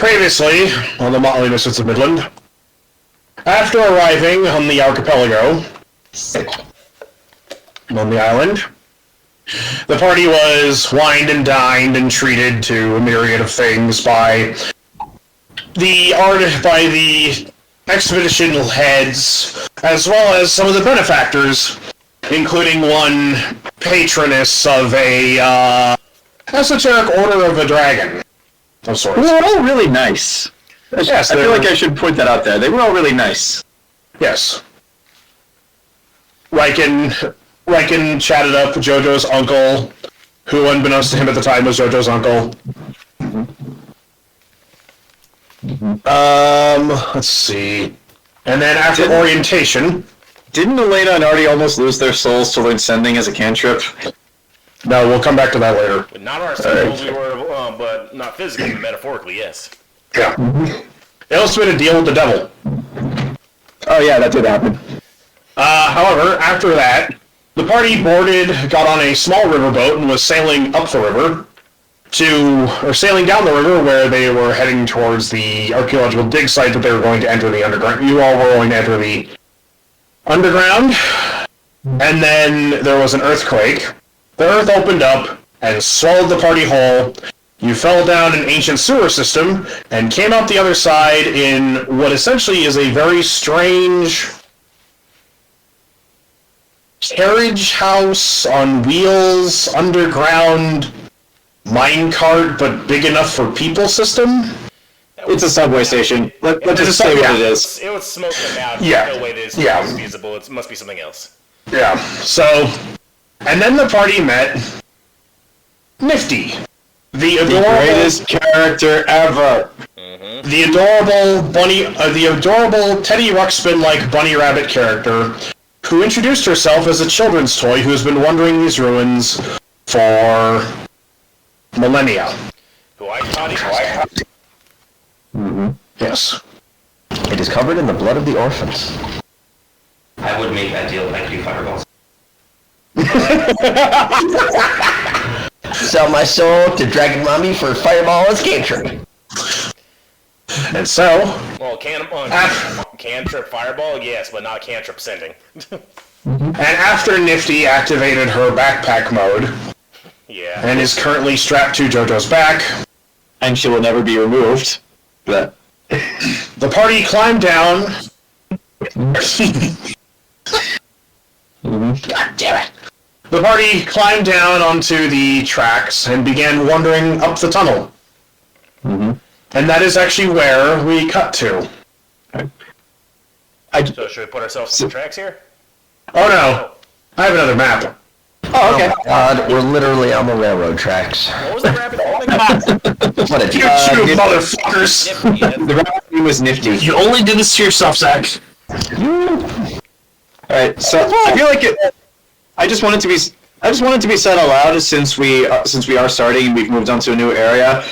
Previously, on the Motley Misfits of Midland, after arriving on the archipelago, on the island, the party was wined and dined and treated to a myriad of things by the expedition heads, as well as some of the benefactors, including one patroness of a esoteric order of a dragon of sorts. They were all really nice. Yes, I feel like I should point that out there. They were all really nice. Yes. Riken chatted up Jojo's uncle, who, unbeknownst to him at the time, was Jojo's uncle. Let's see. And then after orientation... Didn't Elaina and AARTI almost lose their souls to learn Sending as a cantrip? No, we'll come back to that later. Not our souls, we were, but not physically, metaphorically, yes. Yeah. They also made a deal with the devil. Oh yeah, that did happen. However, after that, the party got on a small riverboat and was sailing up the river sailing down the river where they were heading towards the archaeological dig site that they were going to enter the underground. You all were going to enter the underground, and then there was an earthquake. The earth opened up and swallowed the party whole. You fell down an ancient sewer system and came out the other side in what essentially is a very strange carriage house on wheels, underground minecart, but big enough for people system. It's a subway station. Let's just say what it is. It was smoking out. Yeah. No way this is feasible. It must be something else. Yeah. So, and then the party met Nifty, the greatest character ever. The adorable Teddy Ruxpin-like bunny rabbit character, who introduced herself as a children's toy who has been wandering these ruins for millennia. Yes. It is covered in the blood of the orphans. I would make that deal if I could do fireballs. Sell my soul to Dragon Mommy for Fireball as cantrip. And so... Well, cantrip fireball, yes, but not cantrip sending. And after Nifty activated her backpack mode, and is currently strapped to Jojo's back, and she will never be removed. But the party climbed down. God damn it! The party climbed down onto the tracks and began wandering up the tunnel. And that is actually where we cut to. So should we put ourselves on the tracks here? Oh no! I have another map. Oh, okay. Oh my God, we're literally on the railroad tracks. What was the rabbit called? What a You two motherfuckers! The rabbit name was Nifty. You only did this to yourself, Zach. Alright, so I feel like I just want it to be said out loud since we are starting and we've moved on to a new area.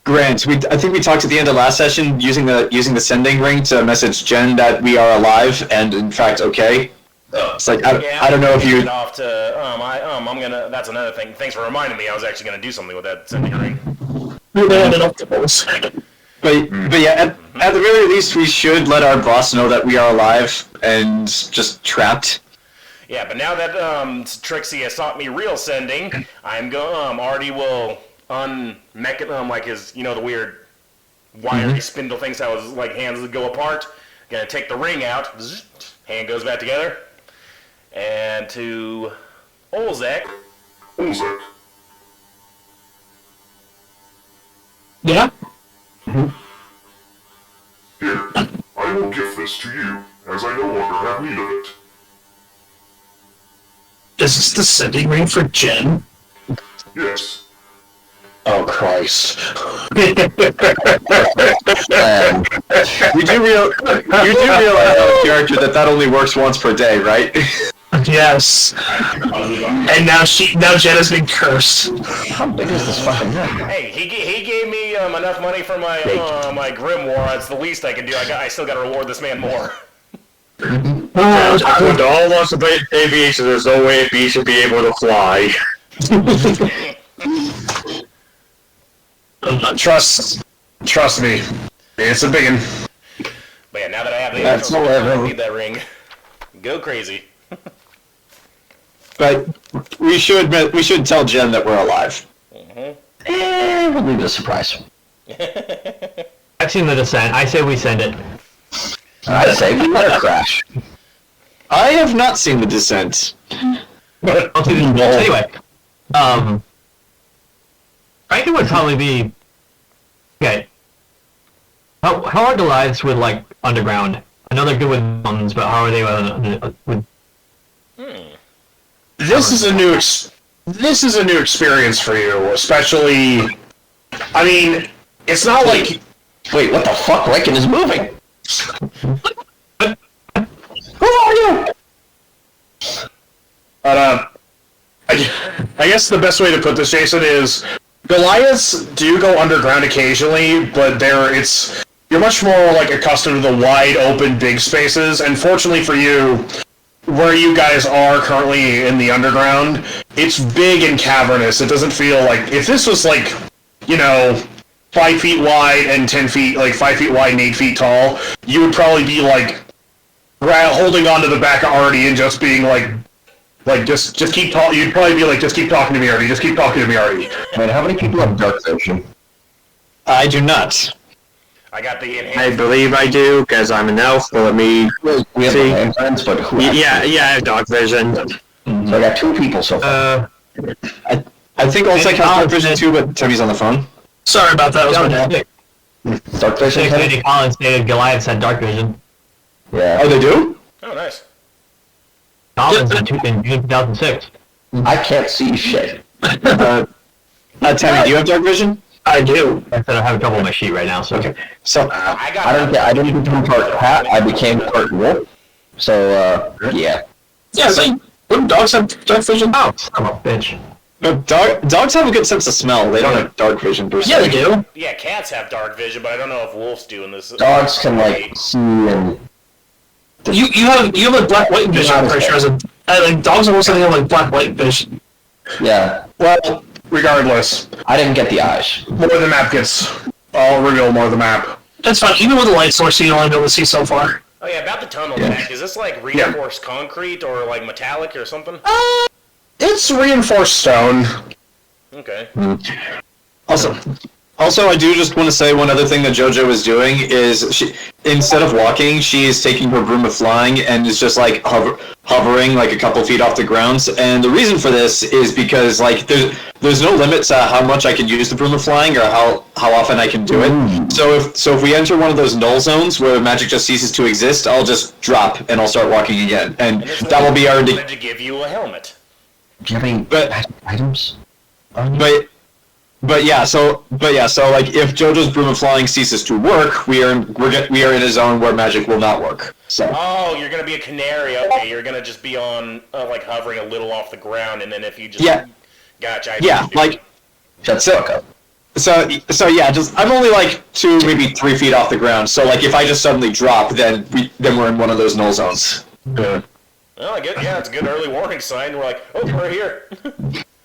Grant, I think we talked at the end of last session using the sending ring to message Jen that we are alive and in fact okay. It's like I don't know if you. Off to I'm gonna. That's another thing. Thanks for reminding me. I was actually gonna do something with that sending ring. But yeah, at the very least, we should let our boss know that we are alive and just trapped. Yeah, but now that Trixie has taught me real sending, I'm AARTI will unmech it like his the weird wiry spindle things how his hands would go apart. Gonna take the ring out, hand goes back together, and to Olzec. Yeah? Here, I will give this to you, as I no longer have need of it. Is this the sending ring for Jen? Yes. Oh, Christ. You do realize, character, that only works once per day, right? Yes. And now Jen has been cursed. How big is this fucking net? Hey, he gave me enough money for my my grimoire. That's the least I can do. I still got to reward this man more. According to all laws of aviation, there's no way a bee should be able to fly. Trust me, it's a big one. But yeah, now that I have the That's intro, I 11. need that ring. Go crazy. But we should tell Jen that we're alive. We'll leave it a surprise. I've seen the descent. I say we send it. I say we let her crash. I have not seen the descent. I'll see the anyway. Riken would probably be okay. How are Goliaths with like underground? I know they're good with mountains, but how are they with? This is a new experience for you, especially. I mean, it's not like. Wait, what the fuck? Riken is moving. Who are you? But I guess the best way to put this, Jayson, is Goliaths do go underground occasionally, but you're much more like accustomed to the wide open big spaces, and fortunately for you, where you guys are currently in the underground, it's big and cavernous. It doesn't feel like, if this was like, 5 feet wide and 10 feet, like 5 feet wide and 8 feet tall, you would probably be like holding onto the back of AARTI and just being like just keep talking. You'd probably be like, just keep talking to me, AARTI. Just keep talking to me, AARTI. Man, how many people have dark vision? I do not. I got the enhanced. I believe I do, because I'm an elf, but let me... We have See. lanterns, but who? Yeah, I have dark vision. So I got 2 people so far. I think Olzec has dark vision too, but Temme's on the phone. Sorry about that, I was my dad. Dark vision. Lady Collins stated Goliaths had dark vision. Yeah. Oh, they do? Oh, nice. Collins in June 2006. I can't see shit. Temme, do you have dark vision? I do. I said I have trouble with my sheet right now, so. Okay. So, I didn't become part cat. I became part wolf. So yeah. Yeah, so wouldn't dogs have dark vision? Oh, son of a bitch. dogs have a good sense of smell. They don't have dark vision per se. Yeah, they do. Yeah, cats have dark vision, but I don't know if wolves do in this. Dogs can like see and. You have like black white vision, I'm pretty sure. Like dogs are also have like black white vision. Yeah. Well, regardless, I didn't get the eyes. more the map gets. I'll reveal more of the map. That's fine. Even with a light source, you only be able to see so far. Oh yeah, about the tunnel tech. Is this like reinforced concrete or like metallic or something? It's reinforced stone. Okay. Also, I do just want to say one other thing that Jojo is doing is she, instead of walking, she is taking her broom of flying and is just like hovering like a couple feet off the ground. And the reason for this is because like there's no limit to how much I can use the broom of flying or how often I can do it. So if we enter one of those null zones where magic just ceases to exist, I'll just drop and I'll start walking again, and that will be our. To give you a helmet. Do you have any items? But yeah, so like if Jojo's broom of flying ceases to work, we are in a zone where magic will not work. So. Oh, you're gonna be a canary. Okay, you're gonna just be on like hovering a little off the ground, and then if you just gotcha. Like Shut the fuck up. So yeah, just I'm only like 2, maybe 3 feet off the ground. So like if I just suddenly drop, then we're in one of those null zones. Good. Well, I get it's a good early warning sign. We're like, oh, we're here.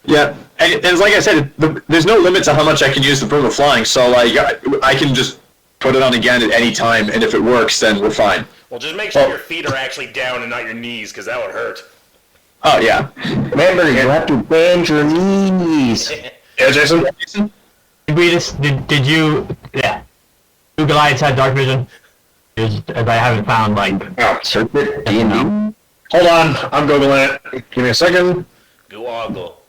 Yeah, and like I said, there's no limit to how much I can use the broom of flying, so like I can just put it on again at any time, and if it works, then we're fine. Well, just make sure your feet are actually down and not your knees, because that would hurt. Oh yeah. Remember, you have to bend your knees. Yeah, Jayson? Did you do Goliaths had dark vision? As I haven't found like. Search it. D&D. Hold on, I'm Googling it. Give me a second. Google.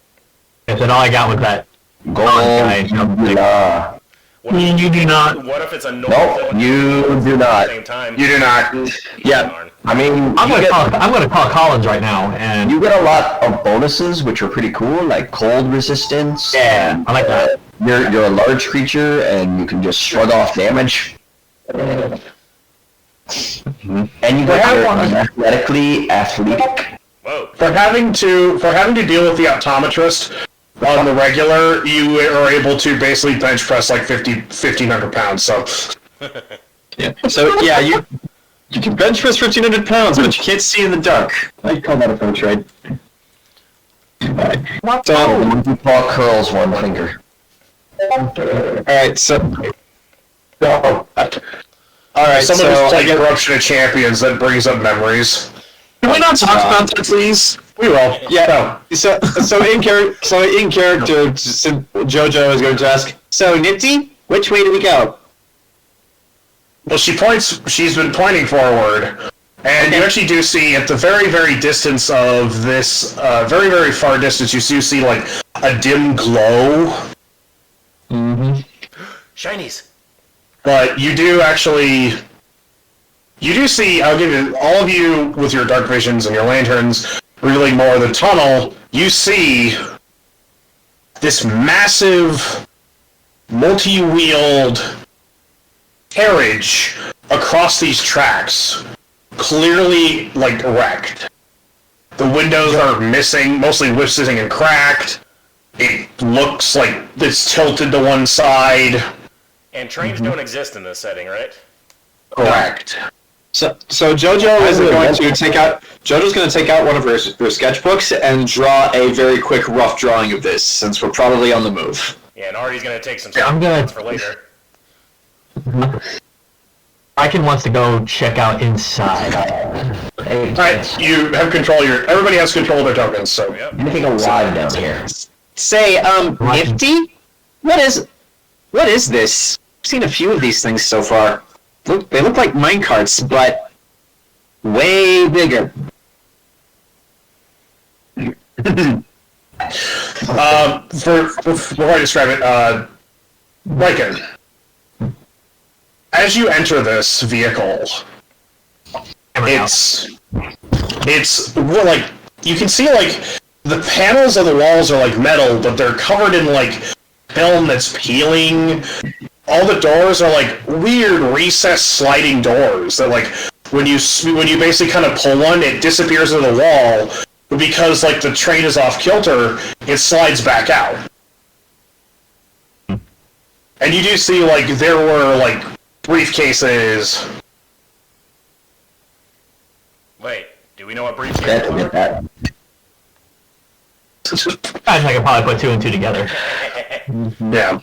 I said all I got was that. Gold. You do not. What if it's a null? Nope, you do not. At the same time. You do not. Yeah. I mean, I'm gonna call Collins right now, and you get a lot of bonuses, which are pretty cool, like cold resistance. Yeah, I like that. You're a large creature, and you can just shrug off damage. And you get athletically athletic. Whoa. For having to deal with the optometrist on the regular, you are able to basically bench press like 1,500 pounds. So Yeah. So yeah, you can bench press 1,500 pounds, but you can't see in the dark. I call that approach, right? So you claw curls one finger. Alright, so... No. Alright, Someone so... who's played Corruption of Champions that brings up memories. Can we not talk about that, please? We will. Yeah. So in character, Jojo is going to ask. So Nifty, which way do we go? Well, she's been pointing forward, and you actually do see at the very, very distance of this, very, very far distance, you do see, like, a dim glow. Mm-hmm. Shinies. But you do actually... You do see, I'll give you, all of you with your dark visions and your lanterns, revealing more of the tunnel, you see this massive, multi-wheeled carriage across these tracks, clearly, like, wrecked. The windows are missing, mostly missing and cracked. It looks like it's tilted to one side. And trains don't exist in this setting, right? Correct. So Jojo is going to take out. Jojo's going to take out one of her sketchbooks and draw a very quick, rough drawing of this, since we're probably on the move. Yeah, and Artie's gonna take some I'm gonna- for later. Riken wants to go check out inside. Alright, you have control of everybody has control of their tokens, so... Yep. Anything alive down here? Say, Nifty, what is this? I've seen a few of these things so far. They look like minecarts, but way bigger. Before I describe it, Riken, as you enter this vehicle, it's well, like, you can see, like, the panels of the walls are, like, metal, but they're covered in, like, film that's peeling. All the doors are, like, weird recessed sliding doors that, like, when you basically kind of pull one, it disappears into the wall, but because, like, the train is off kilter, it slides back out. And you do see, like, there were, like, briefcases. Wait, do we know what briefcases are? That. I could probably put two and two together. Yeah.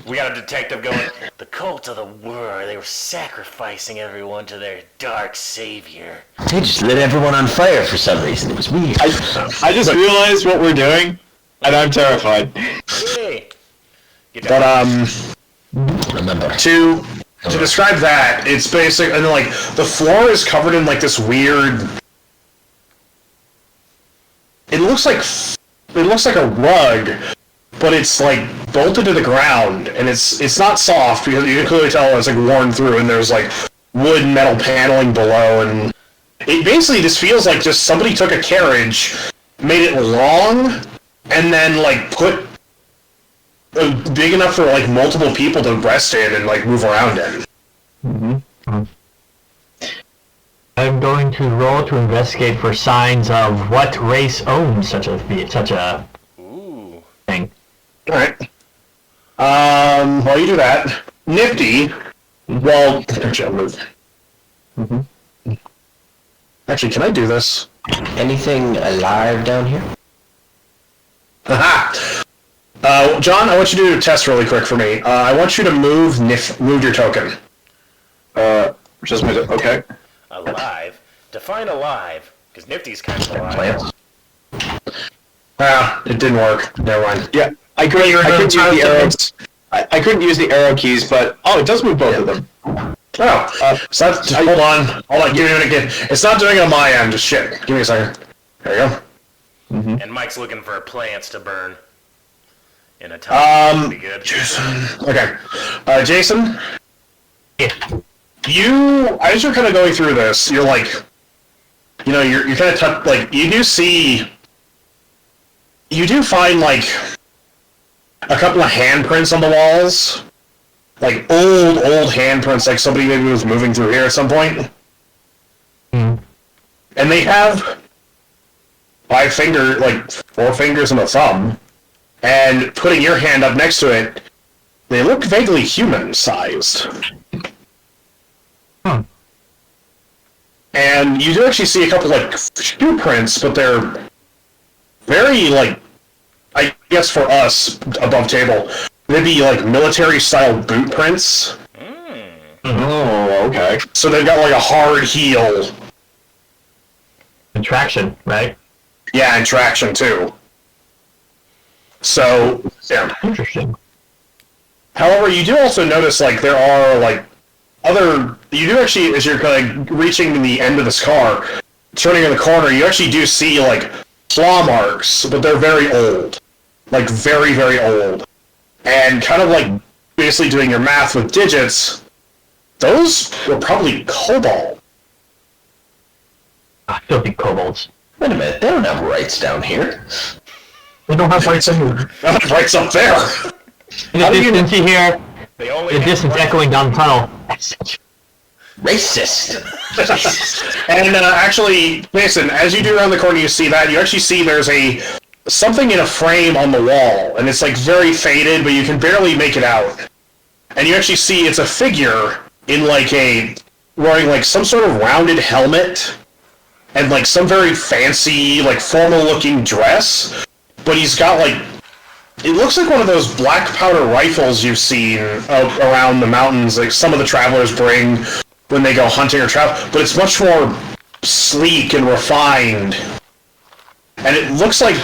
We got a detective going, the cult of the war, they were sacrificing everyone to their dark savior. They just lit everyone on fire for some reason. It was weird. I just realized what we're doing, and I'm terrified. Yay! But, Remember. to describe that, it's basic, and like, the floor is covered in, like, this weird... It looks like a rug, but it's, like, bolted to the ground, and it's not soft, because you can clearly tell it's, like, worn through, and there's, like, wood and metal paneling below, and it basically just feels like just somebody took a carriage, made it long, and then, like, put big enough for, like, multiple people to rest in and, like, move around in. Mm-hmm. I'm going to roll to investigate for signs of what race owns such a Ooh. thing. Alright. While you do that, Nifty, well, actually, I'll move. Actually, can I do this? Anything alive down here? Haha! John, I want you to do a test really quick for me. I want you to move your token. Just my okay. Alive? Define alive, because Nifty's kind of alive. Ah, it didn't work. Never mind. Yeah, I couldn't use the arrows. I couldn't use the arrow keys, but it does move both of them. Oh, so that's, hold on, give me a minute again. It's not doing it on my end, just shit. Give me a second. There you go. And Mike's looking for plants to burn. In a time, be good. Jayson. Okay. Jayson? Yeah. As you're kind of going through this, you're like, you're kind of like, you do find, like, a couple of handprints on the walls. Like, old handprints, like somebody maybe was moving through here at some point. Mm. And they have 4 fingers and a thumb. And putting your hand up next to it, they look vaguely human-sized. Huh. And you do actually see a couple, like, shoe prints, but they're very, like, I guess for us, above table, they'd be like military-style boot prints. Oh, okay. So they've got like a hard heel. And traction, right? Yeah, and traction too. So, yeah. Interesting. However, you do also notice, like, there are, like, you do actually, as you're kind of reaching the end of this car, turning in the corner, you actually do see, like, claw marks, but they're very old. Like, very, very old. And kind of, like, basically doing your math with digits, those were probably cobalt. Filthy kobolds. Wait a minute, they don't have rights down here. We don't have rights anywhere. Right up there. In the distance you hear They only the have distance right- echoing down the tunnel. Racist. And actually, Mason, as you do around the corner, you see that. You actually see there's something in a frame on the wall, and it's like very faded, but you can barely make it out. And you actually see it's a figure in like wearing like some sort of rounded helmet and like some very fancy, like formal-looking dress. But he's got like, it looks like one of those black powder rifles you've seen around the mountains, like some of the travelers bring when they go hunting or travel, but it's much more sleek and refined. And it looks like,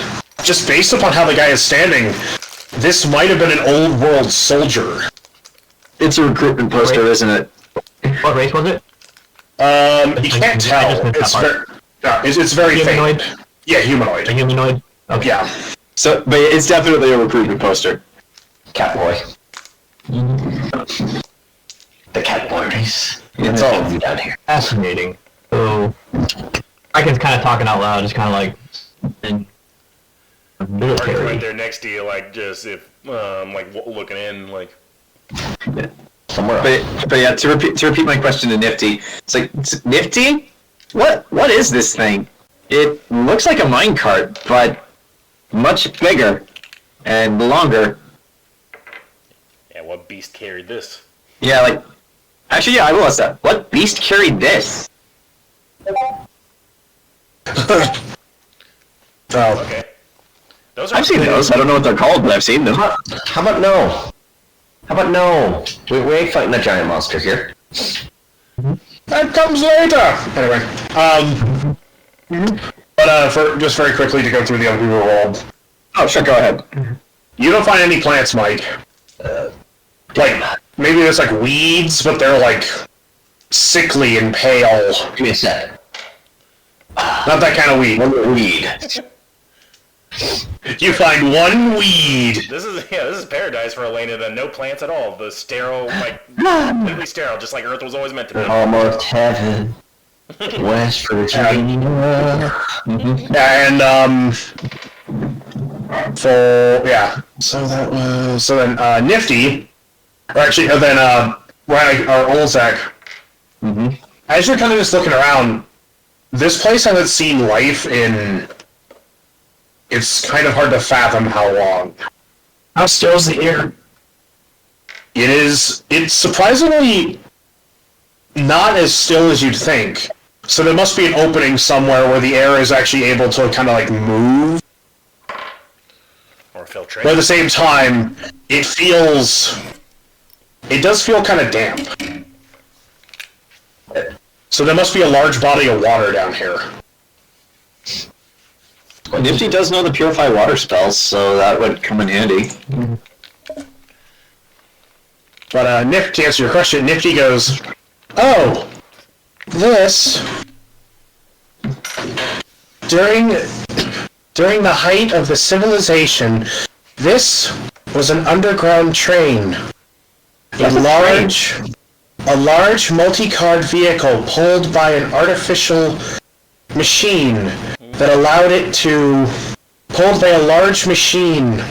just based upon how the guy is standing, this might have been an old world soldier. It's a recruitment poster, isn't it? What race was it? You can't tell. It's very Humanoid? faint. Yeah, humanoid. A humanoid? Okay. Yeah. So, but it's definitely a recruitment poster. Catboy. The catboy race. It's all of you down here. Fascinating. So, Riken's kind of talking out loud, just kind of like, Parker's military. right there next to you, like just looking in, like. Somewhere else. But yeah, to repeat my question to Nifty, it's like, Nifty? What is this thing? It looks like a minecart, but much bigger and longer. Yeah, what beast carried this? Yeah, like, actually, yeah, I will ask that. What beast carried this? Oh. Okay. Those are I've seen those. I don't know what they're called, but I've seen them. How about no? How about no? We ain't fighting a giant monster here. That comes later! Anyway. But just very quickly to go through the other people rolled. Oh, sure, go ahead. You don't find any plants, Mike. Like, maybe there's like weeds, but they're like sickly and pale. Give me a sec. Not that kind of weed. One weed. You find one weed. This is paradise for Elaina. Then no plants at all. The sterile, like completely sterile, just like Earth was always meant to be. Almost heaven. West Virginia. And so then Nifty, or actually then Ryan or Olzec. As you're kind of just looking around, this place hasn't seen life in. It's kind of hard to fathom how long. How still's the air? It's surprisingly not as still as you'd think. So there must be an opening somewhere where the air is actually able to kind of like move. Or filtrate. But at the same time, it does feel kind of damp. So there must be a large body of water down here. Nifty does know the purify water spells, so that would come in handy. But Nifty, to answer your question, Nifty goes, "Oh, this during the height of the civilization, this was an underground train. A large multi-card vehicle pulled by an artificial machine that allowed it to pulled by a large machine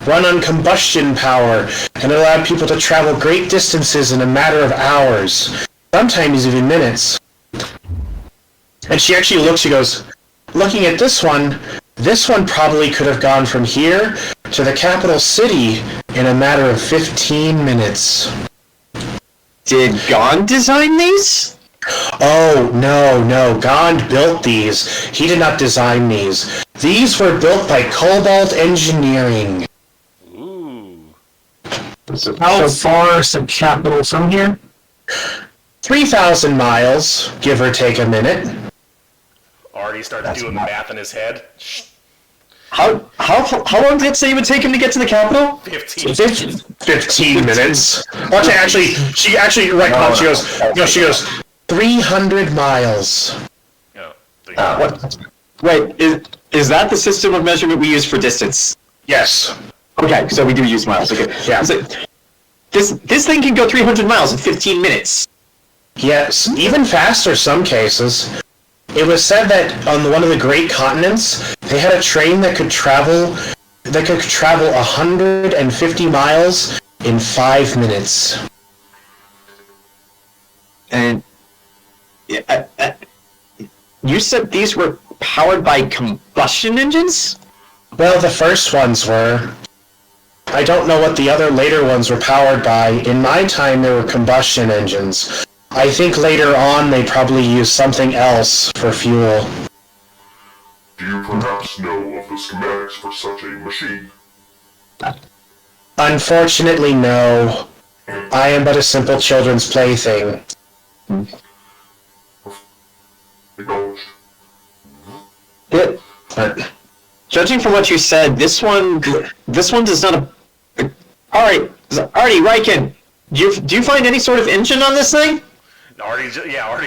run on combustion power and allowed people to travel great distances in a matter of hours, sometimes even minutes." And she actually looks, she goes, "Looking at this one probably could have gone from here to the capital city in a matter of 15 minutes. Did Gond design these? Oh, no, Gond built these. He did not design these. These were built by Cobalt Engineering. Ooh. How far is the capital from here? 3,000 miles, give or take a minute. Already started doing the math in his head. How long did it say it would take him to get to the capital? 15. 15 minutes. Well, she actually, right, she goes, 300 miles. Oh, What? Wait, is that the system of measurement we use for distance? Yes. Okay, so we do use miles. Okay. Yeah. So, this thing can go 300 miles in 15 minutes. Yes, even faster some cases. It was said that on one of the great continents, they had a train that could travel 150 miles in 5 minutes. And you said these were powered by combustion engines? Well, the first ones were. I don't know what the other later ones were powered by. In my time, there were combustion engines. I think later on they probably used something else for fuel. Do you perhaps know of the schematics for such a machine? Unfortunately, no. I am but a simple children's plaything. Acknowledged. But Judging from what you said, this one does not. Alright, Riken, do you find any sort of engine on this thing? Artie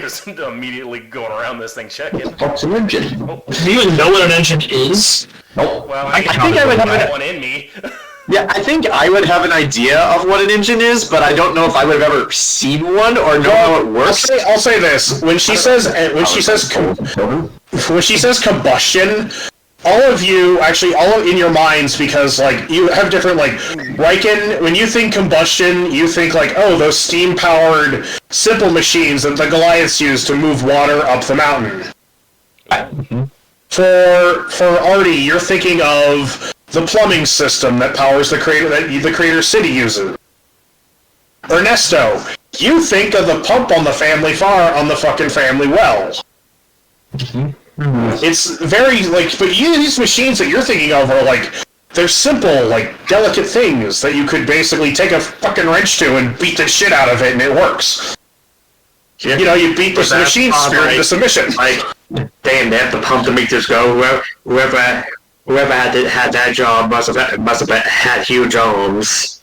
was immediately going around this thing checking. What's an engine? Do you even know what an engine is? Nope. Well, I think I would have one in me. Yeah, I think I would have an idea of what an engine is, but I don't know if I would have ever seen one or know how it works. I'll say this: when she says combustion, all of in your minds, because like you have different Riken. When you think combustion, you think those steam-powered simple machines that the Goliaths use to move water up the mountain. For Artie, you're thinking of the plumbing system that powers the Crater City uses. Ernesto, you think of the pump on the family fucking family well. It's very but these machines that you're thinking of are they're simple, delicate things that you could basically take a fucking wrench to and beat the shit out of it and it works. You beat this machine spirit into submission. Damn, they have to pump to make this go. Whoever had that job must have had huge arms.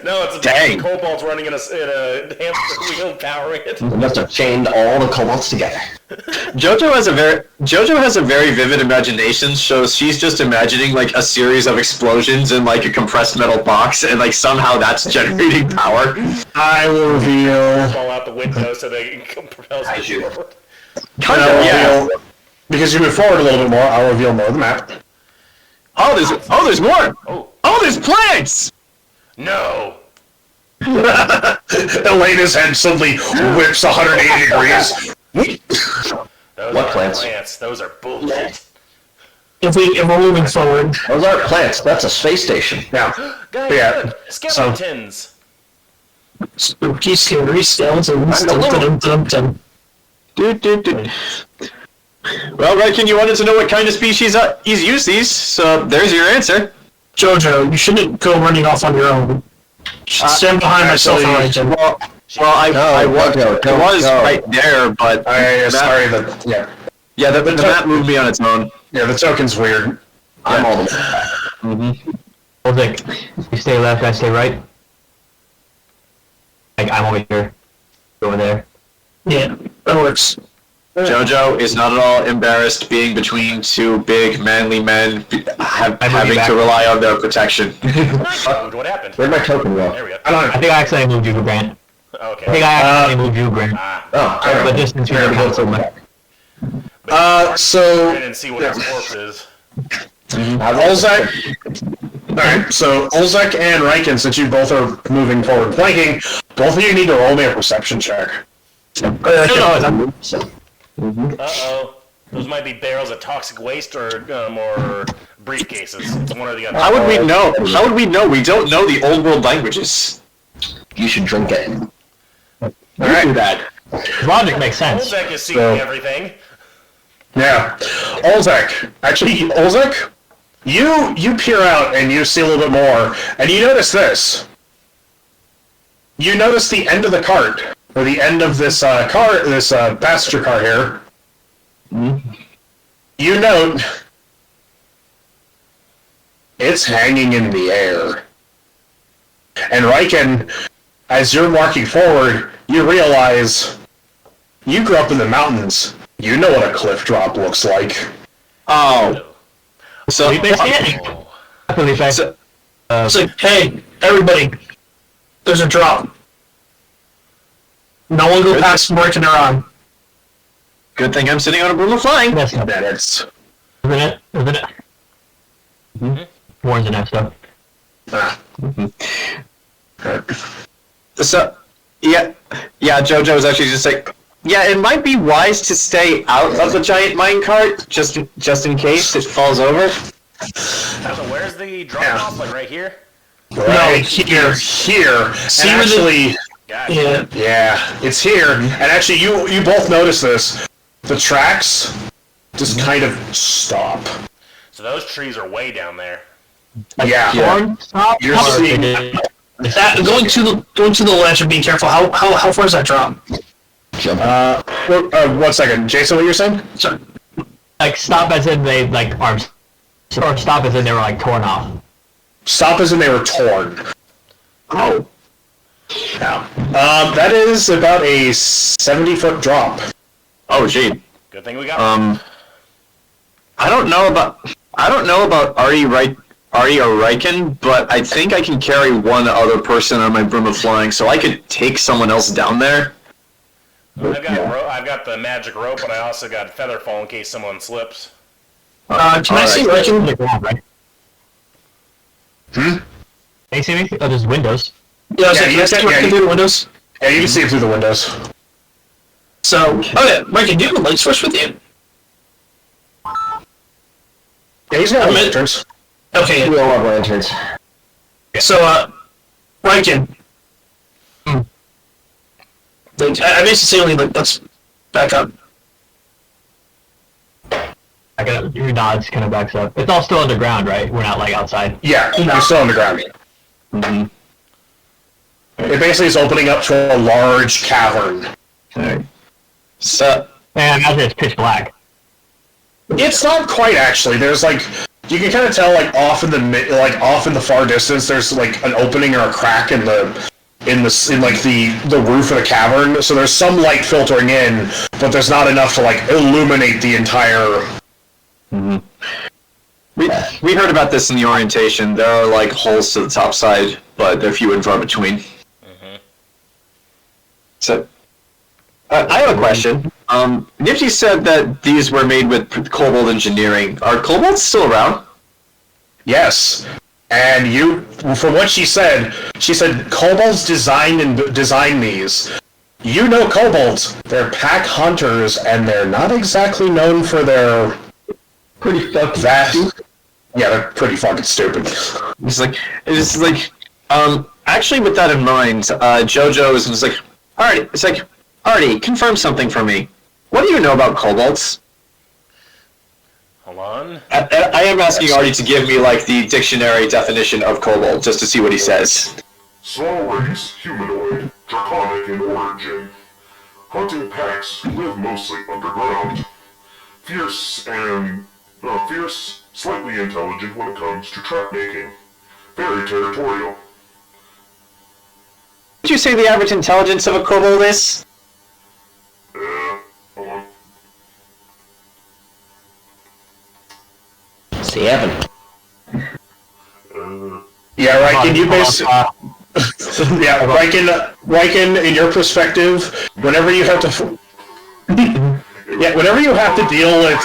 No, it's a Dang. Cobalt running in a hamster wheel powering it. They must have chained all the kobolds together. Jojo has a very vivid imagination, so she's just imagining a series of explosions in a compressed metal box, and somehow that's generating power. I will reveal. Fall out the window so they can propel you forward. Yeah. Because you move forward a little bit more, I'll reveal more of the map. There's more. Oh, there's plants. No! Elena's head suddenly whips 180 degrees. Those What aren't plants? Those are bullshit. If we're moving forward. Those aren't plants, that's a space station. Now, Guys, yeah, look! Skeletons! Spooky, scary skeletons. Dum-dum-dum-dum-dum. Well, Riken, you wanted to know what kind of species he's used these, so there's your answer. Jojo, you shouldn't go running off on your own. You should stand behind myself and Riken. I was right there, but sorry, the map moved me on its own. Yeah, the token's weird. I'm all the way back. Olzec, you stay left, I stay right. I'm over here. Go over there. Yeah, that works. Jojo is not at all embarrassed being between two big, manly men having to rely on their protection. What happened? Where'd my token go? There we go. I think I accidentally moved you, Grant. Okay. I think I accidentally moved you, Grant. Oh, The distance we never got so much. So And see what his corpse is. Olzec. Alright, so Olzec and Riken, since you both are moving forward flanking, both of you need to roll me a perception check. Uh-oh. Those might be barrels of toxic waste or briefcases. It's one or the other. How would we know? How would we know? We don't know the old world languages. You should drink it. Alright. Do that. Logic makes sense. Olzec is seeing everything. Yeah. Olzec. Actually, Olzec, you peer out and you see a little bit more, and you notice this. You notice the end of the cart, or the end of this passenger car here. You note it's hanging in the air. And Riken, as you're walking forward, you realize you grew up in the mountains. You know what a cliff drop looks like. Oh. So, It's like, hey, everybody, there's a drop. No one go past Riken or on. good thing I'm sitting on a broom of flying. That's not That it's... Isn't it? Isn't it? Warns and that stuff. So, yeah, Jojo was actually just like, yeah, it might be wise to stay out of the giant minecart, just in case it falls over. So where's the drop off? Like right here? Right here. See and where actually, Gotcha. yeah, it's here. And actually, you both notice this. The tracks just kind of stop. So those trees are way down there. Yeah. Horn stop? You're Or seeing- did it- Going to the ledge and being careful. How far is that drop? One second. Jason, what you're saying? Sorry. Like, stop as in they, like, arms. Or stop as in they were, like, torn off. Stop as in they were torn. Oh. Yeah. That is about a 70-foot drop. Oh, gee. Good thing we got I don't know about Artie or Riken, but I think I can carry one other person on my broom of flying, so I could take someone else down there. I've got the magic rope, but I also got featherfall in case someone slips. Can I see Riken? The ground, right? Can you see me? Oh, there's windows. Yeah, I was like, can I see Riken through the windows? Yeah, you can see it through the windows. So, Riken, do you have a light switch with you? Yeah, he's got lanterns. Okay. We all have lanterns. So, Riken. Like, I basically say only, like, let's back up. I got your nods kind of backs up. It's all still underground, right? We're not, like, outside. Yeah, you're still underground. Mm-hmm. It basically is opening up to a large cavern. Okay. So, Man, I imagine it's pitch black. It's not quite actually. There's like you can kind of tell like off in the far distance. There's like an opening or a crack in the roof of the cavern. So there's some light filtering in, but there's not enough to like illuminate the entire. we heard about this in the orientation. There are like holes to the top side, but they're few and far between. So, I have a question. Nifty said that these were made with kobold engineering. Are kobolds still around? Yes, and from what she said kobolds design these. You know kobolds. They're pack hunters, and they're not exactly known for their Pretty fucking vast. Yeah, they're pretty fucking stupid. It's like, actually with that in mind, Jojo is just like, Artie, it's like, Artie, confirm something for me. What do you know about kobolds? Hold on. I am asking Artie to give me, like, the dictionary definition of kobold, just to see what he says. Small race, humanoid, draconic in origin. Hunting packs who live mostly underground. Fierce, slightly intelligent when it comes to trap making. Very territorial. Would you say the average intelligence of a kobold is? Hold on. 7. Yeah, Riken, you basically. Yeah, Riken, in your perspective, whenever you have to. Whenever you have to deal with.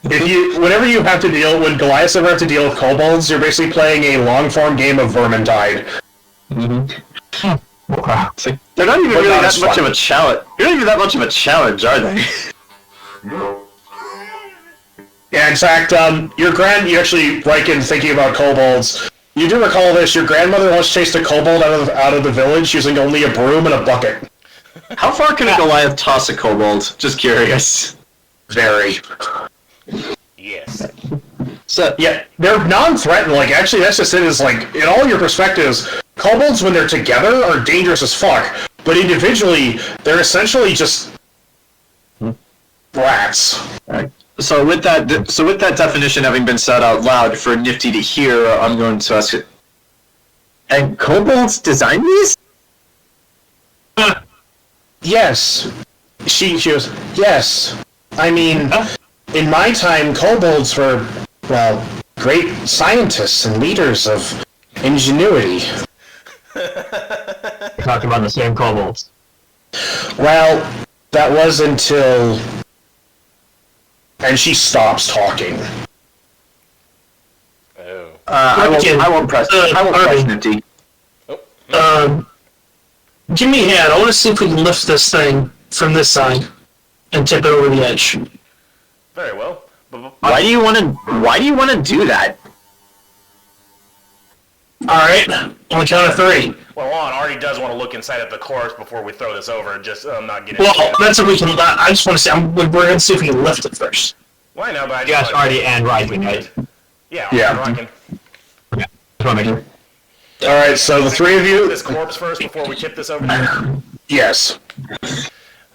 Whenever you have to deal, when Goliaths ever have to deal with kobolds, you're basically playing a long-form game of Vermintide. It's like, they're not even really that much of a challenge. They're not even that much of a challenge, are they? No. Yeah, in fact, Riken, thinking about kobolds, you do recall this, your grandmother once chased a kobold out of the village using only a broom and a bucket. How far can a Goliath toss a kobold? Just curious. Very. Yes. So Yeah, they're non-threatening. Like, actually, that's just it. Is like in all your perspectives, kobolds when they're together are dangerous as fuck. But individually, they're essentially just rats. So with that definition having been said out loud for Nifty to hear, I'm going to ask it. And kobolds design these? Yes. She was, yes. I mean, in my time, kobolds were, well, great scientists and leaders of ingenuity. We're talking about the same kobolds. Well, that was until... And she stops talking. Oh. I won't press Nifty. Give me a hand. I want to see if we can lift this thing from this side and tip it over the edge. Very well. Why do you want to do that? Alright, on the count of 3. Well, on Artie does want to look inside at the corpse before we throw this over. Just not get. Well, that's what we can. I just want to see. We're going to see if we can lift it first. Well, I know, but I You guys already and Riken, right? Yeah. Yeah. Riken. Okay. Just want to make sure. Alright, so the three of you... This corpse first before we tip this over. Yes.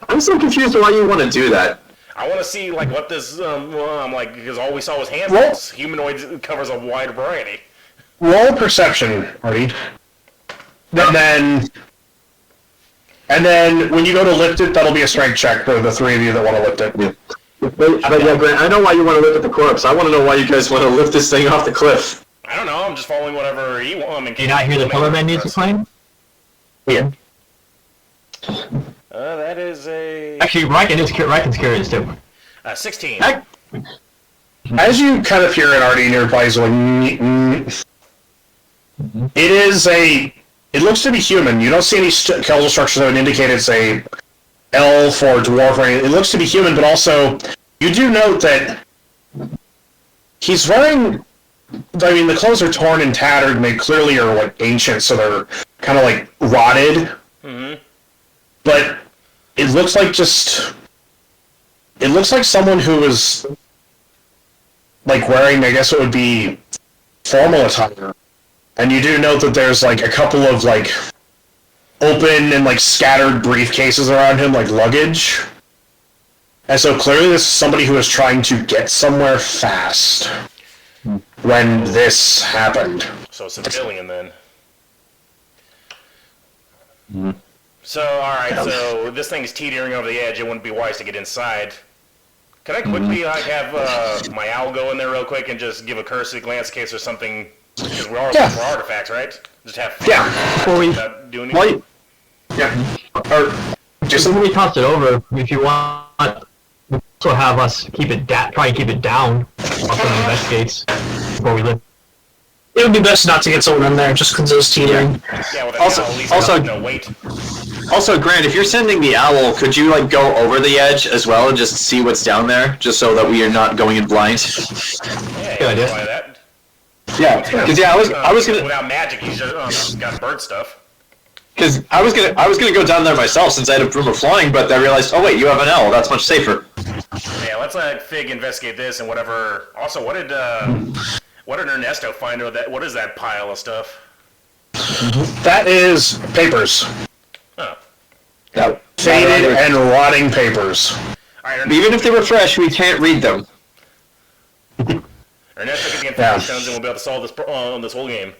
I'm so confused why you want to do that. I want to see like what this like because all we saw was hands. Well- Humanoids covers a wide variety. Roll perception, Artie. And then when you go to lift it, that'll be a strength check for the three of you that want to lift it. But yeah, Grant, I know why you want to lift at the corpse. I want to know why you guys want to lift this thing off the cliff. I don't know. I'm just following whatever he wants. Do you not hear the Pillar Man music playing? Yeah. That is a Actually, Riken's curious too. 16. As you kind of hear it, Artie, and your replies going, it is a... It looks to be human. You don't see any skeletal structure that would indicate it's a elf or dwarf or anything. It looks to be human, but also you do note that he's wearing... I mean, the clothes are torn and tattered, and they clearly are like ancient, so they're kind of like rotted. Mm-hmm. But it looks like just... It looks like someone who was like wearing, I guess it would be formal attire. And you do note that there's like a couple of like open and like scattered briefcases around him, like luggage. And so clearly this is somebody who was trying to get somewhere fast when this happened. So civilian then. So alright, so this thing's teetering over the edge. It wouldn't be wise to get inside. Can I quickly like have my owl go in there real quick and just give a cursory glance in case there's something? Because we are looking for artifacts, right? Just have fun. Yeah. Before we, doing anything. Yeah. Or just before we toss it over, if you want, also have us keep it try and keep it down while someone investigates before we lift. It would be best not to get someone in there just because it's teetering. Yeah, well, Also, no wait. Also, Grant, if you're sending the owl, could you like go over the edge as well and just see what's down there, just so that we are not going in blind? Yeah, Good idea. try that. Yeah, because I was gonna Without magic, you just got bird stuff. because I was gonna go down there myself since I had a broom of flying, but I realized, oh wait, you have an owl. That's much safer. Yeah, let's let Fig investigate this and whatever. Also, what did Ernesto find? What is that pile of stuff? that is papers. Oh. That Faded and rotting papers. All right, even if they were fresh, we can't read them. Ernesto can get 50 stones and we'll be able to solve this whole game.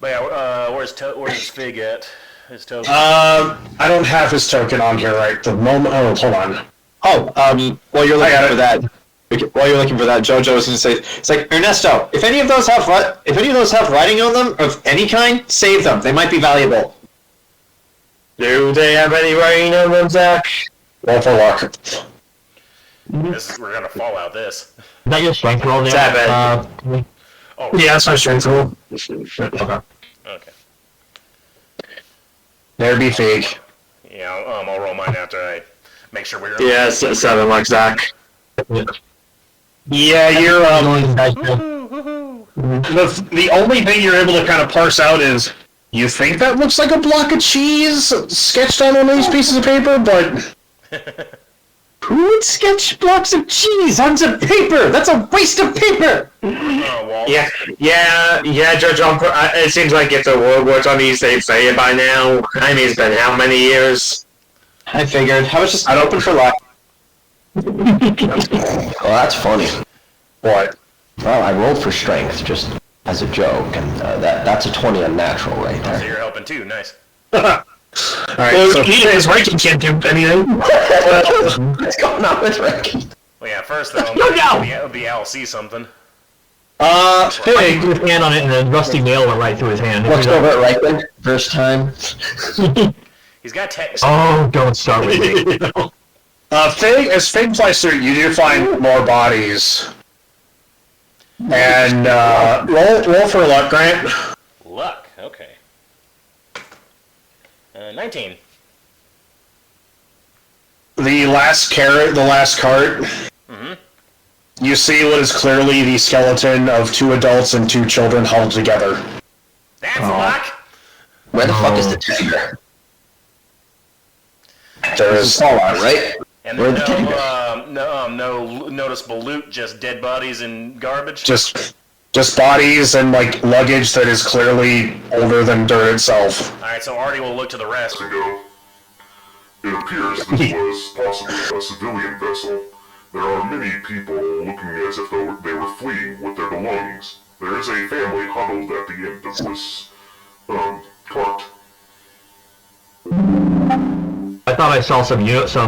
But yeah, where's Fig at? His token. I don't have his token on here right the moment. Oh, hold on. While you're looking for that, Jojo was going to say, it's like, Ernesto, if any of those have writing on them of any kind, save them. They might be valuable. Do they have any writing on them, Zach? Roll for luck. We're gonna fall out this. Is that your strength roll there? Oh, Yeah, that's my strength roll. Okay. okay. There be Fig. Yeah, I'll roll mine after I make sure we're. Yeah, 7 like Zach. Yeah, you're Woohoo! the only thing you're able to kind of parse out is you think that looks like a block of cheese sketched on one of these pieces of paper, but Who would sketch blocks of cheese onto paper? That's a waste of paper! Walt. Yeah, Jojo. It seems like if the world was on these, they'd say it by now. I mean, it's been how many years? I figured. I was just open for luck. Well, that's funny. What? Well, I rolled for strength just as a joke, and that's a 20 unnatural right So there. you're helping too. Nice. Alright, Well, so eating his Riken can't do anything. What's going on with Riken? Well, yeah. First though, the owl sees something. Fig, Put his hand on it, and a rusty nail went right through his hand. Looks over at Riken, first time. He's got text. Oh, don't start with me. Fig, as Fig flies through, you do find more bodies. And, roll for luck, Grant. Luck. Okay. 19. The last cart, you see what is clearly the skeleton of 2 adults and 2 children huddled together. That's luck. Where the fuck is the tiger? There There's a is fallout, right? And Where'd there's the tiger go? no noticeable loot, just dead bodies and garbage. just bodies and, like, luggage that is clearly older than dirt itself. Alright, so Artie will look to the rest. Ago. It appears this was possibly a civilian vessel. There are many people looking as if they were fleeing with their belongings. There is a family huddled at the end of this, cart. I thought I saw some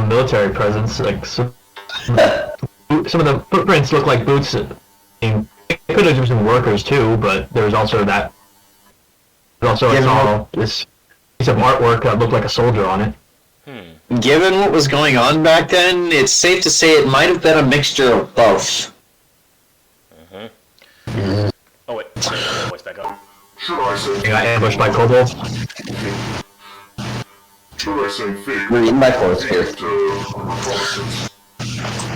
military presence, like some of the footprints look like boots. I mean, it could have just been workers too, but there was also that. Also, I saw this piece of artwork that looked like a soldier on it. Given what was going on back then, it's safe to say it might have been a mixture of both. Oh wait, voice back up. Should I send They got ambushed by kobolds. Should I send Fig We're eating by force here. to reconnaissance?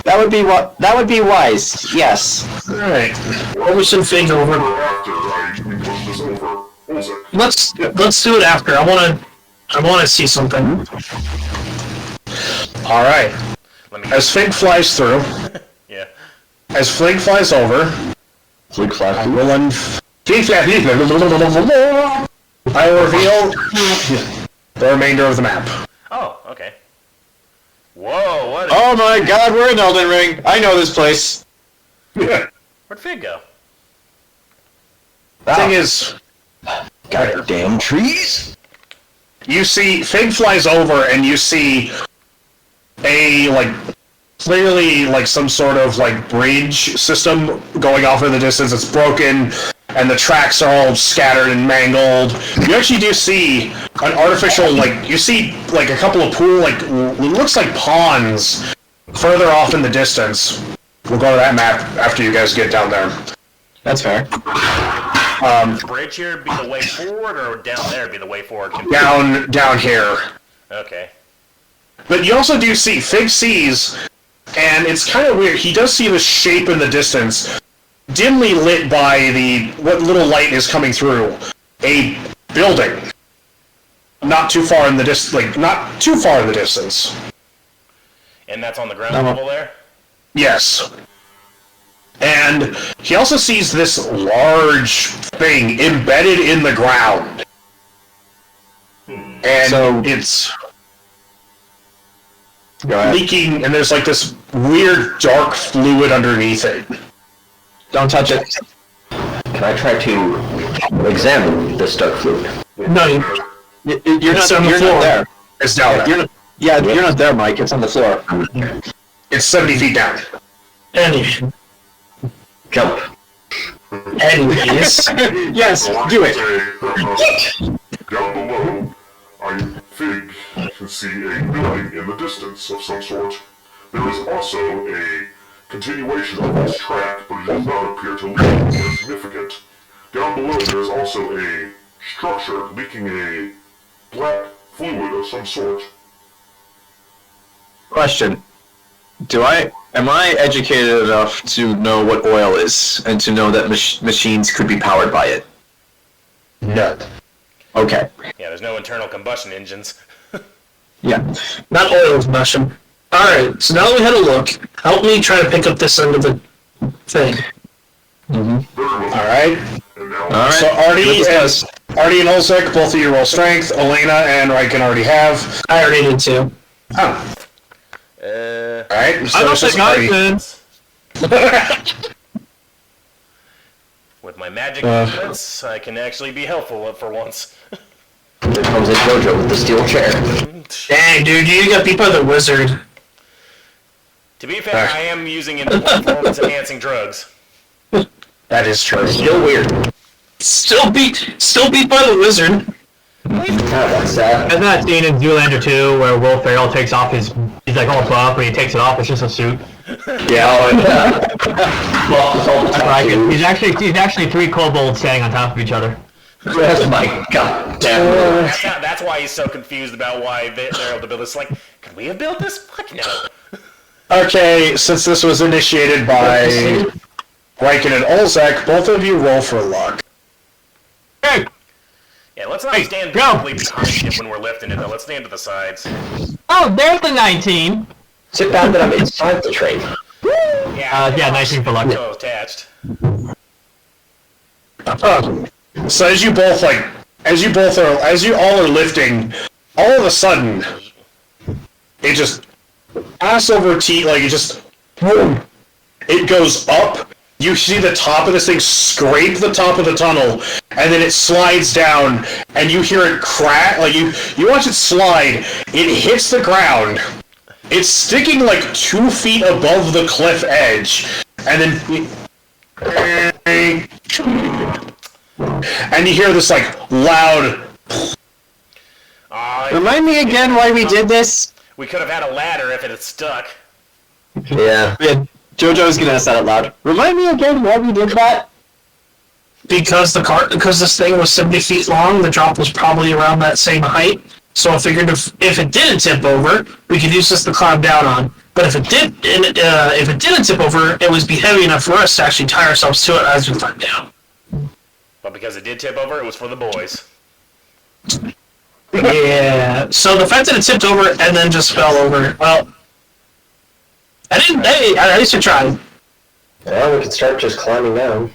That would be wise. Yes. Alright. What was some Fig over? After I report this over, Olzec. Let's do it after. I wanna see something. Alright. As Fig flies through, Yeah. as Fig flies over, Flick flash. I will I will reveal the remainder of the map. Oh, okay. Whoa, what? Oh my God, we're in Elden Ring. I know this place. Where'd Fig go? Thing is, Goddamn trees! you see, Fig flies over and you see a, like, clearly, like, some sort of, like, bridge system going off in the distance. It's broken, and the tracks are all scattered and mangled. You actually do see an artificial, like, you see, like, a couple of pool, like, it looks like ponds further off in the distance. We'll go to that map after you guys get down there. That's fair. Bridge here be the way forward, or down there be the way forward? Down here. Okay. But you also do see, Fig sees, and it's kind of weird, he does see the shape in the distance, dimly lit by what little light is coming through, a building. Not too far in the distance. And that's on the ground level there? Yes. And he also sees this large thing embedded in the ground. And So- it's Go ahead. leaking, and there's like this weird dark fluid underneath it. Don't touch it. Can I try to examine this dark fluid? No, You're It's not. on the You're floor. not there. It's down there. You're not there, Mike. It's on the floor. It's 70 feet down. Jump. Anyways, Yes, Well, I do can it. say that, down below, I Fig can see a building in the distance of some sort. There is also a continuation of this track, but it does not appear to lead anywhere significant. Down below, there is also a structure leaking a black fluid of some sort. Question. Am I educated enough to know what oil is and to know that machines could be powered by it? No. Okay. Yeah, there's no internal combustion engines. Yeah. not oil combustion. Alright, so now that we had a look, help me try to pick up this end of the thing. Alright. Alright. So Artie and Olzec, both of you roll strength. Elaina and Riken already have. I already did too. Oh. Alright, I so don't it's just think I Artie. can. With my magic influence, I can actually be helpful for once. Here comes a Jojo with the steel chair. Dang, dude, you got beat by the wizard. To be fair, I am using performance-enhancing drugs. That is true. Still weird. Still beat by the wizard. That's sad. Isn't that scene in Zoolander 2 where Will Ferrell takes off he's like all buff, when he takes it off, it's just a suit? Yeah. He's actually 3 kobolds standing on top of each other. That's my god damn. That's why he's so confused about why they're able to build this. Like, could we have built this? Fuck no. Okay, since this was initiated by Riken and Olzec, both of you roll for luck. Hey! Yeah, let's not stand directly behind it when we're lifting it, though. Let's stand to the sides. Oh, there's the 19! Is it bad that I'm inside the train? Yeah, 19 for luck. So attached. So as you all are lifting, all of a sudden, it just ass over teeth, like it just, boom, it goes up. You see the top of this thing scrape the top of the tunnel, and then it slides down, and you hear it crack. Like you watch it slide. It hits the ground. It's sticking like 2 feet above the cliff edge, and then, and you hear this like loud. Remind me again why we did this? We could have had a ladder if it had stuck. Yeah. Jojo's gonna ask that out loud. Remind me again why we did that? Because this thing was 70 feet long, the drop was probably around that same height. So I figured if it didn't tip over, we could use this to climb down on. But if it didn't tip over, it would be heavy enough for us to actually tie ourselves to it as we climb down. But because it did tip over, it was for the boys. Yeah. So the fact that it tipped over and then just fell over, well, at least I tried. Well, we could start just climbing down.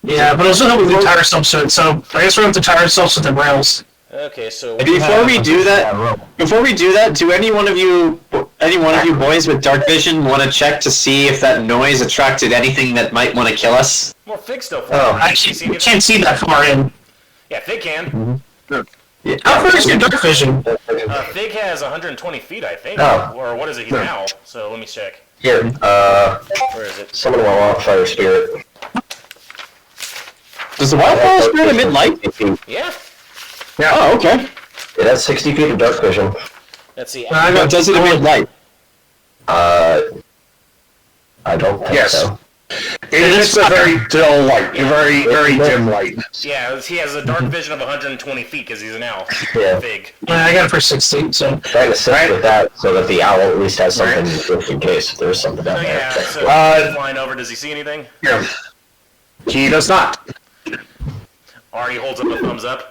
Yeah, but also we tie ourselves to it, so I guess we're going to have to tie ourselves to the rails. Okay, so Before we do that, do any one of you boys with dark vision want to check to see if that noise attracted anything that might want to kill us? Well, Fig still. Actually, we can't see that far in. Yeah, Fig can. Yeah. How far is your dark vision? Fig has 120 feet, I think. Oh. Or what is it? He's now. So let me check. Here, Where is it? summon a wildfire spirit. Does the wildfire spirit emit light? Yeah. Oh, okay. It has 60 feet of dark vision. Let's see. Does it emit light? I don't think so. It's a very dull light, a very, very dim light. Yeah, he has a dark vision of 120 feet because he's an elf. Yeah. Fig. Yeah, I got it for 60, so. Trying to sit with that so that the owl at least has something just in case if there's something down So there. yeah, so flying over, does he see anything? Yeah. He does not. Artie holds up a thumbs up.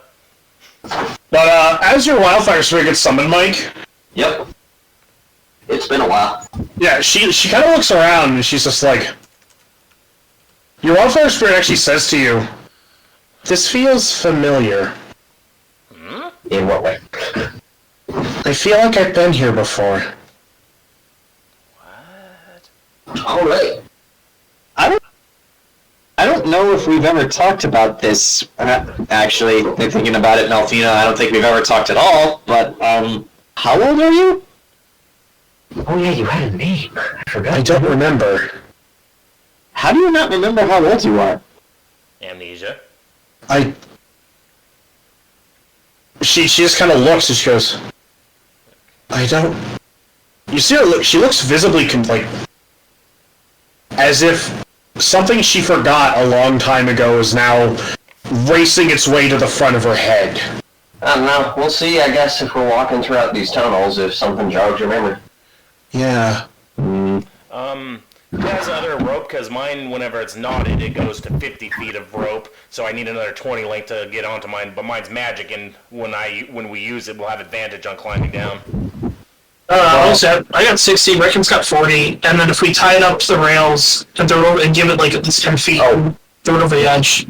But as your wildfire spirit gets summoned, Mike, Yep. It's been a while. yeah, she kind of looks around and she's just like, your wildfire spirit actually says to you, "This feels familiar. In what way? I feel like I've been here before." All right. I don't know if we've ever talked about this. Actually, thinking about it, Melfina, I don't think we've ever talked at all. But how old are you? Oh yeah, you had a name. I forgot. I don't remember. How do you not remember how old you are? Amnesia. She just kind of looks and she goes, I don't... You see her look, she looks visibly, like, as if something she forgot a long time ago is now racing its way to the front of her head. I don't know. We'll see, I guess, if we're walking throughout these tunnels, if something jogs your memory. Yeah. He has another rope, because mine, whenever it's knotted, it goes to 50 feet of rope, so I need another 20 length to get onto mine, but mine's magic, and when we use it, we'll have advantage on climbing down. Also, I got 60, Reckon's got 40, and then if we tie it up to the rails and throw it over and give it like at least 10 feet, and throw it over the edge.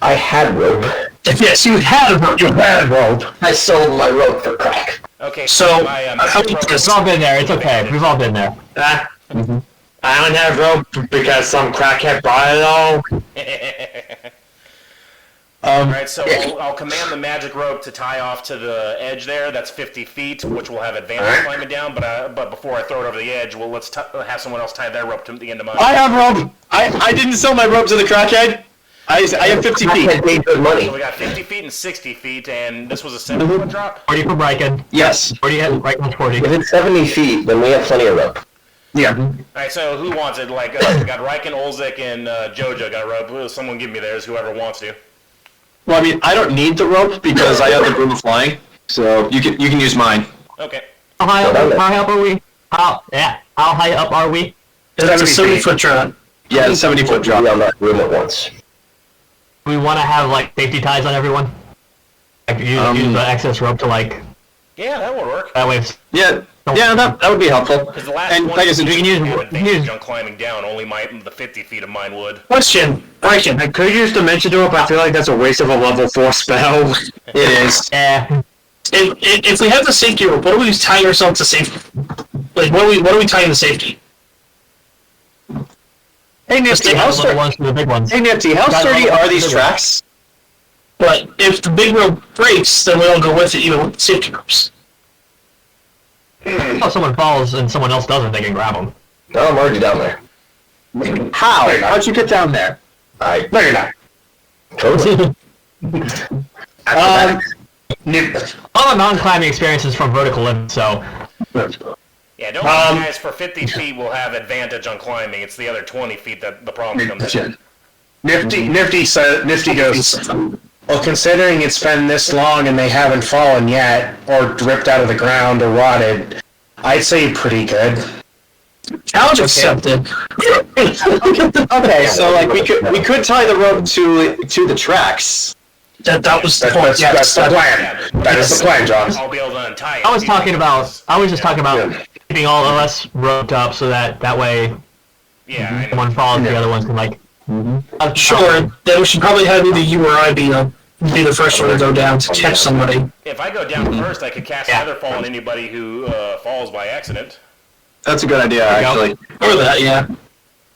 I had rope. Yes, you had a rope. You had rope. I sold my rope for crack. Okay, So, how many We've all been there. It's okay. We've all been there. I don't have rope because some crackhead brought it all. Alright, so I'll command the magic rope to tie off to the edge there. That's 50 feet, which will have advantage climbing down. But before I throw it over the edge, well, let's have someone else tie their rope to the end of mine. I have rope. I didn't sell my rope to the crackhead. I have 50 feet. I paid good money. So we got 50 feet and 60 feet, and this was a 7-foot drop? 40 from Riken. Yes. 40 at Riken's 40. If it's 70 feet, then we have plenty of rope. Yeah. Alright, so who wants it? Like, we got Riken, Olzec, and Jojo got rope. Someone give me theirs, whoever wants to. Well, I mean, I don't need the rope because I have the broom of flying, so you can use mine. Okay. How high up are we? How high up are we? It's a 70-foot drop. Yeah, 70-foot drop. Be on that room at once. We want to have like safety ties on everyone. Like use the excess rope to like. Yeah, that would work. That way. Yeah, that would be helpful. Because the last And like I said, we can use- advantage on climbing down. Only the 50 feet of mine would. Question, Riken. I could use Dimension Rope. I feel like that's a waste of a level 4 spell. It is. If we have the safety rope, what are we tying ourselves to safety? Like, what are we tying to safety? Hey Nifty, how The little ones to the big ones. Hey Nifty, how sturdy are these tracks? But if the big rope breaks, then we all go with it, even with the safety ropes. If someone falls and someone else doesn't, they can grab them. No, I'm already down there. How? How'd you get down there? No, you're not. Totally. All the mountain climbing experiences from vertical limit, so Yeah, don't worry, guys. For 50 feet, we'll have advantage on climbing. It's the other 20 feet that the problem comes in. Nifty goes, well, considering it's been this long and they haven't fallen yet, or ripped out of the ground, or rotted, I'd say pretty good. Challenge accepted. Okay, so like we could tie the rope to the tracks. That was the point. That's the plan. That is the plan, John. I'll be able to untie it. I was just talking about keeping all of us roped up so that way Yeah, I know. someone falls, the other ones can like. Sure, then we should probably have either you or I be the first one to go down to catch somebody. If I go down first, I could cast Featherfall on anybody who falls by accident. That's a good idea, actually. Or that, yeah.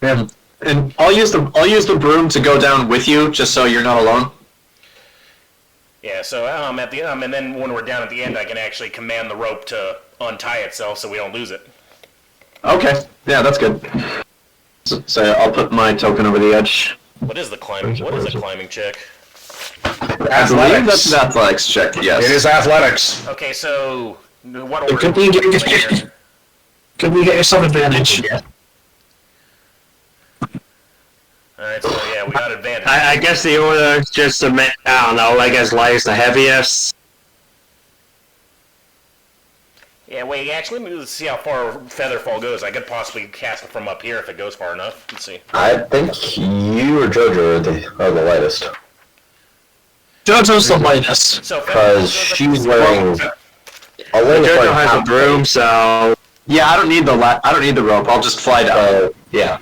Yeah. And I'll use the broom to go down with you, just so you're not alone. Yeah, so at the and then when we're down at the end, I can actually command the rope to untie itself so we don't lose it. Okay. Yeah, that's good. So I'll put my token over the edge. What is the climbing? What is a climbing check? I believe that's an athletics check. Yes. It is athletics. Okay, so what order? Could we get yourself advantage? Alright, so yeah, we got advantage. I guess the order is just to I don't know, like as light as the heaviest. Yeah, wait, actually, let's see how far Featherfall goes. I could possibly cast it from up here if it goes far enough. Let's see. I think you or Jojo are the lightest. Jojo's the lightest. So Because she's wearing... Elena's Jojo wearing has a half broom, so Yeah, I don't need the rope. I'll just fly down. yeah.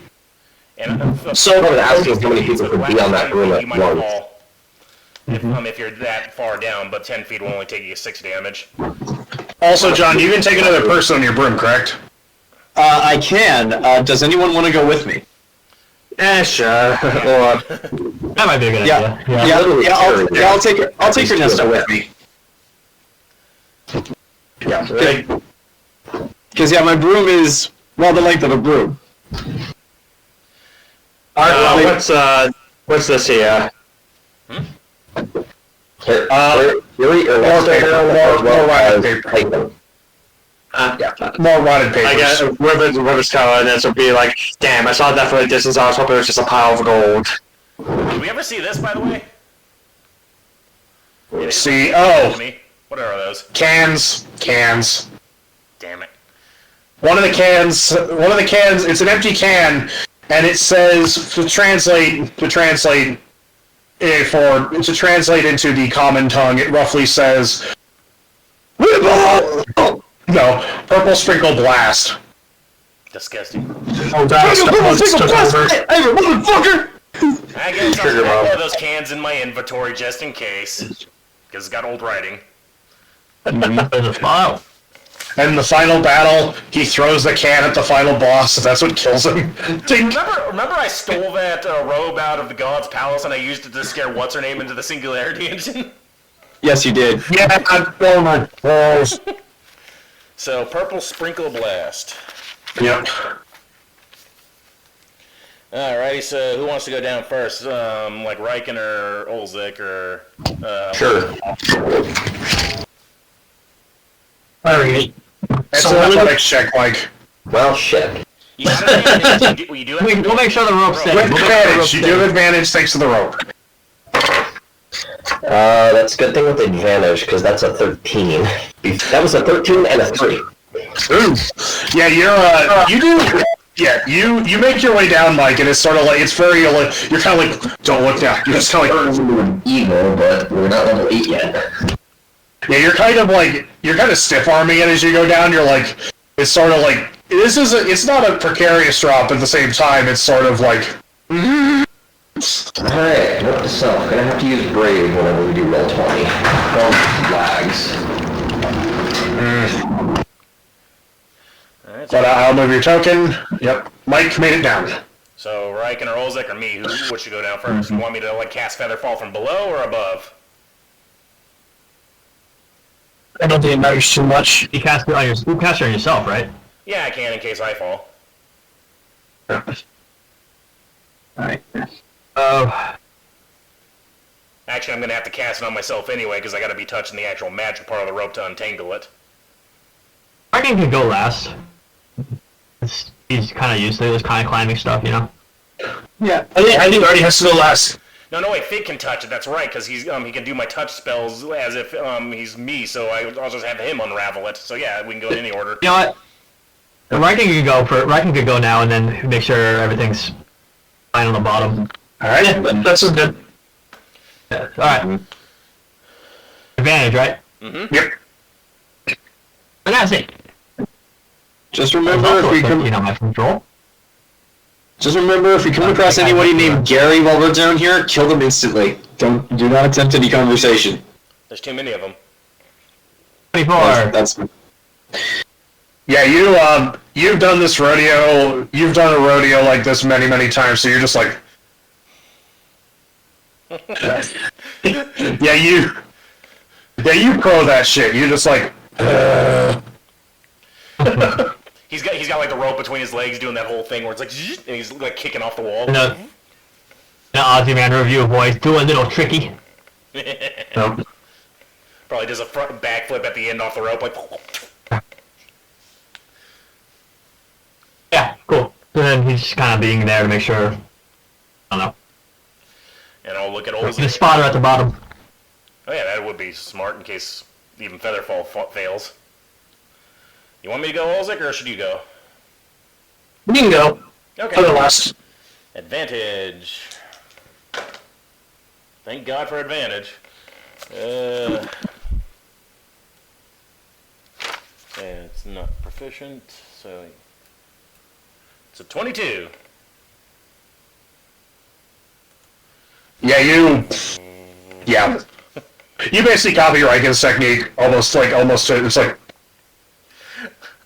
And, So, I was asking how many people could be on that room at you might once. fall if you're that far down, but 10 feet will only take you 6 damage. Also, John, you can take another person on your broom, correct? I can. Does anyone want to go with me? sure. Or That might be a good idea. I'll take Ernesto with me. Yeah. Because my broom is the length of a broom. What's this here? Really, more rotted paper. More rotted papers. I guess River's color, and this would be like, damn, I saw that from a distance, I was hoping it was just a pile of gold. Did we ever see this, by the way? See, What are those? cans. Damn it. One of the cans, it's an empty can, and it says, to translate into the common tongue, it roughly says, No, purple sprinkle blast. Disgusting. Oh god, someone took over. Hey, motherfucker! I guess I'll have one of those cans in my inventory just in case. Because it's got old writing. There's a file. And in the final battle, he throws the can at the final boss, and that's what kills him. Ding. Remember I stole that robe out of the God's Palace and I used it to scare what's-her-name into the Singularity Engine? Yes, you did. Yeah, oh my balls. So, Purple Sprinkle Blast. Yep. Alrighty, so who wants to go down first? Like Riken or Olzec or... Sure. Alright. It's So an athletics check, Mike. Well, shit. You have advantage. You do have We'll make sure the rope's safe. With We'll make sure the advantage, rope's you safe. do have advantage thanks to the rope. That's a good thing with advantage, because that's a 13. That was a 13 and a 3. Ooh. Yeah, you do. Yeah, you make your way down, Mike, and it's sort of like it's very like you're kind of like don't look down. You're just kind of like Evil, but we're not level 8 yet. yeah, you're kind of stiff arming it as you go down. You're like it's sort of like it's not a precarious drop. At the same time, it's sort of like. Alright, note to self. Gonna have to use Brave whenever we do roll 20. Don't lags. Alright, But I'll move your token. Yep, Mike made it down. so Riken or Olzec or me, who should go down first? You want me to like cast Featherfall from below or above? I don't think it matters too much. You cast it on yourself, right? Yeah, I can in case I fall. Alright. Actually, I'm gonna have to cast it on myself anyway because I gotta be touching the actual magic part of the rope to untangle it. Riken can go last. He's kind of used to this kind of climbing stuff, you know? Yeah. I think Artie has to go last. No, wait, Fig can touch it. That's right, because he can do my touch spells as if he's me. So I'll just have him unravel it. So yeah, we can go in any order. You know what? Riken could go now and then make sure everything's fine on the bottom. All right. Yeah, that's a good. Yeah. Alright. Advantage, right? Mm-hmm. Yep. And that's it. Just remember if we come, my control. just remember if we come across anybody named Gary while we're down here, kill them instantly. Do not attempt any conversation. There's too many of them. 24. That's Yeah, you've done this rodeo. You've done a rodeo like this many times, so you're just like. Yeah, you pro that shit. You're just like. He's got like the rope between his legs doing that whole thing where it's like, zzz, and he's like kicking off the wall. No. The Aussie man review boys do a little tricky. Nope. Probably does a front backflip at the end off the rope, like. Yeah, cool. So then he's just kind of being there to make sure. I don't know. And I'll look at The Olzec. spotter at the bottom. Oh yeah, that would be smart in case even Featherfall fails. You want me to go, Olzec, or should you go? You can go. Okay. I'll go last. Advantage. Thank God for advantage. It's not proficient, so it's a 22. Yeah, yeah. You basically copy Riken's technique almost to, it's like.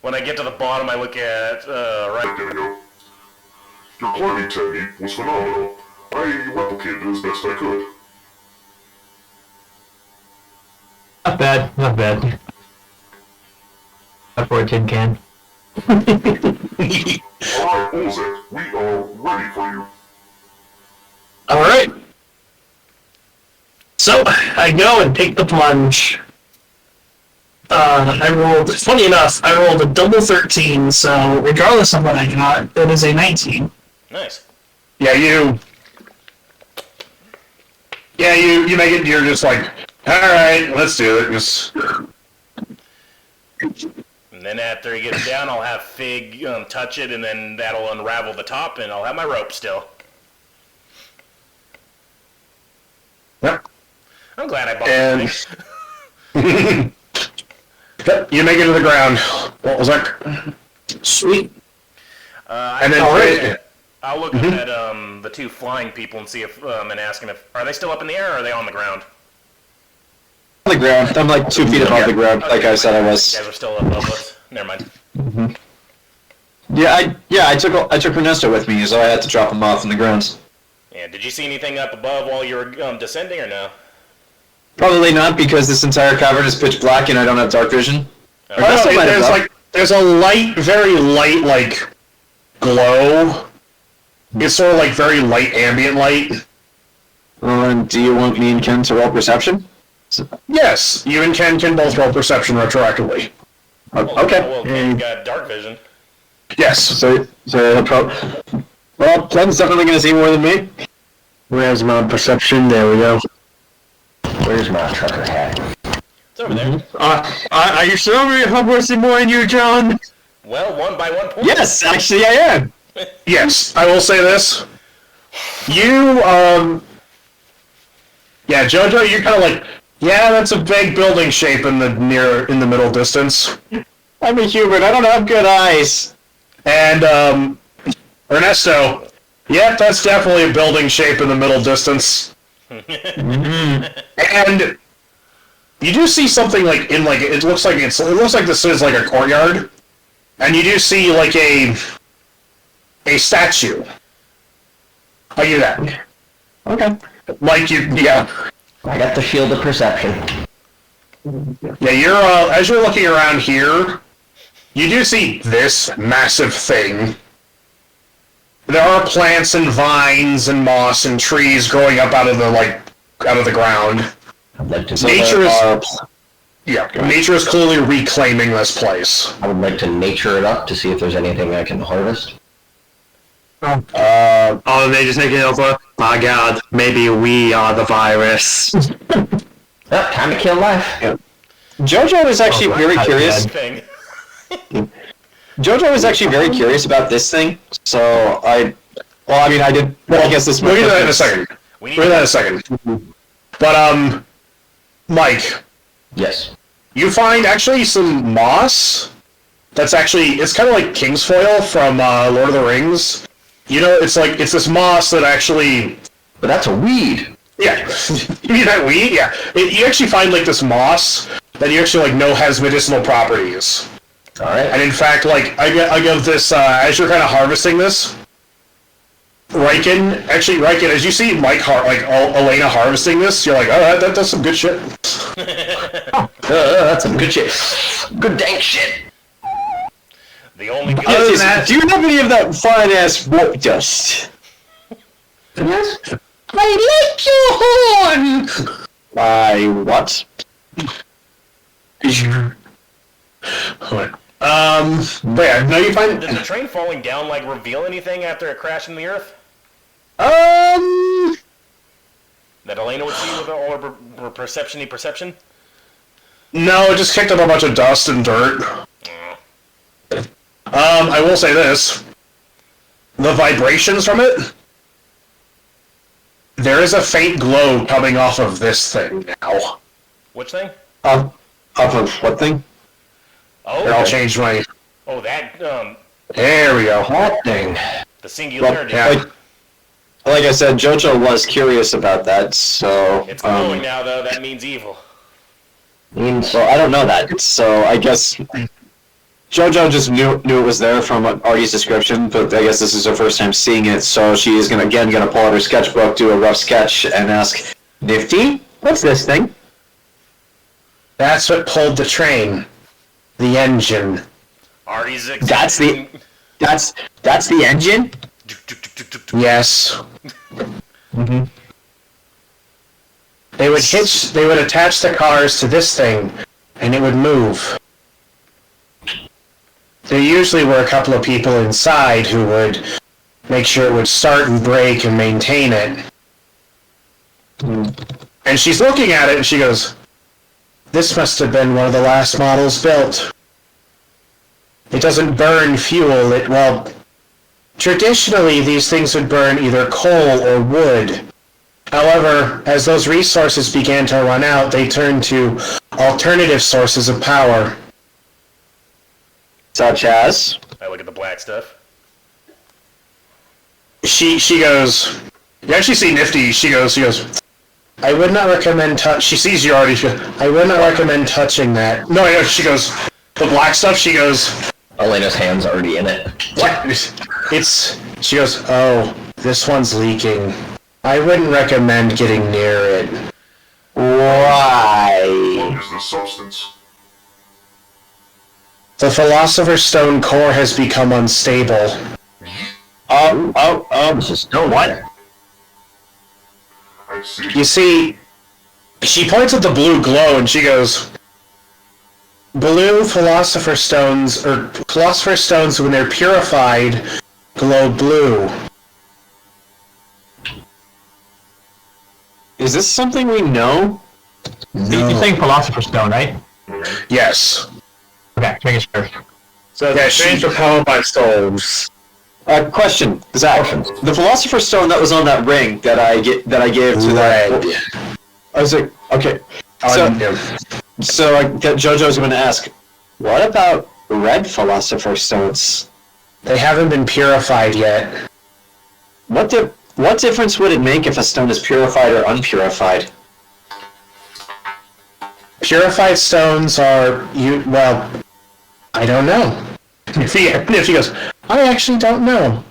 When I get to the bottom, I look at right. There we go. Your climbing technique was phenomenal. I replicated it as best I could. Not bad, not bad. Not for a tin can. Alright, Olzec, we are ready for you. All right. So I go and take the plunge. Funny enough, I rolled a double 13, so regardless of what I got, it is a 19. Nice. Yeah, you make it. You're just like, all right, let's do it. Just. And then after he gets down, I'll have Fig touch it, and then that'll unravel the top, and I'll have my rope still. Yep. I'm glad I bought And this thing. Yep, you make it to the ground. What was that? Sweet. And then I'll look up at the two flying people and see if and ask them if are they still up in the air or are they on the ground? On the ground. I'm like 2 feet above the ground, like I said I was. You guys are still above us. Never mind. Yeah, I took Ernesto with me, so I had to drop him off on the ground. Yeah. Did you see anything up above while you were descending or no? Probably not, because this entire cavern is pitch black and I don't have dark vision. Oh, no, there's a light, very light, like, glow. It's sort of like very light ambient light. Do you want me and Ken to roll perception? Yes, you and Ken can both roll perception retroactively. Okay. Well, Ken's got dark vision. Yes. So well, Ken's definitely going to see more than me. Where's my perception? There we go. Where's my trucker hat? It's over there. Are you sure we're seeing more than you, John? Well, 1 by 1 point. Yes, actually I am. Yes, I will say this. You, yeah, Jojo, you're kind of like, yeah, that's a big building shape in the middle distance. I'm a human. I don't have good eyes. And, Ernesto, yep, that's definitely a building shape in the middle distance. And you do see something like it looks like this is like a courtyard, and you do see like a statue. I'll give you that. Okay. I got the shield of perception. Yeah, you're as you're looking around here, you do see this massive thing. There are plants and vines and moss and trees growing up out of the ground. I'd like to. Nature is clearly reclaiming this place. I would like to nature it up to see if there's anything I can harvest. They just make it over. My God, maybe we are the virus. Time to kill life. Yeah. Jojo is actually very curious. Jojo is actually very curious about this thing. So I guess this. We'll get to that in a second. We'll get to that in a second. But Mike. Yes. You find actually some moss. It's kind of like Kingsfoil from Lord of the Rings. You know, it's this moss that actually. But that's a weed. Yeah, you mean that weed? Yeah, you actually find like this moss that you actually know has medicinal properties. All right. And in fact, I give this as you're kind of harvesting this. Riken, as you see Mike Elaina harvesting this, you're like, oh, that does some good shit. That's some good shit. Good dank shit. The only good do you have any of that fine ass rope dust? Yes. I like your horn. What? But yeah, no, you find. Did the train falling down reveal anything after it crashed in the earth? That Elaina would see with all her perception? No, it just kicked up a bunch of dust and dirt. I will say this. The vibrations from it, there is a faint glow coming off of this thing now. Which thing? Off of what thing? Oh, Here, I'll change my... Oh, that, There we go. That thing. The singularity. Yeah. Like I said, Jojo was curious about that, so... It's glowing now, though. That means evil. So I don't know that, so I guess... Jojo just knew it was there from Artie's description, but I guess this is her first time seeing it, so she is gonna pull out her sketchbook, do a rough sketch, and ask, Nifty, what's this thing? That's what pulled the train. The engine. Artie's That's the engine? Yes. They would attach the cars to this thing, and it would move. There usually were a couple of people inside who would make sure it would start and brake and maintain it. And she's looking at it and she goes, this must have been one of the last models built. It doesn't burn fuel, traditionally these things would burn either coal or wood. However, as those resources began to run out, they turned to alternative sources of power. Such as? I look at the black stuff. She goes. You actually see Nifty. She goes. I would not recommend she sees you already. She goes, I would not recommend touching that. No, she goes. The black stuff. She goes. Elena's hand's already in it. What? She goes. Oh, this one's leaking. I wouldn't recommend getting near it. Why? What is the substance? The Philosopher's Stone core has become unstable. This is stone. What? I see. You see, she points at the blue glow and she goes, blue Philosopher's Stones, or Philosopher's Stones when they're purified, glow blue. Is this something we know? You're saying Philosopher's Stone, right? Yes. Okay, making sure. So Yeah, the chains are powered by souls. Question, Zach. The Philosopher's Stone that was on that ring that I gave to that. I was like, okay. So Jojo's going to ask, what about red Philosopher's Stones? They haven't been purified yet. What difference would it make if a stone is purified or unpurified? Purified stones are, I don't know. If he goes, I actually don't know.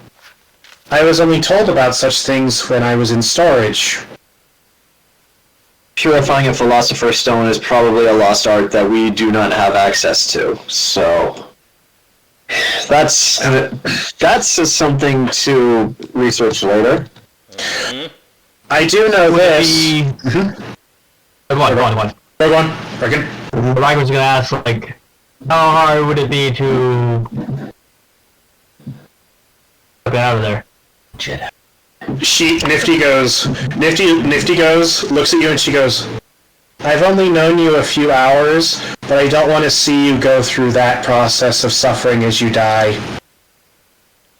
I was only told about such things when I was in storage. Purifying a Philosopher's Stone is probably a lost art that we do not have access to, so that's something to research later. I do know this. Go on. Red one, Riken. Riken was gonna ask, like, how hard would it be to get out of there? Nifty goes, looks at you and she goes, I've only known you a few hours, but I don't want to see you go through that process of suffering as you die.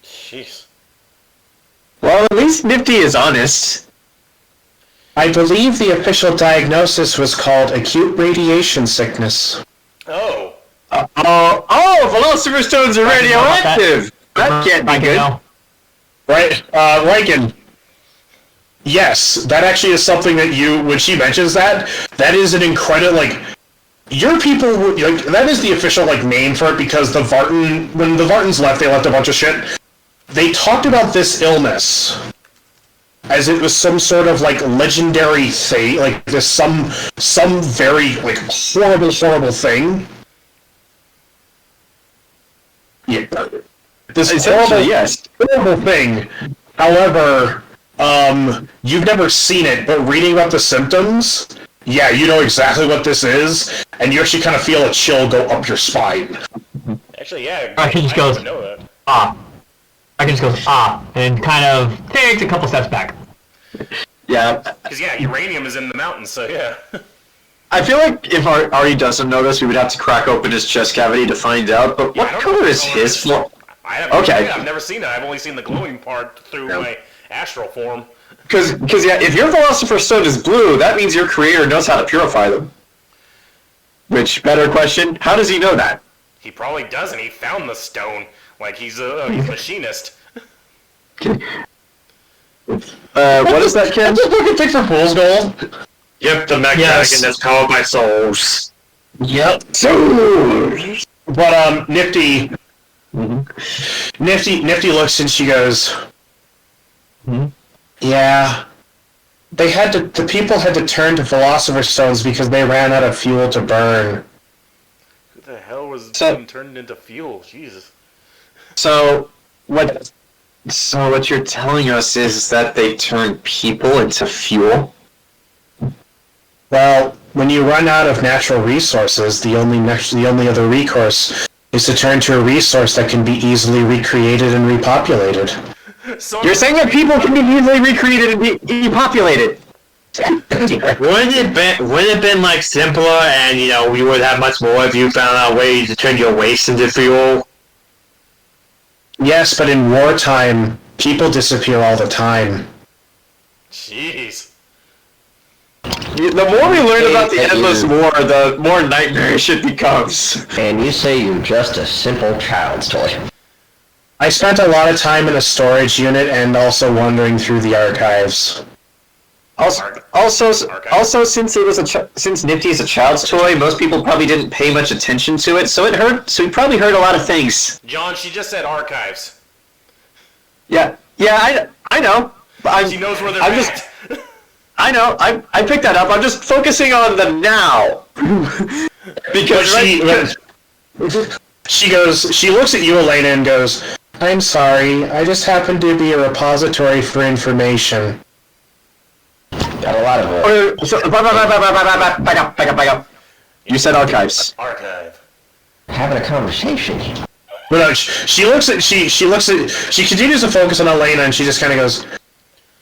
Jeez. Well, at least Nifty is honest. I believe the official diagnosis was called acute radiation sickness. Oh. Philosopher's Stones are radioactive! That can't be good. Right, Riken. Yes, that actually is something that when she mentions that is an incredible, your people, that is the official, name for it, because when the Vartans left, they left a bunch of shit. They talked about this illness as it was some sort of, legendary thing, this some very, horrible thing. Yeah. This horrible thing. However, you've never seen it, but reading about the symptoms, yeah, you know exactly what this is, and you actually kind of feel a chill go up your spine. Actually, yeah. Riken just goes, know that. Riken just goes, and kind of takes a couple steps back. Yeah. Because, uranium is in the mountains, so yeah. I feel like if Artie doesn't know this, we would have to crack open his chest cavity to find out, but what color is his floor? I've never seen that. I've only seen the glowing part through my astral form. Because if your Philosopher's Stone is blue, that means your creator knows how to purify them. Which, better question, how does he know that? He probably doesn't. He found the stone. He's a machinist. What is that, Ken? That's a fucking thing for Fool's Gold. Yep, the mech dragon that's powered by souls. Yep. Souls! But, Nifty... Mm-hmm. Nifty looks and she goes, yeah, the people had to turn to Philosopher's Stones because they ran out of fuel to burn. Who the hell was being turned into fuel? Jesus. So what you're telling us is that they turn people into fuel? Well, when you run out of natural resources, the only other recourse is to turn to a resource that can be easily recreated and repopulated. You're saying that people can be easily recreated and repopulated? Wouldn't it been simpler, and we would have much more if you found out a way to turn your waste into fuel? Yes, but in wartime, people disappear all the time. Jeez. The more we learn about the Endless War, the more nightmarish it becomes. And you say you're just a simple child's toy. I spent a lot of time in a storage unit and also wandering through the archives. Also, since since Nifty is a child's toy, most people probably didn't pay much attention to it, so he probably heard a lot of things. John, she just said archives. Yeah, I know. She knows where they're at. I know. I picked that up. I'm just focusing on the now. Because she looks at you, Elaina, and goes, "I'm sorry, I just happen to be a repository for information." Got a lot of it. Back up. You said archives. Archive. Having a conversation. But no, she continues to focus on Elaina, and she just kind of goes,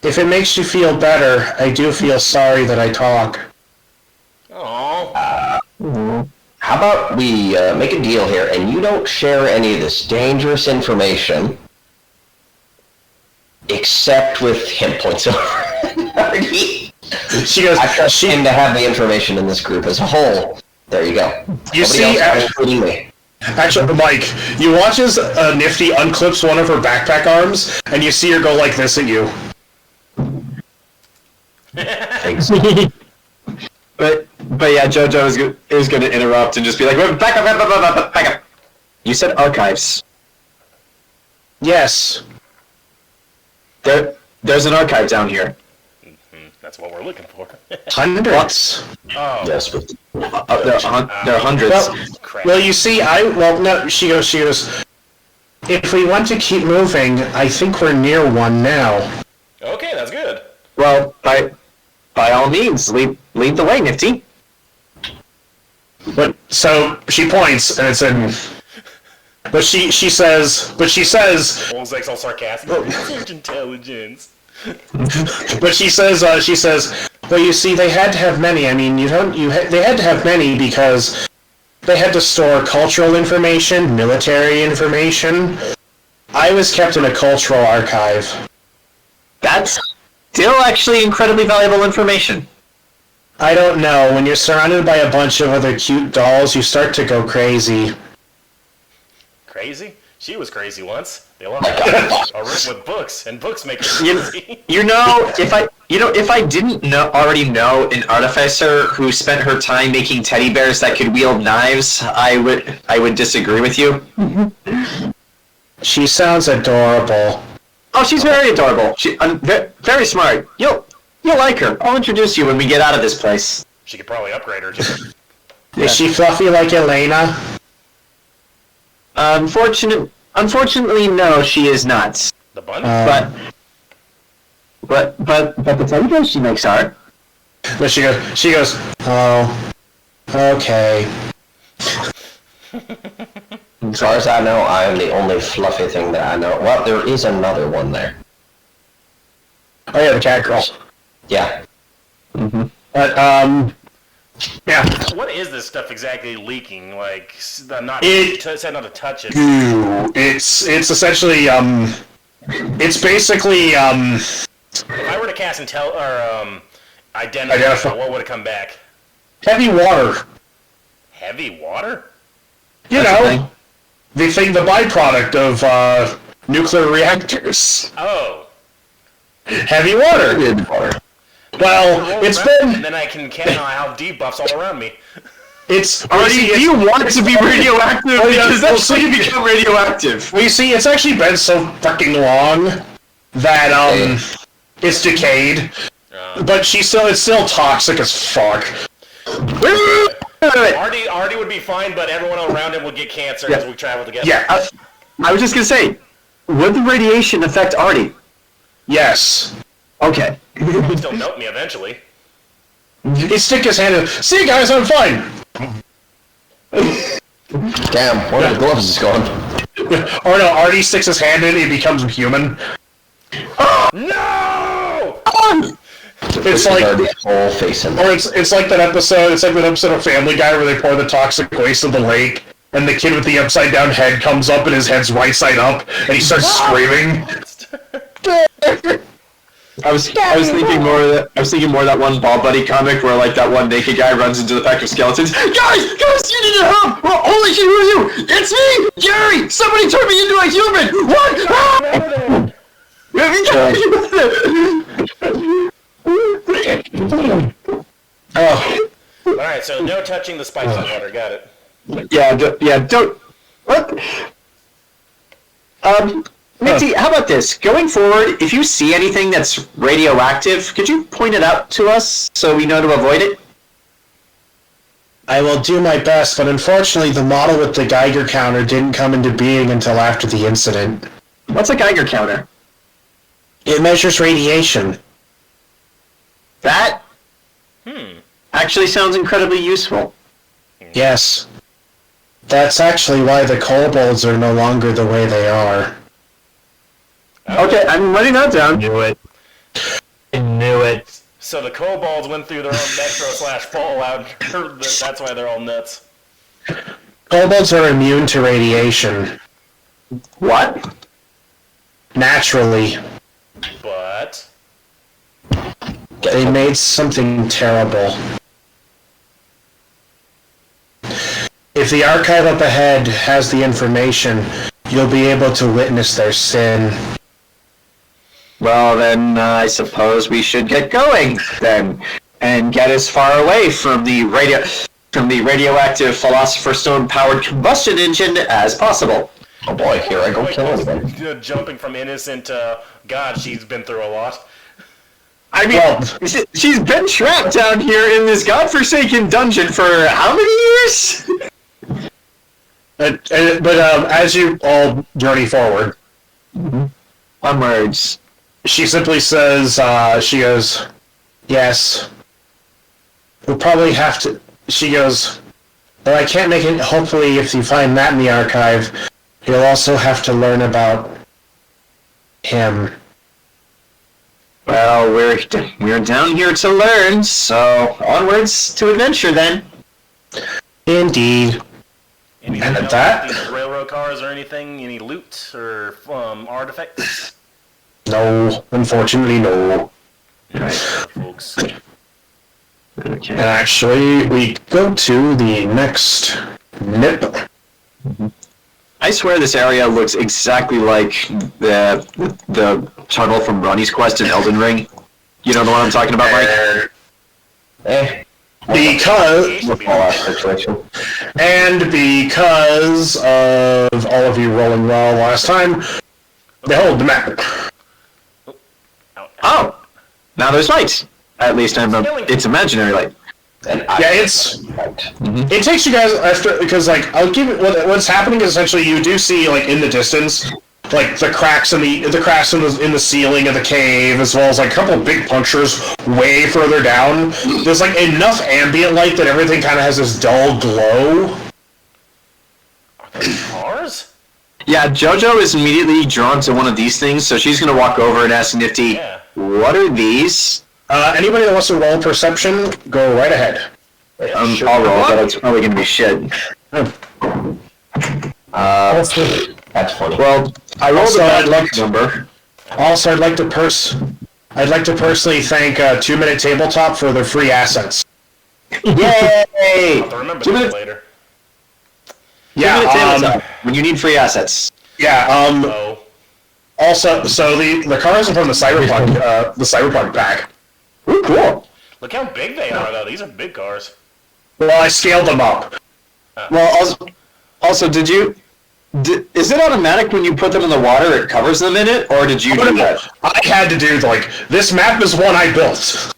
"If it makes you feel better, I do feel sorry that I talk." Aww. How about we make a deal here, and you don't share any of this dangerous information, except with him points over. She goes, I trust him to have the information in this group as a whole. There you go. You Nobody see, else, including me. Actually, Mike, you watch as Nifty unclips one of her backpack arms, and you see her go like this at you. But yeah, Jojo is going to interrupt and just be like, back up. You said archives. Yes. There's an archive down here. That's what we're looking for. Hundreds. Oh. Yes, but There are hundreds. Well, you see, she goes, if we want to keep moving, I think we're near one now. Okay, that's good. Well, by all means, lead the way, Nifty. But, so, she points, and it's in... But she says... Olzec's all sarcastic. Research intelligence. But she says, well, you see, they had to have many. I mean, they had to have many because they had to store cultural information, military information. I was kept in a cultural archive. That's still actually incredibly valuable information. I don't know. When you're surrounded by a bunch of other cute dolls, you start to go crazy. Crazy? She was crazy once. They love a room with books, and books make her crazy. If I didn't already know an artificer who spent her time making teddy bears that could wield knives, I would disagree with you. She sounds adorable. Oh, she's very adorable. Very smart. You'll like her. I'll introduce you when we get out of this place. She could probably upgrade her, too. Is she fluffy like Elaina? Unfortunately, no, she is not. The bunny? But the teddy bears she makes are. But she goes, oh, okay. as far as I know, I am the only fluffy thing that I know. Well, there is another one there. Oh yeah, the cat girl. Yeah. Mm-hmm. But, yeah. What is this stuff exactly leaking? Like, said not to touch it. It's essentially, it's basically, If I were to cast identify, what would it come back? Heavy water. Heavy water? You know, the byproduct of, nuclear reactors. Oh. Heavy water. Well, it's been... And then I can have debuffs all around me. It's... Do you want it to be radioactive? Because that's when you become radioactive. Well, you see, it's actually been so fucking long that, it's decayed. But it's still toxic as fuck. Artie would be fine, but everyone around him would get cancer as we travel together. Yeah. I was just gonna say, would the radiation affect Artie? Yes. Okay. He'd still melt me eventually. He'd stick his hand in. See, guys, I'm fine. Damn, one of the gloves is gone. Or no, Artie sticks his hand in, he becomes human. No! It's like whole face in or it's like that episode. It's like that episode of Family Guy where they pour the toxic waste in the lake, and the kid with the upside down head comes up, and his head's right side up, and he starts screaming. I was thinking more of that. I was thinking more of that one Ball Buddy comic where like that one naked guy runs into the pack of skeletons. Guys, you need help! Well, holy shit, who are you? It's me, Gary. Somebody turned me into a human. What? Oh. All right, so no touching the spicy water. Got it. Yeah, don't. What? Minty, how about this? Going forward, if you see anything that's radioactive, could you point it out to us so we know to avoid it? I will do my best, but unfortunately the model with the Geiger counter didn't come into being until after the incident. What's a Geiger counter? It measures radiation. That actually sounds incredibly useful. Yes. That's actually why the kobolds are no longer the way they are. Okay, I'm writing that down. I knew it. So the kobolds went through their own metro/fallout. That's why they're all nuts. Kobolds are immune to radiation. What? Naturally. But They made something terrible. If the archive up ahead has the information, you'll be able to witness their sin. Well, then I suppose we should get going then, and get as far away from the radioactive Philosopher's Stone powered combustion engine as possible. Oh boy, here I go killing them. Jumping from innocent to God, she's been through a lot. I mean, she's been trapped down here in this godforsaken dungeon for how many years? But as you all journey forward, Onwards. she simply says, she goes, yes, we'll probably have to, she goes, but I can't make it, hopefully if you find that in the archive, you'll also have to learn about him. Well, we're down here to learn, so onwards to adventure then. Indeed. Anything And at else? that- These railroad cars or anything? Any loot or artifacts? No, unfortunately no. Right. Folks. Okay. And actually, we go to the next nip. I swear this area looks exactly like the tunnel from Ronnie's Quest in Elden Ring. You know the one I'm talking about, Mike? Because of all of you rolling well last time, behold the map. Oh! Now there's lights. At least it's imaginary light. Yeah, it takes you guys after, because like I'll give it what's happening is essentially you do see like in the distance like the cracks in the ceiling of the cave, as well as like a couple of big punctures way further down. There's like enough ambient light that everything kind of has this dull glow. Are those cars? Yeah, Jojo is immediately drawn to one of these things, so she's gonna walk over and ask Nifty, Yeah. what are these? Anybody that wants to roll perception, go right ahead. I'll roll, but it's probably gonna be shit. That's funny. Well, I rolled Also, a bad I'd luck like to- number. Also, I'd like to personally thank 2-Minute Tabletop for their free assets. Yay! I'll have to remember Two that minutes- later. Yeah, when you need free assets. So, Also, so the cars are from the Cyberpunk pack. Ooh, cool. look how big they are, though. These are big cars. Well, I scaled them up. Well, also, is it automatic when you put them in the water, it covers them in it, or did you do that? I had to do, like, this map is one I built.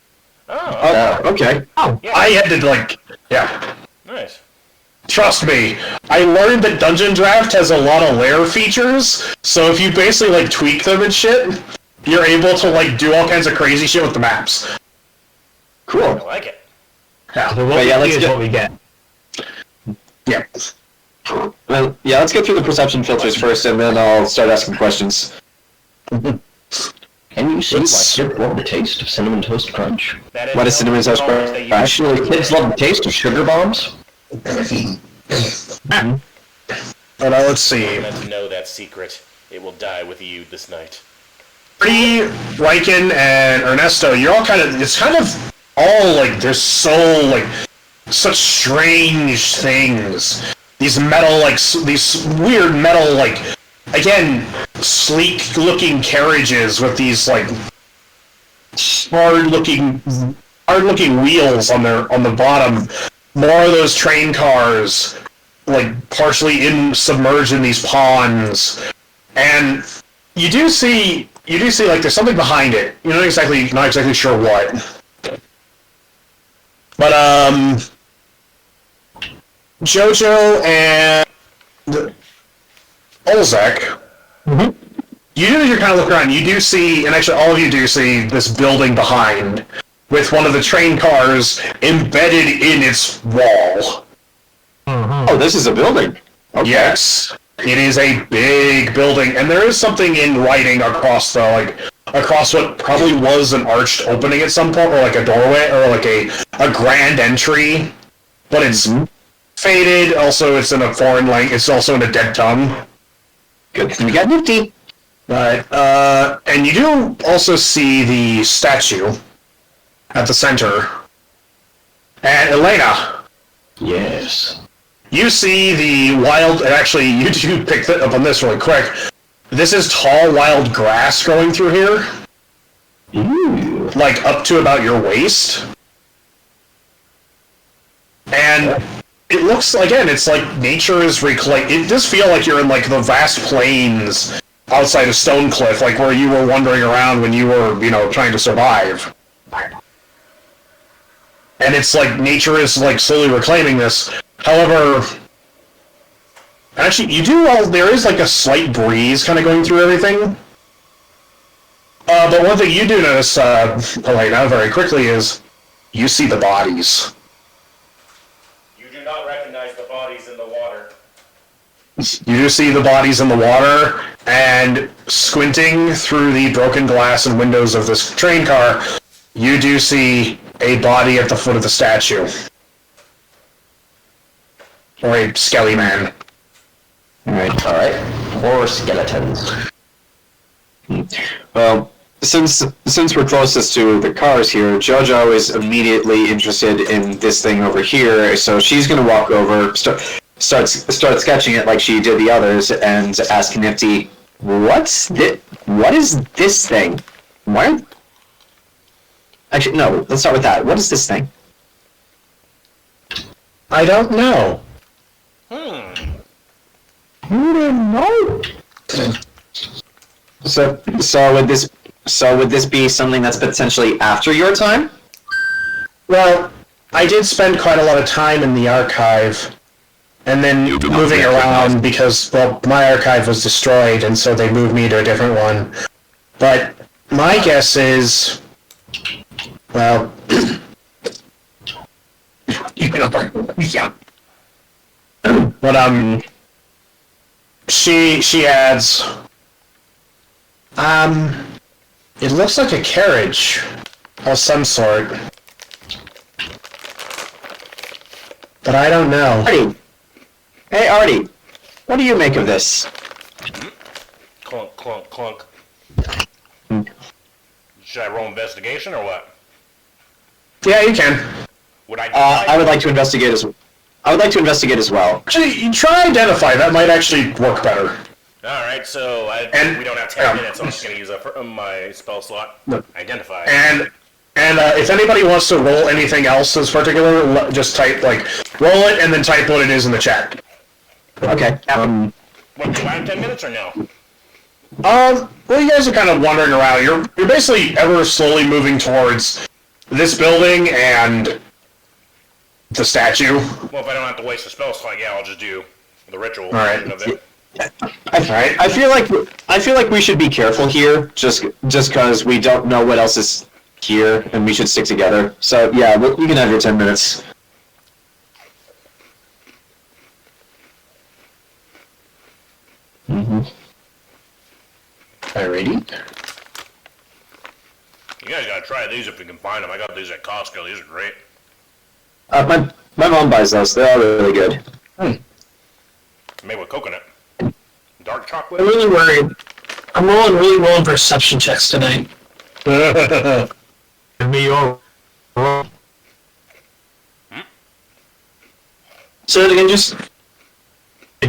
Oh, Okay. yeah, I had to, yeah. nice. Trust me, I learned that Dungeon Draft has a lot of layer features, so if you basically, tweak them and shit, you're able to, do all kinds of crazy shit with the maps. I Cool. like it. Yeah. So what yeah, we let's see is get- what we get. Yeah. Well, yeah, let's get through the perception filters first, and then I'll start asking questions. Can you see why kids love the taste of Cinnamon Toast Crunch? That What is Cinnamon Toast Crunch? They use- Actually, kids love the taste of sugar bombs. Let's see. meant to know that secret. It will die with you this night. Artie, Riken, and Ernesto, you're all it's kind of all, like, there's so, like, such strange things. These metal, like, these weird metal, like, again, sleek-looking carriages with these, like, hard-looking wheels on the bottom. More of those train cars, like, partially submerged in these ponds. And you do see, like, there's something behind it. You're not exactly sure what. But, Jojo and Olzec, you're kind of looking around, you do see, and actually all of you do see, this building behind, with one of the train cars embedded in its wall. Oh, this is a building. Okay. Yes. It is a big building, and there is something in writing across what probably was an arched opening at some point, or like a doorway, or like a grand entry, but it's faded. Also, it's in a foreign language. It's also in a dead tongue. Good. We got nifty. Right. And you do also see the statue at the center. And Elaina. Yes. You see the wild, and actually, you do pick up on this really quick. This is tall, wild grass growing through here. Ooh. Like, up to about your waist. And it looks, again, it's like nature is it does feel like you're in, like, the vast plains outside of Stonecliff, like where you were wandering around when you were, trying to survive. And it's like nature is, like, slowly reclaiming this. However, actually, there is, like, a slight breeze kind of going through everything. But one thing you do notice, Elaina, very quickly is you see the bodies. You do not recognize the bodies in the water. You do see the bodies in the water, and squinting through the broken glass and windows of this train car, you do see a body at the foot of the statue. Or a skelly man. Alright. Or skeletons. Well, since we're closest to the cars here, Jojo is immediately interested in this thing over here, so she's gonna walk over, start sketching it like she did the others, and ask Nifty, what is this thing? Why? Actually, no, let's start with that. What is this thing? I don't know. You don't know? So would this be something that's potentially after your time? Well, I did spend quite a lot of time in the archive, and then moving around because, well, my archive was destroyed, and so they moved me to a different one. But my guess is, well, yeah. But she adds, it looks like a carriage of some sort. But I don't know. Artie! Hey, Artie! What do you make of this? Clunk, clunk, clunk. Should I roll investigation or what? Yeah, you can. Would I? I would like to investigate as well. Actually, you try identify. That might actually work better. All right, so we don't have 10 minutes. So I'm just going to use my spell slot. Identify. And if anybody wants to roll anything else that's particular, just type, like, roll it and then type what it is in the chat. Okay. What, do I have 10 minutes or no? Well, you guys are kind of wandering around. You're basically ever slowly moving towards this building and the statue. Well, if I don't have to waste a spell slot, yeah, I'll just do the ritual version of it. I feel like we should be careful here, just because we don't know what else is here, and we should stick together. So yeah, you can have your 10 minutes. Alrighty. You guys gotta try these if you can find them. I got these at Costco. These are great. My mom buys those. They're all really good. Made with coconut. Dark chocolate. I'm really worried. I'm rolling really well in perception checks tonight. Give me your roll. Say it again, just...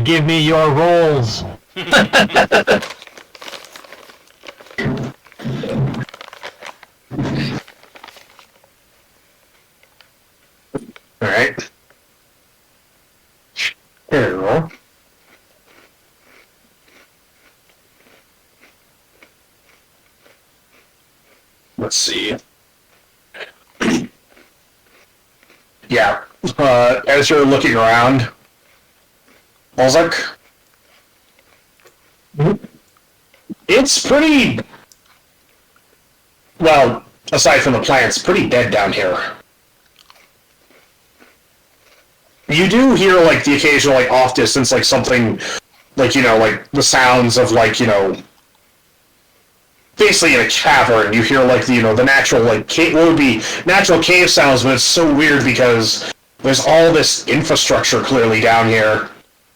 Give me your rolls. Alright. Here we go. Let's see. Yeah. As you're looking around, Olzec, it's pretty, well, aside from the plants, pretty dead down here. You do hear, like, the occasional, like, off distance, like, something, like, you know, like, the sounds of, like, you know, basically in a cavern, you hear, like, the, you know, the natural, like, cave, what would be natural cave sounds, but it's so weird because there's all this infrastructure clearly down here,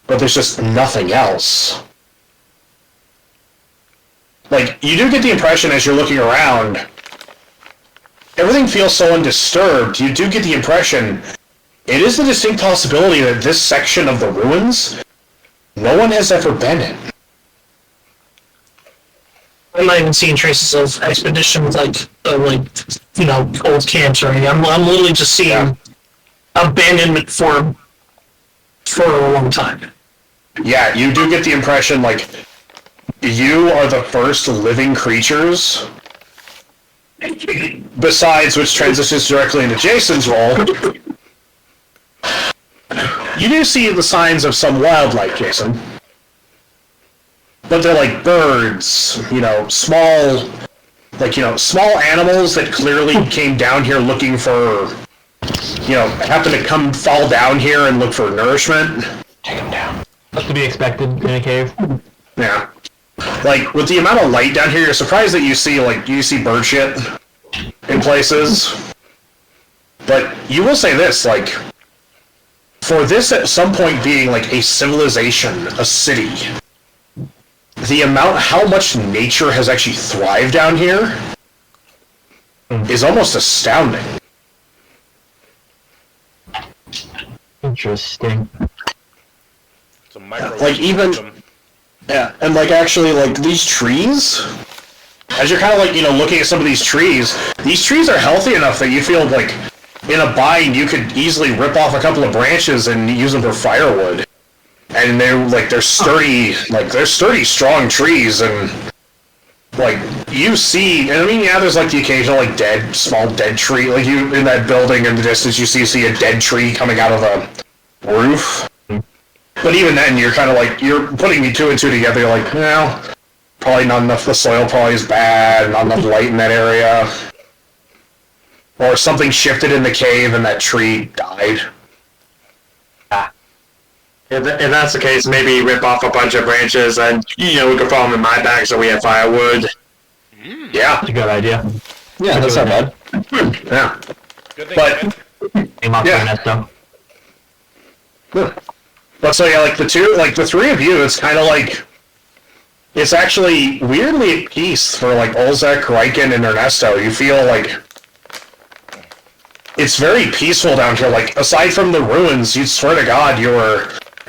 but there's just nothing else. Like, you do get the impression as you're looking around, everything feels so undisturbed, you do get the impression it is a distinct possibility that this section of the ruins, no one has ever been in. I'm not even seeing traces of expeditions, like you know, old camps or anything. I'm literally just seeing abandonment for a long time. Yeah, you do get the impression, like, you are the first living creatures, besides which transitions directly into Jayson's role. You do see the signs of some wildlife, Jayson. But they're like birds, you know, small, like, you know, small animals that clearly came down here looking for, you know, happen to fall down here and look for nourishment. Take them down. That's to be expected in a cave. Yeah. Like, with the amount of light down here, you're surprised that you see bird shit in places. But you will say this, like, for this at some point being like a civilization, a city, how much nature has actually thrived down here is almost astounding. Interesting. Like, even, yeah, and like actually, like, these trees, as you're kind of like, you know, looking at some of these trees are healthy enough that you feel like in a bind you could easily rip off a couple of branches and use them for firewood. And they're sturdy, strong trees, and like, you see, and I mean, yeah, there's like the occasional like small dead tree, like you, in that building in the distance you see a dead tree coming out of the roof. But even then, you're kind of like, you're putting the two and two together, you're like, well, probably not enough, the soil probably is bad, not enough light in that area. Or something shifted in the cave and that tree died. If that's the case, maybe rip off a bunch of branches and, you know, we can throw them in my bag so we have firewood. Yeah. That's a good idea. Yeah, that's not bad. Yeah. Good thing, But, Aim off Yeah. Ernesto. but so yeah, like the three of you, it's kind of like, it's actually weirdly at peace for like Olzec, Riken, and Ernesto. You feel like it's very peaceful down here. Like, aside from the ruins, you'd swear to God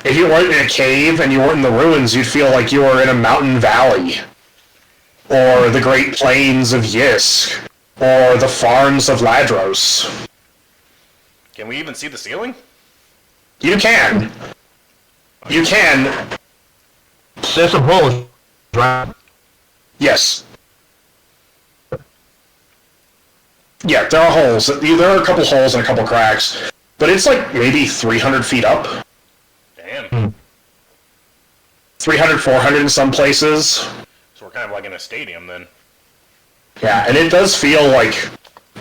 if you weren't in a cave and you weren't in the ruins, you'd feel like you were in a mountain valley. Or the Great Plains of Yisk. Or the farms of Ladros. Can we even see the ceiling? You can. You can. There's some holes, right? Yes. Yeah, there are holes. There are a couple holes and a couple cracks. But it's like maybe 300 feet up. Damn. 300, 400 in some places. So we're kind of like in a stadium then. Yeah, and it does feel like...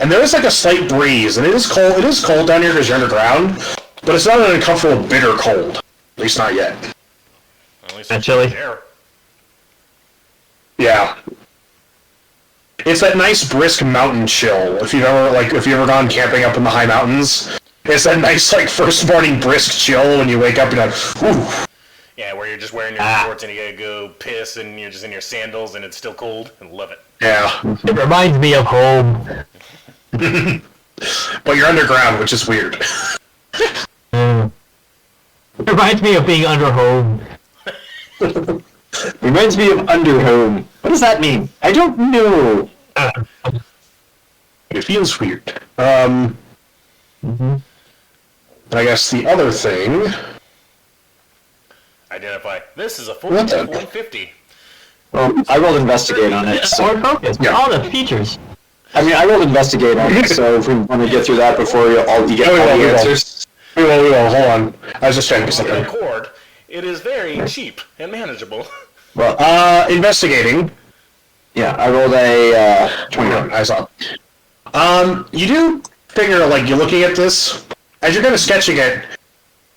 And there is like a slight breeze, and it is cold. It is cold down here because you're underground. But it's not an uncomfortable, bitter cold. At least not yet. At least That it's chilly? air. Yeah. It's that nice brisk mountain chill. If you've ever gone camping up in the high mountains, it's that nice like first morning brisk chill when you wake up and you're like, ooh. Yeah, where you're just wearing your shorts and you gotta go piss and you're just in your sandals and it's still cold. I love it. Yeah. It reminds me of home. But you're underground, which is weird. It reminds me of being under home. Reminds me of under home. What does that mean? I don't know. It feels weird. I guess the other thing... Identify. This is a full What the- 150. Well, I rolled investigate on it. So More focus. Yeah. All the features. I mean, I rolled investigate on it. So if we want to get through that before you get all we the will. answers. We will. Hold on. I was just checking On something. the cord, it is very cheap and manageable. Well, Investigating. yeah, I rolled a 21. I saw. You do figure, like, you're looking at this, as you're kind of sketching it,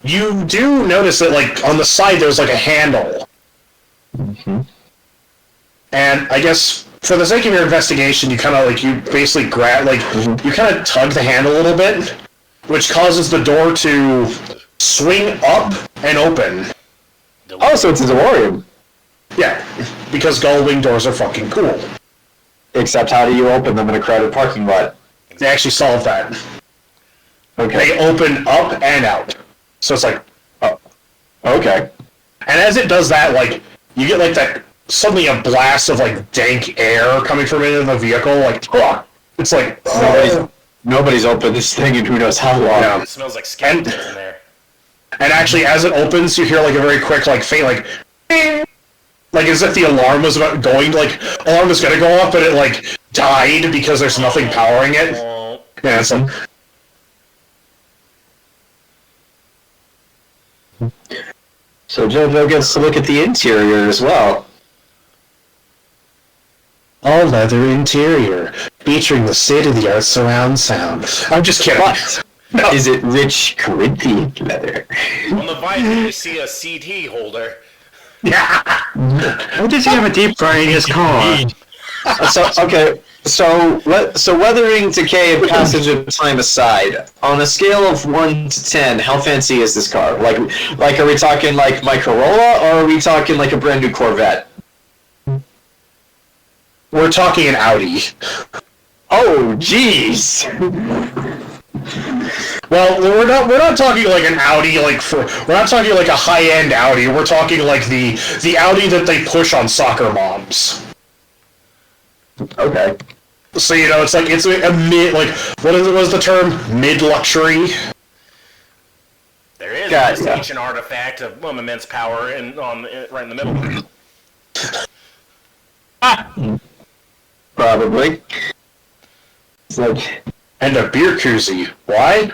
you do notice that, like, on the side there's, like, a handle. And I guess, for the sake of your investigation, you kind of, like, you basically grab, like, you kind of tug the handle a little bit, which causes the door to swing up and open. Oh, so it's a DeLorean. Yeah, because gull wing doors are fucking cool. Except how do you open them in a crowded parking lot? They actually solved that. Okay. They open up and out. So it's like, Okay. and as it does that, like, you get, like, that, suddenly a blast of, like, dank air coming from into the vehicle, like, it's like, Nobody's opened this thing in who knows how long. Yeah. It smells like skeletons in there. And actually, as it opens, you hear, like, a very quick, like, faint, like, "Ding!" Like, as if the alarm was about going, like, alarm was gonna go off, but it, like, died because there's nothing powering it. Well, Yeah, it's like, So Jojo gets to look at the interior as well. all leather interior, featuring the state-of-the-art surround sound. I'm just kidding. But is it rich Corinthian leather? on the visor, you see a CD holder. Why does he have a deep fryer in his car? So okay, so weathering, decay, and passage of time aside, on a scale of 1 to 10, how fancy is this car? Like, are we talking like my Corolla, or are we talking like a brand new Corvette? We're talking an Audi. Oh, jeez. Well, we're not talking like an Audi, we're not talking like a high-end Audi. We're talking like the Audi that they push on soccer moms. Okay. So, you know, it's like, it's a mid, like, what was the term? Mid-luxury? There is Yeah, this yeah. ancient artifact of immense power right in the middle. Probably. It's like And a beer koozie. Why?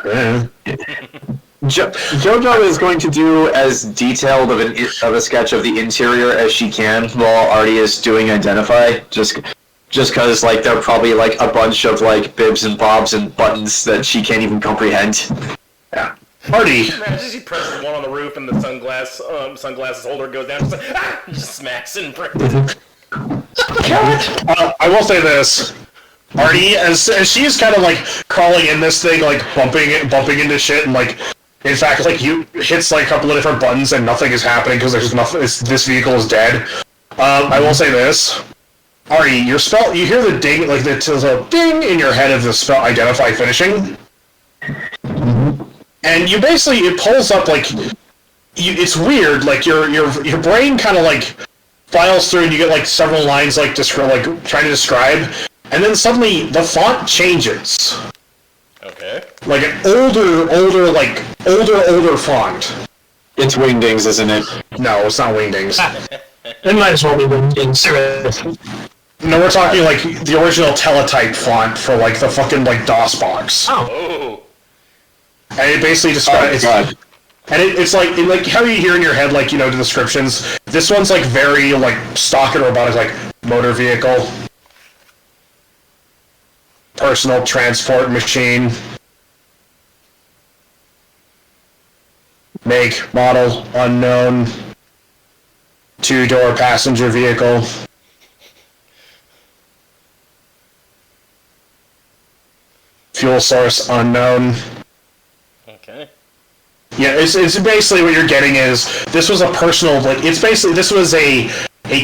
Jojo is going to do as detailed of a sketch of the interior as she can, while Artie is doing identify. Just because like there are probably like a bunch of like bibs and bobs and buttons that she can't even comprehend. Yeah. Party. Imagine she presses one on the roof and the sunglasses holder goes down. Just like, just smacks it and breaks. I will say this. Artie, as she's kind of like crawling in this thing, like bumping into shit, and like, in fact, like you hits like a couple of different buttons and nothing is happening because there's nothing. This vehicle is dead. I will say this. Artie, your spell, you hear the ding, like the ding in your head of the spell identify finishing. And you basically, it pulls up like, it's weird, like your brain kind of like files through and you get like several lines like trying to describe, and then suddenly the font changes. Okay. Like an older font. It's Wingdings, isn't it? No, it's not Wingdings. It might as well be Wingdings. Seriously. No, we're talking like the original teletype font for like the fucking like DOS box. Oh. And it basically describes. God. And it's like how you hear in your head, like, you know, the descriptions. This one's like very like stock and robotic, like motor vehicle, personal transport machine, make, model unknown, two-door passenger vehicle, fuel source unknown, Okay. Yeah, it's basically what you're getting is this was a personal, like, it's basically, this was a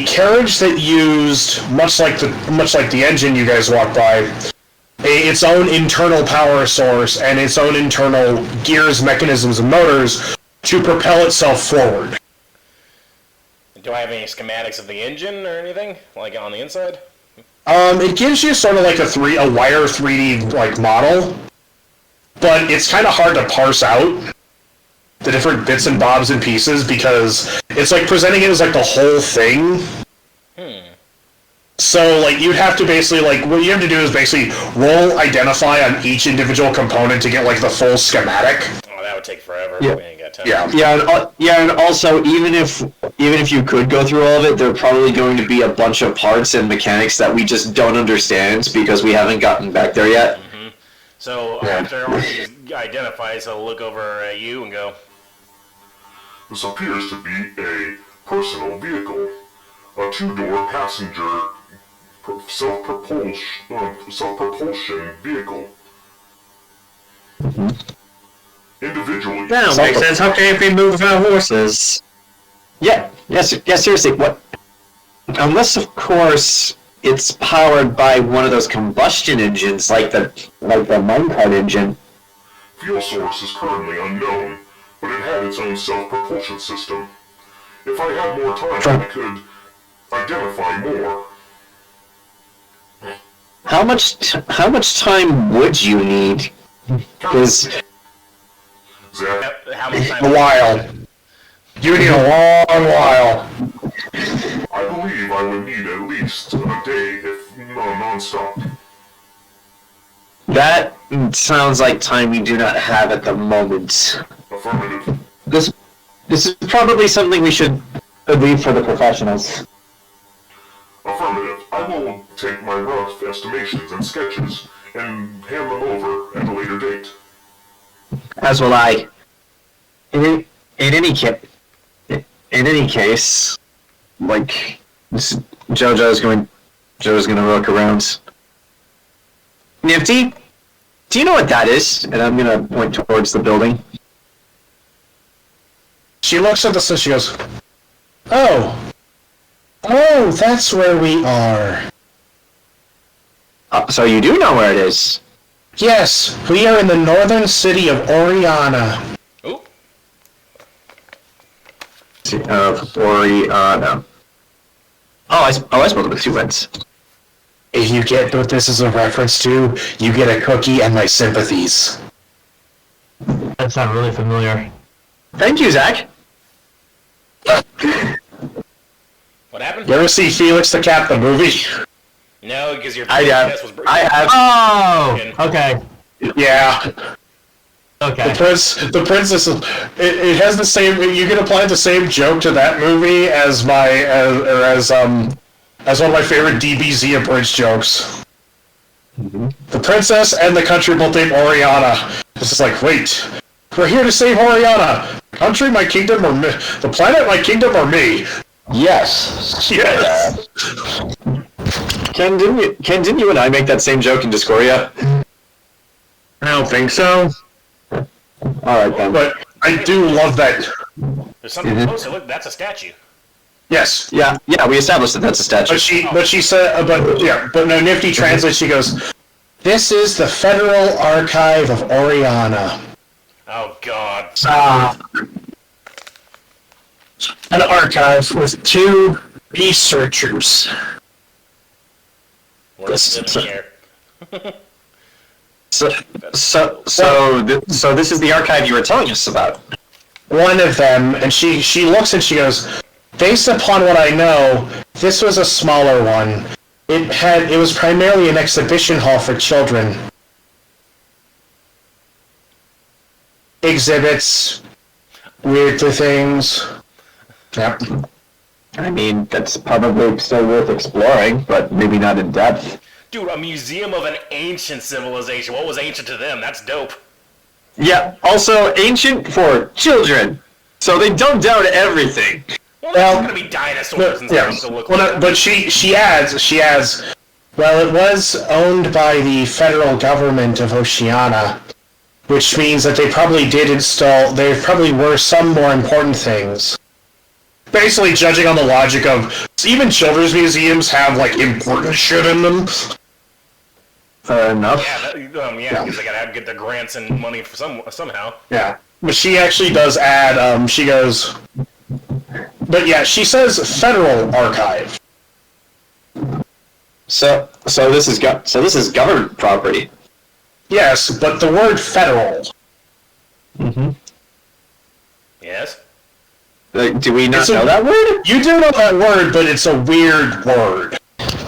carriage that used, much like the engine you guys walked by, its own internal power source and its own internal gears, mechanisms, and motors to propel itself forward. Do I have any schematics of the engine or anything, like on the inside? It gives you sort of like a wire 3D like model, but it's kind of hard to parse out the different bits and bobs and pieces because it's like presenting it as like the whole thing. So like you'd have to basically like what you have to do is basically roll identify on each individual component to get like the full schematic. Oh, that would take forever. Yeah. We ain't got time. And also even if you could go through all of it, there are probably going to be a bunch of parts and mechanics that we just don't understand because we haven't gotten back there yet. Mm-hmm. So after AARTI identifies, I'll look over at you and go, This appears to be a personal vehicle. A two-door passenger self-propulsion vehicle. Individually. That makes sense. How can it be moved without horses? Yeah, seriously, what? Unless, of course, it's powered by one of those combustion engines, like the minecart engine. Fuel source is currently unknown, but it had its own self-propulsion system. If I had more time, I could identify more. How much time would you need? Because Zach, how much time? A while. You need a long while. I believe I would need at least a day, if not non-stop. that sounds like time we do not have at the moment. Affirmative. This is probably something we should leave for the professionals. Affirmative. I will take my rough estimations and sketches and hand them over at a later date. As will I. In any case, like Jojo's gonna look around. Nifty, do you know what that is? And I'm gonna point towards the building. She looks at the and she goes, Oh, that's where we are. So you do know where it is? Yes, we are in the northern city of Oriana. Ooh. Oriana. Oh, I spelled it with two N's. If you get what this is a reference to, you get a cookie and my sympathies. That sounds really familiar. Thank you, Zach. What happened? You ever see Felix the Cat, the movie? No, because your I test was have. Oh! Okay. Yeah. Okay. The princess, it has the same, you can apply the same joke to that movie as as one of my favorite DBZ abridged jokes. Mm-hmm. The princess and the country built named Oriana. This is like, wait, we're here to save Oriana. Country, my kingdom, or me? The planet, my kingdom, or me? Yes. Yes. Ken, didn't you and I make that same joke in Discordia? I don't think so. Alright then. But I do love that. There's something closer. Look, that's a statue. Yes. Yeah, we established that that's a statue. But she said, but no, Nifty translates, she goes, this is the Federal Archive of Oriana. Oh, God. An archive with two researchers. We're sitting here. So this is the archive you were telling us about. One of them, and she looks and she goes, based upon what I know, this was a smaller one. It was primarily an exhibition hall for children. Exhibits, weird things. Yep. I mean, that's probably still worth exploring, but maybe not in depth. Dude, a museum of an ancient civilization. What was ancient to them? That's dope. Yeah, also ancient for children. So they dumbed down everything. Well, there's gonna be dinosaurs and stuff to look like. But she adds, well, it was owned by the federal government of Oceania, which means that they probably did install. There probably were some more important things. Basically, judging on the logic of even children's museums have like important shit in them. Fair enough. Yeah, because they gotta get their grants and money for somehow. Yeah, but she actually does add. She goes, but yeah, she says federal archive. So this is government property. Yes, but the word federal. Yes. Do we not know that word? You do know that word, but it's a weird word.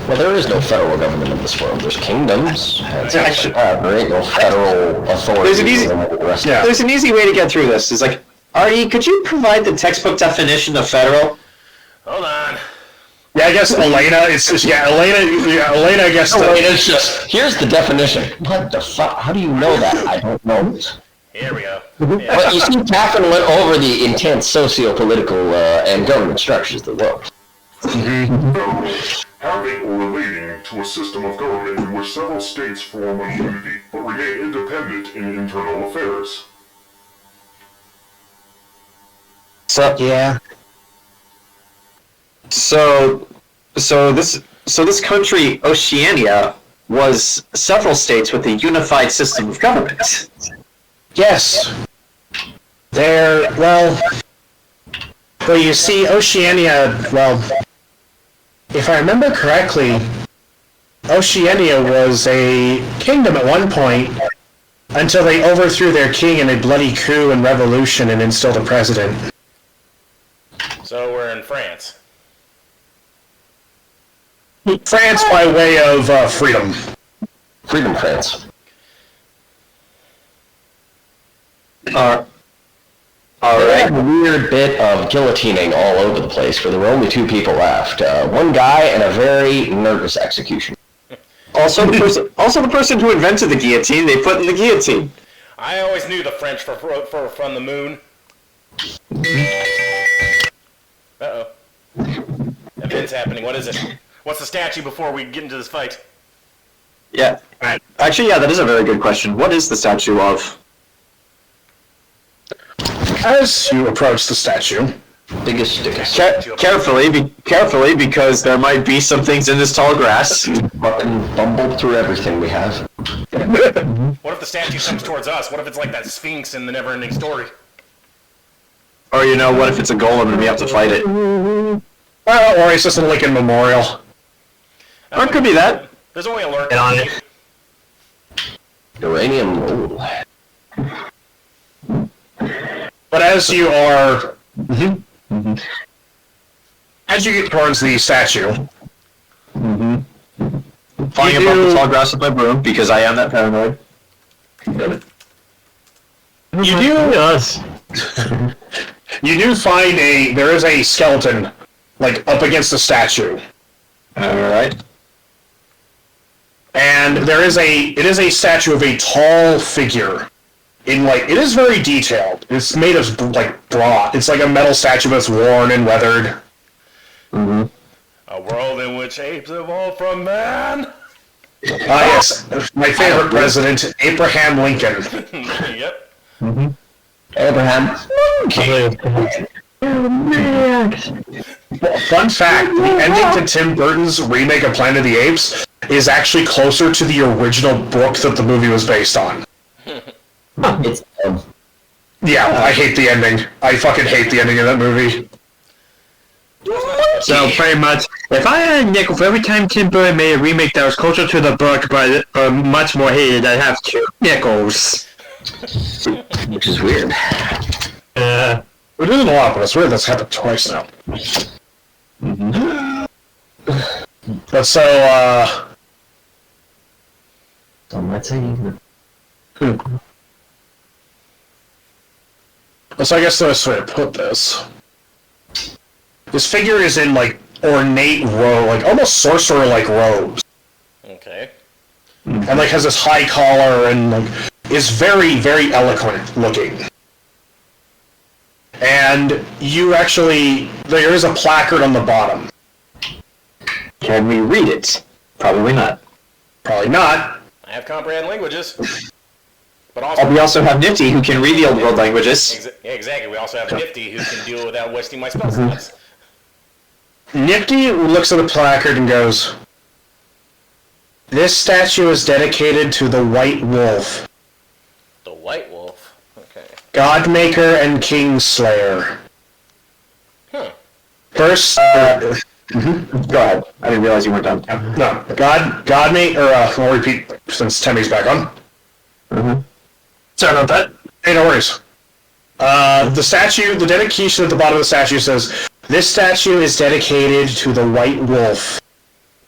Well, there is no federal government in this world. There's kingdoms. There ain't no federal authority. There's an easy way to get through this. It's like, Artie, could you provide the textbook definition of federal? Hold on. Yeah, I guess Elaina. It's just Elaina. Yeah, Elaina. I guess. It's just here's the definition. What the fuck? How do you know that? I don't know. Here we go. Yeah. But you see, Catherine went over the intense socio-political and government structures of the world. Having or relating to a system of government in which several states form a unity but remain independent in internal affairs. So Yeah. So this country, Oceania, was several states with a unified system of government. Yes. Well, you see, Oceania, well, if I remember correctly, Oceania was a kingdom at one point until they overthrew their king in a bloody coup and revolution and installed a president. So we're in France. France by way of freedom. Freedom France. All They right. had a weird bit of guillotining all over the place, where there were only two people left. One guy and a very nervous execution. Also, the person who invented the guillotine, they put in the guillotine. I always knew the French were from the moon. Uh-oh. Event's happening. What is it? What's the statue before we get into this fight? Yeah. Actually, yeah, that is a very good question. What is the statue of? As you approach the statue, Biggest stickers. Carefully, because there might be some things in this tall grass. Fucking bumbled through everything we have. What if the statue comes towards us? What if it's like that Sphinx in the Never-Ending Story? Or, what if it's a golem and we have to fight it? or it's just a Lincoln Memorial. Or it could be that. There's only a lurk. Get on it. Uranium roll. But as you are... As you get towards the statue... Flying You above do- the tall grass with my broom, because I am that paranoid. You do... Yes. You do find there is a skeleton, like, up against the statue. Alright. And it is a statue of a tall figure. It is very detailed. It's made of, like, bronze. It's like a metal statue that's worn and weathered. Mm-hmm. A world in which apes evolved from man. Yes, my favorite president, Abraham Lincoln. Yep. Abraham. Fun fact, the ending to Tim Burton's remake of Planet of the Apes is actually closer to the original book that the movie was based on. It's Yeah, I hate the ending. I fucking hate the ending of that movie. So pretty much, if I had a nickel for every time Tim Burton made a remake that was closer to the book but much more hated, I'd have 2 nickels. which is weird. It isn't a lot, but it's weird that's happened twice now. But so, So I guess the best way to put this. This figure is in, like, ornate robe, like, almost sorcerer-like robes. Okay. And, like, has this high collar and, like, is very, very eloquent looking. And you actually, there is a placard on the bottom. Can we read it? Probably not. Probably not. I have comprehend languages. But we also have Nifty, who can read the old world languages. Exactly. We also have Nifty, who can do it without wasting my spell slots. Nifty looks at the placard and goes, "This statue is dedicated to the White Wolf, The White Wolf. Okay. Godmaker and Kingslayer. Huh. First, Go ahead. I didn't realize you weren't done. no, Godmaker, I'll repeat since Temme's back on. Sorry about that. Hey, no worries. The statue, the dedication at the bottom of the statue says, "This statue is dedicated to the White Wolf,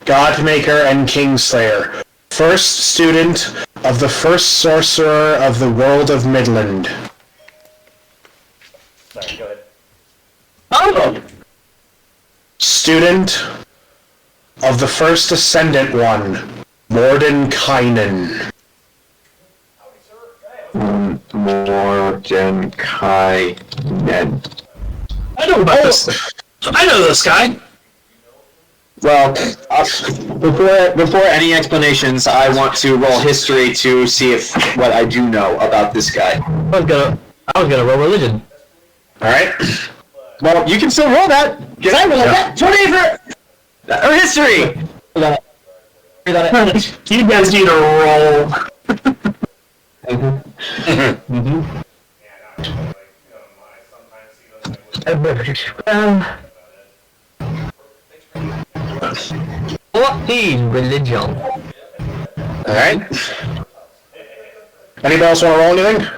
Godmaker and Kingslayer, first student of the first sorcerer of the world of Midland." Sorry, go ahead. Oh, Student of the first Ascendant One, Mordenkainen. Mordenkainen. I know about this. I know this guy. Well, before any explanations, I want to roll history to see if what I do know about this guy. I was gonna roll religion. Alright? Well, you can still roll that, because I rolled that 20 for history! You guys need to roll. What is religion? Alright. Anybody else want to roll anything?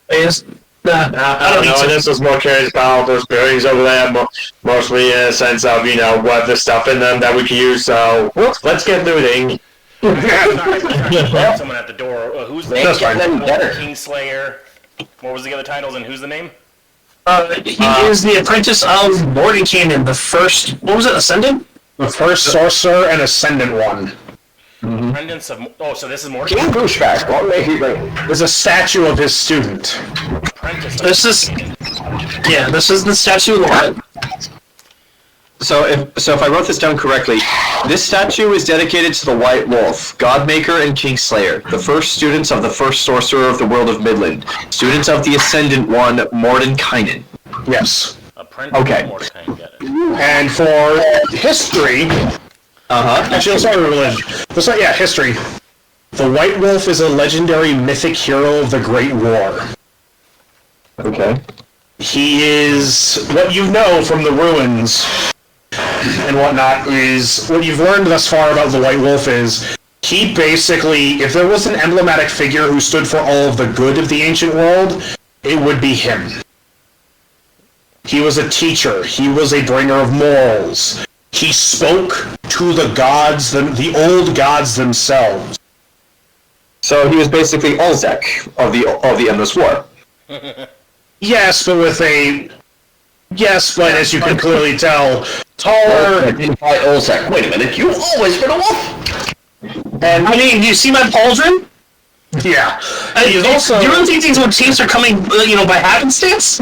Is I don't know, this was more curious about those buildings over there, mostly in a sense of, what the stuff in them that we can use, so let's get looting. Someone at the door. Who's the That's fine. Kingslayer? What was the other titles and who's the name? he is the apprentice of Mordenkainen, the first, what was it, Ascendant? The first sorcerer and Ascendant One. Apprentice of. Oh, so this is more. King Douchebag, what may he bring? There's a statue of his student. Apprentice. This is the statue of the Lion. So if I wrote this down correctly, this statue is dedicated to the White Wolf, Godmaker and Kingslayer, the first students of the first sorcerer of the world of Midland, students of the Ascendant One, Mordenkainen. Yes. Apprentice Okay. of Mordecai, get it. And for history, actually, let's start with religion. History. The White Wolf is a legendary mythic hero of the Great War. Okay. He is, what you know from the ruins and whatnot, is, what you've learned thus far about the White Wolf is, he basically, if there was an emblematic figure who stood for all of the good of the ancient world, it would be him. He was a teacher. He was a bringer of morals. He spoke to the gods, the old gods themselves. So he was basically Olzec of the Endless War. Yes, but as you can clearly tell, taller. Identify Olzec. Wait a minute, you've always been a wolf! And I mean, do you see my pauldron? yeah, he's also. Do you really think these motifs are coming, by happenstance?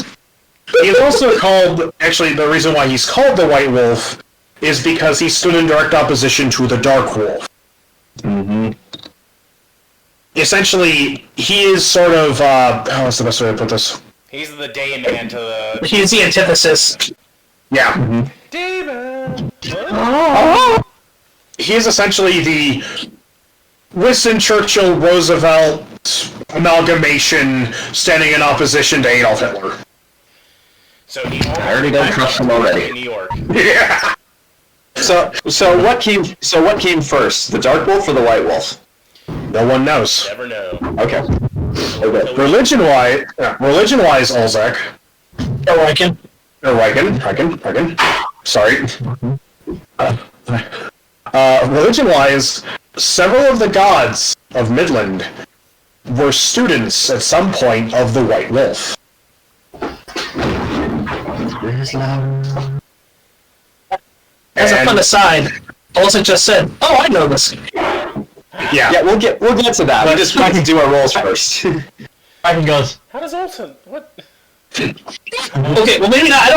He's also called. Actually, the reason why he's called the White Wolf is because he stood in direct opposition to the Dark Wolf. Essentially, he is sort of. What's the best way to put this? He's the day man to the. He's the antithesis. Yeah. Demon. He is essentially the Winston Churchill Roosevelt amalgamation standing in opposition to Adolf Hitler. So he. I already don't trust him already. In New York. Yeah. So what came first, the Dark Wolf or the White Wolf? No one knows. Never know. Okay. Religion-wise, Olzec. Riken. Riken. Sorry. Religion-wise, several of the gods of Midland were students at some point of the White Wolf. As a fun aside, Olzec just said, "Oh, I know this." Yeah, we'll get to that. We just have to do our rolls first. Riken goes, How does Olsen? What? Okay, well maybe not.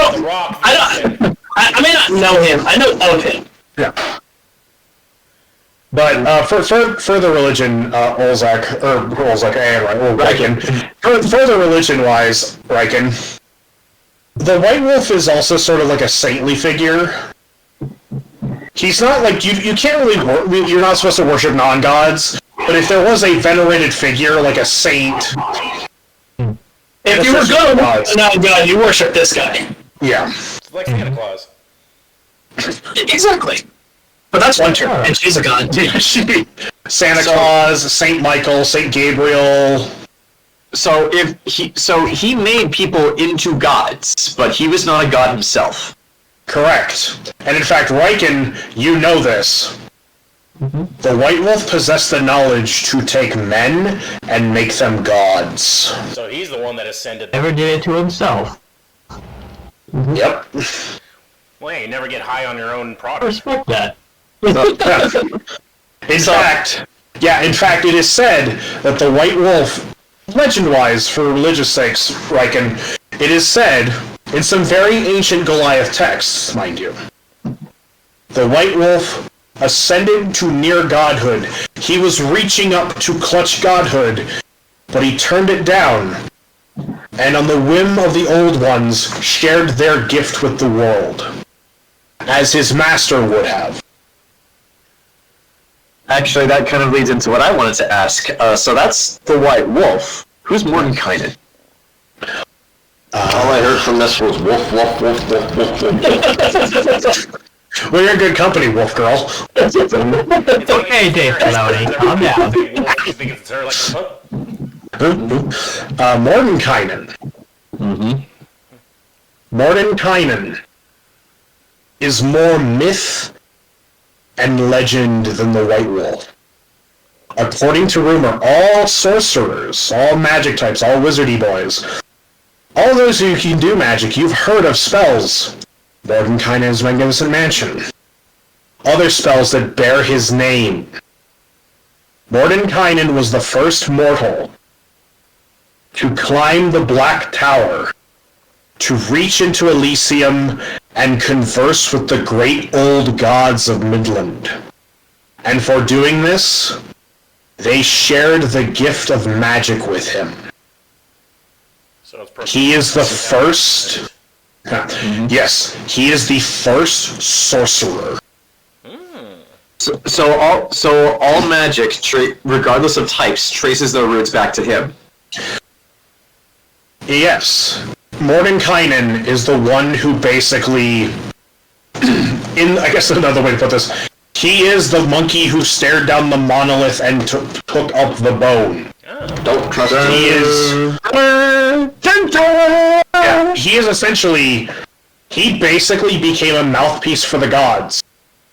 I may not know him. I know of him. Yeah. But for the religion, Olzec, Riken. For the religion-wise, Riken, the White Wolf is also sort of like a saintly figure. He's not like you can't really you're not supposed to worship non-gods, but if there was a venerated figure like a saint, if you were good non-god, you worship this guy. Yeah. It's like Santa Claus. Exactly. But that's one term, and she's a god. Santa Claus, Saint Michael, Saint Gabriel. So he made people into gods, but he was not a god himself. Correct. And in fact, Riken, you know this. Mm-hmm. The White Wolf possessed the knowledge to take men and make them gods. So he's the one that ascended. Never did it to himself. Mm-hmm. Yep. Well, yeah, you never get high on your own product. Respect that. In fact, it is said that the White Wolf, legend-wise, for religious sakes, Riken, it is said, in some very ancient Goliath texts, mind you, the White Wolf ascended to near godhood. He was reaching up to clutch godhood, but he turned it down, and on the whim of the Old Ones, shared their gift with the world, as his master would have. Actually, that kind of leads into what I wanted to ask. So that's the White Wolf. Who's Mordenkainen? All I heard from this was woof, woof, woof, woof, woof, woof. Well, you're in good company, Wolf Girl. It's okay, Dave Filoni. Calm down. Mordenkainen. Mm-hmm. Mordenkainen is more myth and legend than the White Wolf. According to rumor, all sorcerers, all magic types, all wizardy boys, all those who can do magic, you've heard of spells. Mordenkainen's Magnificent Mansion. Other spells that bear his name. Mordenkainen was the first mortal to climb the Black Tower, to reach into Elysium and converse with the great old gods of Midland. And for doing this, they shared the gift of magic with him. So he is the first... Yes, he is the first sorcerer. So all magic, regardless of types, traces their roots back to him. Yes. Mordenkainen is the one who basically, I guess another way to put this, he is the monkey who stared down the monolith and took up the bone. Don't trust him. He is... Yeah, he is essentially... He basically became a mouthpiece for the gods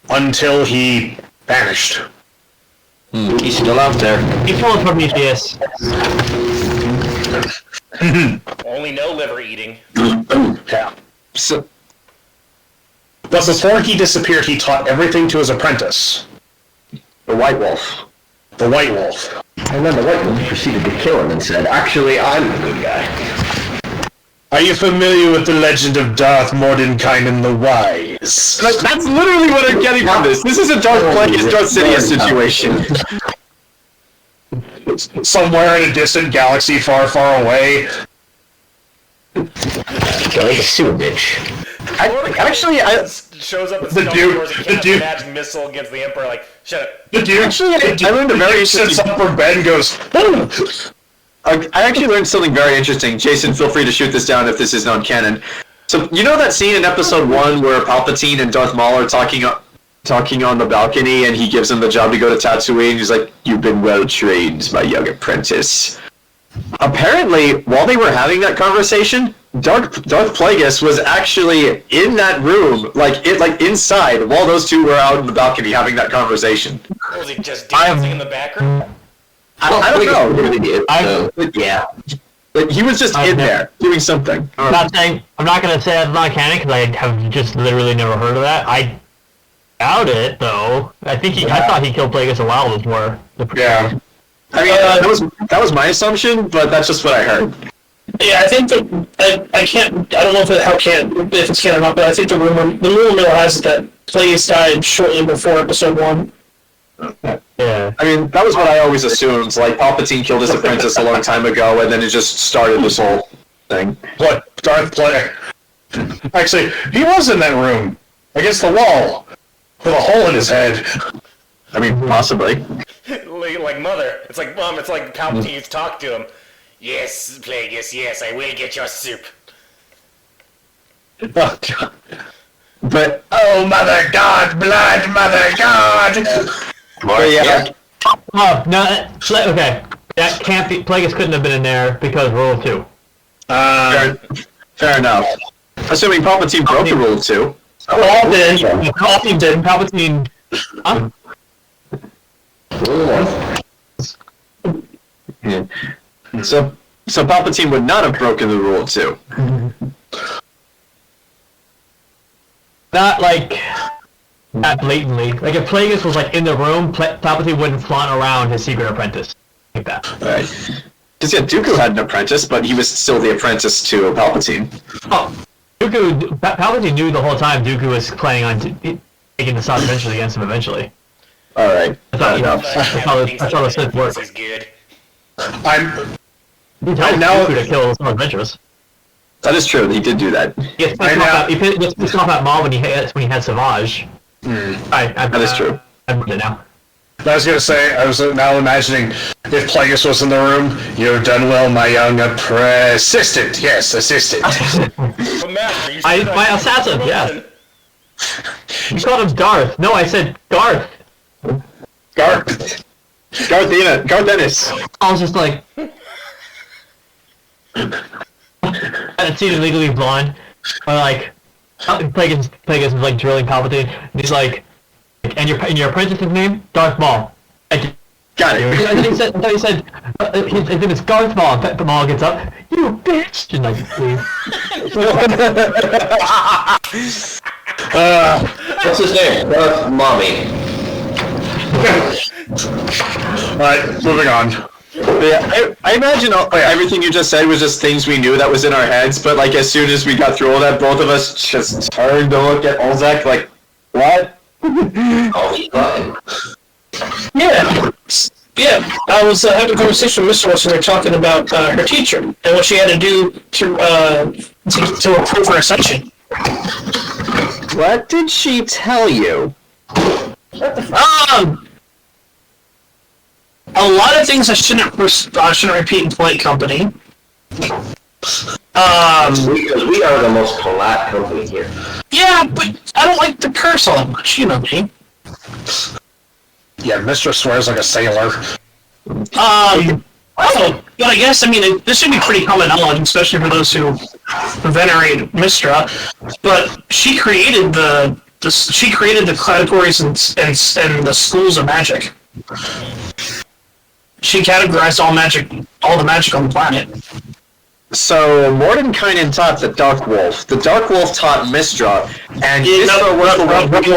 until he vanished. He's still out there. He pulled Prometheus. Only no liver eating. Yeah. But before he disappeared, he taught everything to his apprentice. The White Wolf. The White Wolf. And then the White Wolf proceeded to kill him and said, "Actually, I'm the good guy." Are you familiar with the legend of Darth Mordenkainen the Wise? That's literally what I'm getting from this. This is a Darth Plagueis, Darth Sidious situation. Somewhere in a distant galaxy far, far away. Killing a sewer bitch. Actually, I shows up as the dude, magic missile against the Emperor. Like, shut up. The dude. Actually, I learned a very interesting. Sits up from bed and goes. I actually learned something very interesting. Jayson, feel free to shoot this down if this is non-canon. So, you know that scene in Episode 1 where Palpatine and Darth Maul are talking on the balcony, and he gives him the job to go to Tatooine? He's like, "You've been well trained, my young apprentice." Apparently, while they were having that conversation, Darth Plagueis was actually in that room, like inside, while those two were out on the balcony having that conversation. Was he just dancing in the background? I don't know. Really did. Yeah. Like, he was just in there doing something. I'm not gonna say that's not canon because I have just literally never heard of that. I doubt it though. I thought he killed Plagueis a while before. Yeah. I mean, that was my assumption, but that's just what I heard. Yeah, I think that I can't. I don't know if it's canon or not, but I think the rumor mill has it that Plagueis died shortly before episode 1. Yeah. I mean, that was what I always assumed. Like, Palpatine killed his apprentice a long time ago, and then it just started this whole thing. Darth Plagueis. Actually, he was in that room, against the wall, with a hole in his head. I mean, possibly. Like Mother. It's like Mom. It's like Palpatine's talk to him. Yes, Plagueis. Yes, I will get your soup. Oh, God. But, Oh, Mother God, blood, Mother God! but yeah. Oh, no, okay. That can't be, Plagueis couldn't have been in there because Rule of 2. Fair enough. Assuming Palpatine broke the Rule of 2. Palpatine did. Palpatine... Yeah. So Palpatine would not have broken the Rule of 2. Not like... Not blatantly. Like, if Plagueis was, like, in the room, Palpatine wouldn't flaunt around his secret apprentice. Like that. Right. Because, yeah, Dooku had an apprentice, but he was still the apprentice to Palpatine. Oh, Palpatine knew the whole time Dooku was planning on taking the South eventually against him eventually. Alright. That's how the Sith work. This is good. He tells now- Dooku to kill some adventurers. That is true, he did do that. He gets pissed off at Maul when he had Savage. That is true. I remember it now. I was gonna say, I was now imagining if Plagueis was in the room, you've done well, my young assistant. Yes, assistant. My assassin, yeah. You called him Darth. No, I said Garth. Garth Ennis. I was just like... I'd seen him Legally Blonde. Or like... Plagueis is like drilling Palpatine. And he's like... And your apprentice's name? Darth Maul. Got it. And then he said his name is Darth Maul. And Maul gets up. You bitch! And like, leave. What's his name? Darth Mommy. Alright, moving on. Yeah, I imagine everything you just said was just things we knew that was in our heads, but like as soon as we got through all that, both of us just turned to look at Olzec like, what? Oh, Yeah. I was having a conversation with Mr. Wilson. We were talking about her teacher and what she had to do to approve her ascension. What did she tell you? A lot of things I shouldn't repeat in polite company. Because we are the most polite company here. Yeah, but I don't like to curse all that much. You know me. Yeah, Mistress swears like a sailor. But I guess this should be pretty common knowledge, especially for those who venerate Mistra. But she created the categories and the schools of magic. She categorized all the magic on the planet. So Mordenkainen taught the Dark Wolf. The Dark Wolf taught Mistra, and Mistra was the one. White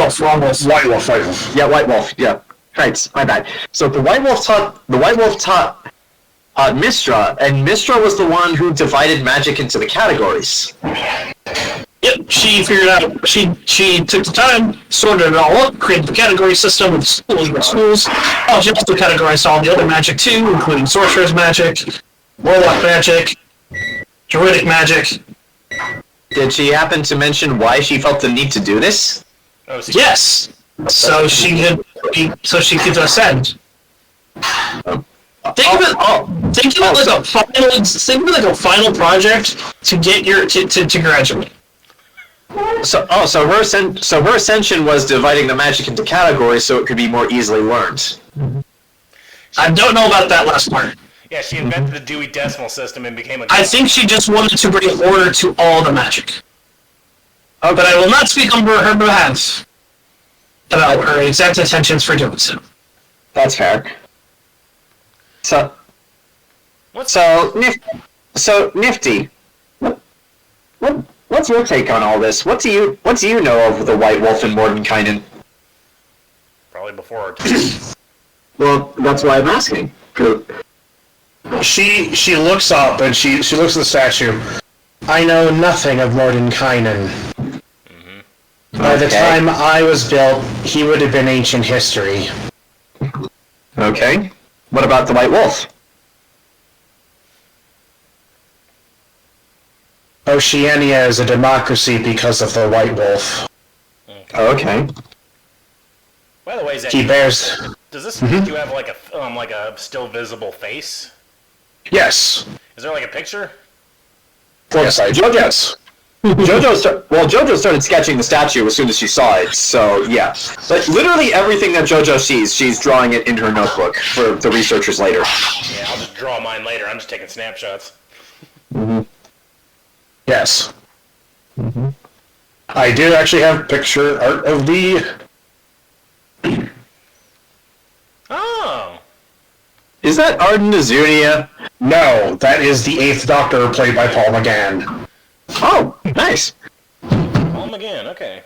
Wolf. Yeah, White Wolf. Yeah, right. My bad. So the White Wolf taught Mistra, and Mistra was the one who divided magic into the categories. Yep, she figured out. She took the time, sorted it all up, created the category system with schools. Oh, she also categorized all the other magic too, including Sorceress magic, Warlock magic, Druidic magic. Did she happen to mention why she felt the need to do this? Yes. So she could ascend. Think of it like a final project to get to graduate. So her ascension was dividing the magic into categories so it could be more easily learned. I don't know about that last part. Yeah, she invented the Dewey Decimal System and became a... I think she just wanted to bring order to all the magic. But I will not speak on her behalf about her exact intentions for doing so. That's fair. Nifty. What's your take on all this? What do you know of the White Wolf and Mordenkainen? Probably before our time. Well, that's why I'm asking. she looks up and she looks at the statue. I know nothing of Mordenkainen. By the time I was built, he would have been ancient history. Okay. What about the White Wolf? Oceania is a democracy because of the White Wolf. Okay. By the way, Zach, He bears... does this make you have like a still visible face? Yes. Is there like a picture? Yes, yes. Jojo started sketching the statue as soon as she saw it, so yeah. But literally everything that Jojo sees, she's drawing it in her notebook for the researchers later. Yeah, I'll just draw mine later. I'm just taking snapshots. Yes. I do actually have picture art of the... Oh! Is that Arden Azunia? No, that is the 8th Doctor played by Paul McGann. Oh, nice. Paul McGann, okay.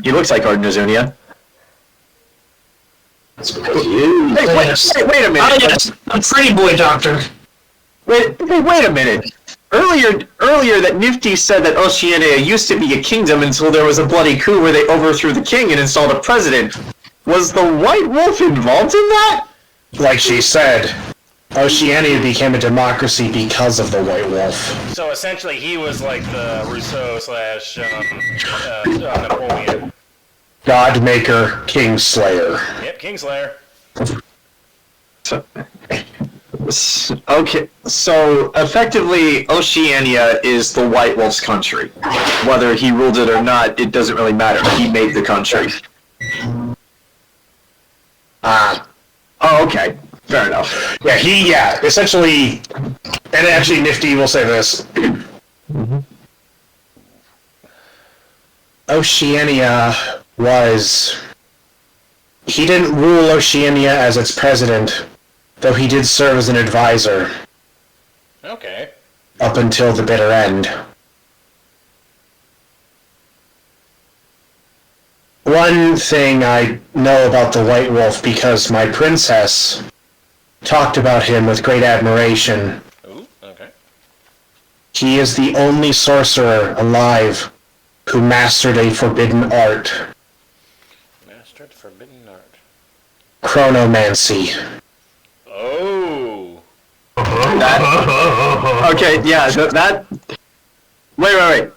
He looks like Arden Azunia. That's because you... Hey, wait a minute. Oh, yes, a pretty boy doctor. Wait a minute. Earlier that Nifty said that Oceania used to be a kingdom until there was a bloody coup where they overthrew the king and installed a president. Was the White Wolf involved in that? Like she said, Oceania became a democracy because of the White Wolf. So essentially, he was like the Rousseau / Napoleon. Godmaker, Kingslayer. Yep, Kingslayer. Okay, so effectively, Oceania is the White Wolf's country. Whether he ruled it or not, it doesn't really matter. He made the country. Oh, okay. Fair enough. Yeah, essentially, and actually Nifty will say this. Oceania was... He didn't rule Oceania as its president, though he did serve as an advisor. Okay. Up until the bitter end. One thing I know about the White Wolf, because my princess talked about him with great admiration. Ooh, okay. He is the only sorcerer alive who mastered a forbidden art. Mastered forbidden art. Chronomancy. Oh. Okay, yeah, that... Wait.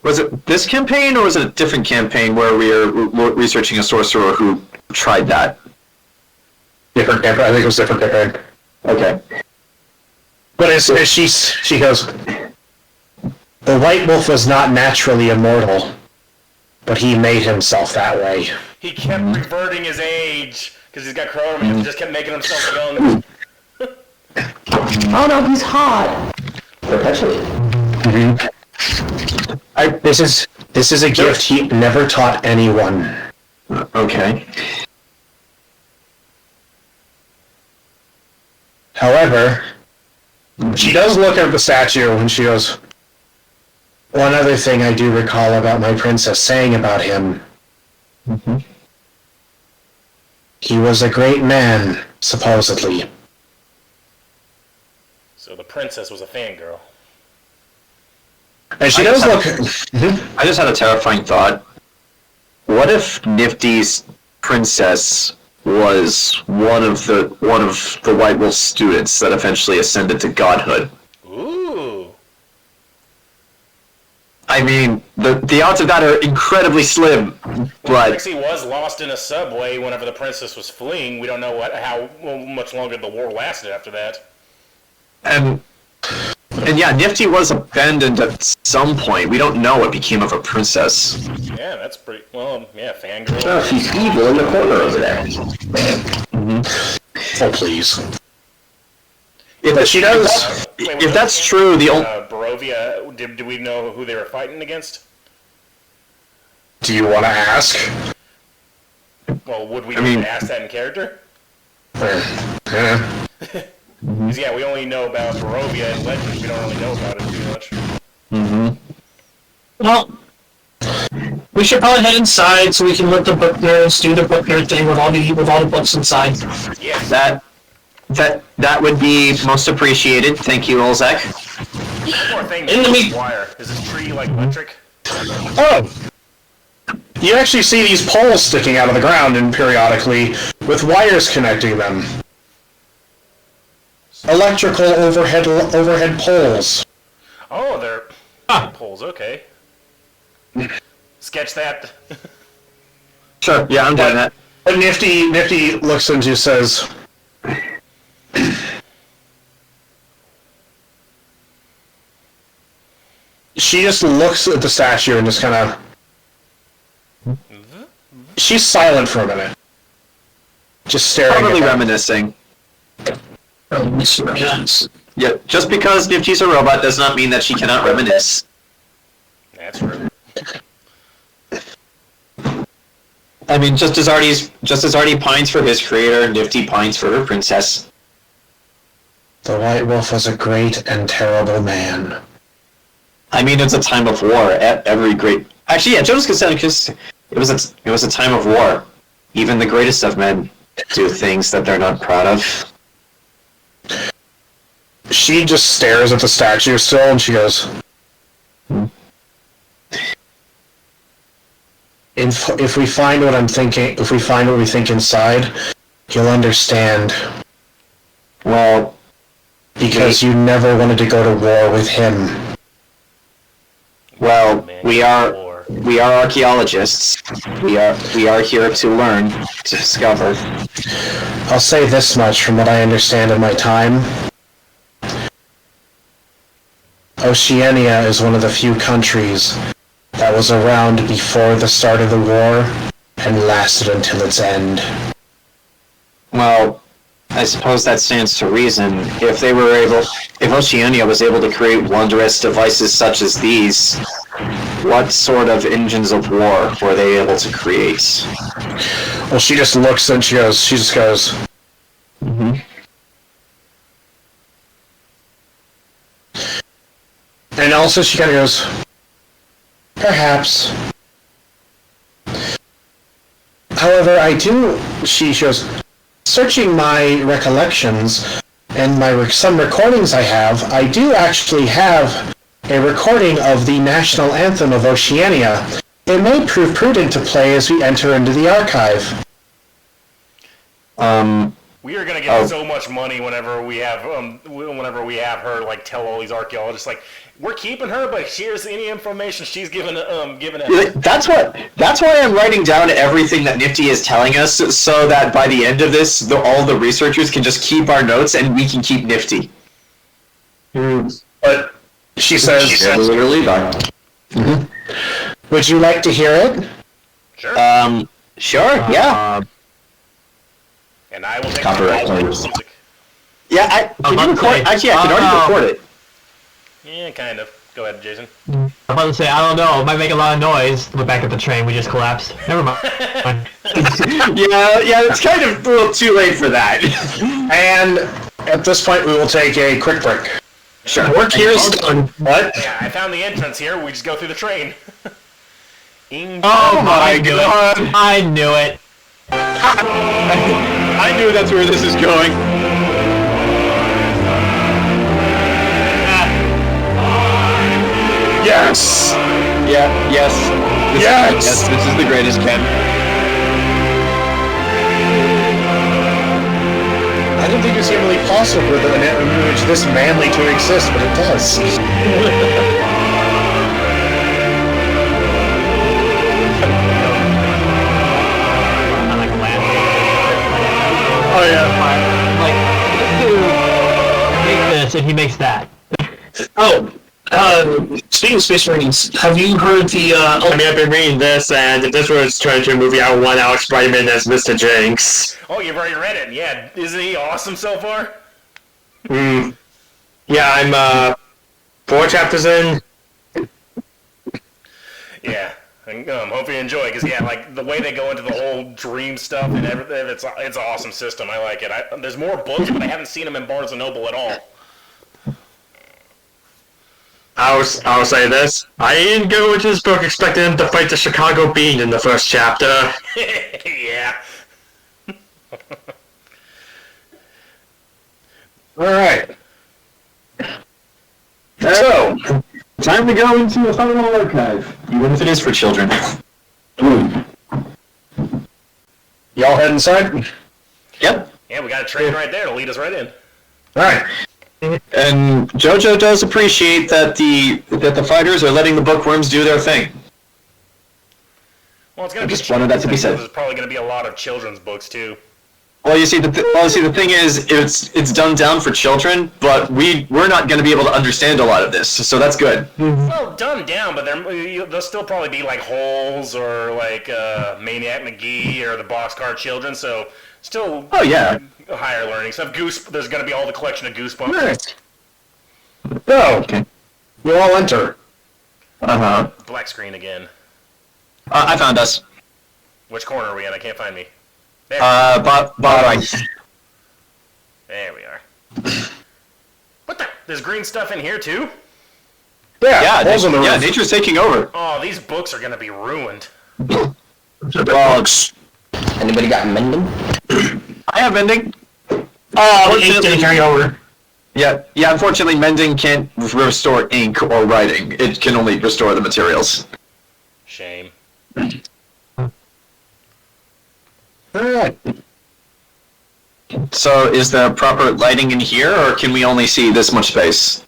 Was it this campaign, or was it a different campaign where we are researching a sorcerer who tried that? Different campaign. I think it was different campaign. Okay. But as she goes, the White Wolf was not naturally immortal, but he made himself that way. He kept reverting his age because he's got chronomancy. Just kept making himself young. Oh no, he's hot. Perpetually. This is a gift he never taught anyone. Okay. However, she does look at the statue and she goes, one other thing I do recall about my princess saying about him. He was a great man, supposedly. So the princess was a fangirl. And she does look... I just had a terrifying thought. What if Nifty's princess was one of the White Wolf's students that eventually ascended to godhood? Ooh. I mean, the odds of that are incredibly slim, but... Trixie was lost in a subway whenever the princess was fleeing. We don't know how much longer the war lasted after that. And yeah, Nifty was abandoned at some point. We don't know what became of her princess. Yeah, that's pretty... Well, yeah, fangirl. Oh, she's evil in the corner over there. Oh, please. If she does... If that's true, the only... Barovia, do we know who they were fighting against? Do you want to ask? Well, would we need to ask that in character? Yeah. Because, yeah, we only know about Barovia and Legends. We don't really know about it too much. Well, we should probably head inside so we can let the book nerds do the book nerd thing with all the books inside. Yes. That would be most appreciated. Thank you, Olzec. One more thing. In the meat- Wire. Is this tree like electric? Oh! You actually see these poles sticking out of the ground and periodically with wires connecting them. Electrical overhead poles. Oh, they're poles. Okay. Sketch that. Sure. Yeah, I'm doing that. But Nifty looks into you, says, she just looks at the statue and just kind of. She's silent for a minute. Just staring Probably at them. reminiscing. Yes. Yeah, just because Nifty's a robot does not mean that she cannot reminisce. That's true. I mean, just as Artie pines for his creator, Nifty pines for her princess. The White Wolf was a great and terrible man. I mean, it's a time of war. Every great... Actually, yeah, Jonas could say because it was a time of war. Even the greatest of men do things that they're not proud of. She just stares at the statue still, and she goes, If we find what I'm thinking, if we find what we think inside, you'll understand. Well, because you never wanted to go to war with him. Well, we are archaeologists. We are here to learn, to discover. I'll say this much from what I understand of my time. Oceania is one of the few countries that was around before the start of the war and lasted until its end. Well, I suppose that stands to reason. If Oceania was able to create wondrous devices such as these, what sort of engines of war were they able to create? Well, she just looks and she just goes, And also she kind of goes, perhaps. However, she shows, searching my recollections and some recordings I do actually have a recording of the national anthem of Oceania. It may prove prudent to play as we enter into the archive. We are gonna get so much money whenever we have her like tell all these archaeologists like we're keeping her, but here's any information she's given us. That's why I'm writing down everything that Nifty is telling us, so that by the end of this, all the researchers can just keep our notes and we can keep Nifty. But she says, Would you like to hear it? Sure. Sure. Yeah. And I will take Copyright the claims. music. Yeah. I can already record it. Yeah, kind of. Go ahead, Jayson. I'm about to say, I don't know, it might make a lot of noise. We're back at the train, we just collapsed. Never mind. yeah, it's kind of a little too late for that. And at this point, we will take a quick break. Sure. Work here is done. What? Yeah, I found the entrance here. We just go through the train. Oh my god! I knew it. I knew that's where this is going. Yes! Yeah, yes. Yes! This is the greatest, Ken. I don't think it's humanly possible for an image this manly to exist, but it does. I like a land. Oh yeah. Like, dude, make this, and he makes that. Oh, speaking of Space Marines, have you heard the, I mean, I've been reading this, and if this was turned into a movie, I would want Alex Brightman as Mr. Jinx. Oh, you've already read it. Yeah, isn't he awesome so far? Yeah, I'm 4 chapters in. Yeah, and hope you enjoy, because yeah, like the way they go into the whole dream stuff and everything, it's an awesome system. I like it. There's more books, but I haven't seen them in Barnes & Noble at all. I'll say this. I didn't go into this book expecting him to fight the Chicago Bean in the first chapter. Yeah. Alright. So, Time to go into a final archive, even if it is for children. y'all head inside? Yep. Yeah, we got a train right there to lead us right in. Alright. And Jojo does appreciate that the fighters are letting the bookworms do their thing. Well, it's gonna be. Just wanted that to be said. There's probably gonna be a lot of children's books too. Well, you see, the thing is, it's done down for children, but we're not going to be able to understand a lot of this, so that's good. Well, dumbed down, but there'll still probably be like Holes or like Maniac McGee or the Boxcar Children, so still. Oh yeah. Higher learning stuff. There's gonna be all the collection of Goosebumps. Alright. So, you all enter. Uh-huh. Black screen again. I found us. Which corner are we in? I can't find me. There, Bottom right. there we are. What the? There's green stuff in here too? Yeah, holes in the roof. Nature's taking over. Oh, these books are gonna be ruined. Dogs. Anybody got mending? I have mending. Oh, it's gonna carry over. Yeah, unfortunately, mending can't restore ink or writing. It can only restore the materials. Shame. Alright. So, is there proper lighting in here, or can we only see this much space?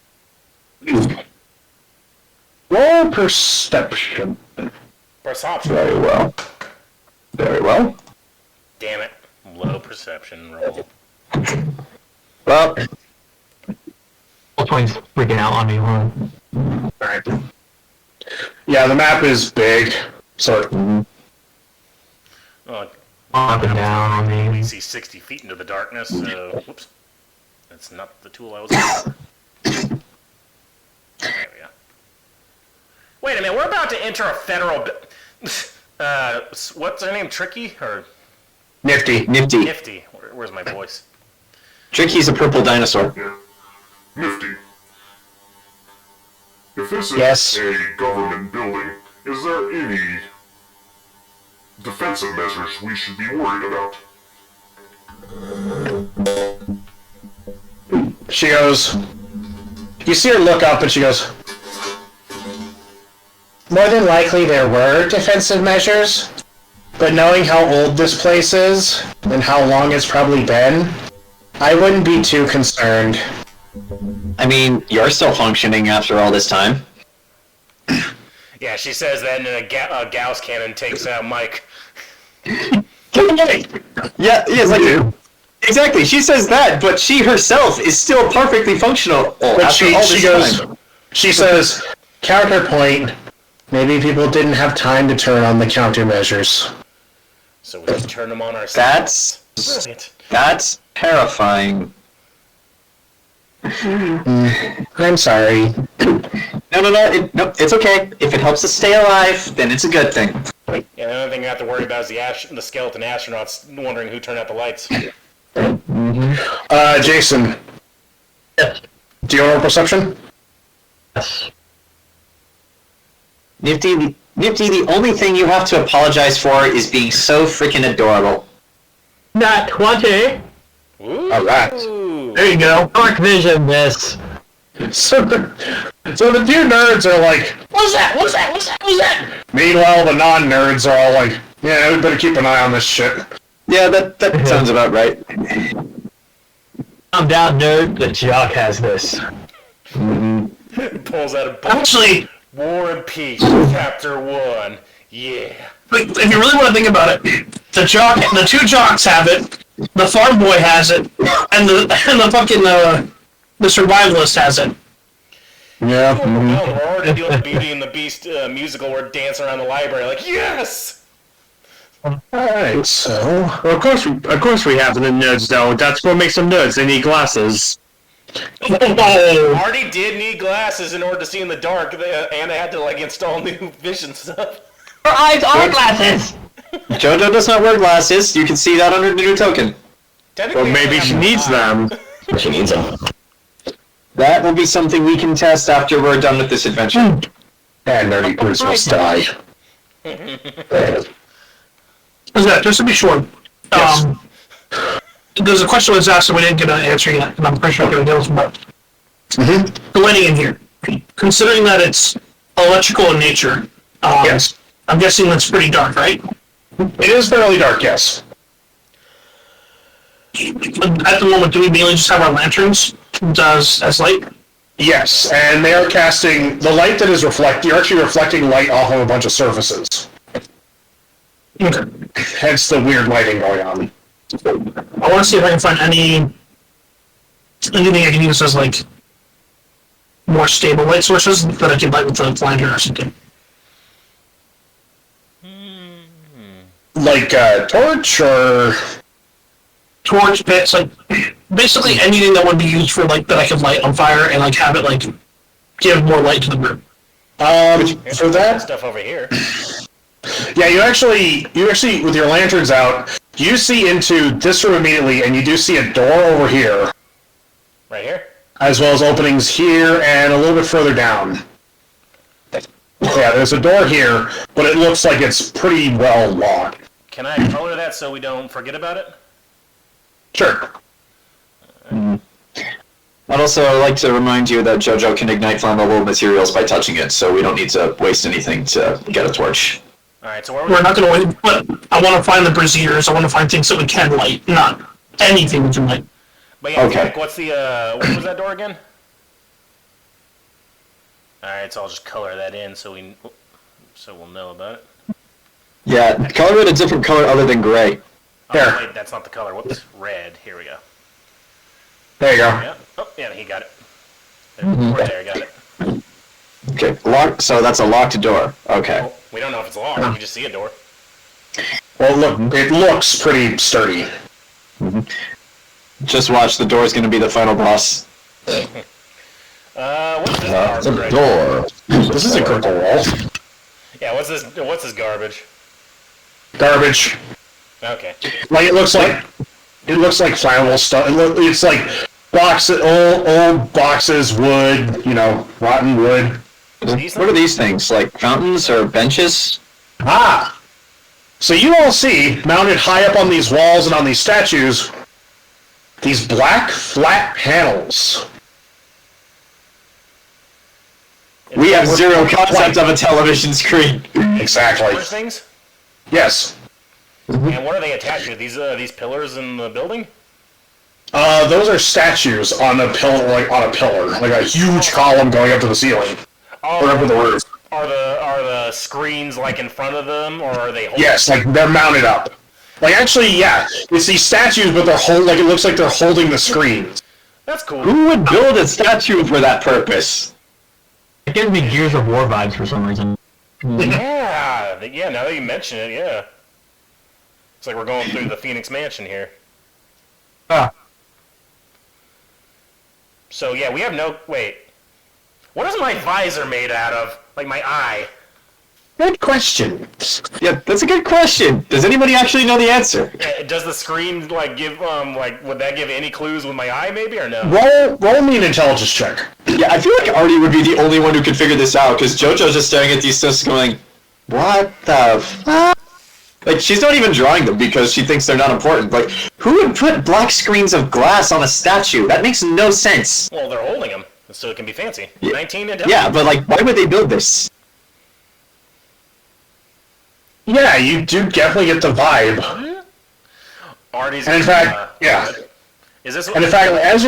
Roll perception. Perception. Very well. Very well. Damn it. Low perception roll. Well, Twain's freaking out on me. Alright. Yeah, the map is big. So, Oh, Up and down on we me. see 60 feet into the darkness, so... Whoops. That's not the tool I was using. There we go. Wait a minute, we're about to enter a federal... what's her name? Tricky? Or nifty. Nifty? Where's my voice? Tricky's a purple dinosaur. Yeah. Nifty. If this is Yes. a government building, is there any defensive measures we should be worried about? She goes, you see her look up and she goes, more than likely there were defensive measures, but knowing how old this place is and how long it's probably been, I wouldn't be too concerned. I mean, you're still functioning after all this time. Yeah, she says that, and then a Gauss cannon takes out Mike. Yeah, it's like... Exactly, she says that, but she herself is still perfectly functional But after she all this goes, time. she says, counterpoint, maybe people didn't have time to turn on the countermeasures. So we just turn them on ourselves. Brilliant. That's terrifying. I'm sorry. No, it's okay. If it helps us stay alive, then it's a good thing. Yeah, the only thing you have to worry about is the skeleton astronauts wondering who turned out the lights. Jayson. Yes. Do you roll perception? Yes. Nifty, the only thing you have to apologize for is being so freaking adorable. Not 20. Ooh. Alright. There you go. Dark vision this. So the two nerds are like, what's that? What's that? What's that? What's that? Meanwhile, the non-nerds are all like, yeah, we better keep an eye on this shit. Yeah, that sounds about right. I'm down, nerd. The jock has this. Pulls out a book. Actually, War and Peace, Chapter 1. Yeah. if you really want to think about it, the two jocks have it, the farm boy has it, and the fucking the survivalist has it. Yeah. No, we're already doing Beauty and the Beast musical. We're dancing around the library like, yes! Alright, so... Well, of course we have the nerds, though. That's what makes them nerds. They need glasses. Oh, Artie did need glasses in order to see in the dark, and I had to, like, install new vision stuff. Her eyes are glasses. Jojo does not wear glasses. You can see that under the new token. Technically, Or maybe I she have needs one. them. She needs them. That will be something we can test after we're done with this adventure. And nerdy birds must die. is that just to be sure? Yes. there's a question that was asked and we didn't get an answer yet, and I'm pretty sure I'm going to deal with about the lighting in here. Considering that it's electrical in nature, Yes. I'm guessing that's pretty dark, right? It is fairly dark, yes. At the moment, do we mainly just have our lanterns as light? Yes, and they are casting the light that is you're actually reflecting light off of a bunch of surfaces. Okay. Hence the weird lighting going on. I want to see if I can find anything I can use as, like, more stable light sources that I can light with the lantern or something. Like a torch or... Torch, pits, like, basically anything that would be used for, like, that I could light on fire and, like, have it, like, give more light to the room. For that... Stuff over here. Yeah, you actually, with your lanterns out, you see into this room immediately, and you do see a door over here. Right here? As well as openings here and a little bit further down. Yeah, there's a door here, but it looks like it's pretty well locked. Can I color that so we don't forget about it? Sure. I'd also like to remind you that Jojo can ignite flammable materials by touching it, so we don't need to waste anything to get a torch. Alright, so We're not going to wait, but I want to find the braziers. I want to find things that we can light, not anything we can light. But yeah, Okay. Jack, what's the, what was that door again? Alright, so I'll just color that in so we'll know about it. Yeah, color it a different color other than gray. Oh, Here. wait, that's not the color. Whoops. Red. Here we go. There you go. Yeah. Oh, yeah, he got it. There, got it. Okay, lock. So that's a locked door. Okay. Well, we don't know if it's locked. We can just see a door. Well, look, it looks pretty sturdy. Just watch. The door is going to be the final boss. What's this It's a garbage? door. This is a critical wall. Yeah, what's this garbage? Garbage. Okay. Like it looks like flammable stuff. It's like boxes, old boxes, wood, rotten wood. What are these things? Like fountains or benches? Ah! So you all see, mounted high up on these walls and on these statues, these black, flat panels. We have zero concept of a television screen. Exactly. Orange things? Yes. And what are they attached to? These pillars in the building? Those are statues on a pillar, like a huge column going up to the ceiling, or up to the roof. Are the screens like in front of them, or are they? Yes, like they're mounted up. Like actually, yeah, it's these statues, but it looks like they're holding the screens. That's cool. Who would build a statue for that purpose? It gives me Gears of War vibes for some reason. Yeah, now that you mention it, yeah. It's like we're going through the Phoenix Mansion here. Ah. So yeah, we have wait. What is my visor made out of? Like my eye? Good question. Yeah, that's a good question. Does anybody actually know the answer? Does the screen give would that give any clues with my eye maybe or no? Roll me an intelligence check. Yeah, I feel like AARTI would be the only one who could figure this out, because JoJo's just staring at these stuff going, what the fuck? Like, she's not even drawing them because she thinks they're not important. Like, who would put black screens of glass on a statue? That makes no sense. Well, they're holding them, so it can be fancy. Yeah. 19 intelligence. Yeah, but like, why would they build this? Yeah, you do definitely get the vibe. Artie's. And in fact, yeah. Is this? And in fact, as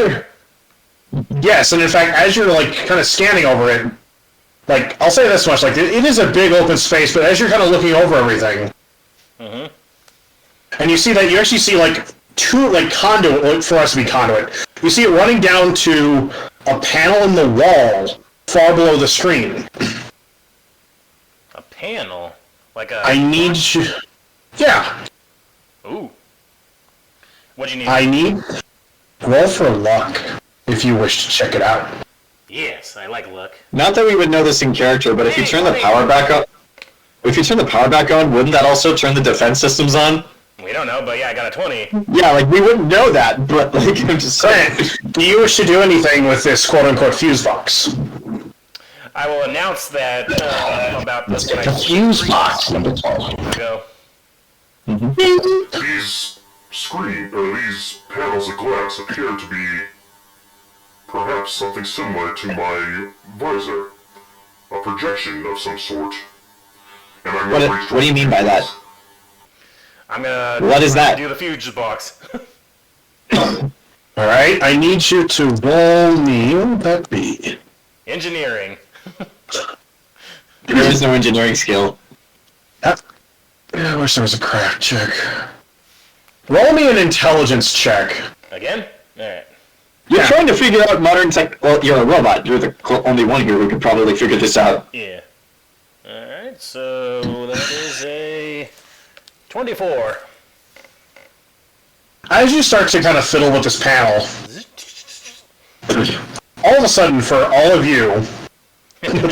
you're like kind of scanning over it, like I'll say this much, like it is a big open space, but as you're kind of looking over everything, and you see that you actually see like two conduit for us to be conduit. You see it running down to a panel in the wall far below the screen. A panel, like a. I need you. Yeah. Ooh. What'd you need? I need. Roll for luck if you wish to check it out. Yes, I like luck. Not that we would know this in character, but if you turn the power back up, wouldn't that also turn the defense systems on? We don't know, but yeah, I got a 20. Yeah, like we wouldn't know that, but like I'm just saying. Do you wish to do anything with this quote-unquote fuse box? I will announce that about this when The I fuse box number 12. go. These these panels of glass appear to be perhaps something similar to my visor. A projection of some sort. And I'm going to reach What do you mean by that? I'm gonna. What is that? Do the fuse box. Alright, I need you to roll me. What would that be? Engineering. There is no engineering skill. I wish there was a craft check. Roll me an intelligence check. Again? Alright. You're trying to figure out modern tech. Well, you're a robot. You're the only one here who could probably figure this out. Yeah. Alright, so that is a 24. As you start to kind of fiddle with this panel, all of a sudden, for all of you, kind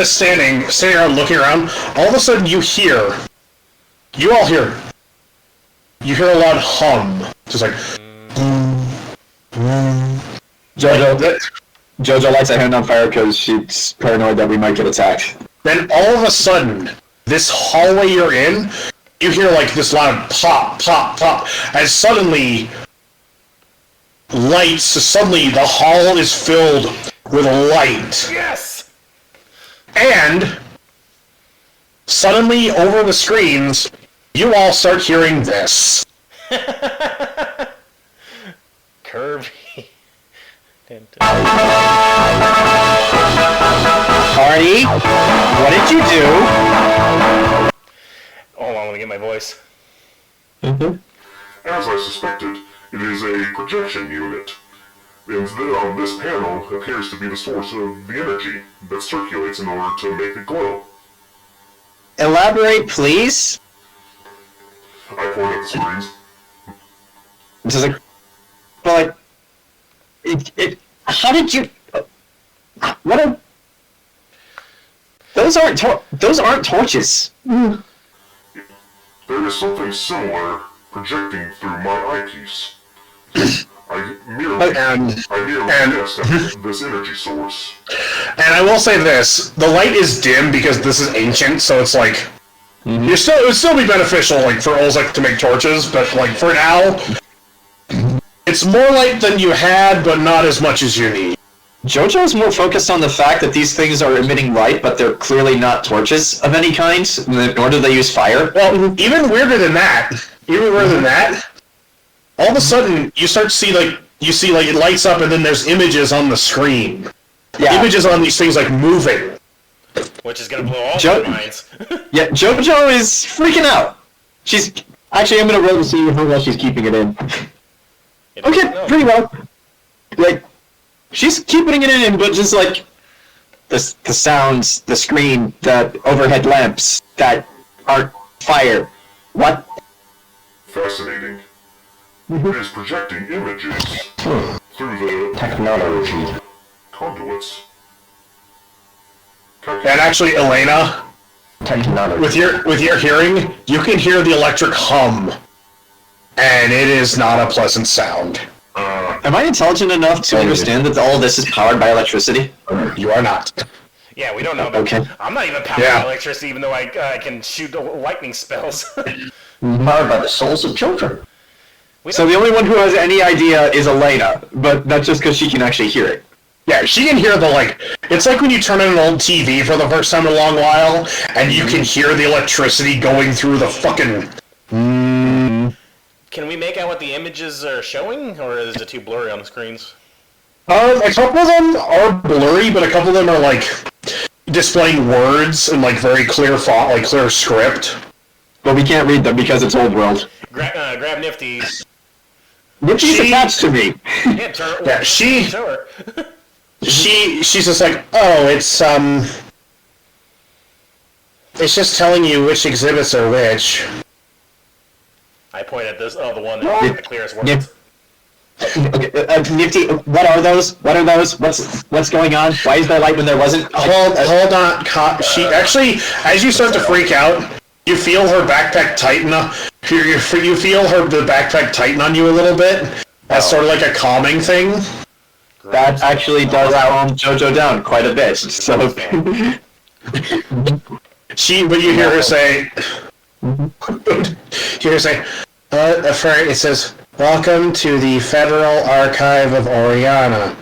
of standing around, looking around, all of a sudden you all hear a loud hum, just like. Jojo lights a hand on fire because she's paranoid that we might get attacked. Then all of a sudden, this hallway you're in, you hear like this loud pop, pop, pop, as suddenly the hall is filled with light. Yes! And suddenly over the screens, you all start hearing this. Kirby. Artie, what did you do? Hold on, let me get my voice. As I suspected, it is a projection unit. And this panel appears to be the source of the energy that circulates in order to make it glow. Elaborate, please. I point at the screens. This is like, how did you? What are? Those aren't torches. There is something similar projecting through my eyepiece. I merely guessed at this energy source. And I will say this, the light is dim because this is ancient, so it's like, it would still be beneficial like for Olzec to make torches, but like for now, it's more light than you had, but not as much as you need. Jojo's more focused on the fact that these things are emitting light, but they're clearly not torches of any kind, nor do they use fire. Well, even weirder than that, all of a sudden, you start to see, it lights up and then there's images on the screen. Yeah. Images on these things, like, moving. Which is gonna blow all their minds. Yeah, Jojo is freaking out. Actually, I'm gonna roll to see how well she's keeping it in. Okay, pretty well. Like, she's keeping it in, but just like, the sounds, the screen, the overhead lamps that aren't fire. What? Fascinating. It is projecting images through the Technology. conduits. And actually, Elaina, Technology. with your hearing, you can hear the electric hum. And it is not a pleasant sound. Am I intelligent enough to understand that all of this is powered by electricity? You are not. Yeah, we don't know. Okay. I'm not even powered by electricity, even though I can shoot lightning spells. Powered by the souls of children. So the only one who has any idea is Elaina, but that's just because she can actually hear it. Yeah, she can hear it's like when you turn on an old TV for the first time in a long while, and you can hear the electricity going through the fucking... Can we make out what the images are showing, or is it too blurry on the screens? A couple of them are blurry, but a couple of them are, like, displaying words in, like, very clear font, like, clear script. But we can't read them because it's old world. Grab Nifty. Nifty's attached to me. Yeah, show her. She's just like, oh, it's just telling you which exhibits are which. I point at this, the one that has the clearest words. Okay, Nifty, what are those? What are those? What's going on? Why is there light when there wasn't? Hold on. She actually, as you start to freak out, you feel her backpack tighten up. You feel the backpack tighten on you a little bit. That's sort of like a calming thing. That actually does calm Jojo down quite a bit. So but you hear her say, You're saying, it says, "Welcome to the Federal Archive of Oriana.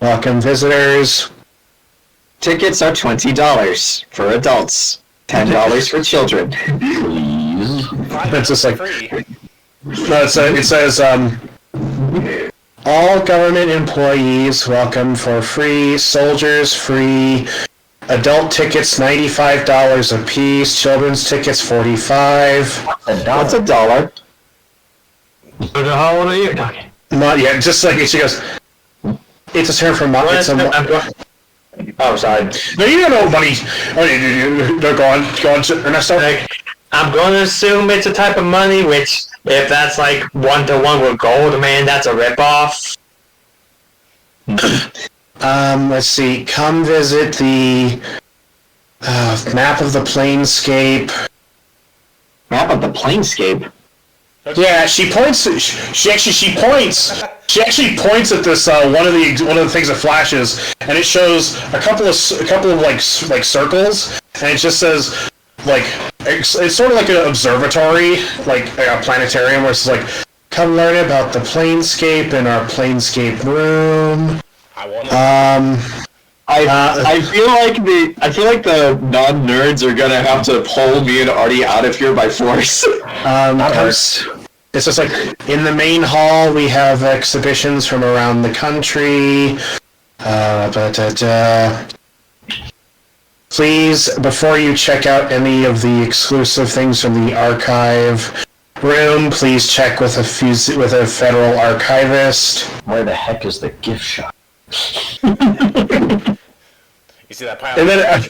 Welcome, visitors." Tickets are $20 for adults, $10 for children. Please. It's just like, Free. no, it says, all government employees welcome for free, soldiers free, adult tickets $95 a piece, children's tickets $45. What's a dollar? Jojo, how old are you? Okay. Not yet, just like she goes, it's a term for Oh, sorry. No, you don't know, buddy. No, go on, Ernesto. I'm going to assume it's a type of money, which, if that's like 1-to-1 with gold, man, that's a ripoff. Let's see. Come visit the map of the Planescape. Map of the Planescape? Yeah, she points. She points. She actually points at this one of the things that flashes, and it shows a couple of like circles, and it just says like it's sort of like an observatory, like a planetarium, where it's like, come learn about the Planescape in our Planescape room. I feel like the non-nerds are gonna have to pull me and Artie out of here by force. It's just like, in the main hall we have exhibitions from around the country. Please, before you check out any of the exclusive things from the archive room, please check with a federal archivist. Where the heck is the gift shop? You see that pile? And then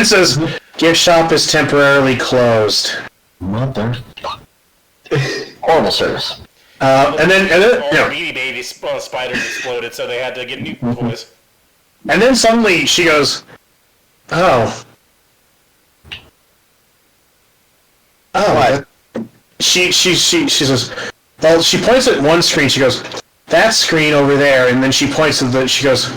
it says, gift shop is temporarily closed. Motherfucker. Horrible service. And then Beanie Baby spiders exploded, so they had to get new toys. And then suddenly she goes, "Oh, what?" She says, well, she points at one screen. She goes, "That screen over there," and then she points to she goes,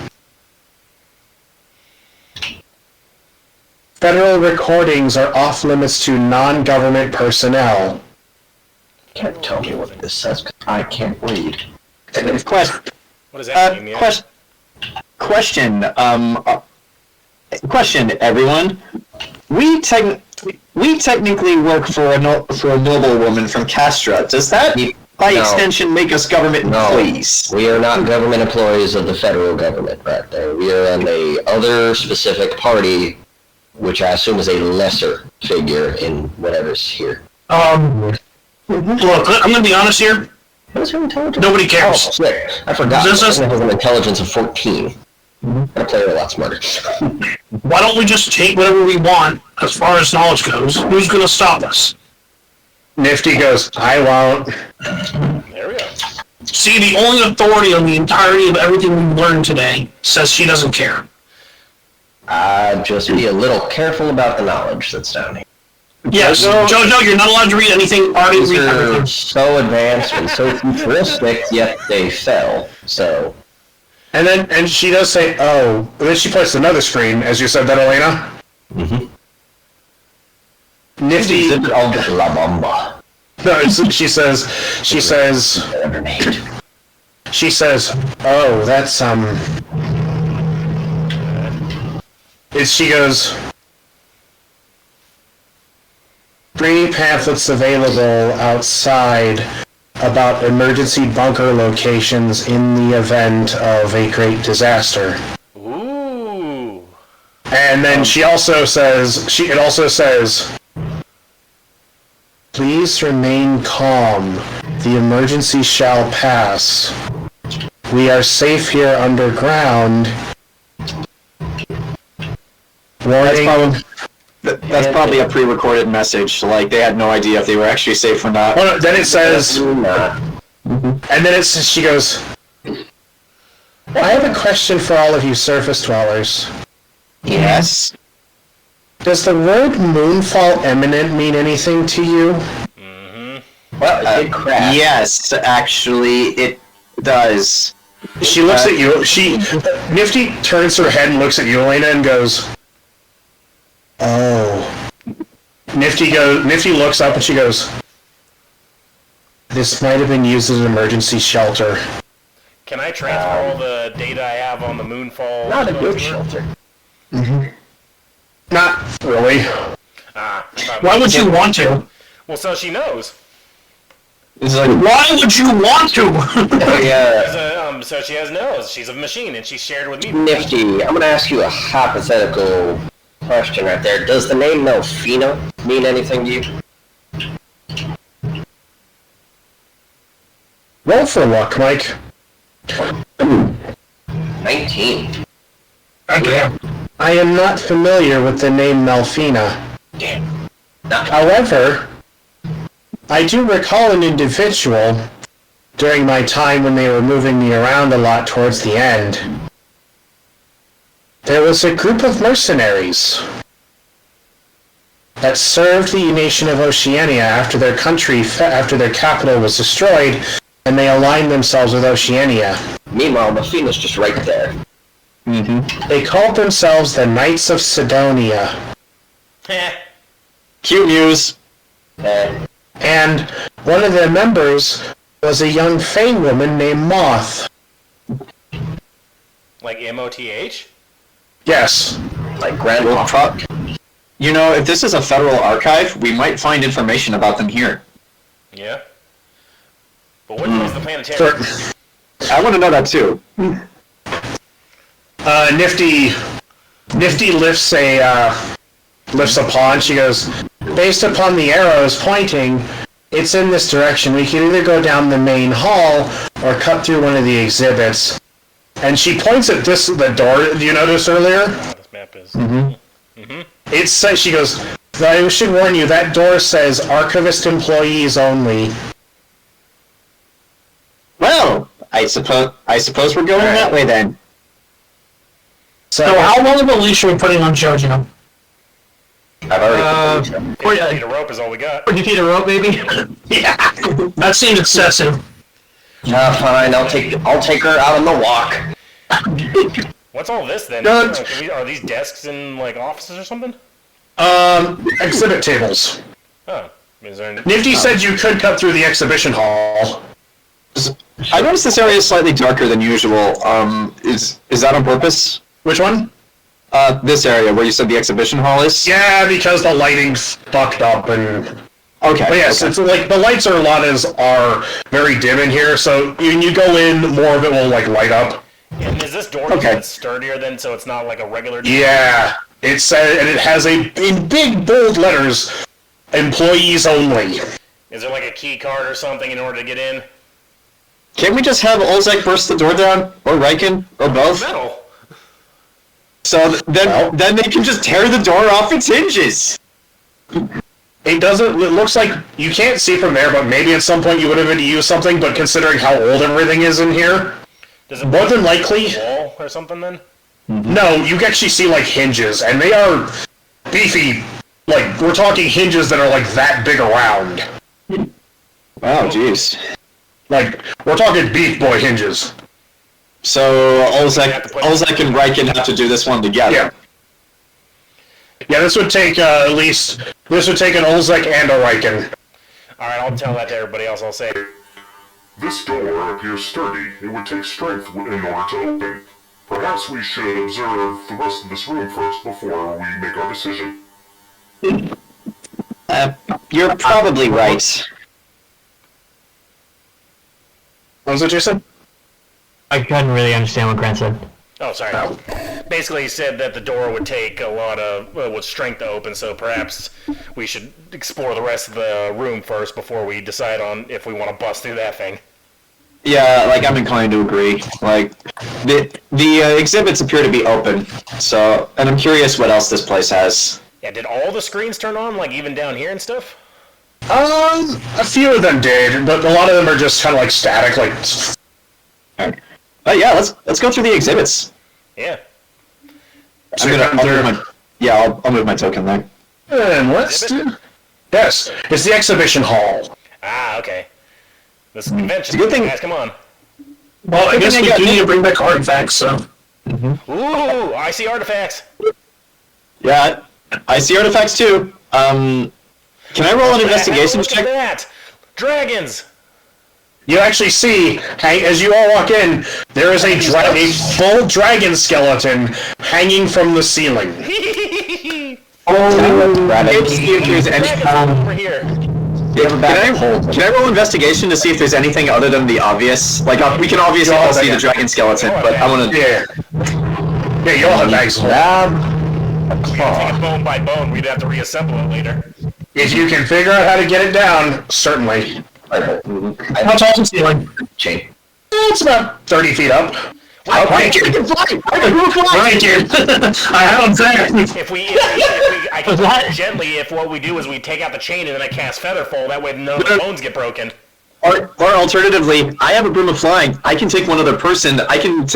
"Federal recordings are off limits to non-government personnel." Can't tell me what this says, 'cause I can't read. Question. What does that mean? Question. Question, everyone. We technically work for a noble woman from Castra. Does that, by extension, make us government employees? We are not government employees of the federal government right there. We are on the other specific party, which I assume is a lesser figure in whatever's here. Look, I'm gonna be honest here. What is her intelligence? Nobody cares. Oh, shit. I forgot. This is- She has an intelligence of 14. I play her a lot smarter. Why don't we just take whatever we want as far as knowledge goes? Who's gonna stop us? Nifty goes, "I won't." There we go. See, the only authority on the entirety of everything we've learned today says she doesn't care. Just be a little careful about the knowledge that's down here. Yes, Jojo, you're not allowed to read anything. Already These read are everything. so advanced and so futuristic, yet they fell. So, And she does say, "Oh," and then she points to another screen, as you said that, Elaina. Nifty. exhibit of La Bomba. No, she says, "Oh, that's she goes, "Free pamphlets available outside about emergency bunker locations in the event of a great disaster." Ooh. And then it also says, "Please remain calm. The emergency shall pass. We are safe here underground. Warning." That's probably a pre-recorded message. Like, they had no idea if they were actually safe or not. Well, then it says, and then she goes, "I have a question for all of you surface dwellers. Yes. Does the word moonfall imminent mean anything to you?" Well, crap. Yes, actually, it does. She looks at you. Nifty turns her head and looks at you, Elaina, and goes, "Oh." Nifty looks up and she goes, "This might have been used as an emergency shelter." Can I transfer all the data I have on the Moonfall? Not a good shelter. Not really. Why would you want to? Well, so she knows. It's like, Why would you want to? So she has knows. She's a machine, and she's shared with me. Nifty, I'm gonna ask you a hypothetical question right there. Does the name Melfina mean anything to you? Roll for luck, Mike. 19. Okay. I am not familiar with the name Melfina. However, I do recall an individual during my time when they were moving me around a lot towards the end. There was a group of mercenaries that served the nation of Oceania after their capital was destroyed, and they aligned themselves with Oceania. Meanwhile, Melfina's just right there. They called themselves the Knights of Sidonia. cute news. And one of their members was a young Fey woman named Moth. Like MOTH? Yes. Like Grandpa Truck. You know, if this is a federal archive, we might find information about them here. Yeah. But what is the planetarium? I want to know that too. Nifty lifts a paw. She goes, "Based upon the arrows pointing, it's in this direction. We can either go down the main hall or cut through one of the exhibits." And she points at the door. Do you notice earlier? Oh, this map is. It says, she goes, "I should warn you, that door says archivist employees only." Well, I suppose we're going that way then. So how long of a leash are we putting on Jojo? I've already told you. 50 feet of rope is all we got. 40 feet of rope, maybe? Yeah. That seems excessive. Fine, I'll take her out on the walk. What's all this then? Good. Are these desks in like offices or something? Exhibit tables. Oh, is there? Nifty said you could cut through the exhibition hall. I noticed this area is slightly darker than usual. Is that on purpose? Which one? This area where you said the exhibition hall is? Yeah, because the lighting's fucked up and... Okay. But yes, okay. it's like the lights are very dim in here, so when you go in, more of it will like light up. And is this door sturdier then, so it's not like a regular door? Yeah, it says, and it has in big bold letters, employees only. Is there like a key card or something in order to get in? Can't we just have Olzec burst the door down? Or Riken? Or both? Metal. So then they can just tear the door off its hinges! It looks like, you can't see from there, but maybe at some point you would have had to use something, but considering how old everything is in here, Does it more than likely... wall or something then? No, you actually see like hinges, and they are beefy. Like, we're talking hinges that are like that big around. Wow, jeez. Like, we're talking beef boy hinges. So Olzec and Riken have to do this one together. Yeah. Yeah, this would take an Olzec and a Riken. Alright, I'll tell that to everybody else. I'll say. This door appears sturdy. It would take strength in order to open. Perhaps we should observe the rest of this room first before we make our decision. You're probably right. What was it, Jayson? I couldn't really understand what Grant said. Oh, sorry. Basically, he said that the door would take a lot of with strength to open, so perhaps we should explore the rest of the room first before we decide on if we want to bust through that thing. Yeah, like I'm inclined to agree. Like the exhibits appear to be open, so and I'm curious what else this place has. Yeah, did all the screens turn on, like even down here and stuff? A few of them did, but a lot of them are just kind of like static, like... Yeah, let's go through the exhibits. Yeah. I'll move my token there. And let's do... Yes, it's the exhibition hall. Ah, okay. This is convention. It's a good thing. Guys, come on. Well, I guess we do need to bring back artifacts, so... Ooh, I see artifacts. Yeah, I see artifacts too. Can I roll an investigation Look at check? that! Dragons! You actually see, as you all walk in, there is a full dragon skeleton hanging from the ceiling. Let's see if there's any. Over here. Can I roll investigation to see if there's anything other than the obvious? Like, we can obviously all see the dragon skeleton, but I want to. Yeah, you all have bags. Grab a Take claw. it bone by bone, we'd have to reassemble it later. If you can figure out how to get it down, certainly. How tall is the ceiling? Chain. It's about 30 feet up. Thank you. Thank you. I have him there. I can gently, if what we do is we take out the chain and then I cast Featherfall, that way none of the bones get broken. Or alternatively, I have a broom of flying. I can take one other person. I can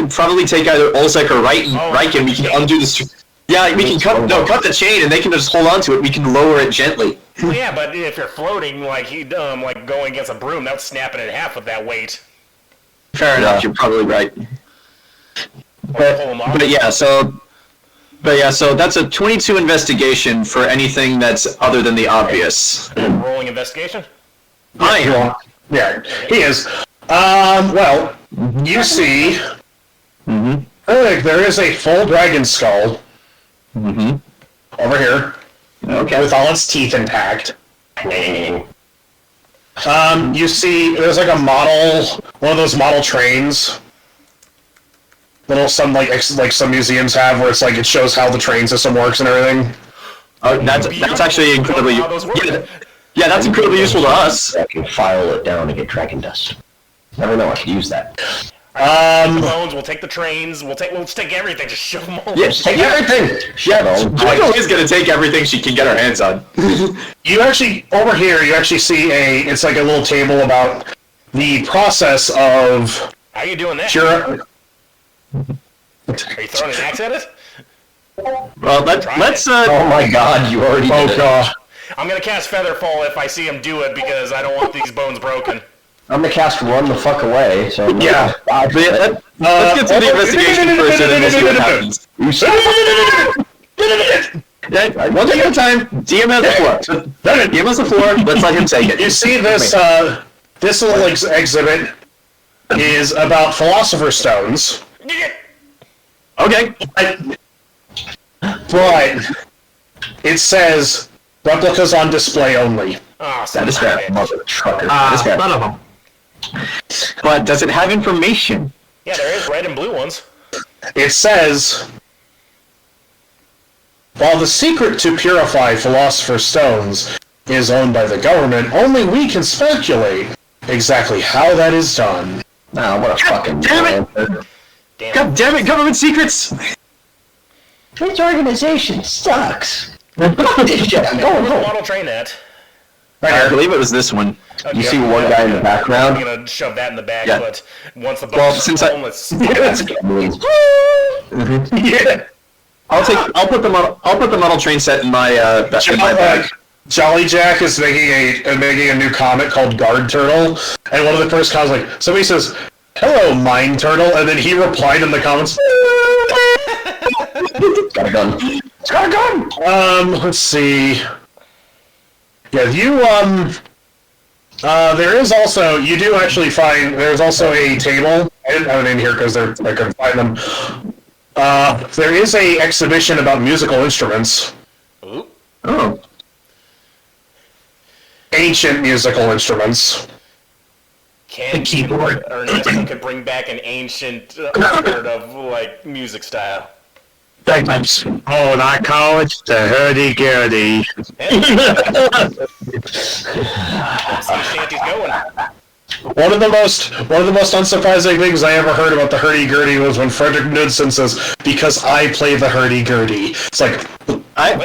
probably take either Olzec or Riken. We can undo the. Yeah, we can cut the chain, and they can just hold on to it. We can lower it gently. Well, yeah, but if you're floating like going against a broom, that would snap it in half with that weight. Fair enough. You're probably right. But yeah, so that's a 22 investigation for anything that's other than the obvious. Rolling investigation? Yeah, he is. Well, you see, there is a full dragon skull over here, with all its teeth intact. You see, there's like a model, one of those model trains. Some some museums have, where it's like it shows how the train system works and everything. Oh, that's actually incredibly. Yeah, that's incredibly useful to us. I can file it down to get dragon dust. Never know, I could use that. The bones, we'll take the trains, we'll take everything, just shove them all. Yes, take everything! Jojo is gonna take everything she can get her hands on. You actually, over here, you actually see it's like a little table about the process of... How are you doing that? Are you throwing an axe at it? Well, let's oh my god, you already did it. God. I'm gonna cast Featherfall if I see him do it, because I don't want these bones broken. I'm gonna cast Run the fuck away, so... Yeah. let's get to the investigation first, and then we'll see what happens. One thing at a time. DM has the floor. DM has the floor. Let's let him take it. You see this, this little exhibit is about Philosopher's Stones. Okay. But it says replicas on display only. Oh, That is fair. Mother trucker. None of them. But does it have information? Yeah, there is red and blue ones. It says, while the secret to purify Philosopher's Stones is owned by the government, only we can speculate exactly how that is done. Nah, what a fucking... Damn it! God damn it, government secrets! This organization sucks. Where's the model train at? I believe it was this one. Okay, You see one guy in the background? I'm gonna shove that in the back, Yeah. but once the Well, bones since are I- home, let's... Yeah. I'll put the model train set in my bag. Jolly Jack is making a new comic called Guard Turtle, and one of the first comments like somebody says, "Hello, Mine Turtle," and then he replied in the comments, Got a gun. It's got a gun! let's see. Yeah, there is also, you do actually find, there's also a table. I didn't have it in here because I couldn't find them. There is a exhibition about musical instruments. Ooh. Oh. Ancient musical instruments. The keyboard. Ernesto could bring back an ancient sort of, like, music style. Bagpipes. Oh, and I call it the hurdy-gurdy. See Shanty's going. One of the most unsurprising things I ever heard about the hurdy-gurdy was when Frederick Knudsen says, "Because I play the hurdy-gurdy." It's like, I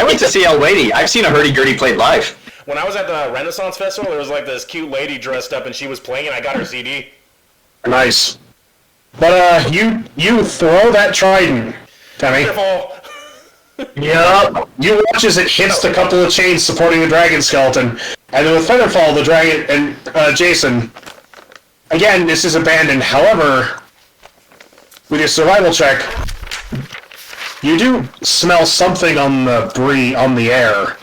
went to see Elwaity. I've seen a hurdy-gurdy played live. When I was at the Renaissance Festival, there was like this cute lady dressed up and she was playing and I got her CD. nice. But, you throw that trident, Temme. Wonderful. Yep. You watch as it hits the couple of chains supporting the dragon skeleton, and then with Featherfall, the dragon, and Jayson, again, this is abandoned. However, with your survival check, You do smell something on the air.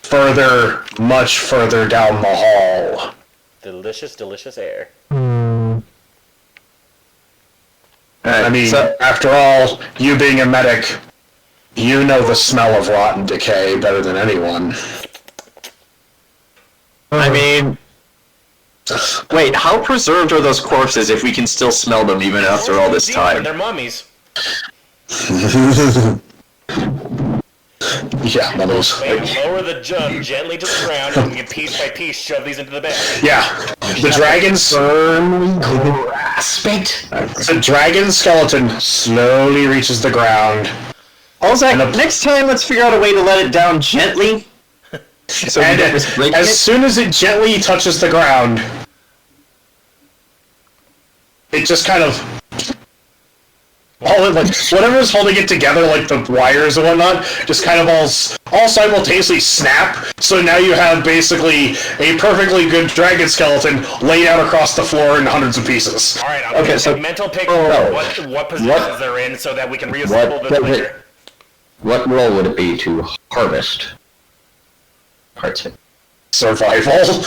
Further, much further down the hall. Delicious, delicious air. I mean, after all, you being a medic, you know the smell of rotten decay better than anyone. I mean, wait, how preserved are those corpses if we can still smell them even after all this time? They're mummies. Yeah, mummies. Lower the jug gently to the ground and we can piece by piece shove these into the bag. Yeah, the dragon's The dragon skeleton slowly reaches the ground. Olzec, next time let's figure out a way to let it down gently. So and as soon as it gently touches the ground, it just kind of whatever's holding it together, like the wires and whatnot, just kind of all simultaneously snap. So now you have basically a perfectly good dragon skeleton laid out across the floor in hundreds of pieces. All right, I'm going mental picture of what positions they're in so that we can reassemble this later. What role would it be to harvest parts of it? Survival.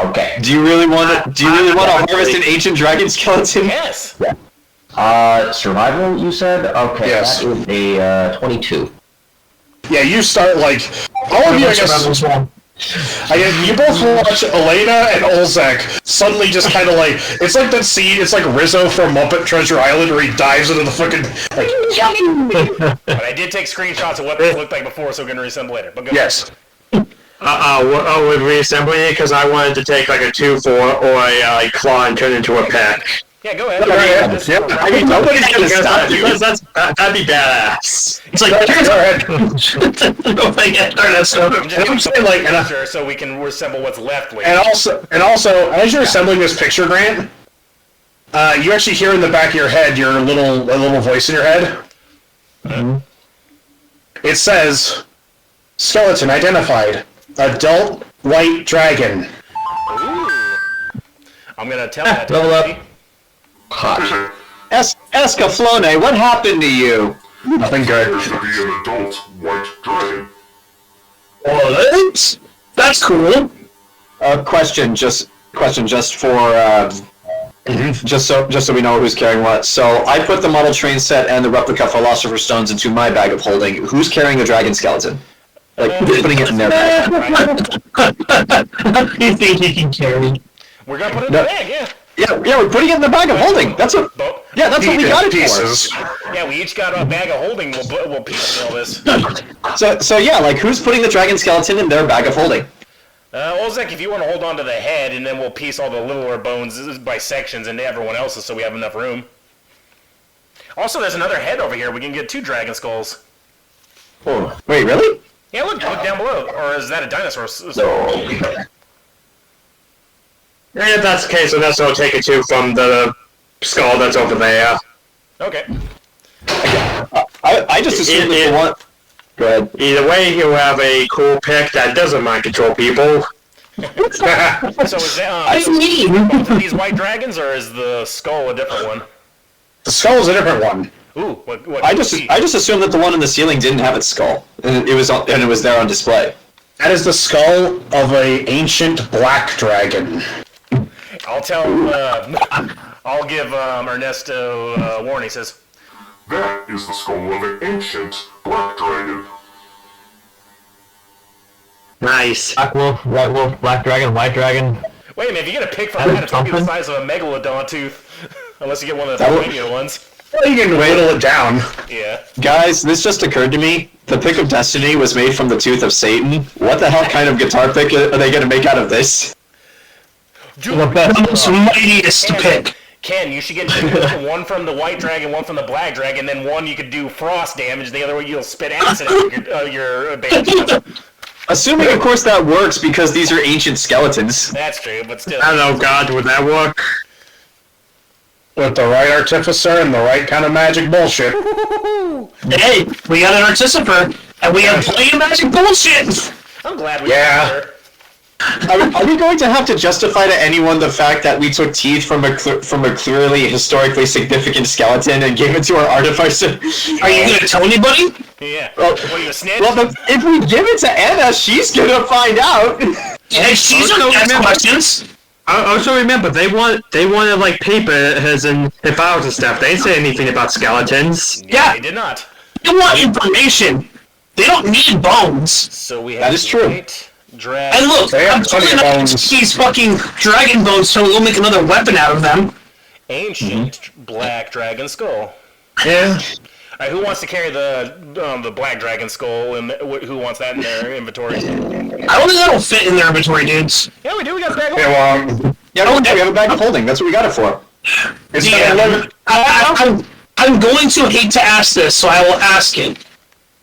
Okay. Do you really want to harvest an ancient dragon skeleton? Yes. Yeah. Survival, you said? Okay, yes. That is a 22. Yeah, you start all of you, I guess. You both watch Elaina and Olzec suddenly just kind of it's like that scene, it's like Rizzo from Muppet Treasure Island where he dives into the fucking, But I did take screenshots of what this looked like before, so we're going to reassemble later. But go yes. With reassembling it, because I wanted to take a 2-4 or a claw and turn it into a pack. Yeah, go ahead. I mean, nobody's gonna stop you. That'd be badass. It's like, go ahead, Ernesto. I'm saying, so we can reassemble what's left later. And also, as you're assembling this picture, Grant, you actually hear in the back of your head a little voice in your head. It says, "Skeleton identified. Adult white dragon." Ooh. I'm gonna tell that to Level up. Lucy. Hot. Escaflowne, what happened to you? Nothing good. There should be an adult white dragon. What? That's cool. Question just for just so we know who's carrying what. So I put the model train set and the replica Philosopher's Stones into my bag of holding. Who's carrying the dragon skeleton? Who's putting it in their bag? You think he can carry? We're gonna put it in the bag, yeah. Yeah, we're putting it in the bag of holding. That's what we got it pieces. for. Yeah, we each got a bag of holding. We'll piece all this. So yeah, who's putting the dragon skeleton in their bag of holding? Olzec, if you want to hold on to the head, and then we'll piece all the littler bones by sections into everyone else's, so we have enough room. Also, there's another head over here. We can get 2 dragon skulls. Oh, wait, really? Yeah, look down below. Or is that a dinosaur? If that's the case, Ernesto will take it too from the skull that's over there. Okay. I just assumed that the one. Go ahead. Either way, he'll have a cool pick that doesn't mind control people. So is that both of these white dragons, or is the skull a different one? The skull is a different one. Ooh, what I just assumed that the one in the ceiling didn't have its skull, and it was there on display. That is the skull of an ancient black dragon. I'll give Ernesto a warning. He says, That is the skull of an ancient black dragon. Nice. Black wolf, white wolf, black dragon, white dragon. wait a minute, if you get a pick from that, it's going to be the size of a megalodon tooth. Unless you get one of the tinier ones. Well, you can whittle it down. Yeah. Guys, this just occurred to me. The pick of destiny was made from the tooth of Satan. What the hell kind of guitar pick are they going to make out of this? Dude, The most mightiest pick. Ken, you should get one from the white dragon, one from the black dragon, then one you could do frost damage, the other one you'll spit acid at your band. Assuming, of course, that works because these are ancient skeletons. That's true, but still. I don't know, God, would that work? With the right artificer and the right kind of magic bullshit. Hey, we got an artificer, and we have plenty of magic bullshit. I'm glad we Yeah. got her. Are we going to have to justify to anyone the fact that we took teeth from a clearly historically significant skeleton and gave it to our artificer? Are you going to tell anybody? Yeah. Well, What are you, a snitch? well, if we give it to Anna, she's gonna find out. Hey, she's going to ask questions. Also remember, they wanted like papers and files and stuff. They didn't say anything about skeletons. Yeah. They did not. They want information. They don't need bones. So we have That is true. white, drag. And look, They have I'm plenty totally of not bones. these fucking dragon bones, so we'll make another weapon out of them. Ancient black dragon skull. Yeah. Alright, who wants to carry the black dragon skull, and who wants that in their inventory? I don't think that'll fit in their inventory, dudes. Yeah, we do. We got a bag of Okay, well, Yeah, we have a bag of holding. That's what we got it for. it's DM, I'm going to hate to ask this, so I will ask it.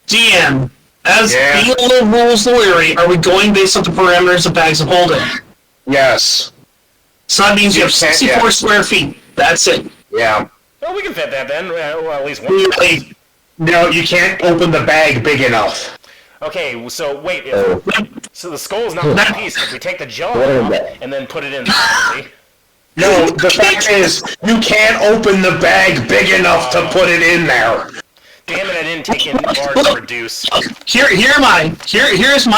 DM, as being a little rules lawyery, are we going based on the parameters of bags of holding? yes. So that means you have can't- 64 square feet. That's it. Yeah. Well, we can fit that then. Well, at least one. Really, no, you can't open the bag big enough. Okay, so wait. So the skull is not one piece. If we take the jaw What is off that? and then put it in. See? No, the fact is, you can't open the bag big enough to put it in there. Damn it! I didn't take in large to reduce. Here's my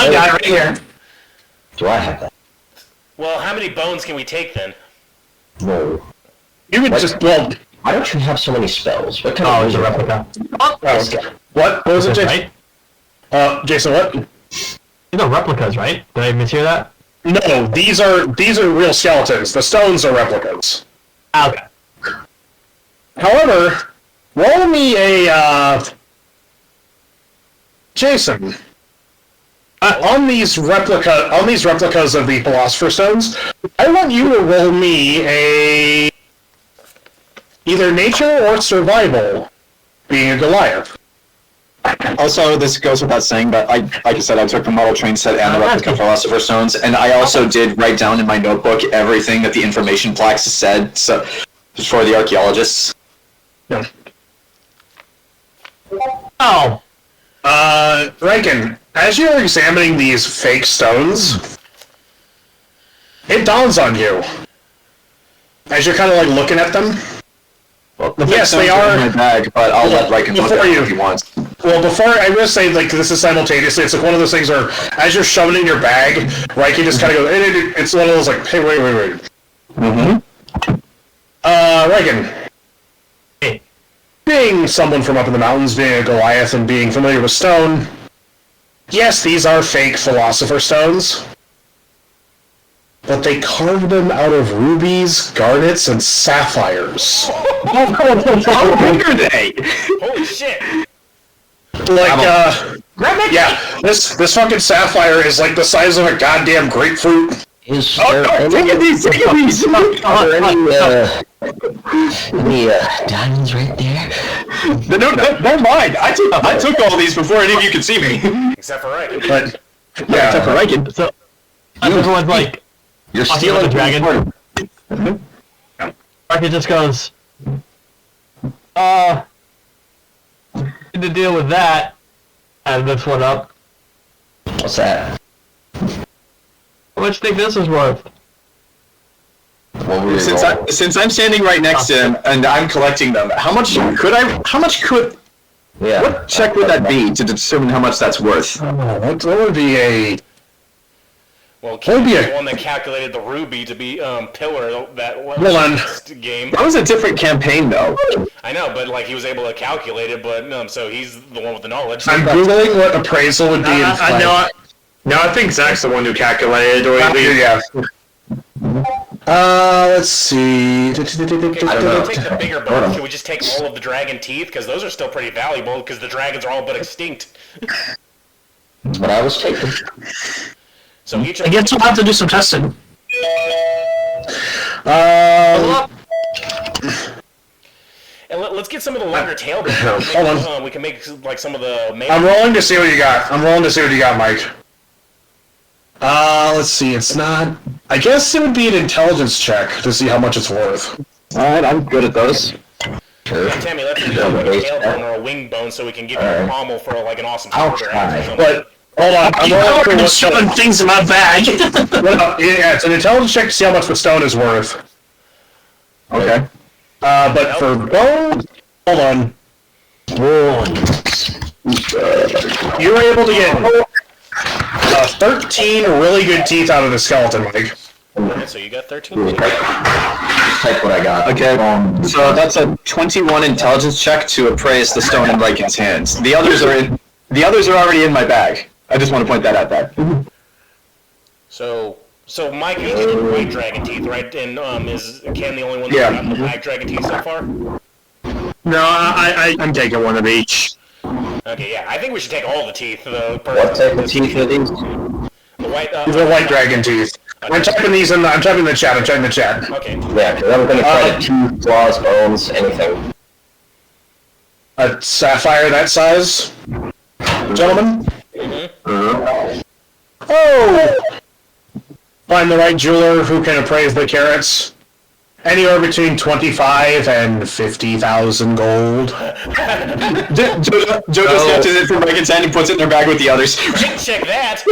guy right here. Do I have that? Well, how many bones can we take then? No. You could just, well, Why don't you have so many spells? What kind Oh, of it's a replica. what was it, Right? Jason, what? These are replicas, right? Did I mishear that? No, these are real skeletons. The stones are replicas. Okay. However, roll me a, Jason. On these replicas of the Philosopher's Stones, I want you to roll me a either nature or survival, being a Goliath. Also, this goes without saying, but like I said, I took the model train set and the replica Philosopher's Stones, and I also did write down in my notebook everything that the information plaques said, so for the archaeologists. Yeah. Oh! Riken, as you're examining these fake stones, it dawns on you, as you're kind of like looking at them. Well, the Yes, stones they are are. in my bag, but I'll let Riken look at Before it you- if he wants. Well, before I will say, like, this is simultaneously. It's like one of those things where, as you're shoving it in your bag, Riken just kind of goes. It's one of those like, hey, wait. Mm-hmm. Riken. Hey. Being someone from up in the mountains, being a Goliath, and being familiar with stone, yes, these are fake Philosopher's Stones, but they carved them out of rubies, garnets, and sapphires. How big are they? Holy shit! Like, yeah, this fucking sapphire is like the size of a goddamn grapefruit. Is Oh, there no, any, take these! are there any diamonds right there? No, never mind. I took all these before any of you could see me. Except for right. But, Except yeah, for Riken. So, everyone's like, You're fucking stealing with the dragon. dragon. Rocket just goes, to deal with that, and lifts one up. What's that? How much do you think this is worth? What were we Since rolling? I'm standing right next to him and I'm collecting them, how much could Yeah. what check would that be to determine how much that's worth? that would be a. Well, Maybe King a- the one that calculated the ruby to be pillar that Hold on. game. That was a different campaign though. I know, but like he was able to calculate it, but so he's the one with the knowledge. I'm googling what appraisal would be in I know. No, I think Zach's the one who calculated, or at least Yeah. Let's see. Okay, so if we take the bigger Hold bone, on. should we just take all of the dragon teeth? Because those are still pretty valuable, because the dragons are all but extinct. But I was taking. So each of I guess we'll have to do some testing. and let's get some of the longer tail bones. Hold on. We can make like some of the main. I'm rolling to see what you got. Mike. Let's see. It's not. I guess it would be an intelligence check to see how much it's worth. Alright, I'm good at those. Sure. Hey, Tammy, let's do Yeah, like a but tail bone or a wing bone so we can give you a pommel for like an awesome I'll sword or try. axe or something. But Hold on, I'm rolling for I'm what stone. shoving things in my bag. Yeah, it's an intelligence check to see how much the stone is worth. Okay. But for bone, hold on. You were able to get 13 really good teeth out of the skeleton, Mike. Okay, so you got 13. Type what I got. Okay, so that's a 21 intelligence check to appraise the stone in Riken's hands. The others are already in my bag. I just want to point that out there. So Mike is getting white dragon teeth, right? And is Ken the only one Yeah. that's got the black dragon teeth so far? No, I'm taking one of each. Okay, yeah, I think we should take all the teeth, though. What type of teeth are these? The white, These are white dragon teeth. I'm typing these in the, I'm typing in the chat, I'm checking the chat. Okay. Yeah, because I'm going to try to teeth, claws, bones, anything. A sapphire that size? Gentlemen? Oh! Find the right jeweler who can appraise the carats. Anywhere between 25 and 50,000 gold. Jojo snatches it from Riken's hand and puts it in their bag with the others. Check that!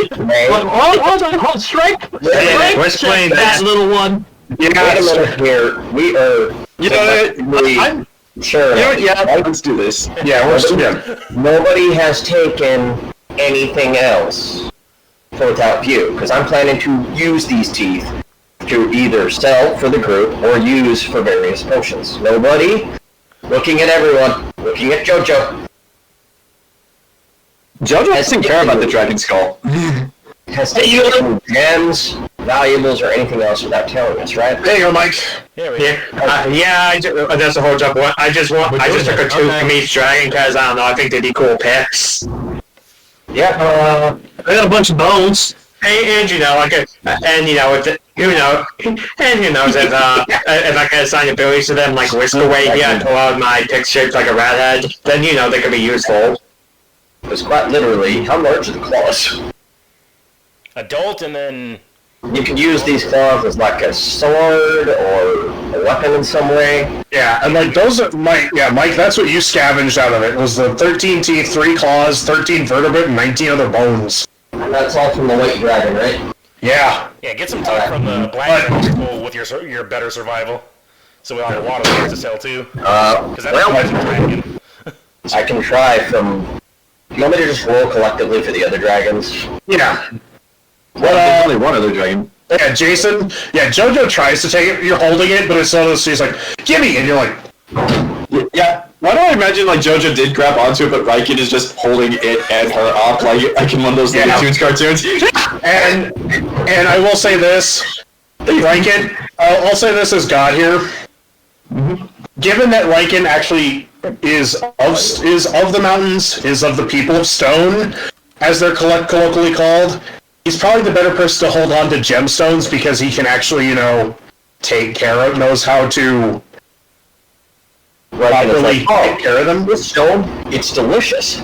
Hold strike! Hey, let's play That little one. Wait a minute here. We are... You know, Sure. let's do this. Yeah, we're still good. Nobody has taken anything else without view, because I'm planning to use these teeth to either sell for the group or use for various potions. Nobody? Looking at everyone. Looking at Jojo. Jojo doesn't care about the dragon skull. Has taken gems, valuables, or anything else without telling us, right? There you go, Mike. Here we go. That's a whole job. I just took a tooth from each dragon because I don't know. I think they'd be cool picks. Yeah. I got a bunch of bones. And you know, if I can assign abilities to them, like whisk away here and pull out my pick shaped like a rat head, then they can be useful. Because quite literally, how large are the claws? Adult and then... You could use these claws as like a sword or a weapon in some way. Yeah, and like those are, Mike, that's what you scavenged out of it. It was the 13 teeth, 3 claws, 13 vertebrae, and 19 other bones. And that's all from the white dragon, right? Yeah. Yeah, get some teeth from the black dragon with your better survival. So we'll have a lot of things to sell, too. Because that's a dragon. I can try from... You want me to just roll collectively for the other dragons? Yeah. There's only one other dragon. Yeah, Jayson. Yeah, Jojo tries to take it. You're holding it, but it's one of those. She's like, "Gimme!" And you're like, Yeah. Why do I imagine like Jojo did grab onto it, but Riken is just holding it and her up like in one of those Looney Tunes cartoons? and I will say this, Riken. I'll say this as God here. Given that Riken actually is of the mountains, is of the people of stone, as they're colloquially called. He's probably the better person to hold on to gemstones because he can actually, take care of, knows how to properly take care of them. This stone, it's delicious.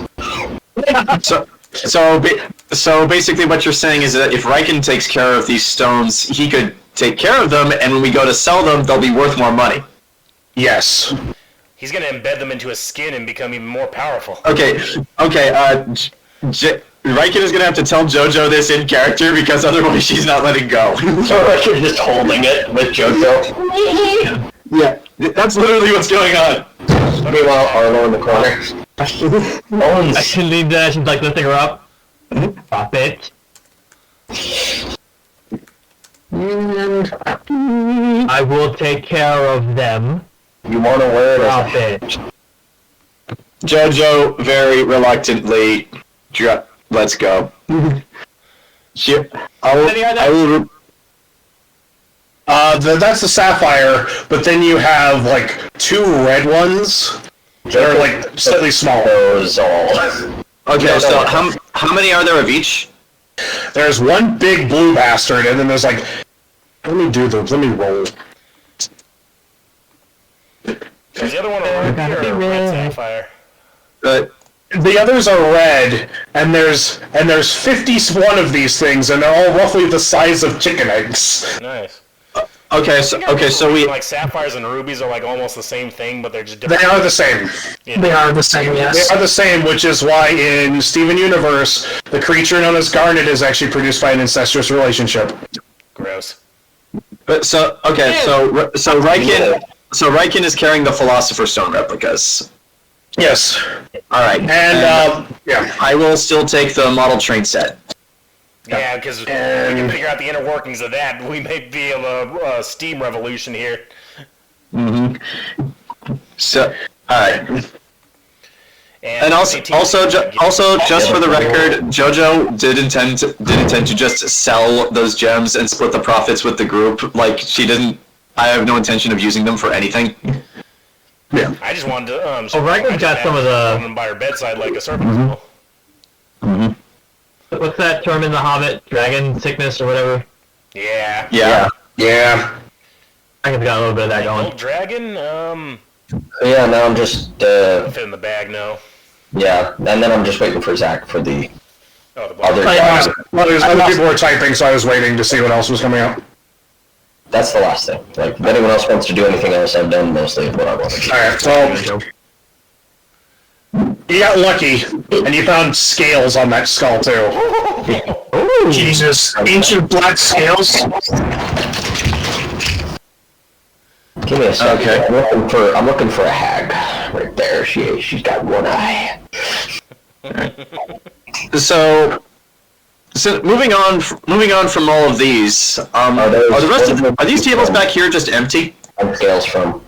So basically what you're saying is that if Riken takes care of these stones, he could take care of them, and when we go to sell them, they'll be worth more money. Yes. He's going to embed them into his skin and become even more powerful. Okay, Riken is going to have to tell Jojo this in character because otherwise she's not letting go. So Riken just holding it with Jojo. Yeah, that's literally what's going on. Meanwhile, Arlo in the corner. I can leave that and like lifting her up. Stop it. I will take care of them. You want to wear it Stop as it. Jojo very reluctantly, let's go. That's the sapphire, but then you have like 2 red ones that are like slightly smaller. those all. Okay, so how many are there of each? There's one big blue bastard, and then there's like, let me roll. Is the other one a red sapphire? The others are red, and there's 51 of these things, and they're all roughly the size of chicken eggs. Nice. So we like sapphires and rubies are like almost the same thing, but they're just different. They are the same. Yeah. They are the same, yes. They are the same, which is why in Steven Universe, the creature known as Garnet is actually produced by an incestuous relationship. Gross. But so Riken is carrying the Philosopher's Stone replicas. Yes. All right, And, yeah. I will still take the model train set. Yeah, because we can figure out the inner workings of that. We may be able to steam revolution here. So, all right. And also, 18 just for the record, Jojo did intend to just sell those gems and split the profits with the group. Like she didn't. I have no intention of using them for anything. Yeah. I just wanted to. Riken's got some of the. Woman by her bedside like a serpent. What's that term in The Hobbit? Dragon sickness or whatever? Yeah. Yeah. Riken's got a little bit of that going. Old dragon. Yeah, now I'm just, Fit in the bag now. yeah, and then I'm just waiting for Zach for the Oh, the other bar. guys. Well, there's other people were typing, so I was waiting to see what else was coming up. That's the last thing. Like, if anyone else wants to do anything else, I've done mostly of what I wanted to. Alright, so you got lucky, and you found scales on that skull, too. Jesus. Ancient black scales. Give me a second. Okay. I'm looking for a hag right there. She's got one eye. So moving on from all of these, are these tables back here just empty? And scales from.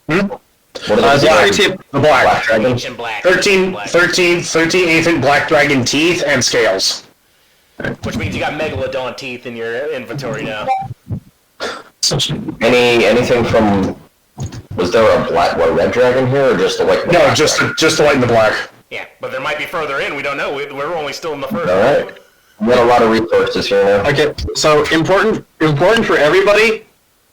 What are The those? other table. The black. Black dragon. Ancient black. 13 ancient black dragon teeth and scales. Which means you got megalodon teeth in your inventory now. Anything from? Was there a red dragon here, or just a white? No, just the white and the black. Yeah, but there might be further in. We don't know. We're only still in the first. All right. We got a lot of resources here now. Okay, so important for everybody.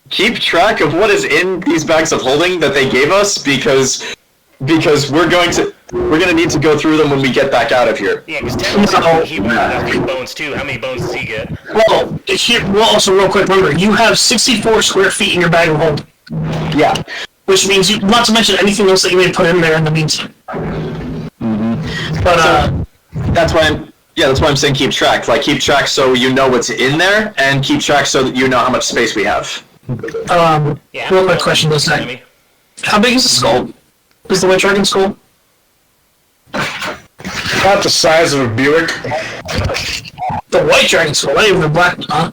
Keep track of what is in these bags of holding that they gave us because we're gonna need to go through them when we get back out of here. Yeah, because technically he wanted a few bones too. How many bones does he get? Well, also real quick, remember, you have 64 square feet in your bag of holding. Yeah. Which means not to mention anything else that you may put in there in the meantime. But, That's why I'm saying keep track. Like keep track so you know what's in there, and keep track so that you know how much space we have. Yeah. real quick question, though, Zach. How big is the skull? Is the white dragon skull? About the size of a Buick. The white dragon skull, not even the black one, huh?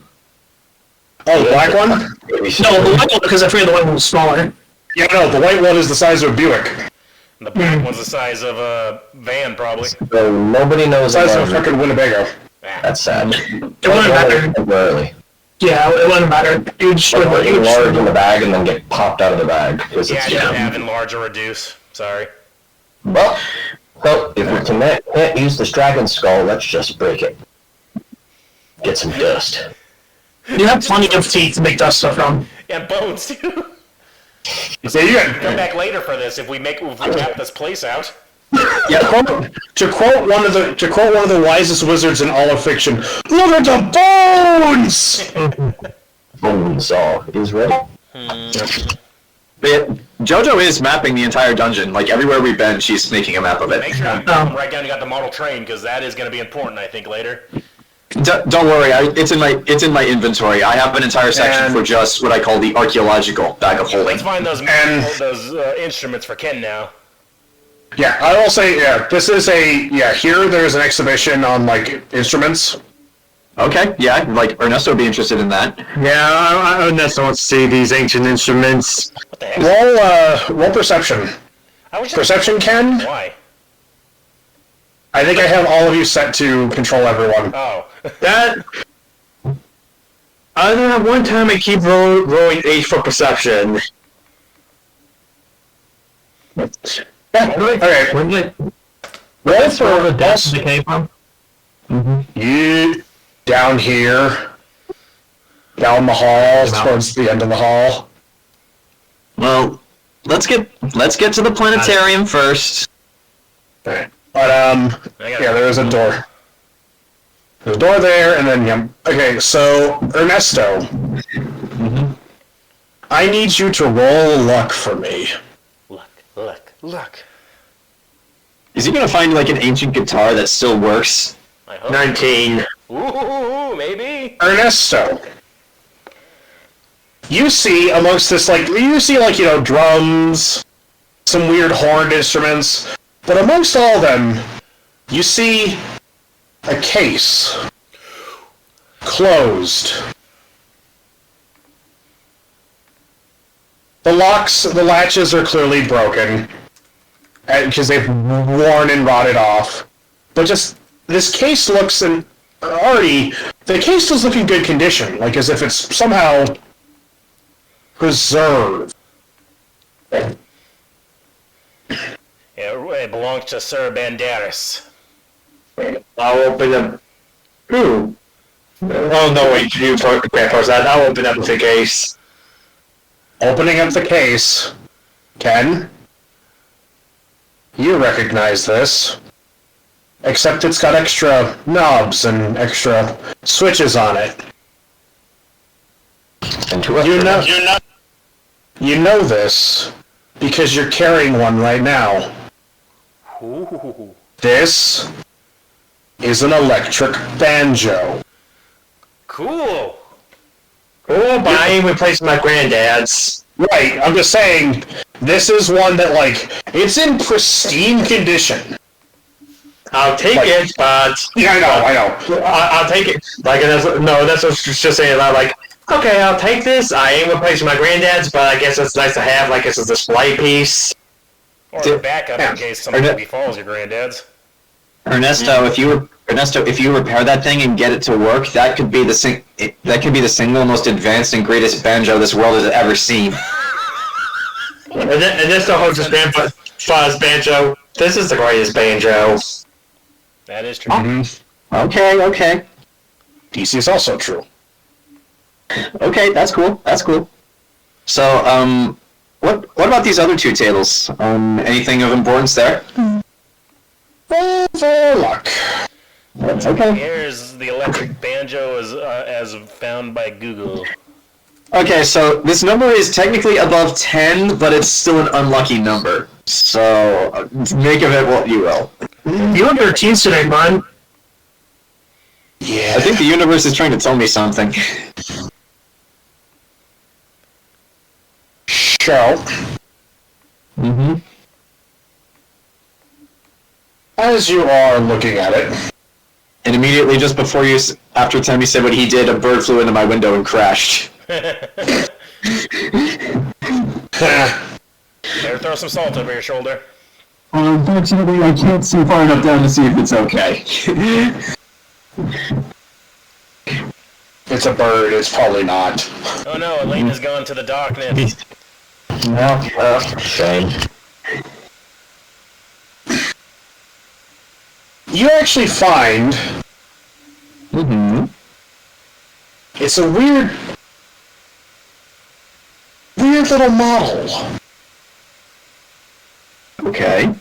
Oh, the black one? No, the white one, because I figured the white one was smaller. Yeah, no, the white one is the size of a Buick. The black one's the size of a van, probably. So nobody knows The size of a about it. fucking Winnebago. That's sad. It wouldn't matter. Temporarily. Yeah, it wouldn't matter. You just Like, large in the bag and then get popped out of the bag. Because Yeah, I it's, didn't have enlarge or reduce. Sorry. well, so if we can't use this dragon skull, let's just break it. Get some dust. You have plenty of teeth to make dust stuff from. And bones too. Yeah, you got. Come back later for this if we map this place out. Yeah, to quote one of the wisest wizards in all of fiction, look at the bones! Bonesaw is ready. But Jojo is mapping the entire dungeon. Like everywhere we've been, she's making a map of Make it. sure you write down you got the model train because that is going to be important, I think, later. Don't worry, it's in my inventory. I have an entire section And- for just what I call the archaeological bag of holding. Let's find those And- instruments for Ken now. Yeah, I will say, this is here there's an exhibition on, like, instruments. Okay, yeah, like Ernesto would be interested in that. Yeah, Ernesto wants to see these ancient instruments. What the heck? Roll perception. I was just Perception, Ken? Why? I think I have all of you set to control everyone. Oh. That... I don't know, one time I keep rolling 8 for perception. Yeah, okay. Where did Roll all the for deaths that came from? you down here, down the hall, towards the end of the hall. Well, let's get to the planetarium first. But there is a door. There's a door there, and then okay. So Ernesto, I need you to roll luck for me. Luck. Is he gonna find like an ancient guitar that still works? I hope. 19. Ooh, maybe. Ernesto, you see amongst this, drums, some weird horned instruments, but amongst all of them, you see a case. Closed. The latches are clearly broken, because they've worn and rotted off. But just, this case looks the case does look in good condition, like as if it's somehow preserved. It belongs to Sir Banderas. I'll open up. Ooh. Oh no! Wait, you first that. I'll open up the case. Opening up the case, Ken, you recognize this. Except it's got extra knobs and extra switches on it. You know this because you're carrying one right now. Ooh. This is an electric banjo. Cool. Oh, but I ain't replacing my granddad's. Right, I'm just saying, this is one that, it's in pristine condition. I'll take it, but... Yeah, I know. I'll take it. That's what I was just saying. Okay, I'll take this. I ain't replacing my granddad's, but I guess it's nice to have, as a display piece. Or a backup in case something befalls your granddad's. Ernesto, if you repair that thing and get it to work, that could be the single most advanced and greatest banjo this world has ever seen. And this still holds this fuzz banjo. This is the greatest banjo. That is true. Mm-hmm. Okay. DC is also true. Okay, that's cool. So, what about these other two tables? Anything of importance there? For luck. Okay. Here's the electric banjo as found by Google. Okay, so this number is technically above 10, but it's still an unlucky number. So, make of it what you will. You were 13 today, bud. Yeah. I think the universe is trying to tell me something. So, as you are looking at it, and immediately just before after Temme said what he did, a bird flew into my window and crashed. Better throw some salt over your shoulder. Well, unfortunately, I can't see far enough down to see if it's okay. it's a bird, it's probably not. Oh no, Elaina's gone to the darkness. Shame. You actually find... It's a weird little model. Okay.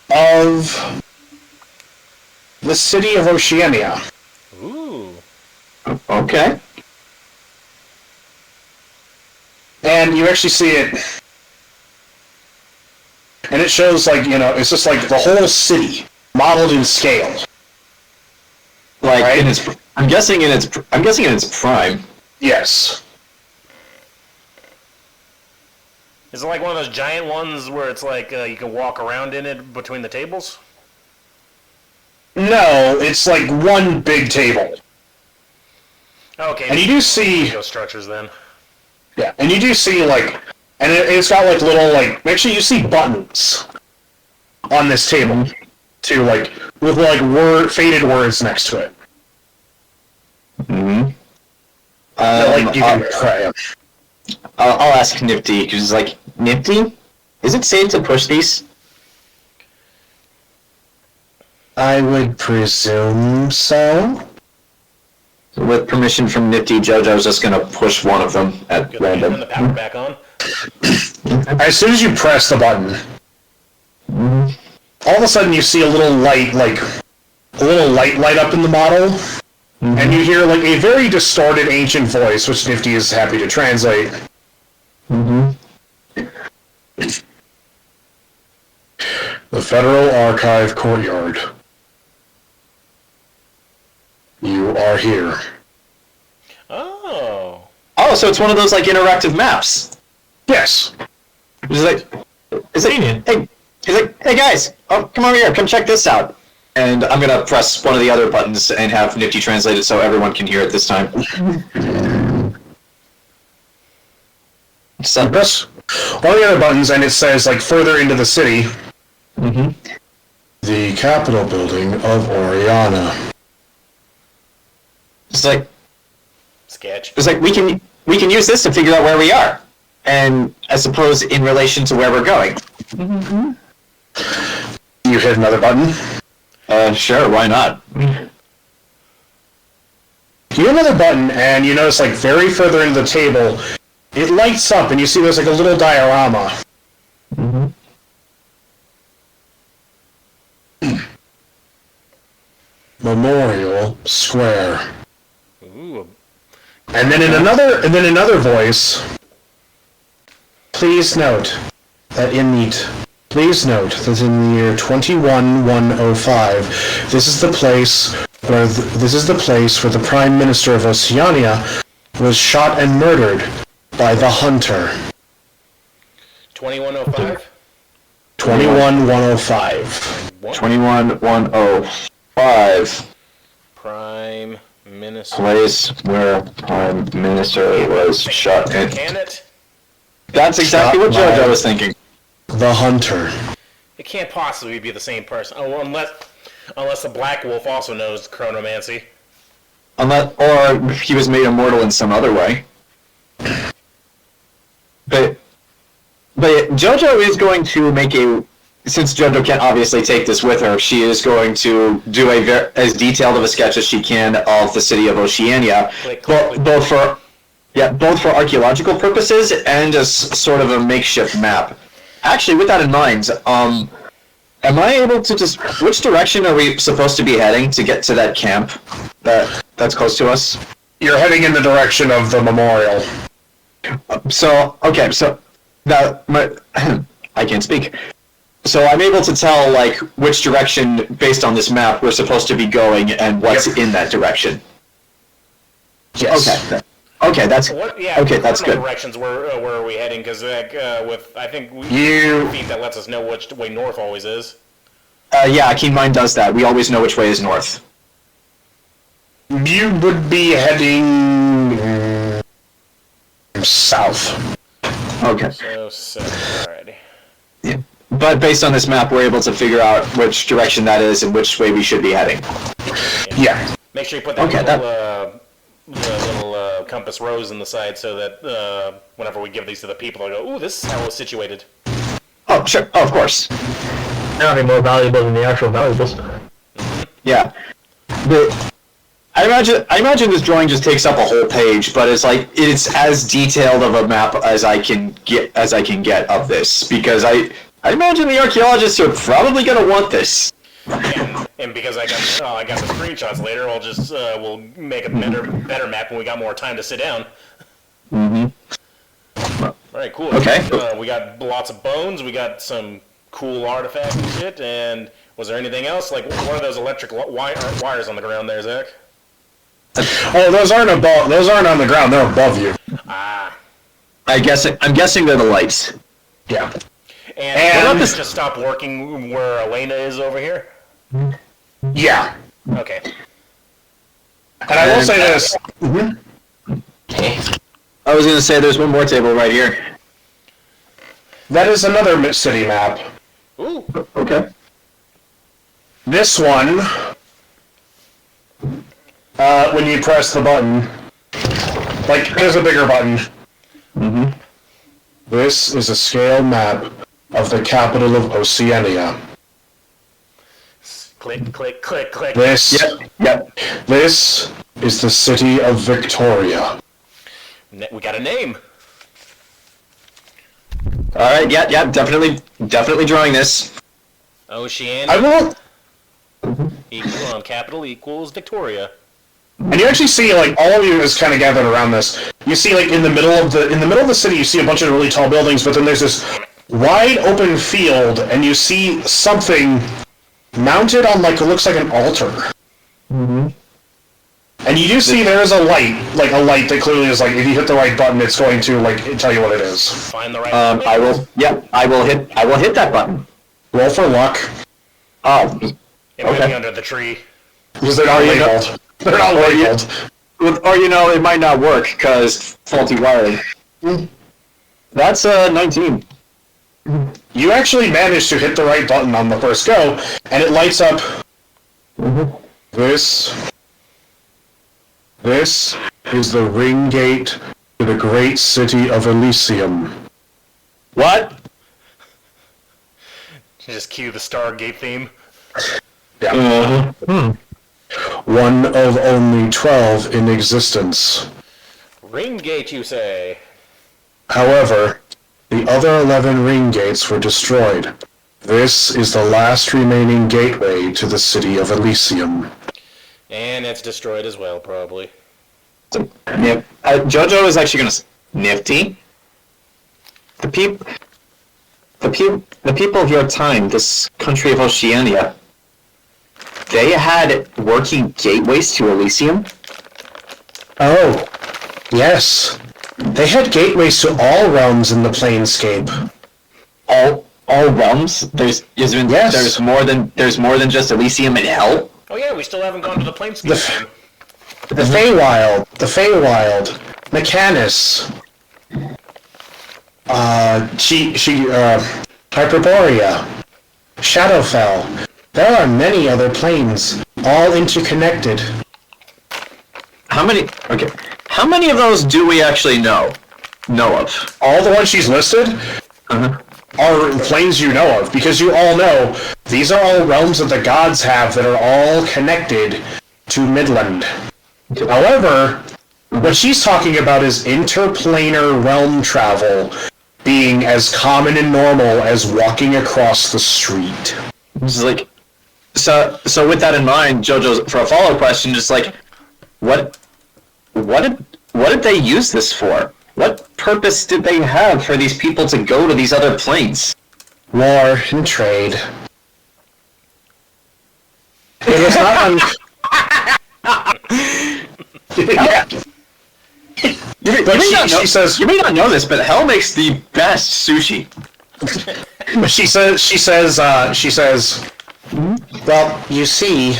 Of the city of Oceania. Ooh. Okay. And you actually see it, and it shows it's just the whole city modeled in scale. Right? I'm guessing in its prime. Yes. Is it like one of those giant ones where it's you can walk around in it between the tables? No, it's one big table. Okay. And you do see those structures then. Yeah, and you do see and it's got little actually you see buttons on this table too, with faded words next to it. That, you can pray. I'll ask Nifty because Nifty, is it safe to push these? I would presume so. With permission from Nifty, Jojo's just gonna push one of them at random. Turn the power back on. As soon as you press the button, all of a sudden you see a little light, light up in the model, and you hear a very distorted ancient voice, which Nifty is happy to translate. The Federal Archive Courtyard. You are here. Oh. Oh, so it's one of those like interactive maps. Yes. He's like, hey, guys, oh, come over here, come check this out. And I'm gonna press one of the other buttons and have Nifty translate it so everyone can hear it this time. So Press one of the other buttons, and it says like further into the city. The Capitol building of Oriana. it's like Sketch. we can use this to figure out where we are, and I suppose in relation to where we're going. You hit another button. Sure, why not? You hit another button, and you notice like very further into the table, it lights up, and you see there's like a little diorama. Memorial Square. Ooh. And then another voice. Please note that in the year 21105, this is the place where the Prime Minister of Oceania was shot and murdered by the Hunter. 2105? 21105. 21105. Prime Minister. Place where Prime Minister was shot and... Can it? That's exactly what Jojo was thinking. The Hunter. It can't possibly be the same person. Oh, unless the Black Wolf also knows chronomancy. Or he was made immortal in some other way. But Jojo is going to make since Jojo can't obviously take this with her, she is going to do as detailed of a sketch as she can of the city of Oceania, both for archaeological purposes and as sort of a makeshift map. Actually, with that in mind, am I able to which direction are we supposed to be heading to get to that camp that's close to us? You're heading in the direction of the memorial. I can't speak. So I'm able to tell like which direction, based on this map, we're supposed to be going and what's in that direction. Yes. Okay, that's that's good. Directions where are we heading? Because I think we feed that lets us know which way north always is. Yeah, Keen Mind does that. We always know which way is north. You would be heading south. Okay. So alrighty. Yeah. But based on this map, we're able to figure out which direction that is and which way we should be heading. Yeah. Make sure you put that little compass rose in the side so that whenever we give these to the people, they'll go, "Ooh, this is how it's situated." Oh, sure. Oh, of course. That'll be more valuable than the actual valuables. Yeah. But I imagine this drawing just takes up a whole page, but it's as detailed of a map as I can get of this, because I imagine the archaeologists are probably gonna want this. And because I got the screenshots later, we'll make a better map when we got more time to sit down. All right, cool. Okay. We got lots of bones. We got some cool artifacts and shit. And was there anything else? Like, what are those electric wires on the ground there, Zach? Oh, those aren't on the ground. They're above you. Ah. I'm guessing they're the lights. Yeah. And just stop working where Elaina is over here? Yeah. Okay. And I will say this. I was going to say there's one more table right here. That is another city map. Ooh. Okay. This one, when you press the button, like, there's a bigger button. This is a scale map of the capital of Oceania. Click, click, click, click. This is the city of Victoria. We got a name. All right. Yeah. Definitely drawing this. Oceania. I will. Capital equals Victoria. And you actually see, like, all of you is kind of gathered around this. You see, like, in the middle of the city, you see a bunch of really tall buildings, but then there's this wide open field, and you see something mounted on, like, it looks like an altar. Mm-hmm. And you do see there is a light that clearly is, like, if you hit the right button, it's going to, like, tell you what it is. Find the right I will hit that button. Roll for luck. Oh, It might okay. be under the tree. Because they're not labeled. They're not labeled. Or, it might not work, because faulty wiring. That's 19. You actually managed to hit the right button on the first go, and it lights up. This is the ring gate to the great city of Elysium. What? Just cue the Stargate theme. Yeah. One of only 12 in existence. Ring gate, you say? However, the other 11 ring gates were destroyed. This is the last remaining gateway to the city of Elysium. And it's destroyed as well, probably. Jojo is actually gonna nifty. The people of your time, this country of Oceania, they had working gateways to Elysium? Oh, yes. They had gateways to all realms in the planescape. All realms? There's more than just Elysium and Hell? Oh yeah, we still haven't gone to the Planescape. The Feywild, Mechanus, Hyperborea, Shadowfell. There are many other planes, all interconnected. How many of those do we actually know of? All the ones she's listed are planes you know of, because you all know these are all realms that the gods have that are all connected to Midland. However, what she's talking about is interplanar realm travel being as common and normal as walking across the street. It's like, so with that in mind, Jojo, for a follow-up question, just like, what did they use this for? What purpose did they have for these people to go to these other planes? War and trade. It was not You may not know this, but Hell makes the best sushi. She says, well, you see,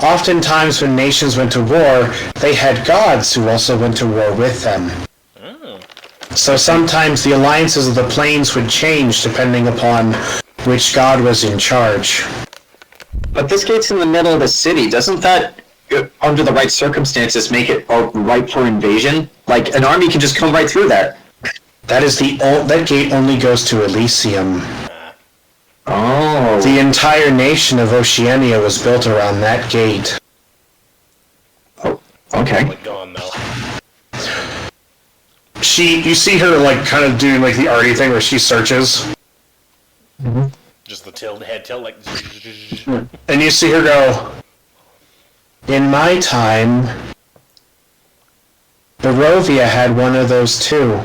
oftentimes when nations went to war, they had gods who also went to war with them. So sometimes the alliances of the planes would change depending upon which god was in charge. But this gate's in the middle of the city. Doesn't that, under the right circumstances, make it ripe for invasion? Like, an army can just come right through that. That gate only goes to Elysium. Oh. The entire nation of Oceania was built around that gate. Oh, okay. Gone though. You see her, like, kind of doing, like, the AARTI thing where she searches. Just the head tilt, like. And you see her go, in my time, Barovia had one of those too.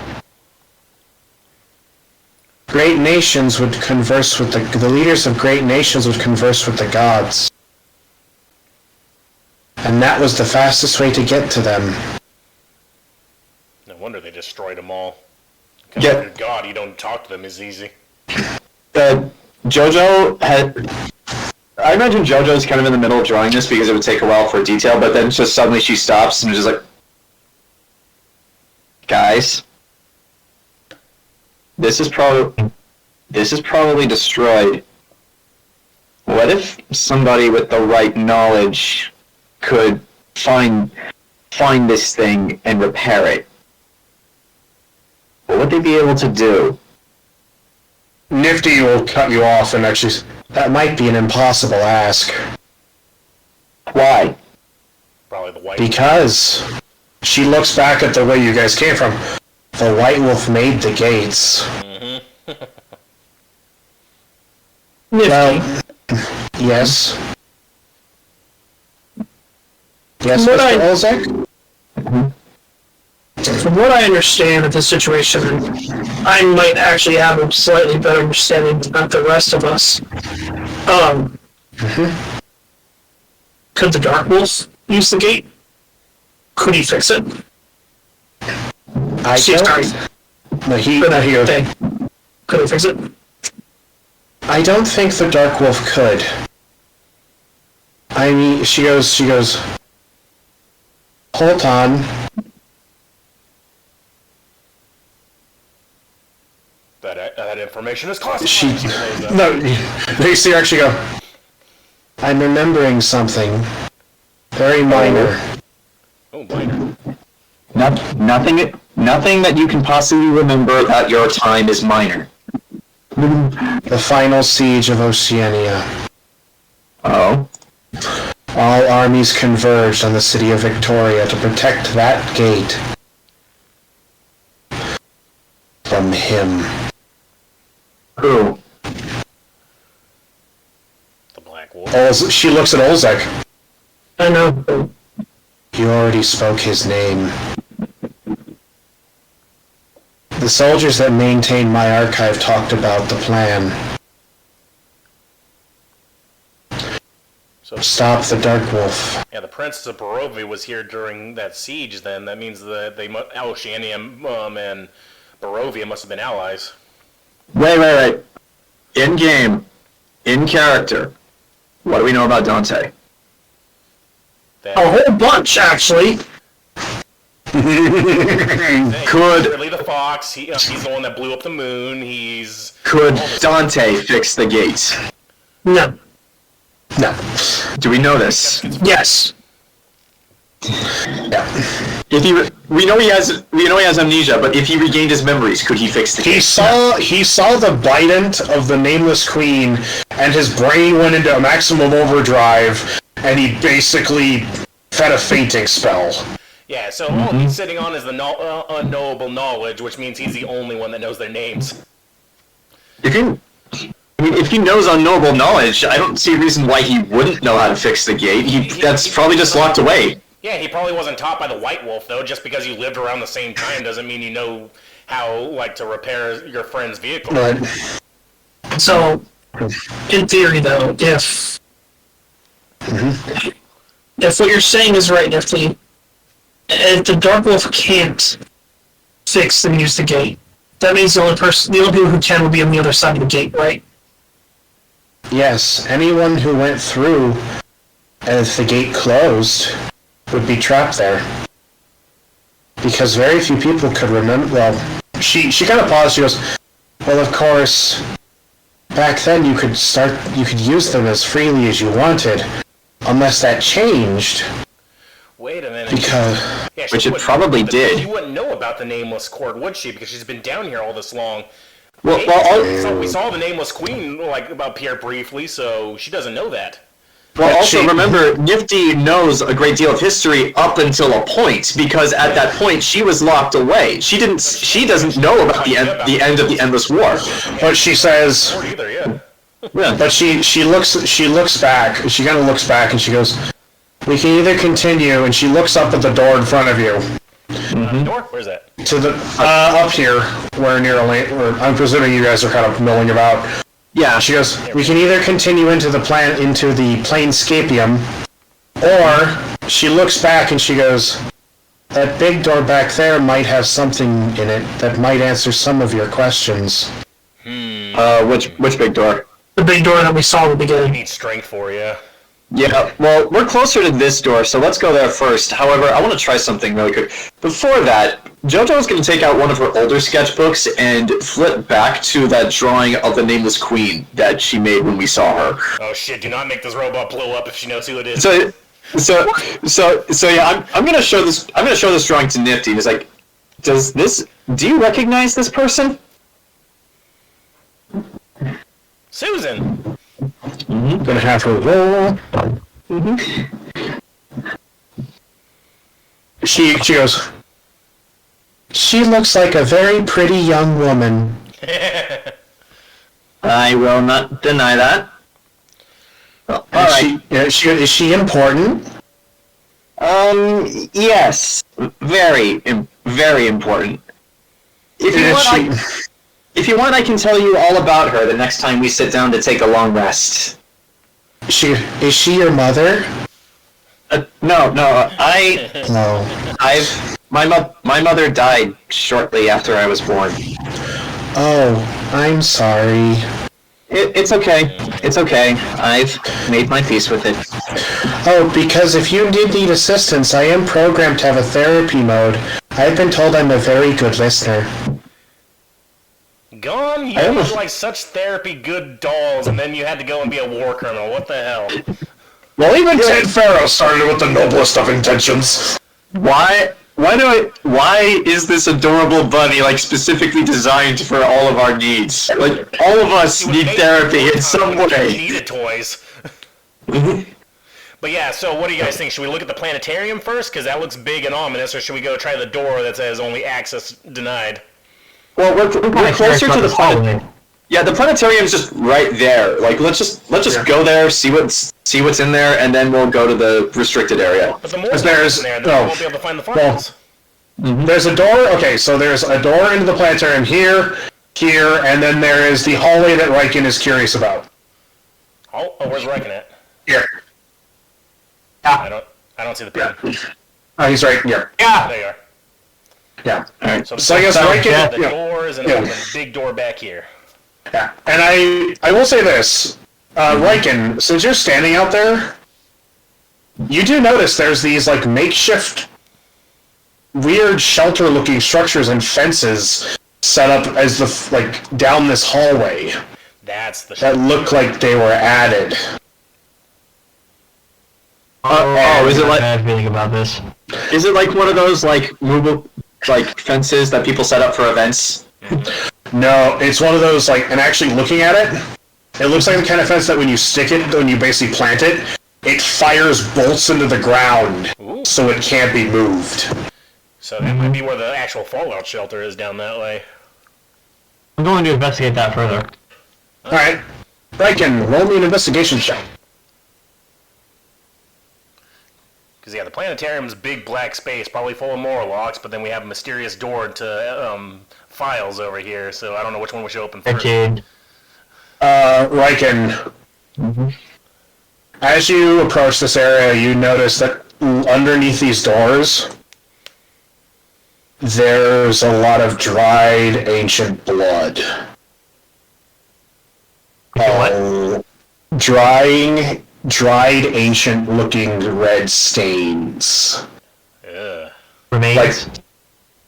Great nations would converse with the leaders of great nations would converse with the gods. And that was the fastest way to get to them. No wonder they destroyed them all. Yeah. If you're God, you don't talk to them as easy. Jojo had... I imagine Jojo's kind of in the middle of drawing this because it would take a while for detail, but then just suddenly she stops and is just like... Guys... This is probably destroyed. What if somebody with the right knowledge could find this thing and repair it? What would they be able to do? Nifty will cut you off and actually... That might be an impossible ask. Why? Probably the white. Because she looks back at the way you guys came from. The White Wolf made the gates. Well, yes. Yes, What Mr. I- Olzec? From what I understand of this situation, I might actually have a slightly better understanding than the rest of us. Could the Dark Wolf use the gate? Could he fix it? I don't. No, he goes, Could he fix it? I don't think the Dark Wolf could. I mean, she goes, hold on. That information is classified. No, they see her actually go, I'm remembering something. Very minor. Oh, minor. Nothing that you can possibly remember at your time is minor. The final siege of Oceania. Oh? All armies converged on the city of Victoria to protect that gate from him. Who? The Black Wolf. She looks at Olzec. I know. You already spoke his name. The soldiers that maintain my archive talked about the plan. So, Stop the Dark Wolf. yeah, the Princess of Barovia was here during that siege. Then that means that Oceania and Barovia must have been allies. Wait. In game, in character, what do we know about Dante? That, A whole bunch, actually. Could Ridley the Fox. He's the one that blew up the moon. could Dante fix the gates? No. No. Do we know this? Yes. If we know he has amnesia, but if he regained his memories, could he fix the He gates? saw the bident of the Nameless Queen, and his brain went into a maximum overdrive, and he basically fed a fainting spell. yeah, so all he's sitting on is the unknowable knowledge, which means he's the only one that knows their names. If he knows unknowable knowledge, I don't see a reason why he wouldn't know how to fix the gate. That's probably just locked away. Yeah, he probably wasn't taught by the White Wolf, though. Just because you lived around the same time doesn't mean you know how, to repair your friend's vehicle. Right. So, in theory, though, if what you're saying is right, Nifty, if the Dark Wolf can't fix and use the gate, that means the only people who can will be on the other side of the gate, right? Yes, anyone who went through as the gate closed would be trapped there. Because very few people could remember. Well, she kind of paused. She goes, well, of course, back then you could use them as freely as you wanted, unless that changed. Wait a minute. Because Yeah, Which it wouldn't- probably but did. She wouldn't know about the Nameless Court, would she? Because she's been down here all this long. We saw the Nameless Queen appear briefly, so she doesn't know that. Well, also remember, Nifty knows a great deal of history up until a point, because at that point she was locked away. She doesn't know about the end of the Endless War. but she says, Or either, yeah. but she looks back. She kind of looks back and she goes, we can either continue, and she looks up at the door in front of you. Door? Where's that? To the up here, where near Elaina, where I'm presuming you guys are kind of milling about. Yeah, She goes, we can either continue into the Planescapium, or she looks back and she goes, that big door back there might have something in it that might answer some of your questions. which big door? The big door that we saw at the I beginning. need strength for you. Yeah, well, we're closer to this door, so let's go there first. However, I want to try something really quick. Before that, JoJo's going to take out one of her older sketchbooks and flip back to that drawing of the Nameless Queen that she made when we saw her. Oh shit, do not make this robot blow up if she knows who it is. So yeah, I'm going to show this. I'm going to show this drawing to Nifty. And it's like, do you recognize this person? Susan! Gonna have her roll. She goes, she looks like a very pretty young woman. I will not deny that. All right. Is she important? Yes. Very important. If you want, I can tell you all about her the next time we sit down to take a long rest. Is she your mother? No, No. my mother died shortly after I was born. Oh, I'm sorry. It's okay. It's okay. I've made my peace with it. Oh, because if you did need assistance, I am programmed to have a therapy mode. I've been told I'm a very good listener. Gone, you look like such therapy good dolls, and then you had to go and be a war criminal. What the hell? Well, even Ted Pharaoh started with the noblest of intentions. Why is this adorable bunny like specifically designed for all of our needs? Like all of us need therapy in some way. Needed toys. But yeah, so what do you guys think? Should we look at the planetarium first? Because that looks big and ominous, or should we go try the door that says only access denied? Well, we're closer to the planetarium. Yeah, the planetarium's just right there. Like, let's just go there, see what's in there, and then we'll go to the restricted area. But the more there's in there, then we won't be able to find the files. There's a door. Okay, so there's a door into the planetarium here, and then there is the hallway that Riken is curious about. Oh, where's Riken at? Here. I don't see the pen. Oh, he's right here. Yeah. There you are. Yeah. All right. So I guess Riken. The doors and the big door back here. Yeah, and I will say this, Riken, since you're standing out there, you do notice there's these like makeshift, weird shelter-looking structures and fences set up as down this hallway. That's the that look like they were added. Is it like bad feeling about this? Is it like one of those like movable like fences that people set up for events? No, it's one of those and actually looking at it, it looks like the kind of fence that when you stick it, when you basically plant it, it fires bolts into the ground, so it can't be moved. So that might be where the actual fallout shelter is down that way. I'm going to investigate that further. Alright. Riken, roll me an investigation check. Because, yeah, the planetarium's big black space, probably full of Morlocks, but then we have a mysterious door to files over here, so I don't know which one we should open first. Riken. As you approach this area, you notice that underneath these doors, there's a lot of dried ancient blood. What? Dried ancient-looking red stains. Remains?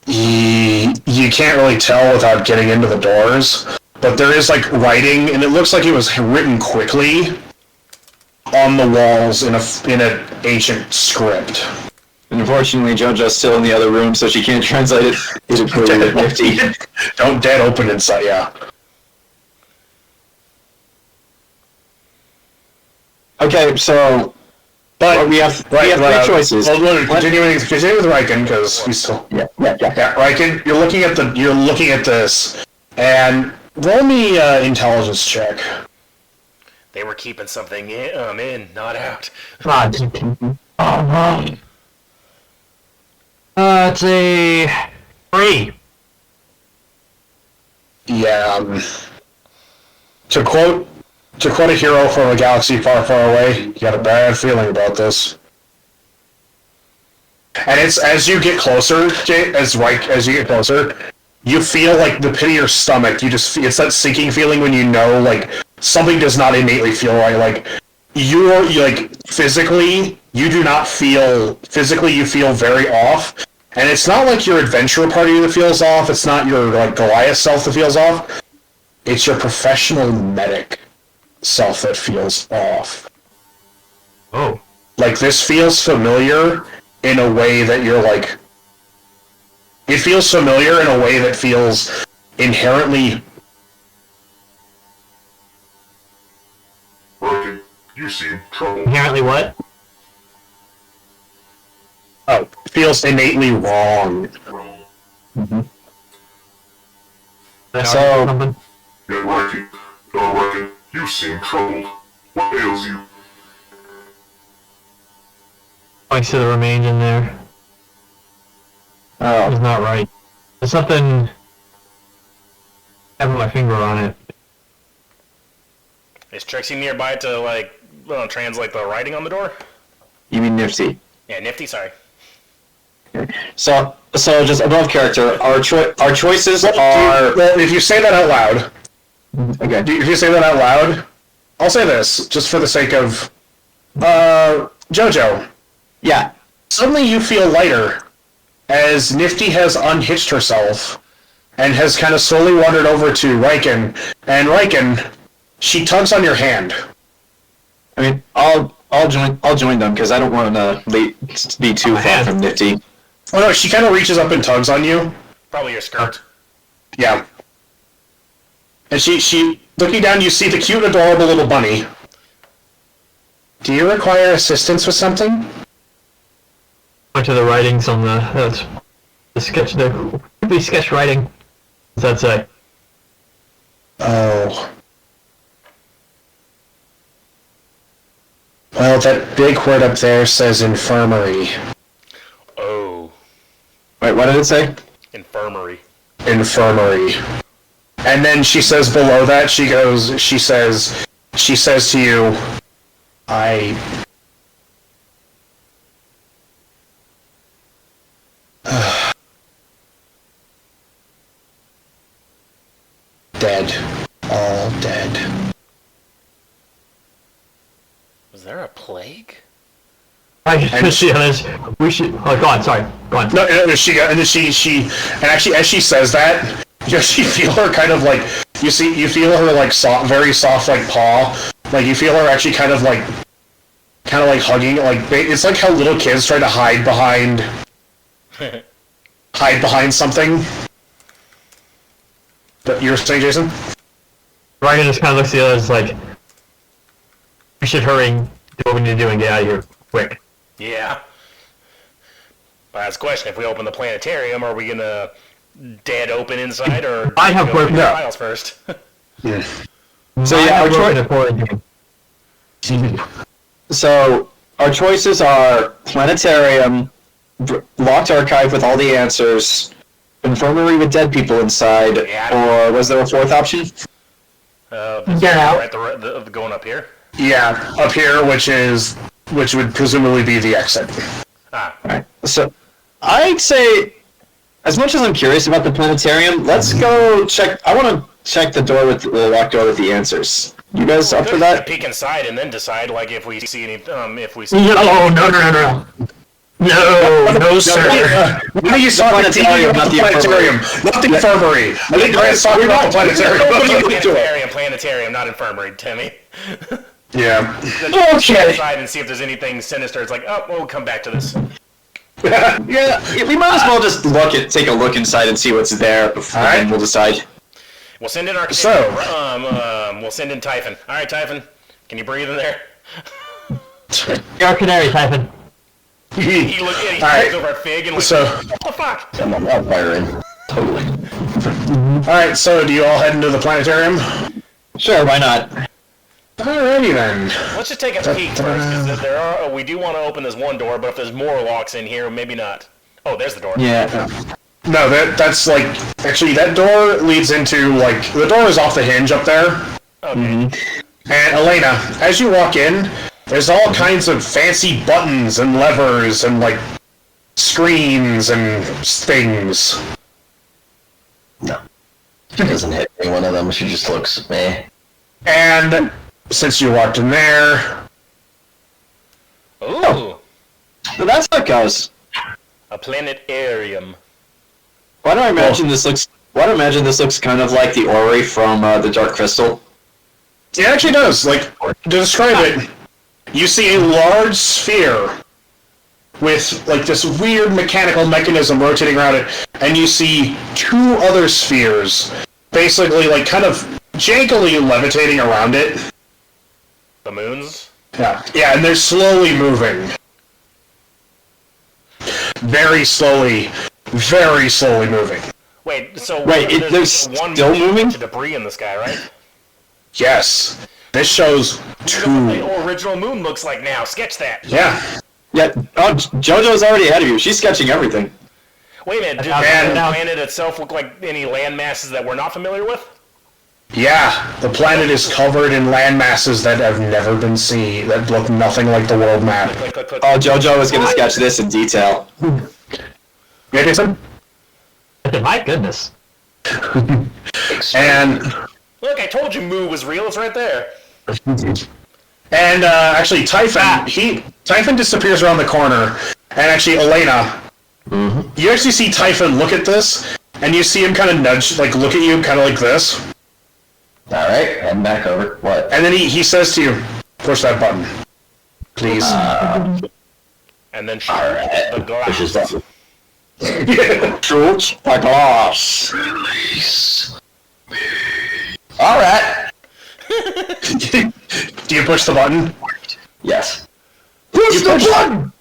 You can't really tell without getting into the doors, but there is writing, and it looks like it was written quickly on the walls in an ancient script. Unfortunately, Jojo's still in the other room, so she can't translate it. It's really nifty. Don't dead open inside, yeah. Okay, so but we have three choices. Well, continue with Riken because he's still Riken. You're looking at this, and roll me intelligence check. They were keeping something in, not out. It's a 3. Yeah. To quote a hero from a galaxy far, far away, you got a bad feeling about this. And it's as you get closer, as you get closer, you feel the pit of your stomach. It's that sinking feeling when you know something does not innately feel right. You're physically, you do not feel physically. You feel very off, and it's not like your adventurer party that feels off. It's not your Goliath self that feels off. It's your professional medic self that feels off. Oh. This feels familiar in a way that you're it feels familiar in a way that feels inherently... Riken, you seem troubled. Inherently what? Oh, feels innately wrong. So... Yeah, Riken, you seem troubled. What ails you? points to the remains in there. Oh. It's not right. There's something... having my finger on it. Is Trixie nearby to, like, translate the writing on the door? You mean Nifty? Yeah, Nifty, sorry. So just above character, our choices are... Well, if you say that out loud... Okay. If you say that out loud, I'll say this, just for the sake of... Jojo. Yeah. Suddenly you feel lighter, as Nifty has unhitched herself, and has kind of slowly wandered over to Riken, and Riken, she tugs on your hand. I mean, I'll join them, because I don't want to be too far from Nifty. Oh no, she kind of reaches up and tugs on you. Probably your skirt. Yeah. And she looking down, you see the cute, adorable little bunny. Do you require assistance with something? Point to the writings on the sketch, the sketch writing. What does that say? Oh. Well, that big word up there says infirmary. Oh. Wait, what did it say? Infirmary. Infirmary. And then she says below that, she says to you, dead. All dead. Was there a plague? We should. Oh, go on. Sorry. Go on. No, and actually, as she says that, you feel her kind of like, you feel her like very soft like paw, like you feel her actually kind of like hugging, like it's like how little kids try to hide behind something. But you were saying, Jayson? Riken just kind of looks at the others like, we should hurry, do what we need to do, and get out of here quick. Yeah. But that's the question. If we open the planetarium, are we gonna dead open inside, or I have go broken the up. files first? Yeah. So yeah, our choices are planetarium, locked archive with all the answers, infirmary with dead people inside, or was there a fourth option? Get out. Right, the going up here. Yeah, up here, which would presumably be the exit. Alright, so I'd say, as much as I'm curious about the planetarium, let's go check. I want to check the locked door with the answers. You guys up for that? Peek inside and then decide, like, if we see any. If we see. No, sir. Why you saw the planetarium, not the planetarium, not the infirmary. I think Grant's talking about the planetarium. Planetarium, not infirmary, Temme. Yeah. Okay. Inside and see if there's anything sinister. It's like, oh, we'll come back to this. Yeah, we might as well just take a look inside and see what's there before then we'll decide. We'll send in our we'll send in Typhon. All right, Typhon, can you breathe in there? You're canary, Typhon. He looks over at Fig and looks what the fuck? I'm firing. Totally. Alright, so do you all head into the planetarium? Sure, why not? Alrighty then. Let's just take a peek first, because we do want to open this one door, but if there's more locks in here, maybe not. Oh, there's the door. Yeah. No, that's like, actually that door leads into, like, the door is off the hinge up there. Okay. Mm-hmm. And Elaina, as you walk in, there's all kinds of fancy buttons and levers and, like, screens and things. No. She doesn't hit any one of them, she just looks meh. And since you walked in there... Ooh! So that's how it goes. A planetarium. Why do I imagine this looks kind of like the orrery from the Dark Crystal? It actually does. Like, to describe it, you see a large sphere with, like, this weird mechanical mechanism rotating around it, and you see two other spheres, basically, like, kind of jankily levitating around it. The moons? Yeah, and they're slowly moving. Very slowly moving. Wait, so they're one still moving? to debris in the sky, right? Yes. This shows What two. the original moon looks like now. Sketch that. Yeah. Yeah. Oh, JoJo's already ahead of you. She's sketching everything. Wait a minute, did the planet itself look like any land masses that we're not familiar with? Yeah, the planet is covered in land masses that have never been seen, that look nothing like the world map. Click. Oh, JoJo is going to sketch this in detail. Yeah, Jason? My goodness. And Look, I told you Moo was real. It's right there. and actually, Typhon disappears around the corner, and actually, Elaina, you actually see Typhon look at this, and you see him kind of nudge, like look at you, kind of like this. All right, heading back over. What? And then he says to you, push that button. Please. And then shoot the glass. Pushes that. Shoot the glass. All right. Do you push the button? Yes. Push the button!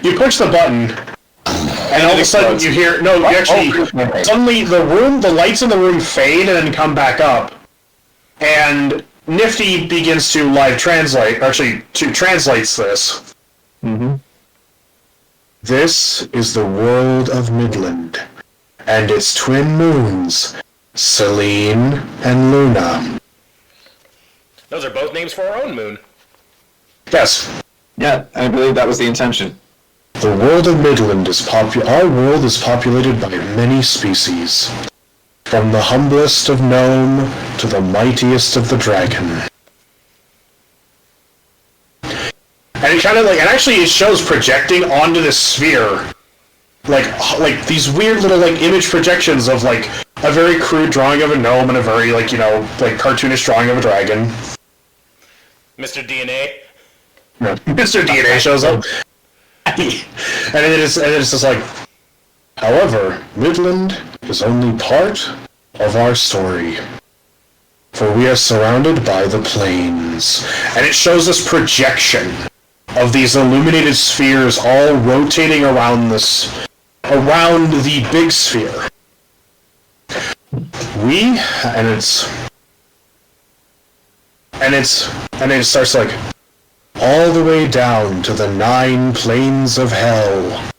You push the button, and all of a sudden you hear, suddenly the lights in the room fade and then come back up. And Nifty begins to translates this. This is the world of Midland, and its twin moons, Selene and Luna. Those are both names for our own moon. Yes. Yeah, I believe that was the intention. The world of Midland our world is populated by many species. From the humblest of gnome to the mightiest of the dragon. And it actually it shows projecting onto this sphere, like these weird little image projections of a very crude drawing of a gnome and a very cartoonish drawing of a dragon. Mr. DNA. No, Mr. DNA shows up, and it's just like, however, Midland is only part of our story, for we are surrounded by the plains, and it shows us projection of these illuminated spheres all rotating around the big sphere. And it starts all the way down to the 9 planes of hell,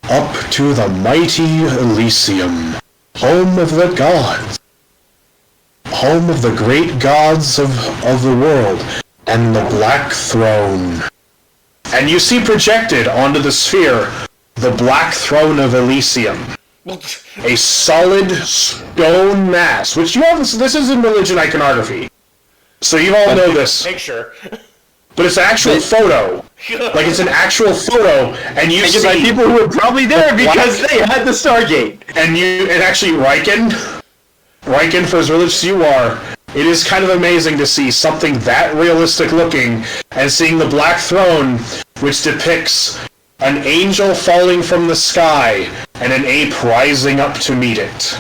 up to the mighty Elysium, home of the gods, home of the great gods of the world, and the Black Throne. And you see projected onto the sphere the Black Throne of Elysium. A solid stone mass, which this is in religion iconography. So you all know this. Picture. But it's an actual photo. It's an actual photo, and you see... by people who were probably there because they had the Stargate. And actually Riken, for as religious you are, it is kind of amazing to see something that realistic looking, and seeing the Black Throne, which depicts an angel falling from the sky, and an ape rising up to meet it.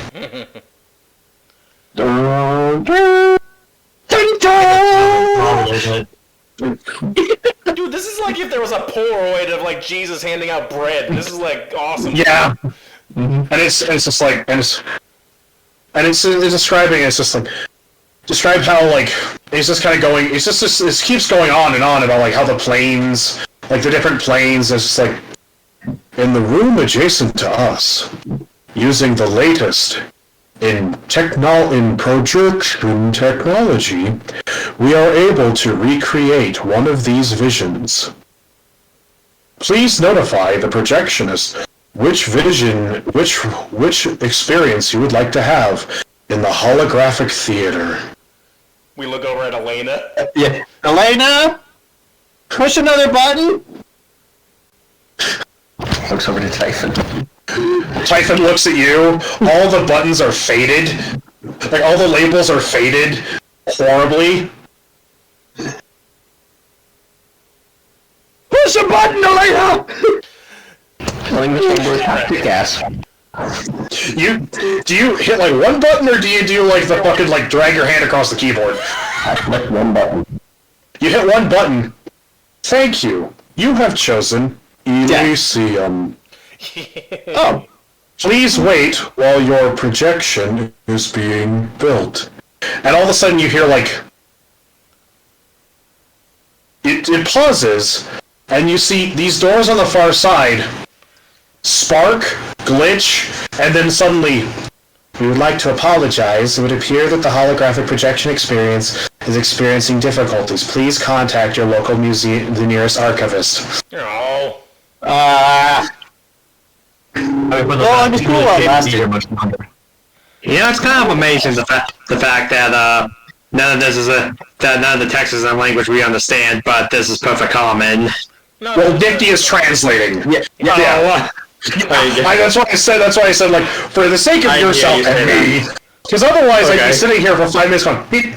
Dude, this is like if there was a Polaroid of Jesus handing out bread. This is awesome. Yeah. And it's just describe how it's just kind of going. It's just this keeps going on and on about how the planes, the different planes. It's just in the room adjacent to us, using the latest in projection technology, we are able to recreate one of these visions. Please notify the projectionist which experience you would like to have in the holographic theater. We look over at Elaina. Yeah. Elaina? Push another button? Looks over to Typhon. Typhon looks at you. All the buttons are faded. All the labels are faded horribly. Push a button, Elaina! Telling the chamber of tactic gas. Do you hit one button, or do you do the fucking drag your hand across the keyboard? I click one button. You hit one button. Thank you. You have chosen Elysium. Oh. Please wait while your projection is being built. And all of a sudden you hear it pauses, and you see these doors on the far side spark, glitch, and then suddenly, we would like to apologize. It would appear that the holographic projection experience is experiencing difficulties. Please contact your local museum, the nearest archivist. Oh. I'm just cool much longer. Yeah, it's kind of amazing the fact that none of the text is in a language we understand, but this is perfect common. No, Well, Dicty is translating. Yeah. That's why I said, like, for the sake of yourself and me. Because otherwise, I'd be sitting here for 5 minutes going, Okay,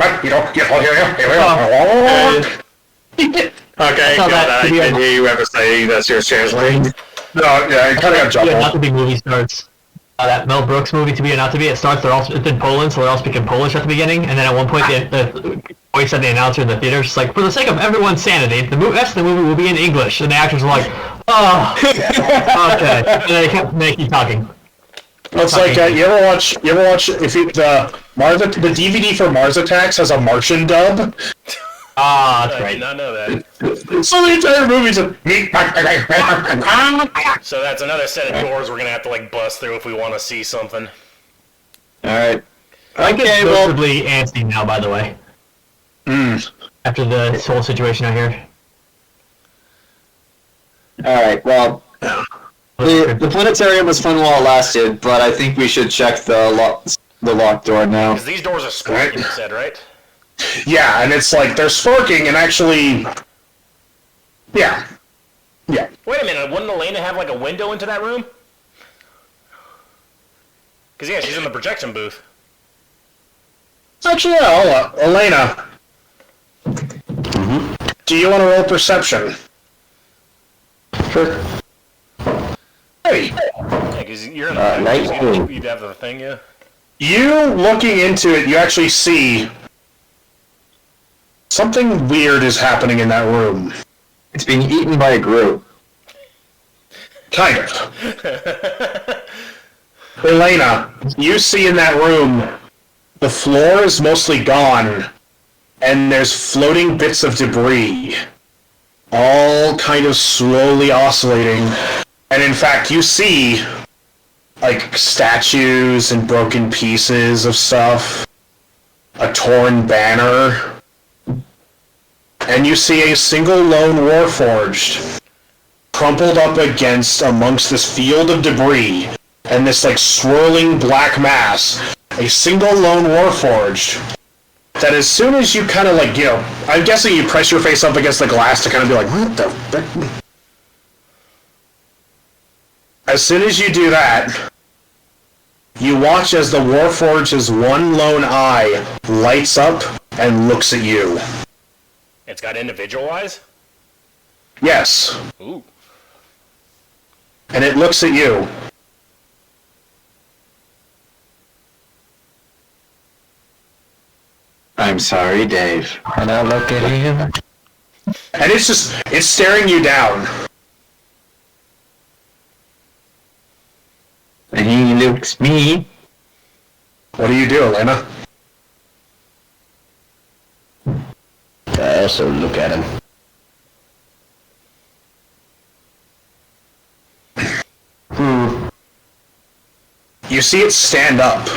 I can hear you ever say that's yours translating. No, yeah, I kind of got jumbled. Not to be movie starts. That Mel Brooks movie, To Be or Not to Be, it starts, it's in Poland, so they're all speaking Polish at the beginning, and then at one point the voice of the announcer in the theater is like, for the sake of everyone's sanity, the rest of the movie will be in English, and the actors were like, oh, okay, and they keep talking. It's like, you ever watch, if the DVD for Mars Attacks has a Martian dub? Ah, that's I right. did not know that. So the entire movie's a... So that's another set of doors we're gonna have to like bust through if we want to see something. Alright. I get Okay, well... noticeably antsy now, by the way. After this whole situation out here. Alright, well... The planetarium was fun while it lasted, but I think we should check the locked door now. Because these doors are split, you said, right? Yeah, and it's like, they're sparking, and actually... Yeah. Yeah. Wait a minute, wouldn't Elaina have like a window into that room? Because yeah, she's in the projection booth. Actually, yeah, Elaina. Do you want to roll perception? Sure. Hey, Yeah, because you're in the 19. You'd have the thing, yeah. you looking into it, you actually see something weird is happening in that room. It's being eaten by a group. Kind of. Elaina, you see in that room, the floor is mostly gone, and there's floating bits of debris, all kind of slowly oscillating. And in fact, you see, like, statues and broken pieces of stuff, a torn banner, and you see a single lone Warforged crumpled up amongst this field of debris, and this, like, swirling black mass, a single lone Warforged, that as soon as you kind of, like, you know, I'm guessing you press your face up against the glass to kind of be like, what the frick? As soon as you do that, you watch as the Warforged's one lone eye lights up and looks at you. It's got individual eyes? Yes. Ooh. And it looks at you. I'm sorry, Dave. And I look at him. And it's staring you down. And he looks me. What do you do, Elaina? I also look at him. You see it stand up.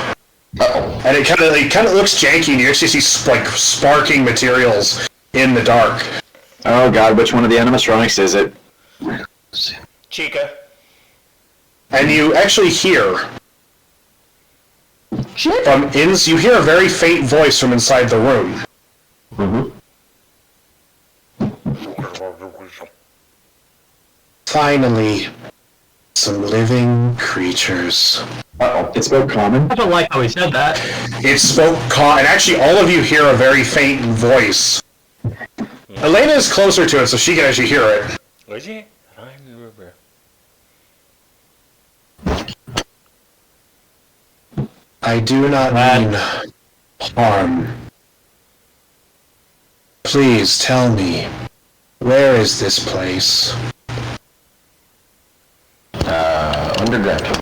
Uh-oh. And it kind of looks janky, and you actually see, like, sparking materials in the dark. Oh god, which one of the animatronics is it? Chica. And you actually hear... you hear a very faint voice from inside the room. Finally, some living creatures. Uh-oh. It spoke common. I don't like how he said that. It spoke and actually all of you hear a very faint voice. Elaina is closer to it, so she can actually hear it. Was he? I do not mean harm. Please tell me, where is this place? Underground.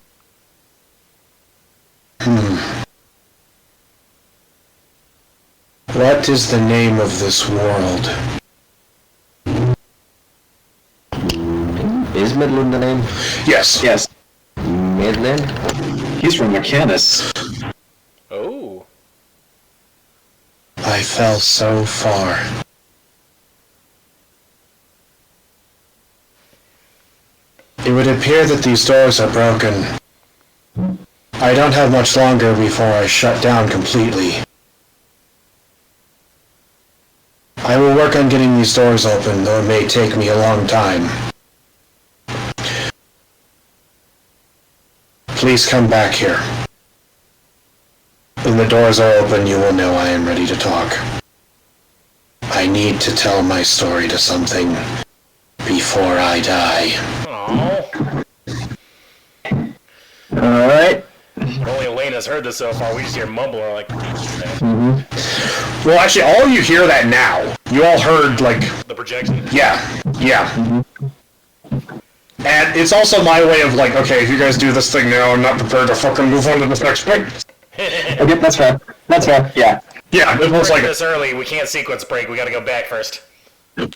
What is the name of this world? Midland the name? Yes. Yes. Midland? He's from Mechanus. Oh. I fell so far. It would appear that these doors are broken. I don't have much longer before I shut down completely. I will work on getting these doors open, though it may take me a long time. Please come back here. When the doors are open, you will know I am ready to talk. I need to tell my story to something before I die. Oh. Alright. Only Elena's heard this so far. We just hear mumbling like. Well, actually, all you hear that now. You all heard, like... The projection. Yeah. And it's also my way of, like, okay, if you guys do this thing now, I'm not prepared to fucking move on to the next thing. Okay, that's fair. That's fair, yeah. Yeah, it looks like this early. We can't sequence break. We gotta go back first. Well,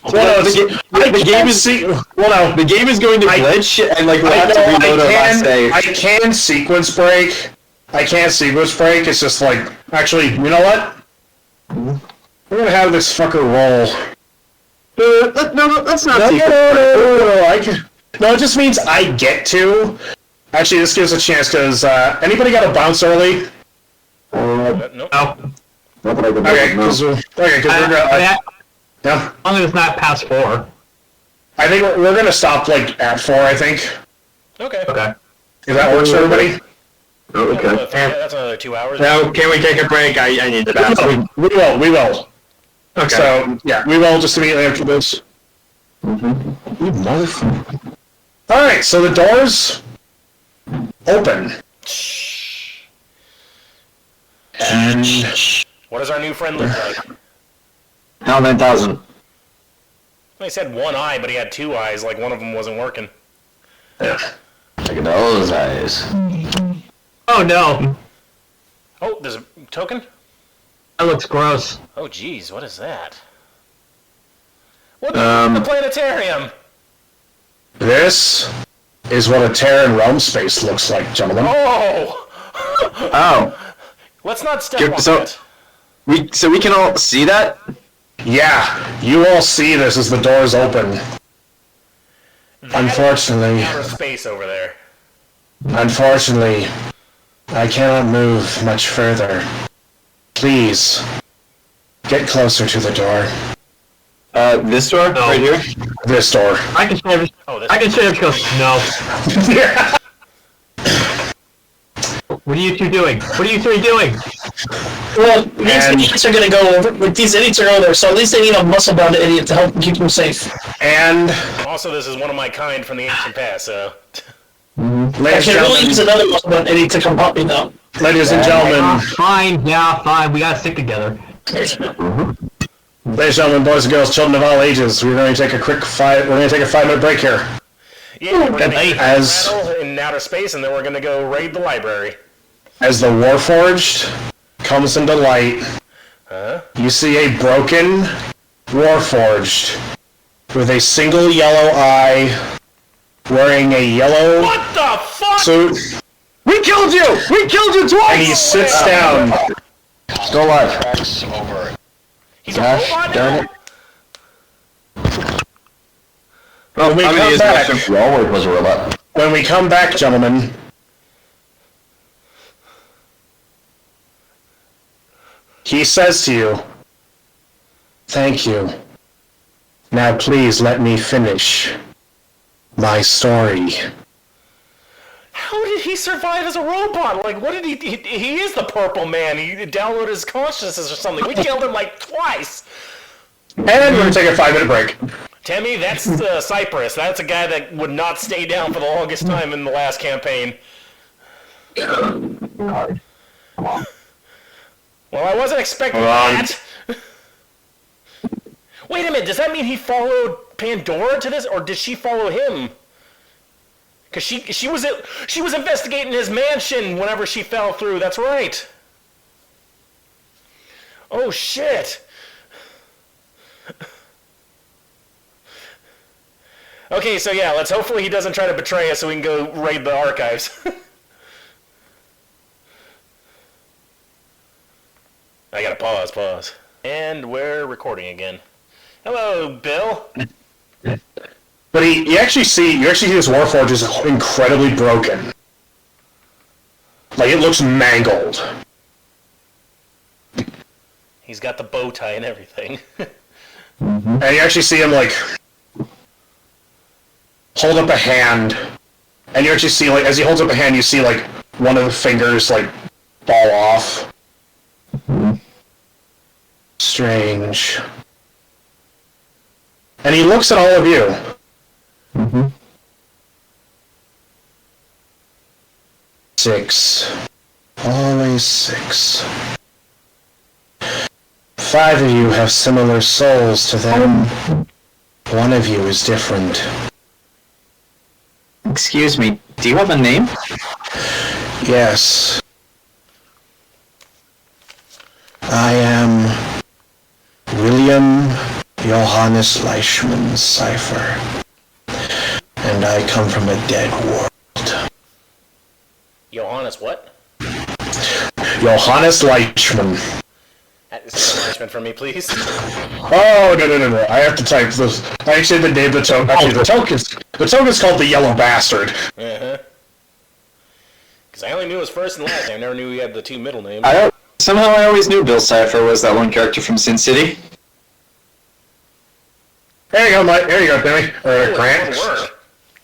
no, the game is... The game is going to glitch, and like we'll have to reload our last stage. I can sequence break. It's just like... Actually, you know what? We're gonna have this fucker roll. No, that's not No, secret. no, it just means I get to. Actually, this gives a chance, because, anybody got a bounce early? Nope. No. Okay, because we're gonna... Yeah. As long as it's not past 4. I think we're gonna stop, like, at 4, I think. Okay. Okay. If that works for everybody? Okay. That's another 2 hours. Now, can we take a break? I need the bathroom. We will. Okay. So, yeah, we will just immediately after this. You motherfucker. Alright, so the doors open. And What does our new friend look like? Now 9,000. He said one eye, but he had 2 eyes. Like one of them wasn't working. Look at those eyes. Oh no. Oh, there's a token? That looks gross. Oh, geez, what is that? What the planetarium? this is what a Terran realm space looks like, gentlemen. Oh! Oh. Let's not step on So that. we can all see that? Yeah, you all see this as the doors open. Unfortunately, Outer space over there. Unfortunately, I cannot move much further. Please, get closer to the door. This door? No. Right here? This door. I can straight Oh, this I can straight up go, no. Yeah. What are you two doing? What are you three doing? Well, these idiots are going to go over. Like, these idiots are over there, so at least they need a muscle-bound idiot to help keep them safe. And Also, this is one of my kind from the ancient past, so... I ladies can and really use gentlemen, another muscle-bound idiot to come help me, though. ladies and gentlemen, Fine, yeah, fine. We gotta stick together. ladies and gentlemen, boys and girls, children of all ages, we're going to take a quick 5-minute break here. Yeah, we're gonna As- battle in outer space, and then we're gonna go raid the library. As the Warforged comes into light, you see a broken Warforged with a single yellow eye, wearing a yellow What the fuck? suit, We killed you! We killed you twice! and he sits down. Still alive. He's a Gosh robot darn now? it. When we I'm gonna come use back, my Warward was a robot. when we come back, gentlemen, he says to you, "Thank you. Now please let me finish my story." How did he survive as a robot? Like, what did he is the purple man. He downloaded his consciousness or something. We killed him like twice. And we're going to take a 5-minute break. Temme, that's Cypress. That's a guy that would not stay down for the longest time in the last campaign. Well, I wasn't expecting that. Wait a minute, does that mean he followed Pandora to this, or did she follow him? Because she was investigating his mansion whenever she fell through. That's right. Oh shit. Okay, so yeah, let's hopefully he doesn't try to betray us so we can go raid the archives. I gotta pause. And we're recording again. Hello, Bill. But you actually see this Warforged is incredibly broken. Like, it looks mangled. He's got the bow tie and everything. And you actually see him, like, hold up a hand. And you actually see, like, as he holds up a hand, you see, like, one of the fingers, like, fall off. Strange. And he looks at all of you. Six. Always 6. 5 of you have similar souls to them. One of you is different. Excuse me, do you have a name? Yes. I am William Johannes Leishman Cipher. And I come from a dead world. Johannes what? Johannes Leishman. Leishman for me, please. Oh, no. I have to type this. I actually the name of the token. Actually, the token's called the Yellow Bastard. Uh-huh. Because I only knew his first and last name. I never knew he had the 2 middle names. Somehow I always knew Bill Cipher was that one character from Sin City. There you go, Mike. There you go, Timmy. Or Grant. Word.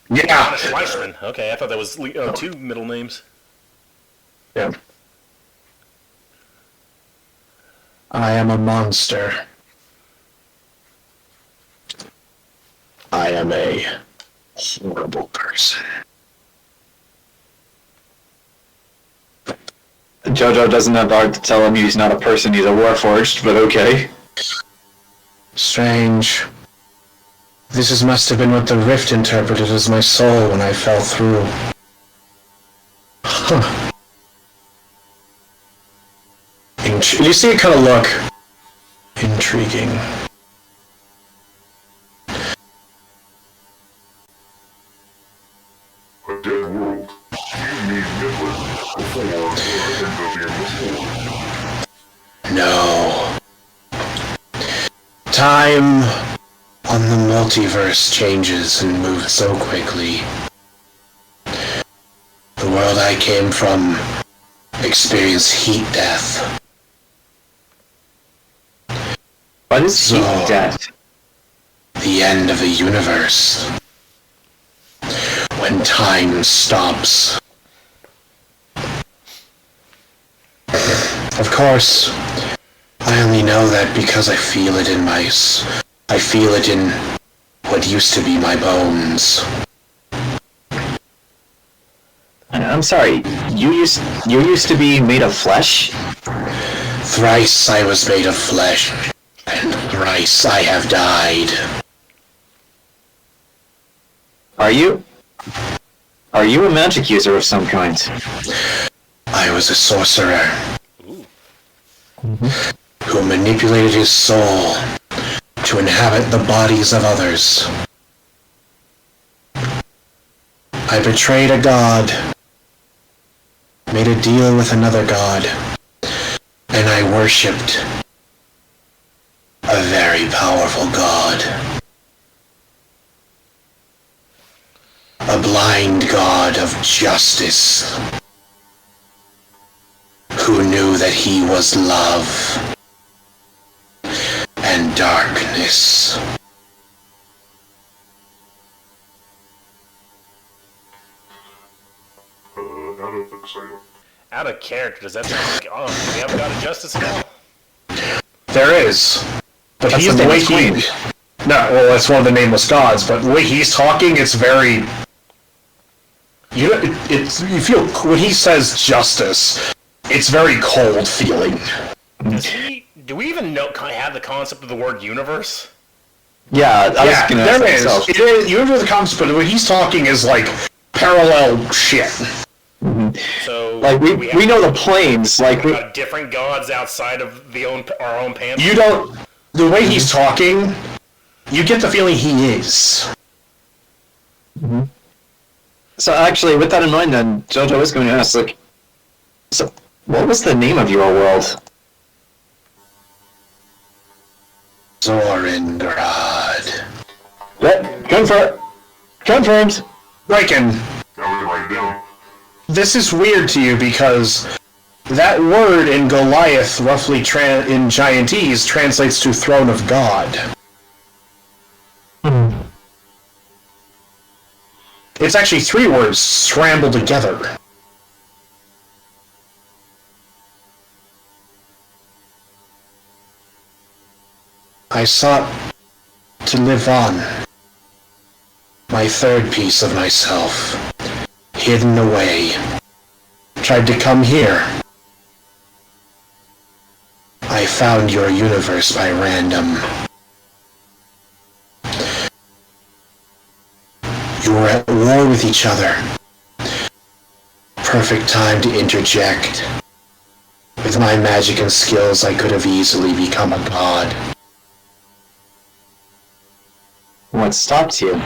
Yeah. Johannes Leishman. Okay, I thought that was 2 middle names. Yeah. I am a monster. I am a horrible person. Jojo doesn't have the heart to tell him he's not a person, he's a Warforged, but okay. Strange. Must have been what the Rift interpreted as my soul when I fell through. Huh. You see it kind of look intriguing. A dead world. You mean Midland before the end of this world. No. Time on the multiverse changes and moves so quickly. The world I came from experienced heat death. What is heat death? The end of a universe. When time stops. Of course, I only know that because I feel it in I feel it in what used to be my bones. I'm sorry, you used to be made of flesh? Thrice I was made of flesh, and thrice I have died. Are you a magic user of some kind? I was a sorcerer. Who manipulated his soul to inhabit the bodies of others. I betrayed a god, made a deal with another god, and I worshipped a very powerful god. A blind god of justice, who knew that he was love and darkness. Out of excitement. Out of character, does that sound like, do we have a God of Justice at all? There is. But That's he's the the way nameless he... queen. No, well, that's one of the nameless gods, but the way he's talking, it's very... You feel, when he says justice, it's very cold feeling. Do we even have the concept of the word universe? Yeah, I was gonna ask there is. myself. It is. You know the concept, but when he's talking is like parallel shit. So Like we know the planes, like we, different gods outside of our own pantheon. You don't. The way he's talking, you get the feeling he is. So actually, with that in mind, then Jojo is going to ask, like, so what was the name of your world? Zoringrad. Yep, confirmed. Riken, Now we can write it down. this is weird to you because that word in Goliath, roughly in Giantese, translates to Throne of God. It's actually 3 words scrambled together. I sought to live on. My third piece of myself, hidden away. Tried to come here. I found your universe by random. You were at war with each other. Perfect time to interject. With my magic and skills, I could have easily become a god. What stopped you?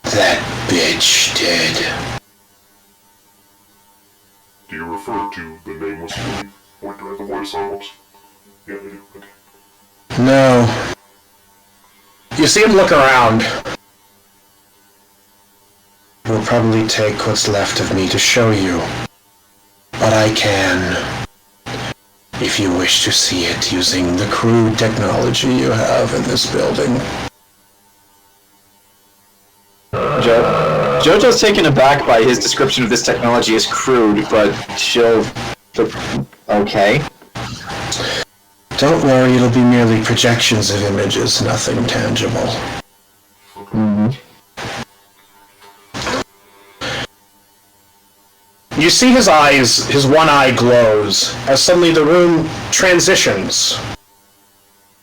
That bitch did. Do you refer to the nameless woman? Or do I have the voice almost? Yeah, I do. Okay. No. You see him look around. It will probably take what's left of me to show you. But I can. If you wish to see it using the crude technology you have in this building. Jojo's taken aback by his description of this technology as crude, but she'll... Okay. Don't worry, it'll be merely projections of images, nothing tangible. You see his eyes, his one eye glows, as suddenly the room transitions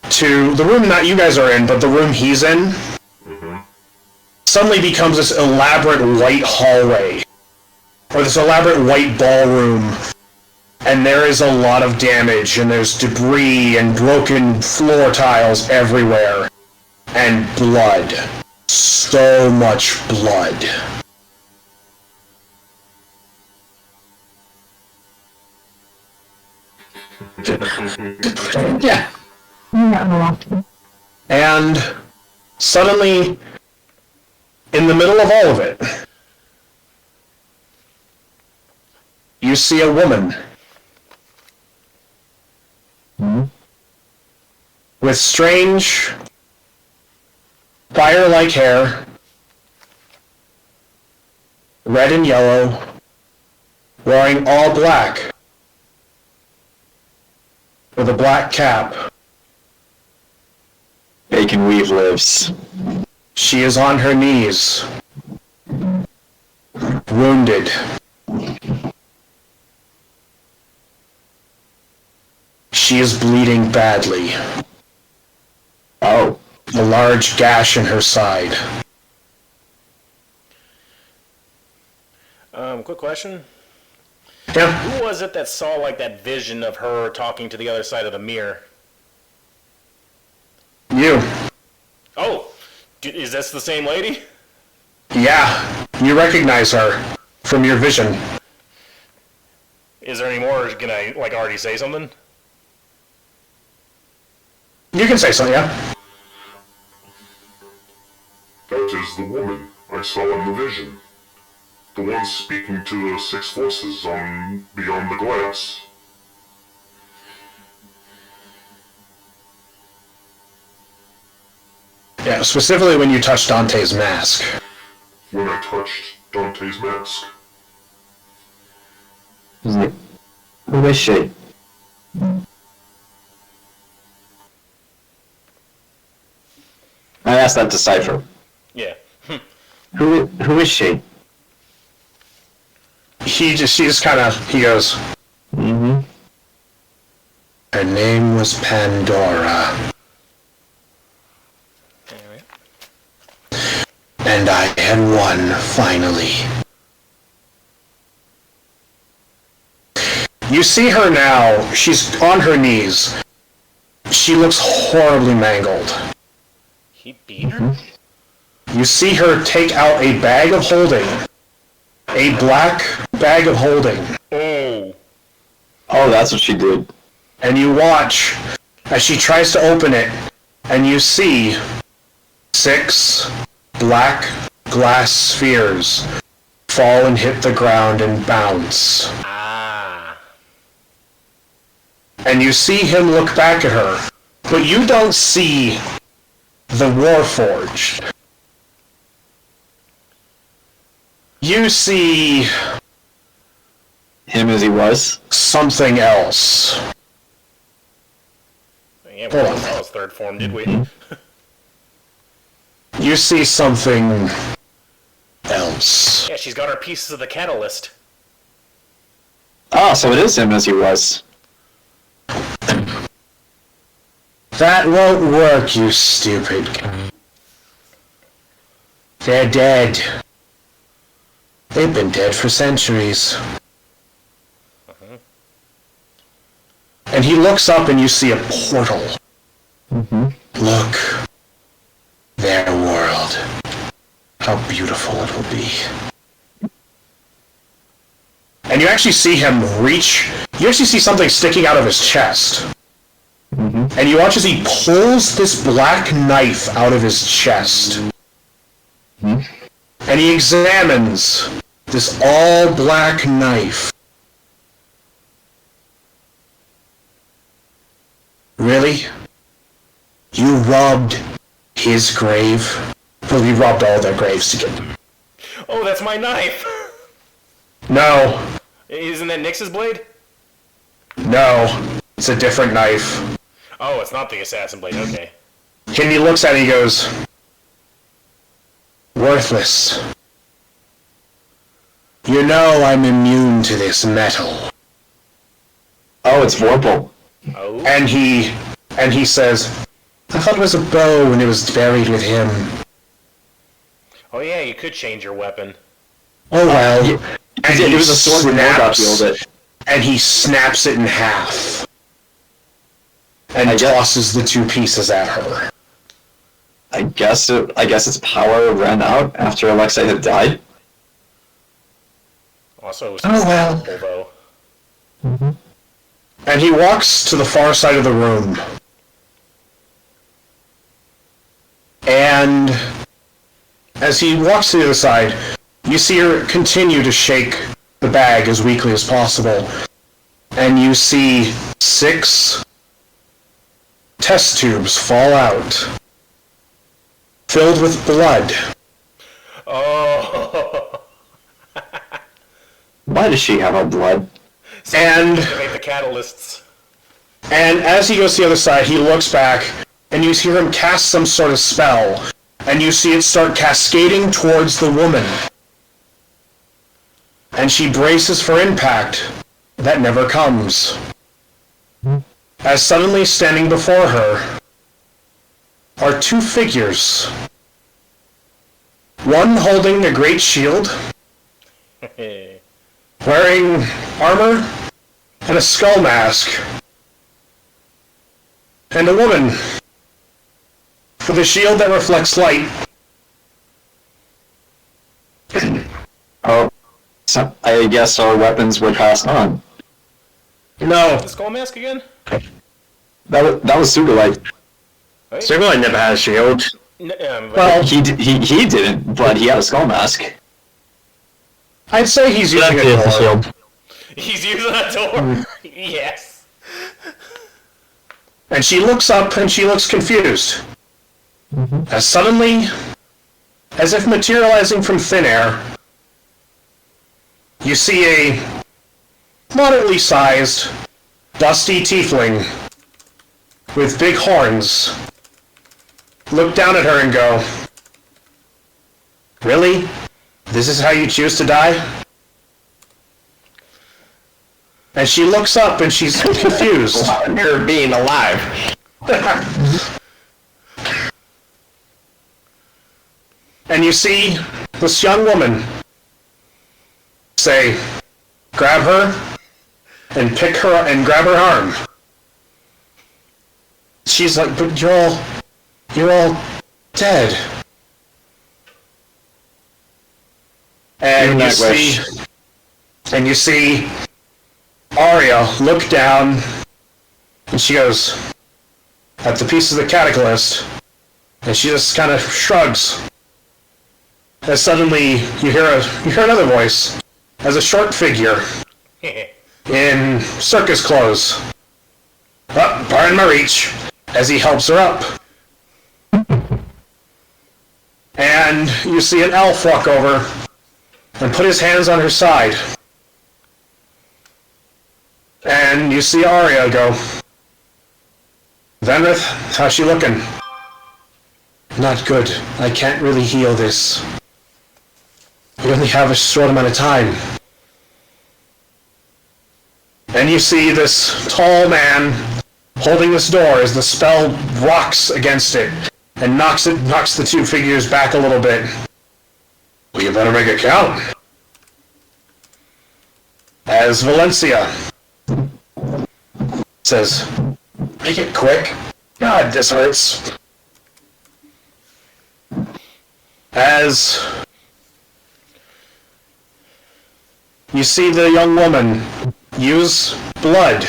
to the room that you guys are in, but the room he's in suddenly becomes this elaborate white hallway, or this elaborate white ballroom, and there is a lot of damage, and there's debris and broken floor tiles everywhere, and blood. So much blood. Yeah. And suddenly, in the middle of all of it, you see a woman with strange, fire-like hair, red and yellow, wearing all black, with a black cap. Bacon Weave lives. She is on her knees, wounded. She is bleeding badly. Oh. A large gash in her side. Quick question. Yeah. Who was it that saw like that vision of her talking to the other side of the mirror? You. Oh, is this the same lady? Yeah. You recognize her from your vision. Is there any more? Or can I like already say something? You can say so, yeah. That is the woman I saw in the vision. The one speaking to the 6 forces on beyond the glass. Yeah, specifically when you touched Dante's mask. When I touched Dante's mask. Who is she? I asked that to Cypher. Yeah. Who is she? He just kind of, he goes, Her name was Pandora. And I had won, finally. You see her now, she's on her knees. She looks horribly mangled. He beat her? you see her take out a bag of holding. A black bag of holding. Oh. Oh, that's what she did. And you watch as she tries to open it, and you see 6 black glass spheres fall and hit the ground and bounce. Ah. And you see him look back at her, but you don't see the Warforged. You see Him as he was. something else. Yeah, we didn't know it was third form, did we? You see something else. Yeah, she's got her pieces of the catalyst. Ah, so it is him as he was. That won't work, you stupid. They're dead. They've been dead for centuries. And he looks up and you see a portal. Look. Their world. How beautiful it will be. And you actually see him reach... You actually see something sticking out of his chest. And you watch as he pulls this black knife out of his chest. And he examines this all-black knife. Really? You robbed his grave? Well, you robbed all their graves to get them. Oh, that's my knife! No. Isn't that Nyx's blade? No. It's a different knife. Oh, it's not the assassin blade, okay. And he looks at it and he goes, worthless. You know I'm immune to this metal. Oh, it's Vorpal. Oh. And he says, I thought it was a bow and it was buried with him. Oh yeah, you could change your weapon. Oh well. And It was a sword when Morgoth wielded it. And he snaps it in half. And I guess- tosses the 2 pieces at her. I guess its power ran out after Alexei had died. Also, it was Oh, well. purple, though. And he walks to the far side of the room. And as he walks to the other side, you see her continue to shake the bag as weakly as possible. And you see 6 test tubes fall out, filled with blood. Oh. Why does she have a blood? And Activate the catalysts. And as he goes to the other side, he looks back, and you hear him cast some sort of spell, and you see it start cascading towards the woman. And she braces for impact. That never comes. As suddenly standing before her are 2 figures. One holding a great shield, wearing armor and a skull mask. And a woman with a shield that reflects light. Oh, so I guess our weapons were passed on. No. The skull mask again? That was Sugilite. Right? Sugilite never had a shield. Well, He didn't, but he had a skull mask. I'd say he's using Exactly, it's the a door. shield. he's using a door. Yes. And she looks up and she looks confused. As suddenly, as if materializing from thin air, you see a moderately sized, dusty tiefling with big horns look down at her and go, really? This is how you choose to die? And she looks up and she's confused. You're being alive. And you see this young woman say, grab her and pick her and grab her arm. She's like, but you're all dead. And you see Arya look down, and she goes at the piece of the cataclysm, and she just kind of shrugs. And suddenly you hear another voice as a short figure in circus clothes. Up, pardon my reach, as he helps her up. And you see an elf walk over and put his hands on her side. And you see Arya go, Venrith, how's she looking? Not good. I can't really heal this. We only have a short amount of time. And you see this tall man holding this door as the spell rocks against it and knocks the two figures back a little bit. Well, you better make it count. As Valencia says, make it quick. God, this hurts. As you see the young woman use blood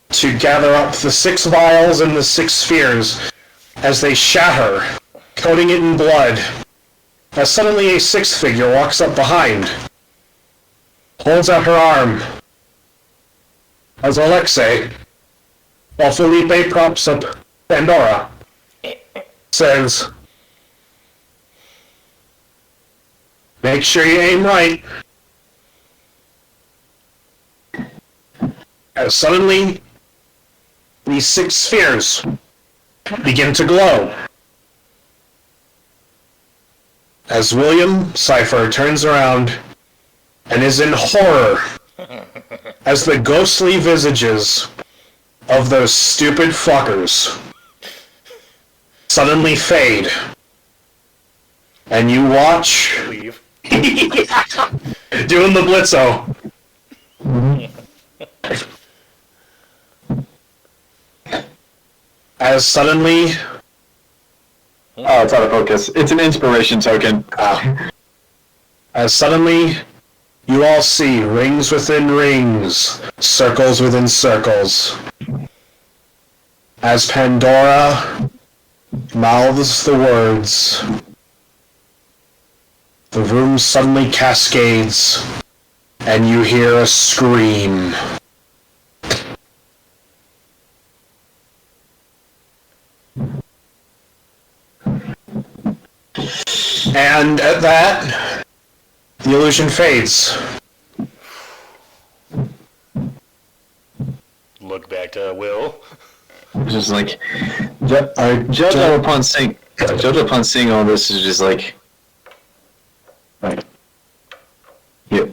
to gather up the 6 vials and the 6 spheres as they shatter, coating it in blood, as suddenly a 6th figure walks up behind, holds out her arm, as Alexei, while Felipe props up Pandora, says, make sure you aim right. As suddenly, these 6 spheres begin to glow. As William Cypher turns around and is in horror as the ghostly visages of those stupid fuckers suddenly fade. And you watch doing the Blitzo. As suddenly... Oh, it's out of focus. It's an inspiration token. As suddenly, you all see rings within rings, circles within circles. As Pandora mouths the words, the room suddenly cascades, and you hear a scream. And at that, the illusion fades. Look back to Will. Just like Jojo upon seeing all this is just like, yep.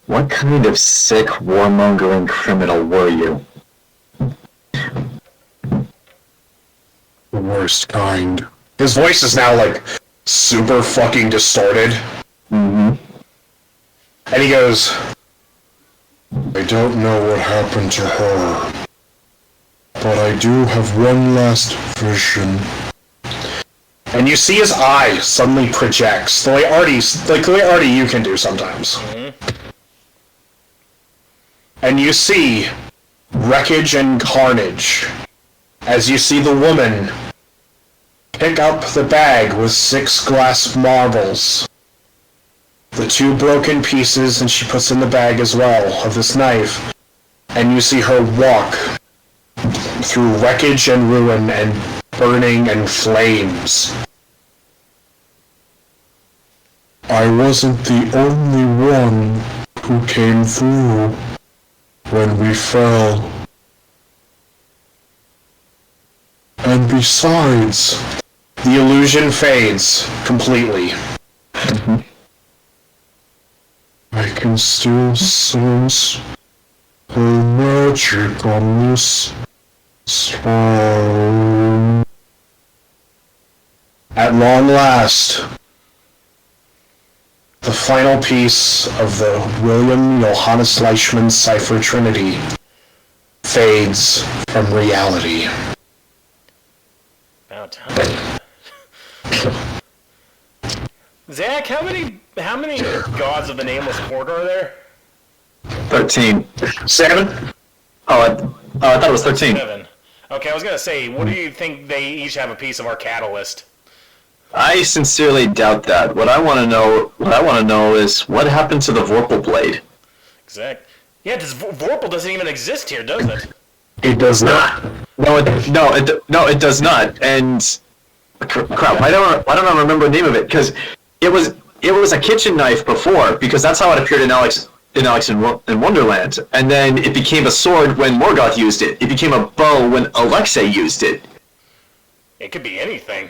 What kind of sick warmongering criminal were you? The worst kind. His voice is now like super fucking distorted. Mm-hmm. And he goes, I don't know what happened to her, but I do have one last vision. And you see his eye suddenly projects, the way Artie you can do sometimes. Mm-hmm. And you see wreckage and carnage as you see the woman pick up the bag with 6 glass marbles. The 2 broken pieces, and she puts in the bag as well, of this knife. And you see her walk through wreckage and ruin and burning and flames. I wasn't the only one who came through when we fell. And besides, the illusion fades completely. Mm-hmm. I can still sense the magic on this stone. At long last, the final piece of the William Johannes Leishman Cipher Trinity fades from reality. a ton. Zach, how many gods of the Nameless Court are there? 13. 7? I thought it was 13. 7. Okay, I was gonna say, what do you think they each have a piece of our catalyst? I sincerely doubt that. What I want to know is what happened to the Vorpal blade. Exact. Yeah, Vorpal doesn't even exist here, does it? It does not. No, it does not. And crap, why don't I remember the name of it? Because it was a kitchen knife before, because that's how it appeared in Alex in Wonderland, and then it became a sword when Morgoth used it. It became a bow when Alexei used it. It could be anything.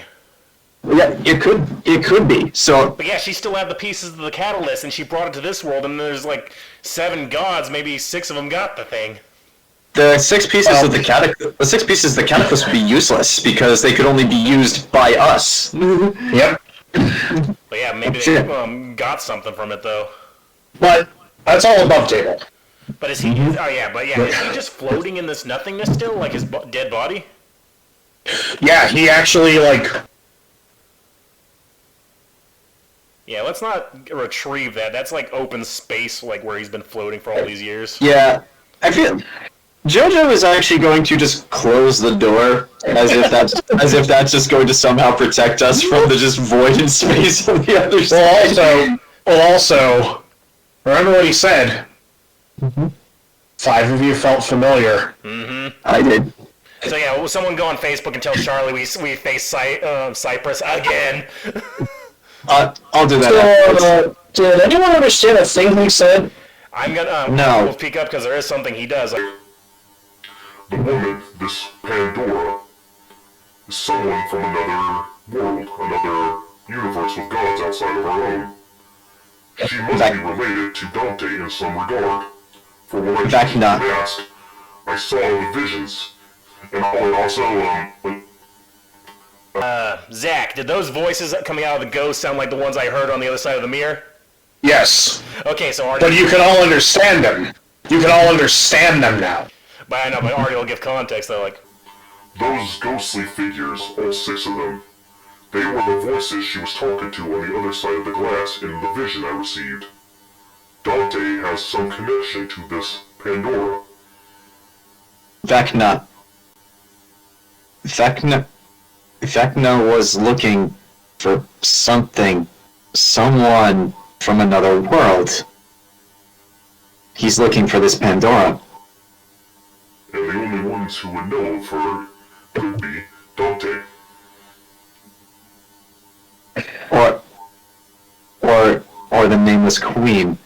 Yeah, it could be. So, but yeah, she still had the pieces of the catalyst, and she brought it to this world. And there's like 7 gods, maybe 6 of them got the thing. The 6 pieces of the catalyst would be useless because they could only be used by us. Yep. But yeah, maybe they got something from it though. But that's all above table. But is he? Oh yeah, but yeah, is he just floating in this nothingness still, like his dead body? Yeah, he actually Yeah, let's not retrieve that. That's like open space, like where he's been floating for all these years. Yeah, I feel Jojo is actually going to just close the door, as if that's just going to somehow protect us from the just void in space on the other side. Also, remember what he said. 5 of you felt familiar. I did. So yeah, will someone go on Facebook and tell Charlie we face Cypress again? I'll do that. Did anyone understand a thing he said? I'm gonna No. we'll peek up because there is something he does. The woman, this Pandora, is someone from another world, another universe with gods outside of our own. She must be related to Dante in some regard. For what I just asked, I saw the visions. And also, Zach, did those voices coming out of the ghost sound like the ones I heard on the other side of the mirror? Yes. Okay, so Artie... But you can all understand them. You can all understand them now. But I know, but Artie will give context, though, like... those ghostly figures, all 6 of them, they were the voices she was talking to on the other side of the glass in the vision I received. Dante has some connection to this Pandora. Vecna was looking for someone from another world. He's looking for this Pandora. And the only ones who would know of her could be Dante. Or the Nameless Queen.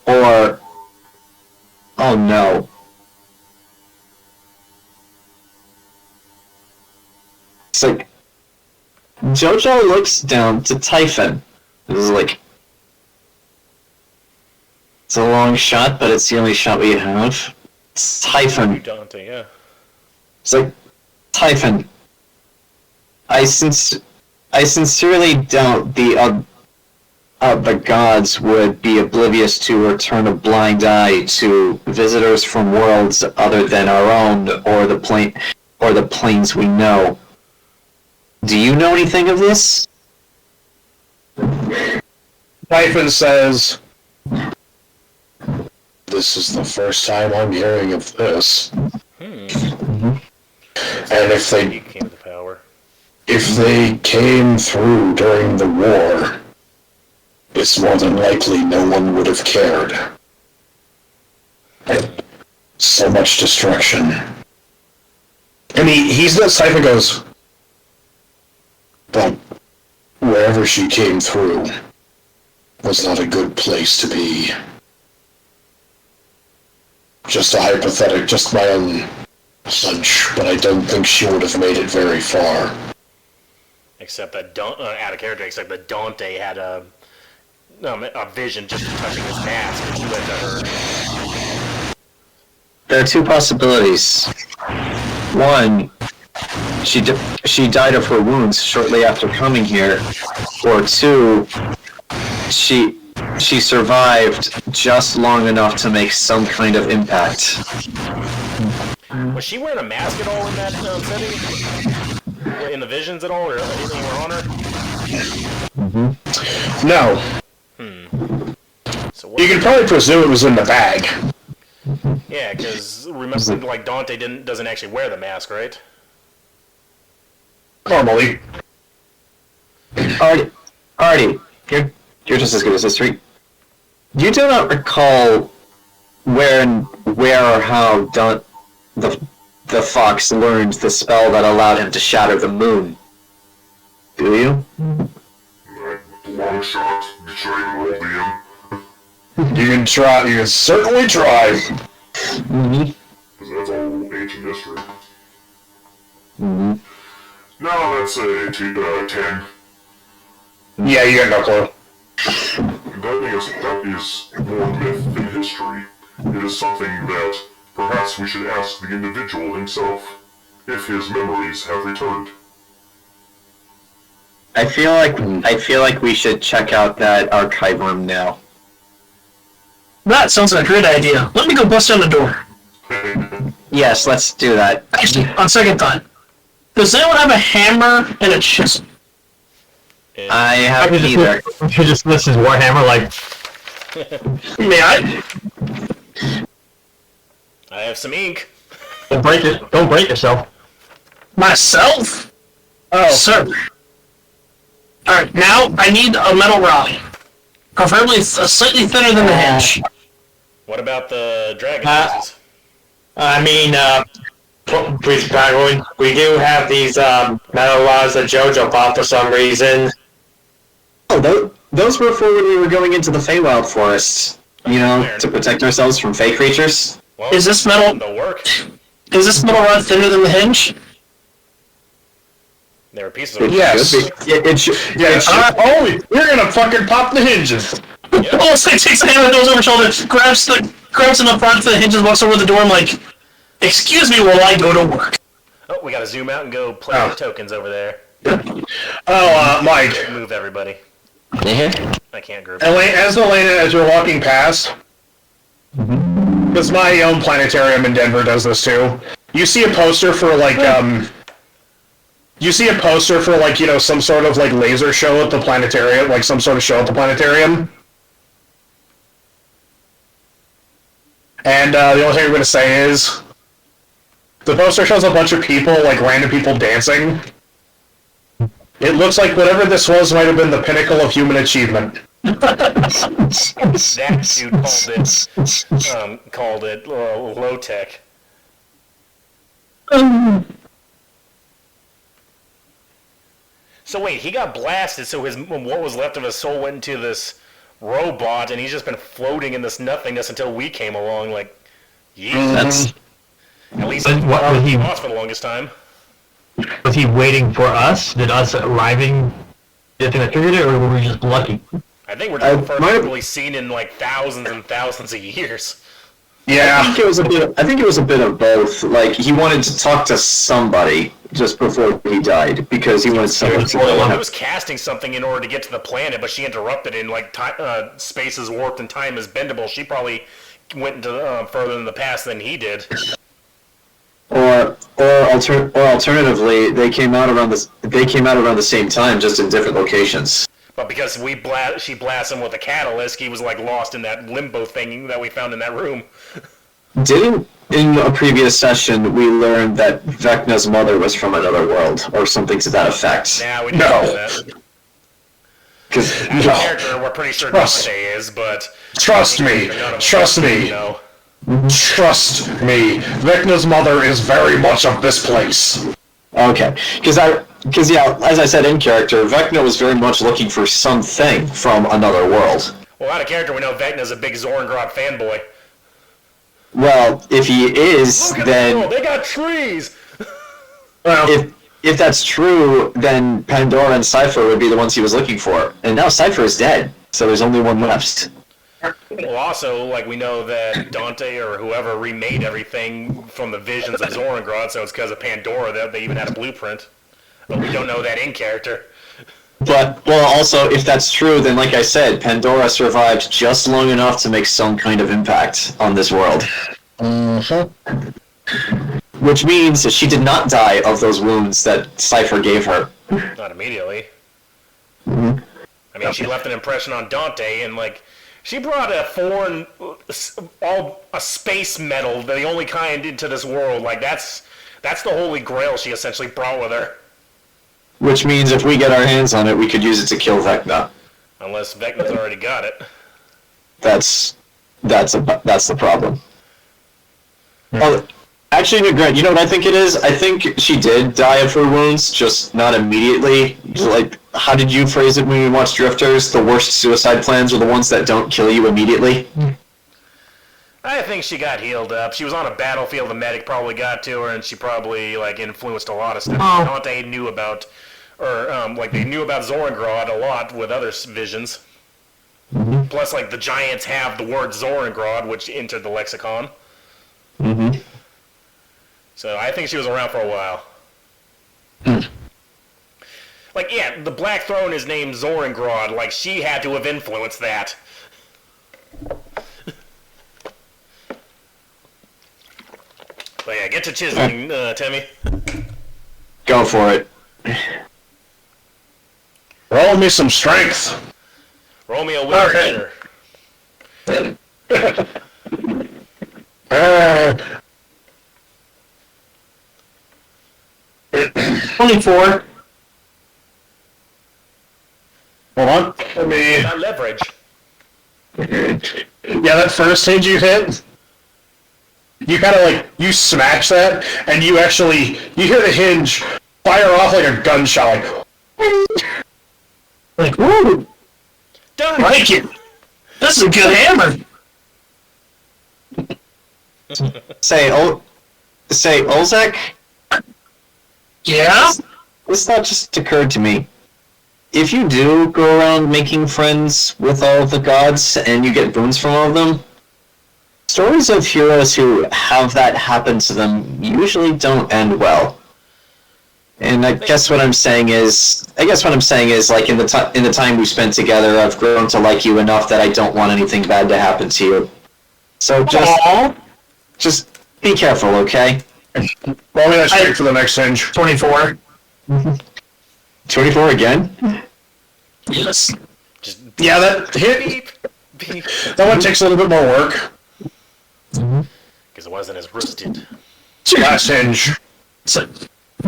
Or... oh no. It's like... Jojo looks down to Typhon. This is like... it's a long shot, but it's the only shot we have. It's Typhon. Dante, yeah. It's like... Typhon. I sincerely doubt the gods would be oblivious to or turn a blind eye to visitors from worlds other than our own or the planes we know. Do you know anything of this? Typhon says, "This is the first time I'm hearing of this. And if He came to power. If they came through during the war, it's more than likely no one would have cared. So much destruction." And he's not Cypher goes, "But wherever she came through was not a good place to be. Just a hypothetical, just my own hunch, but I don't think she would have made it very far." Except that out of character, except that Dante had a vision just touching his mask, and she went to her. There are 2 possibilities. One, she died of her wounds shortly after coming here, or 2, she survived just long enough to make some kind of impact. Was she wearing a mask at all in that setting? In the visions at all, or anything on her? No. So what You can probably presume it was in the bag. Yeah, because remember, like Dante doesn't actually wear the mask, right? Normally. Artie, you're just as good as history. You do not recall where or how the fox learned the spell that allowed him to shatter the moon. Do you? Long shot. Should I even roll DM? You can try. You can certainly try. Mm-hmm. Because that's all ancient history. Mm-hmm. Now that's a 10. Yeah, you got no clue. That is more myth than history. It is something that perhaps we should ask the individual himself, if his memories have returned. I feel like we should check out that archive room now. That sounds like a great idea. Let me go bust down the door. Yes, let's do that. Actually, on second thought, does anyone have a hammer and a chisel? I have neither. You just list his Warhammer like. May I? I have some ink. Don't break it. Don't break yourself. Myself? Oh, sir. Alright, now I need a metal rod. Preferably slightly thinner than the hinge. What about the dragon pieces? I mean, please, Penguin, we do have these metal rods that Jojo bought for some reason. Oh, those were for when we were going into the Feywild Forest. You know, to protect ourselves from fey creatures. Well, Is this metal? they'll work. Is this metal rod thinner than the hinge? There are pieces of Yes. It should. We're gonna fucking pop the hinges. Oh, so he takes the hammer, goes over his shoulder, grabs in the front of the hinges, walks over the door. I'm like, excuse me while I go to work. Oh, we gotta zoom out and go play the tokens over there. Mike. Move everybody. I can't group. Elaina, as you're walking past, because my own planetarium in Denver does this too. You see a poster for some sort of like laser show at the planetarium, like some sort of show at the planetarium. And the only thing I'm going to say is, the poster shows a bunch of people, like random people dancing. It looks like whatever this was might have been the pinnacle of human achievement. That dude called it low tech. So wait, he got blasted, so what was left of his soul went into this robot, and he's just been floating in this nothingness until we came along. Like, Jesus. At least What was he? lost for the longest time. Was he waiting for us? Did us arriving the thing that triggered it, or were we just lucky? I think we're just the first really seen in like thousands and thousands of years. Yeah. I think it was a bit of both. Like, he wanted to talk to somebody just before he died because he wanted someone to Well, he was casting something in order to get to the planet, but she interrupted it. And like space is warped and time is bendable, she probably went into further in the past than he did. Or alternatively, they came out around the same time, just in different locations. But because she blasted him with a catalyst, he was like lost in that limbo thing that we found in that room. In a previous session, we learned that Vecna's mother was from another world, or something to that effect. Now we didn't know that. Because As a character, we're pretty sure Dante is, but... Trust me. Trust me. Trust me. Vecna's mother is very much of this place. Okay, because as I said in character, Vecna was very much looking for something from another world. Well, out of character, we know Vecna's a big Zorngrod fanboy. Well, if he is, Look at then... the world, they got trees! Well, if that's true, then Pandora and Cypher would be the ones he was looking for. And now Cypher is dead, so there's only one left. Well, also, like, we know that Dante or whoever remade everything from the visions of Zorngrod, so it's because of Pandora that they even had a blueprint. But we don't know that in character. But, well, also, if that's true, then like I said, Pandora survived just long enough to make some kind of impact on this world. Which means that she did not die of those wounds that Cypher gave her. Not immediately. Mm-hmm. I mean, she left an impression on Dante, and like, she brought a space metal, the only kind into this world. Like, that's the holy grail she essentially brought with her. Which means if we get our hands on it, we could use it to kill Vecna. Unless Vecna's already got it. That's the problem. Oh, actually, no, Grant, you know what I think it is? I think she did die of her wounds, just not immediately. Like, how did you phrase it when you watched Drifters? The worst suicide plans are the ones that don't kill you immediately? I think she got healed up. She was on a battlefield, the medic probably got to her, and she probably, like, influenced a lot of stuff. Oh. Dante knew about, or, like, they knew about Zorangrod a lot with other visions. Mm-hmm. Plus, like, the Giants have the word Zorangrod, which entered the lexicon. Mm-hmm. So I think she was around for a while. Like, yeah, the Black Throne is named Zorangrod. Like, she had to have influenced that. But yeah, get to chiseling, Temme. Go for it. Roll me some strength. Roll me a will hitter. 24. Hold on. Let me. Not leverage. Yeah, that first hinge you hit, you kind of like, you smash that, and you hear the hinge fire off like a gunshot, Like, woo! Done! Like it! This is a good hammer! Say, Olzec? Yeah? This thought just occurred to me. If you do go around making friends with all of the gods and you get boons from all of them, stories of heroes who have that happen to them usually don't end well. And I guess what I'm saying is, like, in the time we spent together, I've grown to like you enough that I don't want anything bad to happen to you. So just be careful, okay? roll me that strength for the next hinge. 24. 24 again? Yes. Yeah, that hit. That one takes a little bit more work. Because it wasn't as roasted. Last hinge. So,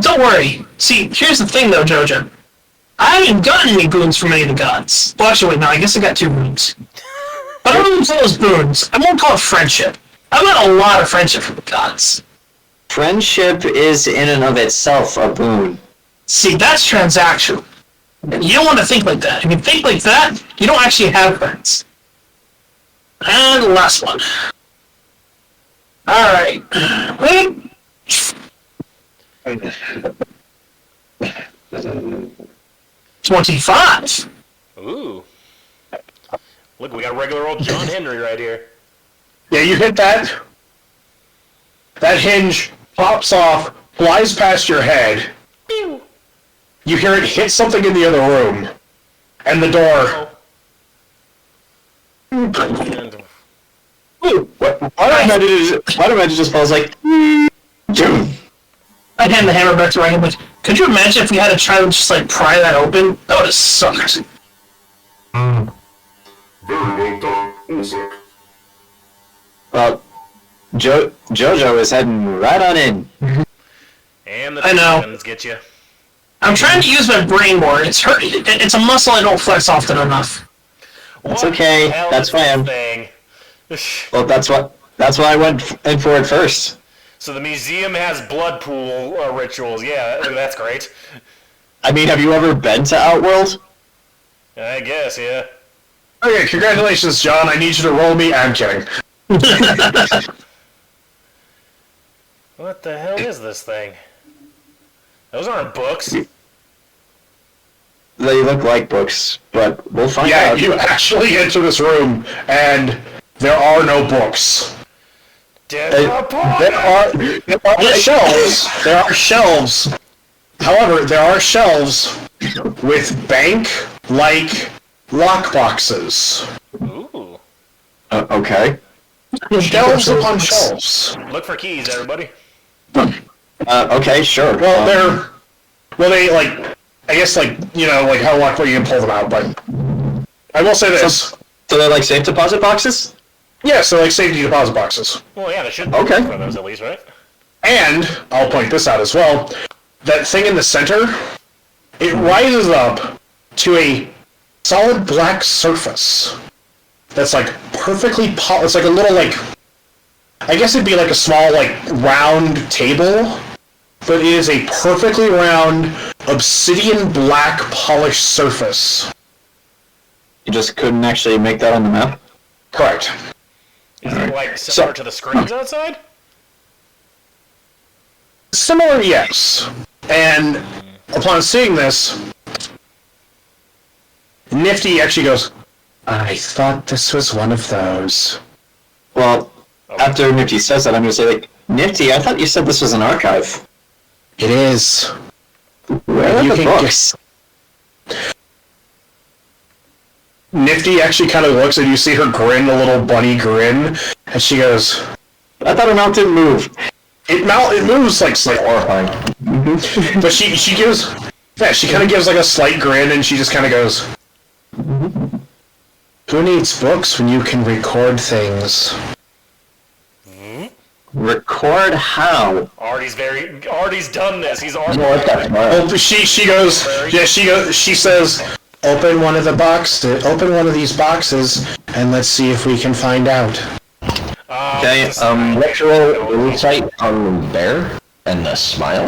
don't worry. See, here's the thing though, Jojo. I haven't gotten any boons from any of the gods. Well, actually, wait, no, I guess I got 2 boons. But I don't even call those boons. I won't call it friendship. I've got a lot of friendship from the gods. Friendship is in and of itself a boon. See, that's transactional. And you don't want to think like that. If you think like that, you don't actually have friends. And the last one. Alright. 25. Ooh. Look, we got regular old John Henry right here. Yeah, you hit that. That hinge pops off, flies past your head. Pew! You hear it hit something in the other room. And the door. And Why do I just falls like... I'd hand the hammer back to Riken, like, could you imagine if we had to try to just, like, pry that open? That would have sucked. Very well done, Olzec. Well, Jojo is heading right on in. and the I know. guns get you. I'm trying to use my brain more. It's hurt. It's a muscle I don't flex often enough. That's What okay. the hell That's is this fine. thing? Well, that's why I went in for it first. So the museum has blood pool rituals. Yeah, that's great. I mean, have you ever been to Outworld? I guess, yeah. Okay, congratulations, John. I need you to roll me. I'm kidding. What the hell is this thing? Those aren't books. They look like books, but we'll find Yeah, out. you actually enter this room, and there are no books. There are shelves. There are shelves. However, there are shelves with bank-like lockboxes. Ooh. Okay. Shelves upon shelves. Look for keys, everybody. Okay, sure. Well, they like, I guess like, like how luckily you can pull them out, but I will say this. So they're like safe deposit boxes? Yeah, so like safety deposit boxes. Well, yeah, there should be Okay. one of those at least, right? And, I'll point this out as well, that thing in the center, it rises up to a solid black surface that's like perfectly polished. It's like a little like, I guess it'd be like a small like round table, but it is a perfectly round obsidian black polished surface. You just couldn't actually make that on the map? Correct. Is it like similar to the screens outside? Similar, yes. And upon seeing this, Nifty actually goes, I thought this was one of those. Well, after Nifty says that, I'm going to say, like, Nifty, I thought you said this was an archive. It is. Where are You the can books? Nifty actually kind of looks and you see her grin, a little bunny grin, and she goes, I thought her mouth didn't move. It moves like slightly. Horrifying. But she gives, yeah, she kind of gives like a slight grin and she just kind of goes, who needs books when you can record things? Record how? Artie's done this. He's already. Oh, she goes, yeah, she says, open one of these boxes and let's see if we can find out. Okay, Retro insight on the bear and the smile.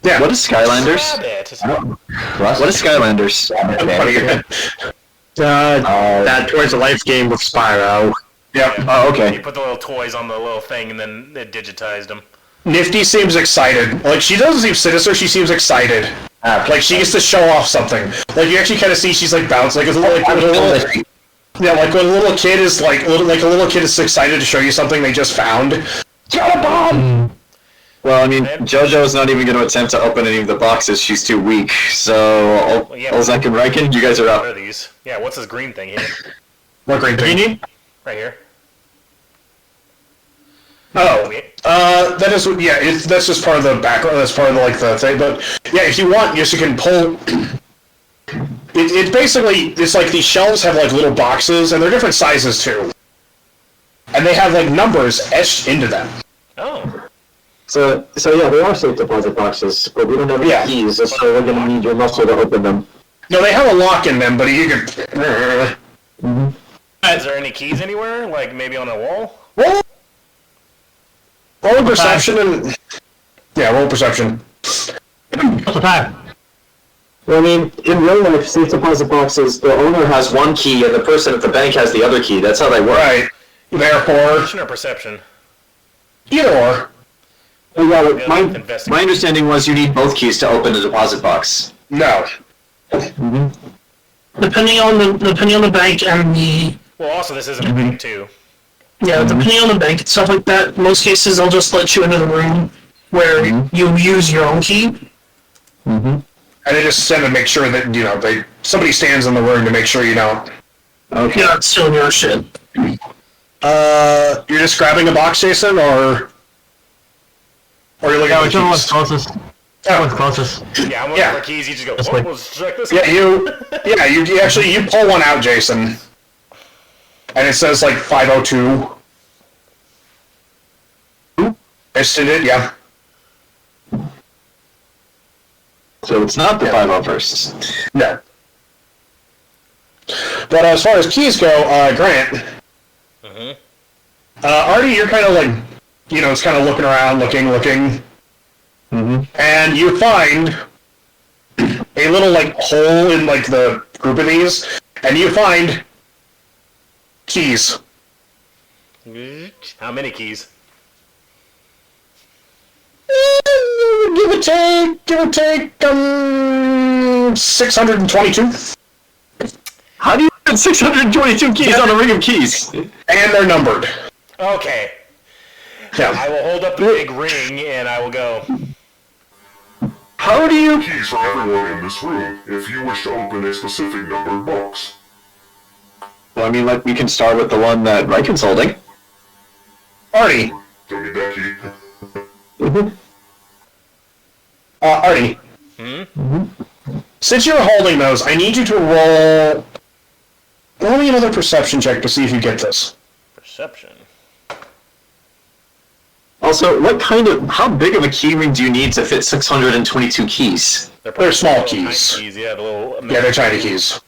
Yeah. what is Skylanders? What is Skylanders? That towards the life game with Spyro. Yep. Oh, okay. You put the little toys on the little thing and then it digitized them. Nifty seems excited. Like, she doesn't seem sinister, she seems excited. Like, she gets to show off something. Like, you actually kind of see she's, like, bouncing. Like, yeah, like when a little kid is, like a little kid is excited to show you something they just found. Got a bomb! Well, I mean, JoJo's not even going to attempt to open any of the boxes. She's too weak. So, Olzec and Riken, you guys are What are up. these? Yeah, what's this green thing here? What green thing? You need? Right here. Oh, that is, yeah, that's just part of the background, that's part of the, like, the thing, but, yeah, if you want, yes, you can pull, it's basically, it's like these shelves have, like, little boxes, and they're different sizes, too, and they have, like, numbers etched into them. Oh. So yeah, they are safe deposit boxes, but we don't have any keys, so we're gonna need your muscle to open them. No, they have a lock in them, but you can... Is there any keys anywhere? Like, maybe on a wall? Roll perception and... Yeah, roll perception. What's the time? Well, I mean, in real life, safe deposit boxes, The owner has one key, and the person at the bank has the other key. That's how they work. Right. Therefore... Perception or perception? Either or. My understanding was you need both keys to open a deposit box. No. Depending on the bank and the Well, also, this isn't a bank, too. depending on the bank and stuff like that, in most cases they'll just let you into the room where you use your own key. And they just send to make sure that, somebody stands in the room to make sure you don't. Okay. You're not stealing your shit. You're just grabbing a box, Jayson, or you're looking at the whichever one's keys? closest. One's closest. Yeah, I'm looking for keys. You just go, way. let's check this Yeah, you actually, you pull one out, Jayson. And it says, like, 502. Instant it, yeah. So it's not the 501st. No. But as far as keys go, Grant. Artie, you're kind of like, it's kind of looking around, looking. And you find a little, like, hole in, like, the group of these, and you find keys. How many keys? Give or take, 622. How do you get 622 keys on a ring of keys? And they're numbered. Okay. Yeah. I will hold up the big ring and I will go. How do you... Keys for everyone in this room if you wish to open a specific numbered box. Well, I mean, like, we can start with the one that Riken's holding. Artie. Don't need that key. Artie. Since you're holding those, I need you to roll me another perception check to see if you get this. Perception. Also, how big of a keyring do you need to fit 622 keys? They're small little tiny keys. Yeah, the little. Yeah, they're tiny keys.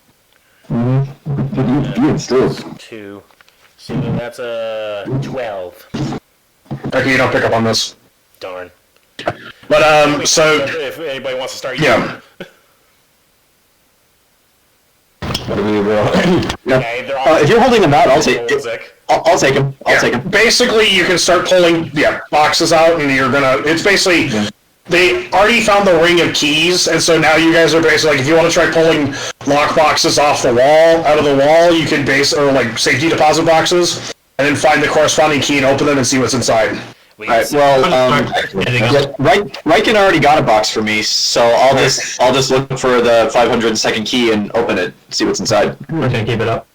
Two. So that's a 12. Okay, you don't pick up on this. Darn. But, so... If anybody wants to start Yeah. What do we roll? Okay, they're all if you're holding them out, I'll take it. Olzec. I'll take them. I'll take them. Basically, you can start pulling, boxes out, and you're gonna... It's basically... They already found the ring of keys, and so now you guys are basically, like, if you want to try pulling lock boxes off the wall, out of the wall, you can or, like, safety deposit boxes, and then find the corresponding key and open them and see what's inside. Alright, well, Riken already got a box for me, so I'll just look for the 502nd key and open it, see what's inside. Okay, keep it up.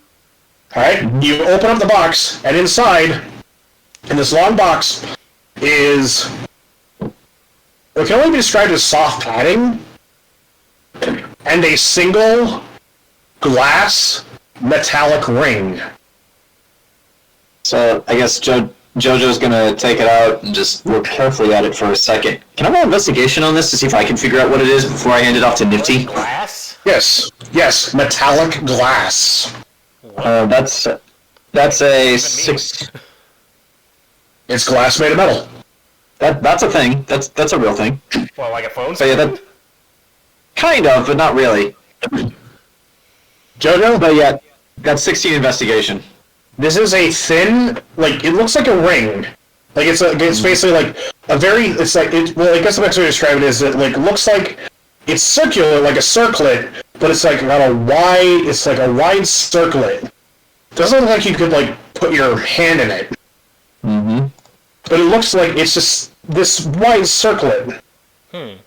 Alright, you open up the box, and inside, in this long box, is what can only be described as soft padding, and a single glass metallic ring. So, I guess Jojo's gonna take it out and just look carefully at it for a second. Can I roll investigation on this to see if I can figure out what it is before I hand it off to Nifty? Glass? Yes, metallic glass. That's a 6. It's glass made of metal. That's a thing. That's a real thing. Well, like a phone? So yeah, that kind of, but not really. Jojo? But yeah, got 16 investigation. This is a thin, like, it looks like a ring. Like, it's basically like a very, it's like, well, I guess the best way to describe it is it, like, looks like it's circular, like a circlet, but it's like got a wide circlet. Doesn't look like you could, like, put your hand in it. Mm-hmm. But it looks like it's just this wide circlet. Kind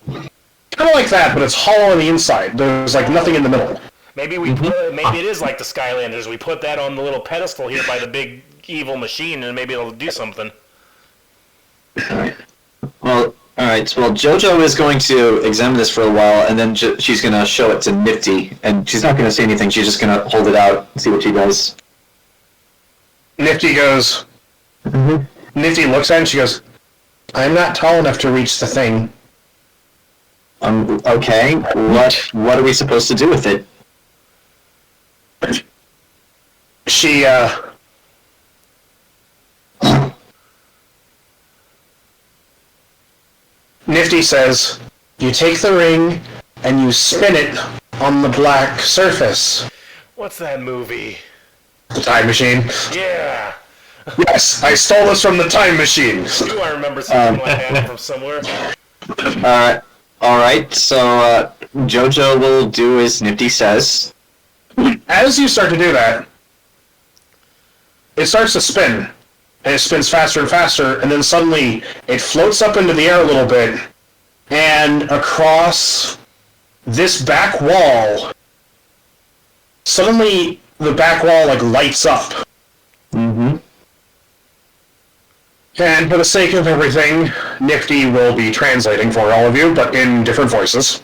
of like that, but it's hollow on the inside. There's, like, nothing in the middle. Maybe maybe it is like the Skylanders. We put that on the little pedestal here by the big evil machine, and maybe it'll do something. Alright. Well, Jojo is going to examine this for a while, and then she's going to show it to Nifty, and she's not going to say anything, she's just going to hold it out and see what she does. Nifty goes... Nifty looks at it and she goes, I'm not tall enough to reach the thing. Okay, what are we supposed to do with it? She, Nifty says, you take the ring and you spin it on the black surface. What's that movie? The Time Machine. Yeah. Yes, I stole this from the Time Machine. Do I remember something like that from somewhere? Alright, so Jojo will do as Nifty says. As you start to do that, it starts to spin. And it spins faster and faster, and then suddenly it floats up into the air a little bit, and across this back wall, suddenly the back wall, like, lights up. Mm-hmm. And for the sake of everything, Nifty will be translating for all of you, but in different voices.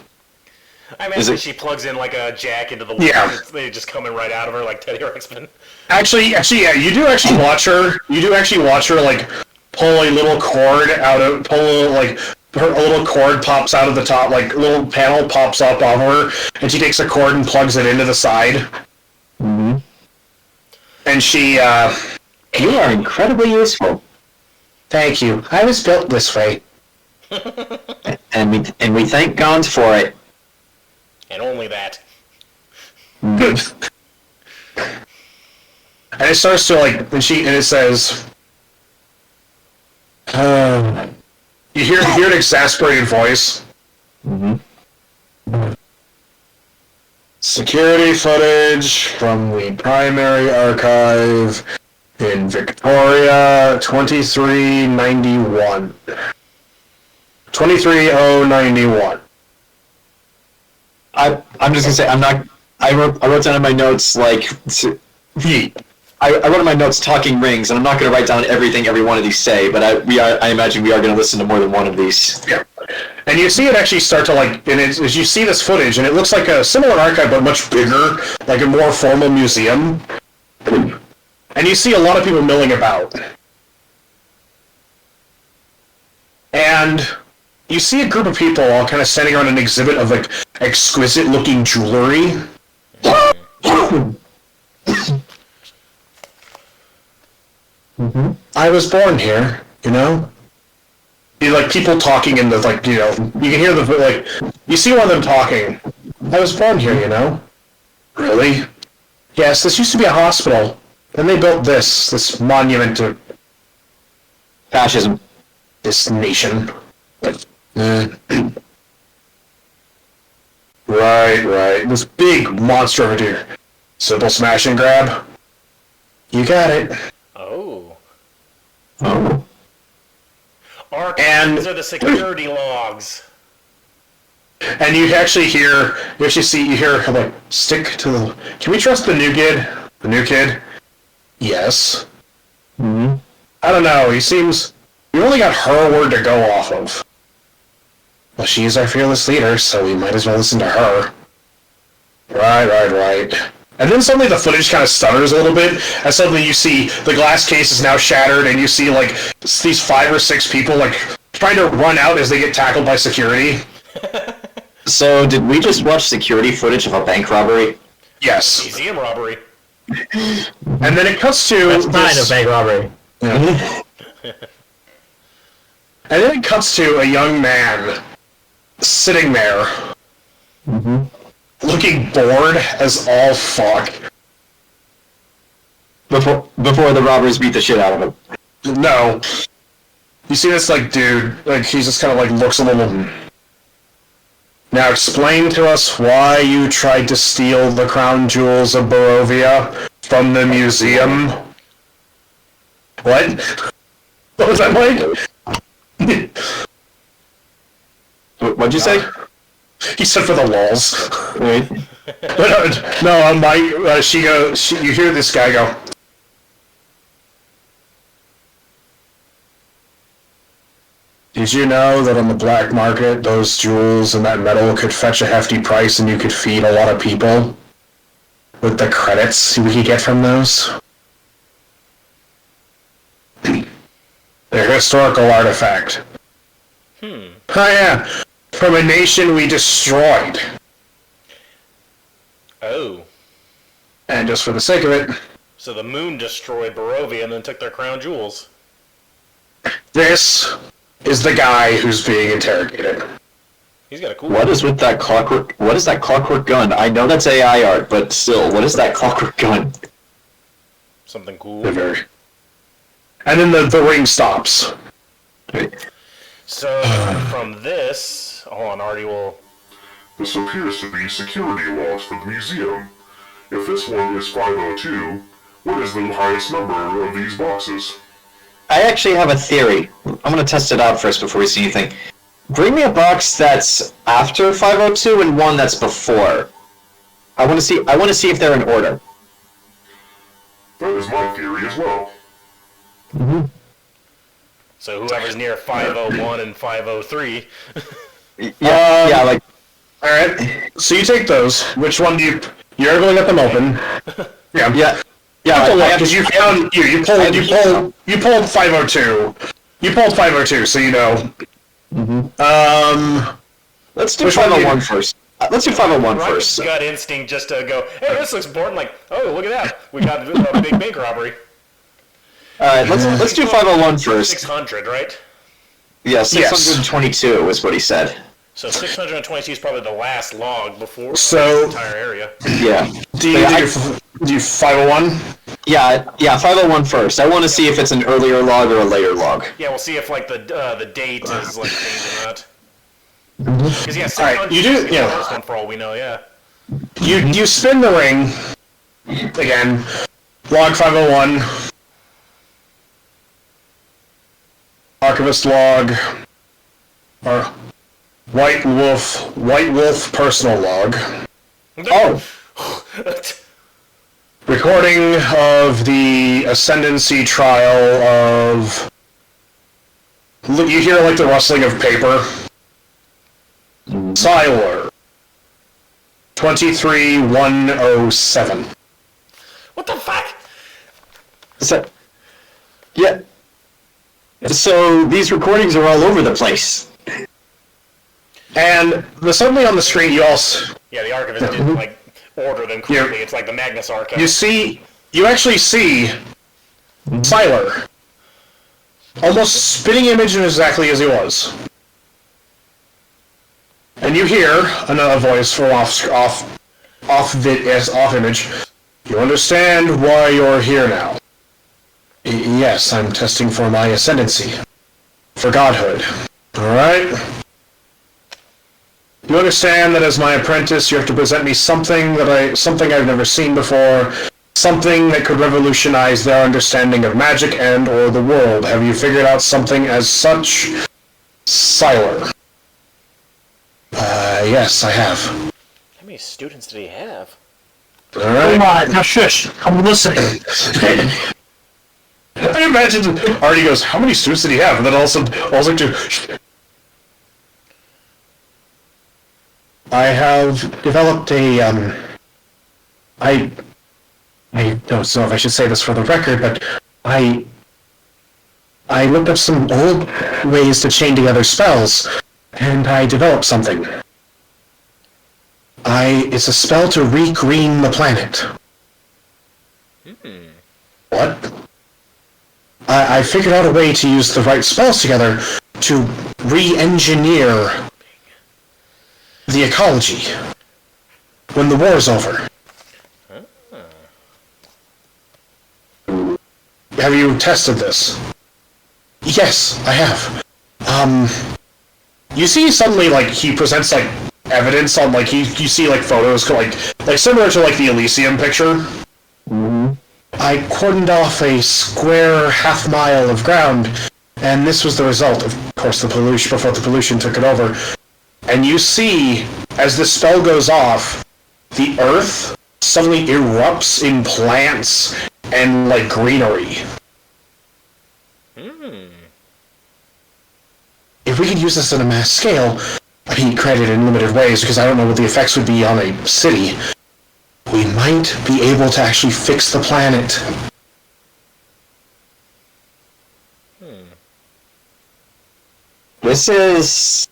I imagine she plugs in like a jack into the wall. Yeah. They just coming right out of her like Teddy Ruxpin. Actually, yeah, you do actually watch her, like, pull a little cord out of, a little cord pops out of the top, like, a little panel pops up on her, and she takes a cord and plugs it into the side. Mm-hmm. And she, You are incredibly useful. Thank you. I was built this way. And we thank God for it. And only that. And it starts to, like, and it says, you hear an exasperated voice. Mm-hmm. Security footage from the primary archive in Victoria, 2391. 23091. I'm just gonna say I wrote down in my notes like I wrote in my notes talking rings, and I'm not going to write down everything every one of these say, but I imagine we are going to listen to more than one of these. Yeah. And you see it actually start to as you see this footage, and it looks like a similar archive, but much bigger, like a more formal museum. And you see a lot of people milling about. And you see a group of people all kind of standing around an exhibit of like exquisite looking jewelry. I was born here, you know? Like people talking in the like, you know, you can hear the like you see one of them talking. I was born here, you know? Really? Yes, this used to be a hospital. Then they built this monument to Fascism. this nation. Right. This big monster over here. Simple smash and grab. You got it. Oh. Oh. Archives are the security logs. And you actually hear, you hear like, stick to the, can we trust the new kid? The new kid? Yes. Mm-hmm. I don't know, he seems, you only got her word to go off of. Well, she is our fearless leader, so we might as well listen to her. Right. And then suddenly the footage kind of stutters a little bit, and suddenly you see the glass case is now shattered, and you see like these 5 or 6 people like trying to run out as they get tackled by security. So, did we just watch security footage of a bank robbery? Yes. Museum robbery. And then it cuts to That's kind of bank robbery. Yeah. And then it cuts to a young man sitting there, looking bored as all fuck. Before the robbers beat the shit out of him. No. You see this, like, dude, like, he just kind of, like, looks a little... Now explain to us why you tried to steal the crown jewels of Barovia from the museum. What? What was that like? What'd you say? He said for the lulz. Wait. But, no, you hear this guy go, did you know that on the black market, those jewels and that metal could fetch a hefty price and you could feed a lot of people? With the credits we could get from those? They're historical artifact. Oh yeah, from a nation we destroyed. Oh. And just for the sake of it, So the moon destroyed Barovia and then took their crown jewels. this is the guy who's being interrogated. He's got a cool What is with that clockwork? What is that clockwork gun? I know that's AI art, but still, what is that clockwork gun? something cool. They're very... And then the ring stops. So from this, hold on, Artie will... This appears to be security logs for the museum. If this one is 502, what is the highest number of these boxes? I actually have a theory. I'm gonna test it out first before we see anything. Bring me a box that's after 502 and one that's before. I want to see if they're in order. That is my theory as well. So whoever's near 501 and 503. Yeah, like Alright, so you take those. Which one do you... You're going to let them open. Yeah. Because you pulled 502. You pulled 502, so you know. let's do 501 first. Let's do 501 Right, first. gut instinct just to go, hey, this looks important. Like, oh, look at that. We got a big bank robbery. Alright, let's do 501 first. 600, right? Yeah, 622 is what he said. So 622 is probably the last log before So- the entire area. Yeah. Do you 501? Yeah, 501 first. I want to see if it's an earlier log or a later log. Yeah, we'll see if like the date is like changing that. Because yeah, 600 Alright, you do- is the yeah. first one for all we know. Yeah. You spin the ring. Again. Log 501. Archivist log. Or White Wolf personal log. Oh. Recording of the Ascendancy trial of... Look, you hear like the rustling of paper. Siler. 23107. What the fuck? So, yeah. So these recordings are all over the place. And suddenly on the street, you also... Yeah, the archivist didn't, like, order them correctly. It's like the Magnus Archive. You actually see Siler. Almost spitting image exactly as he was. And you hear another voice from off image. You understand why you're here now? Yes, I'm testing for my ascendancy. For godhood. Alright? You understand that as my apprentice, you have to present me something I've never seen before, something that could revolutionize their understanding of magic and or the world. Have you figured out something as such? Siler. Yes, I have. How many students did he have? Alright. Come on, now shush. I'm listening. I imagine Artie goes, how many students did he have? And then also do. I have developed a, I don't know if I should say this for the record, but I looked up some old ways to chain together spells, and I developed something. It's a spell to re-green the planet. What? I figured out a way to use the right spells together to re-engineer the ecology when the war's over. Have you tested this? Yes, I have. You see suddenly, like, he presents, like, evidence on, like, you see, like, photos, like similar to, like, the Elysium picture. I cordoned off a square half-mile of ground, and this was the result, of course, the pollution, before the pollution took it over. And you see, as the spell goes off, the earth suddenly erupts in plants and, like, greenery. If we could use this on a mass scale, I mean, granted in limited ways, because I don't know what the effects would be on a city, we might be able to actually fix the planet. This is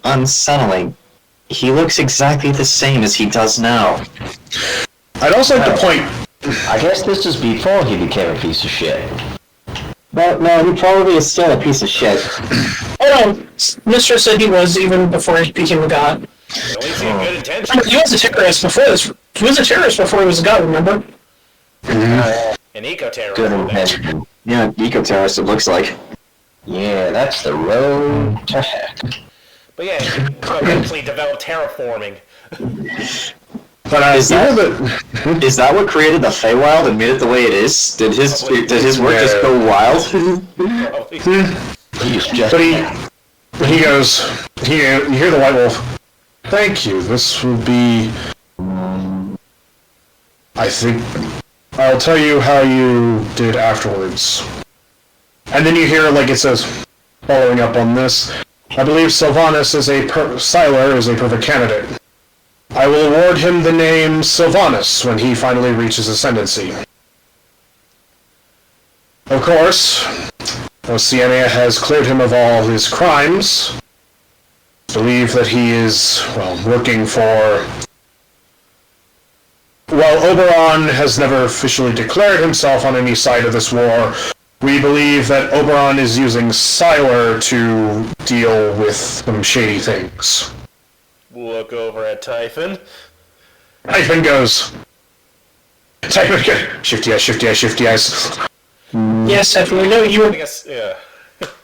unsettling. He looks exactly the same as he does now. I'd also like to point... I guess this is before he became a piece of shit. But no, he probably is still a piece of shit. Oh no, Mistress said he was even before he became a god. At least he had good intentions. He was a terrorist before this. He was a terrorist before he was a god, remember? An eco-terrorist. Good intention. Yeah, eco-terrorist it looks like. Yeah, that's the road to heck. But yeah, he eventually developed terraforming. But is that what created the Feywild and made it the way it is? Did his work just go wild? He's just... But he goes, you hear the White Wolf, thank you, this will be... I think I'll tell you how you did afterwards. And then you hear, like it says, following up on this, I believe Sylvanas Siler is a perfect candidate. I will award him the name Sylvanas when he finally reaches ascendancy. Of course, Oceania has cleared him of all his crimes. I believe that he is, well, working for... While Oberon has never officially declared himself on any side of this war, we believe that Oberon is using Siler to deal with some shady things. Look over at Typhon. Typhon goes... Typhon goes... Shifty eyes, shifty eyes, shifty eyes. Yes, Typhon, we know you I guess, yeah.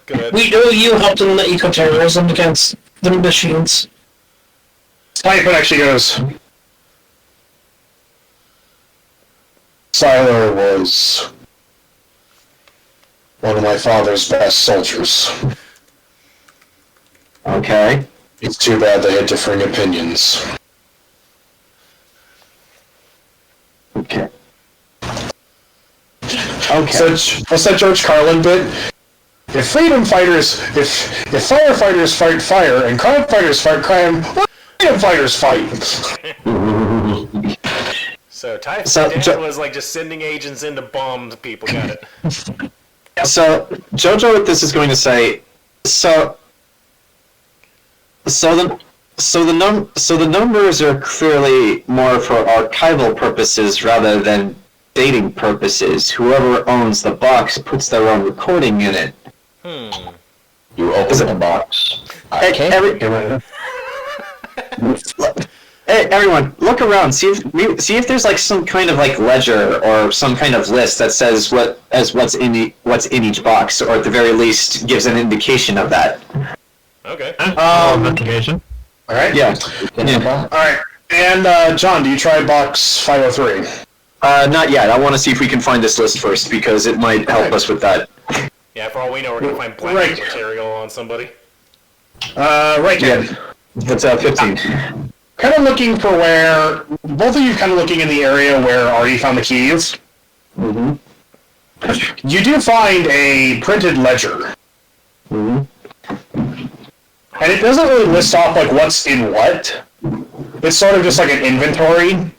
Go ahead. we know you helped in the eco-terrorism against the machines. Typhon actually goes... Siler was one of my father's best soldiers. Okay. It's too bad they had differing opinions. Okay. Okay. What's that George Carlin bit? If firefighters fight fire and crime fighters fight crime, freedom fighters fight. So Typhus So, was like just sending agents in to bomb people. Got it. So Jojo, what this is going to say. So the numbers are clearly more for archival purposes rather than dating purposes. Whoever owns the box puts their own recording in it. You open the box. Hey, everyone, look around. See if there's like some kind of like ledger or some kind of list that says what's in each box, or at the very least gives an indication of that. Okay. Investigation. All right. Yeah. All right. And John, do you try box 503? Not yet. I want to see if we can find this list first because it might help us with that. Yeah, for all we know, we're gonna find black material on somebody. Riken. That's 15. Kind of looking for where both of you kind of looking in the area where Artie found the keys. Mm-hmm. You do find a printed ledger. Mm-hmm. And it doesn't really list off like what's in what. It's sort of just like an inventory.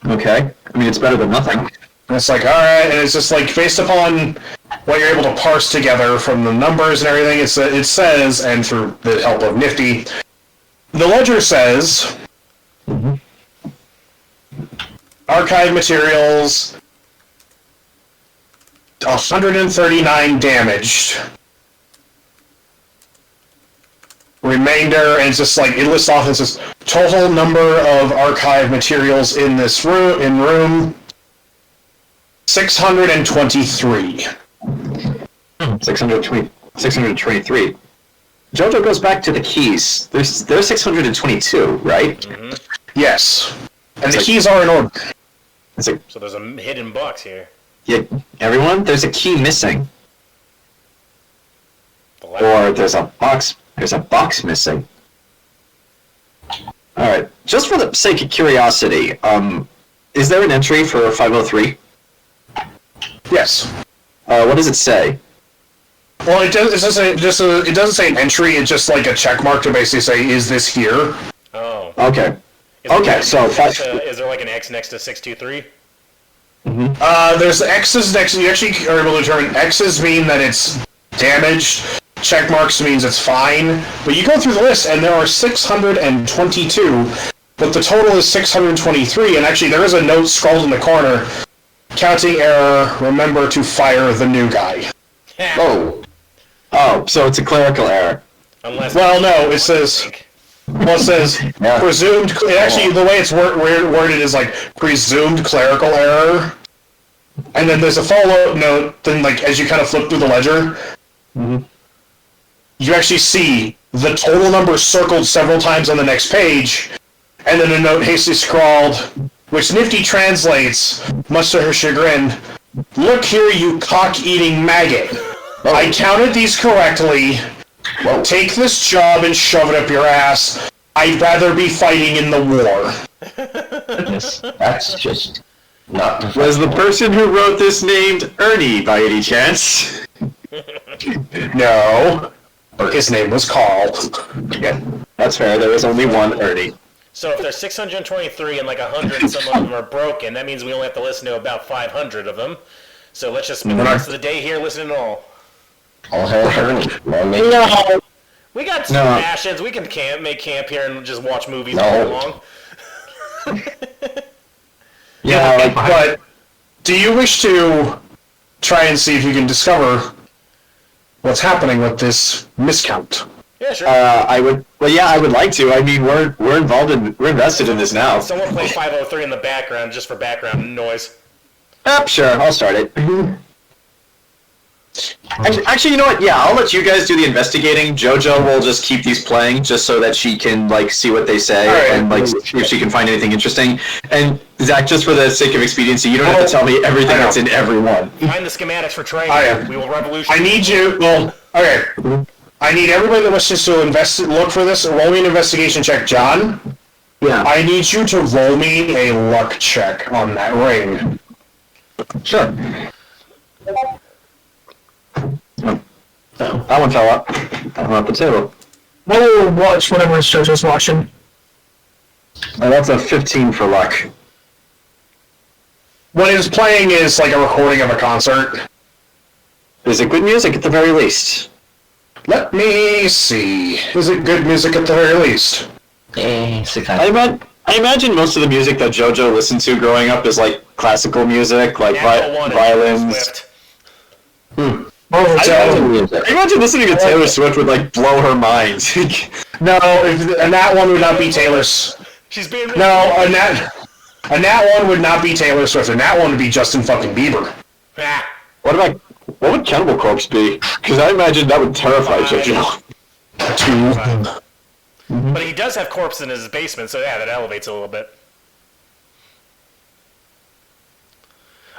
Okay. I mean, it's better than nothing. And it's like, alright, and it's just like based upon what you're able to parse together from the numbers and everything, it says, and through the help of Nifty, the ledger says, archive materials, 139 damaged. Remainder, and it's just like, it lists off, it says, total number of archive materials in this room, 623. 623. Jojo goes back to the keys. There's 622, right? Mm-hmm. Yes. And It's the like- keys are in order. It's like, So there's a hidden box here. yeah, everyone, there's a key missing. The left Or there's a box missing. Alright, just for the sake of curiosity, is there an entry for 503? Yes. What does it say? Well, it doesn't say an entry. It's just like a check mark to basically say, "Is this here?" Oh. Okay. Is there Okay, like so is there like an X next to 623? There's X's next. You actually are able to determine X's mean that it's damaged. Check marks means it's fine. But you go through the list, and there are 622, but the total is 623. And actually, there is a note scrawled in the corner. Counting error. Remember to fire the new guy. Oh, so it's a clerical error. Unless. Well, no, it says. Well, it says Yeah. presumed. Actually, the way it's worded is like presumed clerical error, and then there's a follow-up note. Then, like as you kind of flip through the ledger, you actually see the total number circled several times on the next page, and then a note hastily scrawled, which Nifty translates, much to her chagrin. Look here, you cock-eating maggot. I counted these correctly. Take this job and shove it up your ass. I'd rather be fighting in the war. Yes. That's just not Was the person who wrote this named Ernie by any chance? No. His name was Carl. Yeah, that's fair. There was only one Ernie. So if there's 623 and like 100 some of them are broken, that means we only have to listen to about 500 of them. So let's just spend the rest of the day here listening to all. I'll have Ernie. No. We got some No. rations. We can make camp here and just watch movies No. all day long. Yeah, But do you wish to try and see if you can discover what's happening with this miscount? Yeah, sure. I would. Well, yeah, I would like to. I mean, we're invested in this now. Someone play 503 in the background just for background noise. Sure, I'll start it. Actually, you know what? Yeah, I'll let you guys do the investigating. Jojo will just keep these playing, just so that she can like see what they say Alright. and like see if she can find anything interesting. And Zach, just for the sake of expediency, you don't have to tell me everything I know. that's in every one. Find the schematics for training. We will I revolutionize. need you. Well, okay. I need everybody that wishes to look for this. Roll me an investigation check, John. Yeah. I need you to roll me a luck check on that ring. Sure. that one fell up. That one at the table. We'll watch whatever Jojo's watching. And that's a 15 for luck. What is playing is like a recording of a concert. Is it good music at the very least? Let me see. Is it good music at the very least? I imagine most of the music that Jojo listened to growing up is like classical music, like violins. I imagine listening to Taylor Swift would like blow her mind. No, and that one would not be Taylor's. She's being No, and that one would not be Taylor Swift, and that one would be Justin fucking Bieber. Ah, What would Cannibal Corpse be? Because I imagine that would terrify Jojo. but he does have corpse in his basement, so yeah, that elevates a little bit.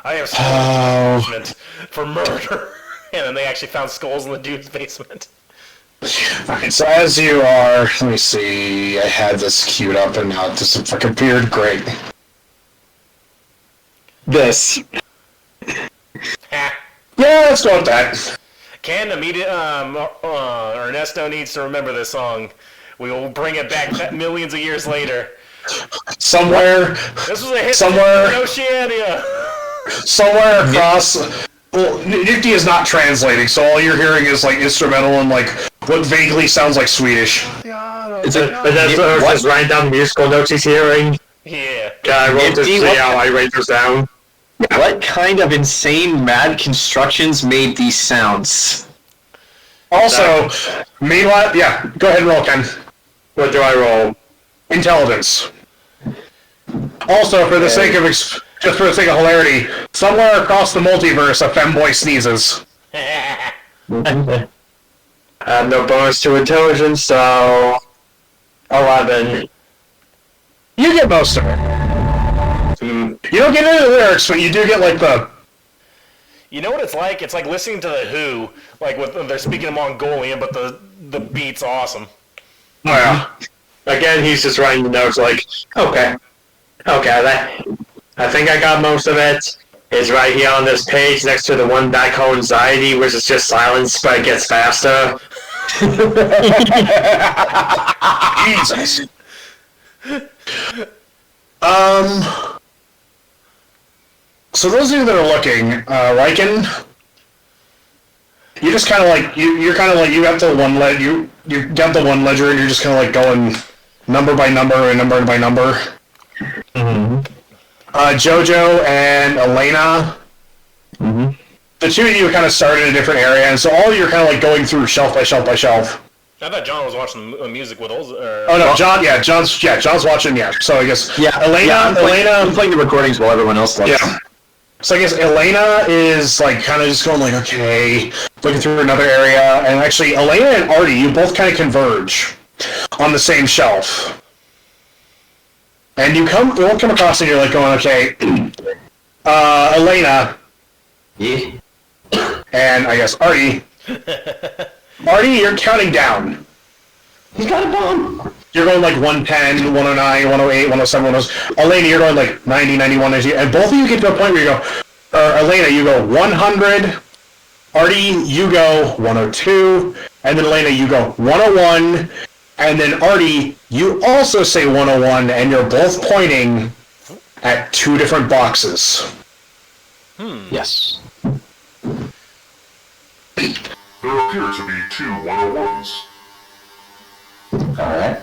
I have punishment for murder, and then they actually found skulls in the dude's basement. Alright, so as you are, let me see, I had this queued up and now it just fucking appeared great. This. Ah. Yeah, let's go with that. Ernesto needs to remember this song. We will bring it back millions of years later. Somewhere This was a hit Somewhere- in Oceania. somewhere across. Well, Nifty is not translating, so all you're hearing is like instrumental and like what vaguely sounds like Swedish. But that's just writing down the musical notes he's hearing. Yeah. I wrote to see how I write those down. What kind of insane mad constructions made these sounds? Also, meanwhile, yeah, go ahead and roll, Ken. What do I roll? Intelligence. Also, for the sake of just for the sake of hilarity, somewhere across the multiverse, a femboy sneezes. I have no bonus to intelligence, so 11. You get most of it. You don't get any of the lyrics, but you do get like the. You know what it's like? It's like listening to the Who, like with they're speaking in Mongolian, but the beat's awesome. Oh yeah. Again, he's just writing the notes like, okay, I think I got most of it. It's right here on this page next to the one back home anxiety, which is just silence, but it gets faster. Jesus. So those of you that are looking, Riken, you just kind of like you're kind of like you got the one you got the one ledger and you're just kind of like going number by number and number by number. Mm-hmm. Jojo and Elaina. Mm-hmm. The two of you kind of started in a different area, and so all of you are kind of like going through shelf by shelf by shelf. I thought John was watching the music with Olzec. Oh no, John. Yeah, John's watching. Yeah, so I guess Elaina. I'm playing the recordings while everyone else does. Yeah. So I guess Elaina is like kind of just going like, okay, looking through another area, and actually Elaina and AARTI, you both kind of converge on the same shelf, and you both come across and you're like going, okay, Elaina, Yeah. and I guess AARTI. AARTI, you're counting down. He's got a bomb. You're going like 110, 109, 108, 107, 107. Elaina, you're going like 90, 91, 90, and both of you get to a point where you go, Elaina, you go 100, AARTI, you go 102, and then Elaina, you go 101, and then AARTI, you also say 101, and you're both pointing at two different boxes. Yes. There appear to be two 101s. Alright.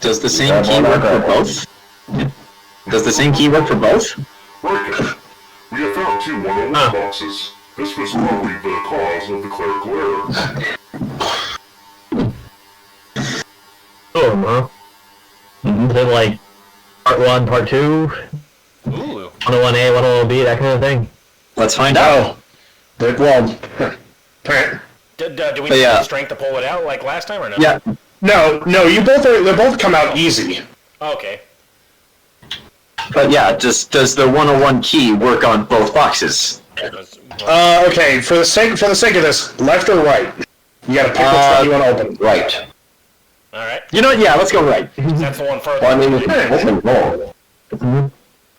Does the same key work for both? Does the same key work for both? Riken, we have found two 101 boxes. This was probably the cause of the clerical error. Oh, huh? Is it like part 1, part 2? Ooh. 101A, 101B, that kind of thing? Let's find out. Do Do we But need yeah. the strength to pull it out like last time or no? Yeah. No, you both they both come out easy. Okay. But yeah, does the 101 key work on both boxes? Okay, for the sake of this, left or right? You gotta pick which one you want to open. Right. Alright. You know what? Yeah, let's go right. That's the one further. Well, I mean, we can open more.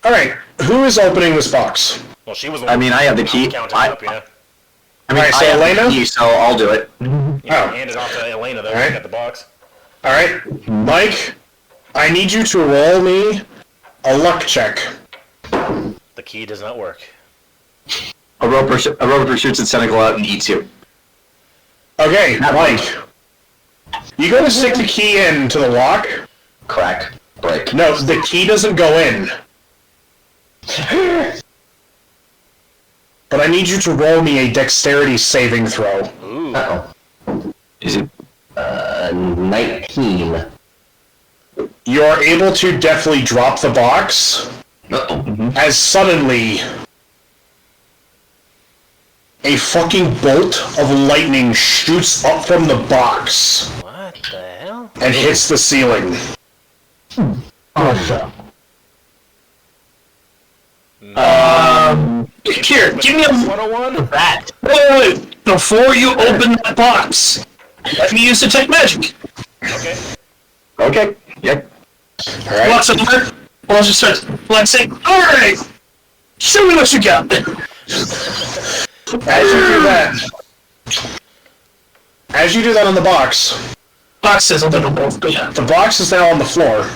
Alright, who is opening this box? Well, she was the I one mean, I have the key. counting I- up, yeah. I mean, Alright, so I have Elaina? the key, so I'll do it. Yeah, hand it off to Elaina, though. Alright. She's got the box. Alright, Mike, I need you to roll me a luck check. The key does not work. A roper shoots its tentacle out and eats you. Okay, Mike. You go to stick the key into the lock. Crack. Break. No, the key doesn't go in. But I need you to roll me a dexterity saving throw. Ooh. Uh-oh. Is it? 19. You're able to definitely drop the box Uh-oh. as suddenly a fucking bolt of lightning shoots up from the box What the hell? and hits the ceiling. Awesome. Here, give me a 101? That. wait. Before you open that box, let me use detect magic. Okay. Okay. Yep. Alright? Walks over. Well, just starts flexing. All right, show me what you got. As you do that on the box, Box says a little both, but yeah. the box is now on the floor.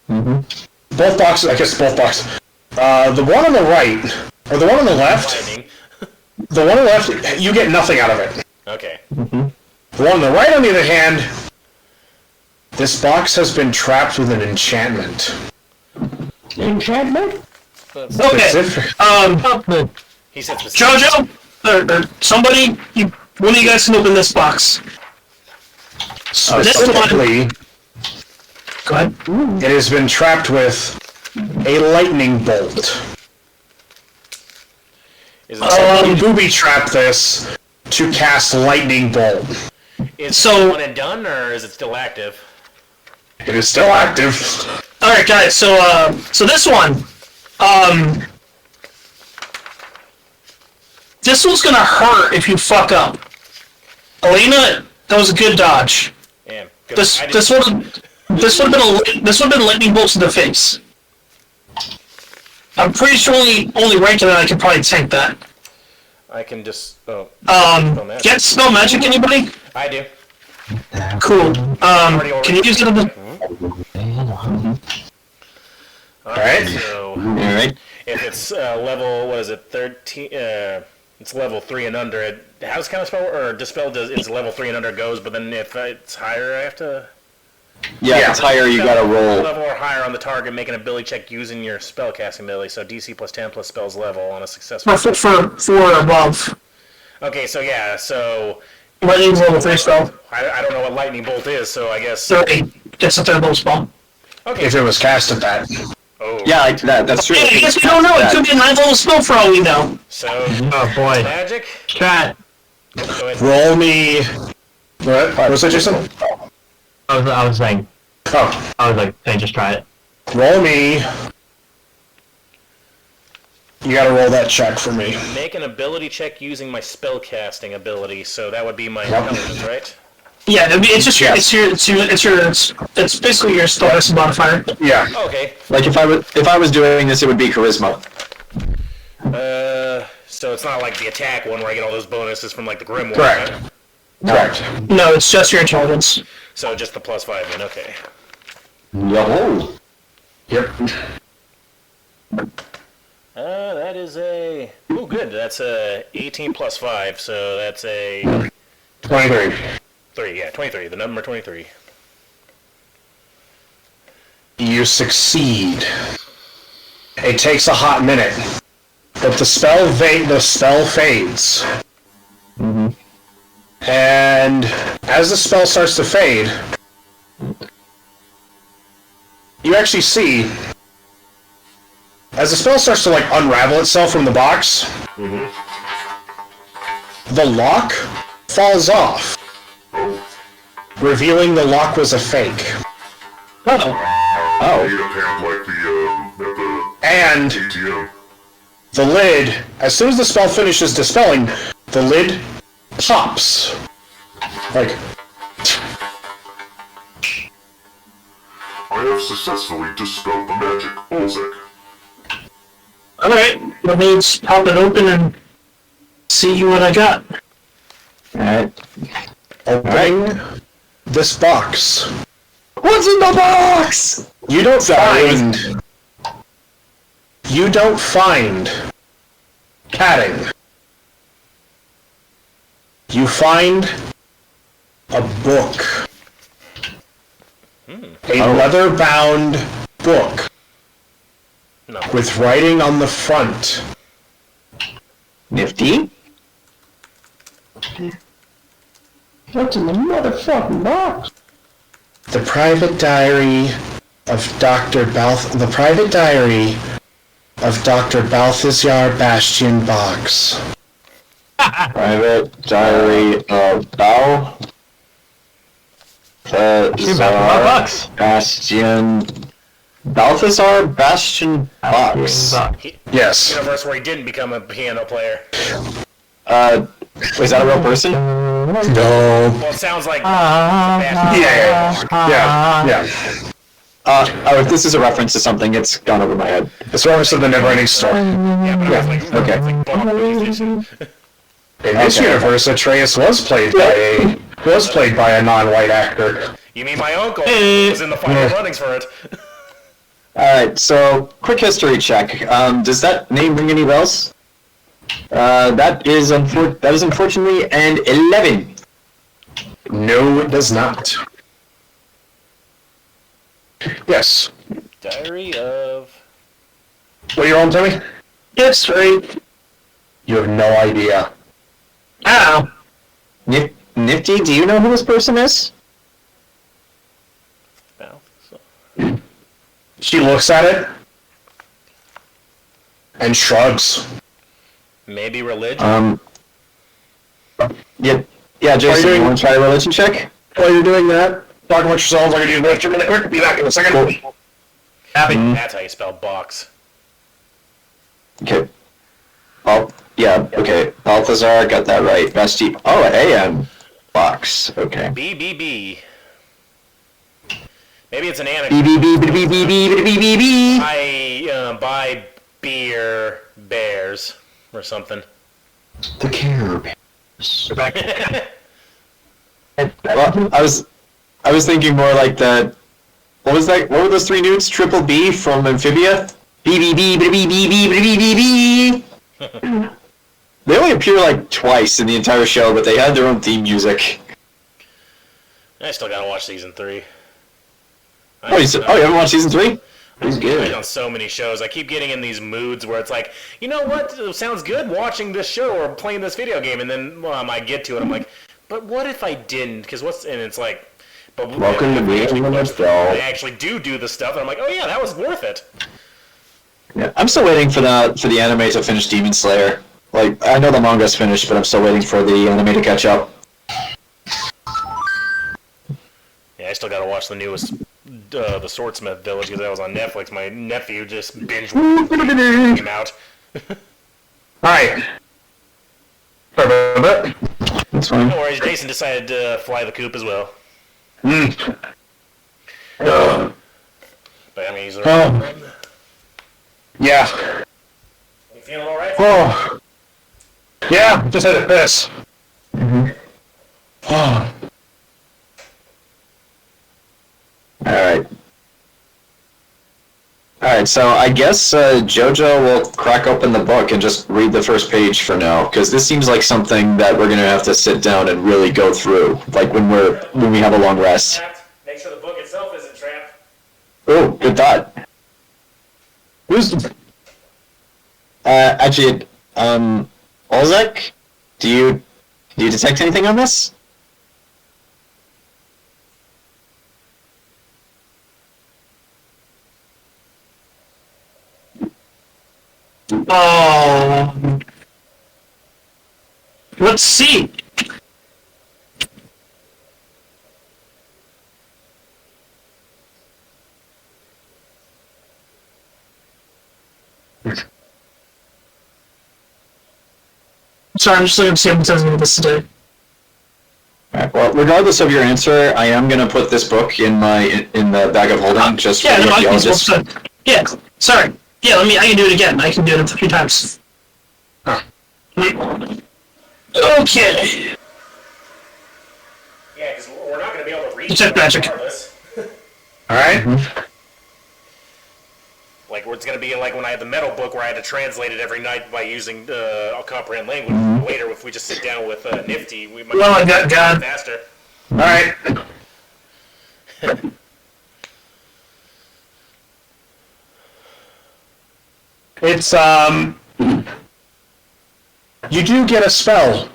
Both boxes, I guess both boxes. The one on the right, or the one on the left, Lightning. the one on the left, you get nothing out of it. Okay. The one on the right, on the other hand, this box has been trapped with an enchantment. Enchantment? Okay. Specific- He said specific. Jojo, or somebody, one of you guys can open this box. Specifically, Go ahead. it has been trapped with a lightning bolt. Is it, Booby trapped this to cast lightning bolt. is so- it one and done, or is it still active? It is still active. All right, guys. So this one, this one's gonna hurt if you fuck up. Elaina, that was a good dodge. Damn. This would have been lightning bolts to the face. I'm pretty sure only Riken and I can probably tank that. I can just. Oh. Get spell magic, anybody? I do. Cool. Can you use it? Alright. So, Alright. if it's level, what is it, 13? It's level 3 and under. How's counterspell or dispel? It's level 3 and under goes, but then if it's higher, I have to. Yeah, if it's higher, you gotta roll. Level or higher on the target, make an ability check using your spellcasting ability. So DC plus 10 plus spells level on a successful. For above. Okay, so yeah, so Lightning's level 3 spell. I don't know what lightning bolt is, so I guess. 30. It's a third level spell. Okay. If it was cast at that. Oh. Yeah, that's true. Yeah, I guess we don't know. It could be a 9th level spell for all we know. So Oh boy. magic. Chat. Go ahead. Roll me. What was that, Jason? I was saying. Oh. I was like, hey, just try it. Roll me. You gotta roll that check for me. Make an ability check using my spellcasting ability. So that would be my intelligence, right? Yeah, it's just it's basically your spellcasting modifier. Yeah. Okay. Like if I was doing this, it would be charisma. So it's not like the attack one where I get all those bonuses from like the Grimoire. Correct. Right? Correct. No, it's just your intelligence. So just the plus 5 then. Okay. Yo. Yep. That is a. Oh, good. That's a 18 plus 5. So that's a 23. 3. Yeah, 23. The number 23. You succeed. It takes a hot minute, but the spell fades. And as the spell starts to fade, you actually see, as the spell starts to like unravel itself from the box, the lock falls off, revealing the lock was a fake. Made up hand like the And ATM. the lid, as soon as the spell finishes dispelling, the lid pops. Like, I have successfully dispelled the magic, Olzec. Alright, let me just pop it open and See what I got. Alright. Opening this box. What's in the box? You don't find padding. You find a book. A leather-bound book No. with writing on the front. Nifty. What's in the motherfucking box? The private diary of Dr. Balthazar Bastian Box. Private diary of Bao. $5. Bastian. Balthazar Bastian Box. Yes. Universe where he didn't become a piano player. Was that a real person? No. Well, it sounds like. Yeah. If this is a reference to something, it's gone over my head. It's reference to the Neverending Story. Yeah, but I was like, Okay. In this universe, Atreus was played by a non-white actor. You mean my uncle was in the final runnings for it? Alright, so quick history check. Does that name ring any bells? That is unfortunately an 11. No, it does not. Yes. Diary of. What are you on, Timmy? Yes, right. You have no idea. Ow. Nifty, do you know who this person is? She looks at it and shrugs. Maybe religion? Yeah, Jayson, you want to try a religion check? While you're doing that, talk amongst yourselves. I'm going to do a minute quick. Be back in a second. Happy. That's how you spell box. Okay. Okay. Balthazar, got that right. Basti. Oh, AM box. Okay. BBB. Maybe it's an B anagram. B B B B B B B B B. I buy beer bears or something. The Care Bears. Well, I was thinking more like the. What was that? What were those three dudes? Triple B from Amphibia. B B B B B B B B B B. They only appear like twice in the entire show, but they had their own theme music. I still gotta watch season 3. You haven't watched season 3? He's I've good. been on so many shows. I keep getting in these moods where it's like, you know what? It sounds good watching this show or playing this video game, and then I get to it. I'm like, but what if I didn't? Because and it's like, but Welcome to being an adult. they actually do the stuff, and I'm like, oh yeah, that was worth it. Yeah, I'm still waiting for the anime to finish Demon Slayer. Like, I know the manga's finished, but I'm still waiting for the anime to catch up. Yeah, I still gotta watch the newest, the Swordsmith Village because that was on Netflix. My nephew just binge came out. Alright. Sorry about that. That's fine. No worries, Jayson decided to fly the coop as well. But I mean, he's Yeah. You feeling alright? Oh. Yeah, just had a piss. Oh. Alright, so I guess Jojo will crack open the book and just read the first page for now, because this seems like something that we're gonna have to sit down and really go through, like when we have a long rest. Make sure the book itself isn't trapped. Oh, good thought. Actually, Olzec, do you detect anything on this? Let's see. Sorry, I'm just looking to see what tells me this today. Alright, well, regardless of your answer, I am gonna put this book in the bag of holding, just for Yeah, the no, I can archaeologist. Yeah, sorry. Yeah, I can do it again. I can do it a few times. Huh. Okay. Yeah, because we're not going to be able to read Detect magic. regardless. Alright? Like, it's going to be like when I had the metal book where I had to translate it every night by using I'll comprehend language. Later, if we just sit down with Nifty, we might Well, I got God. faster. Alright. It's, you do get a spell.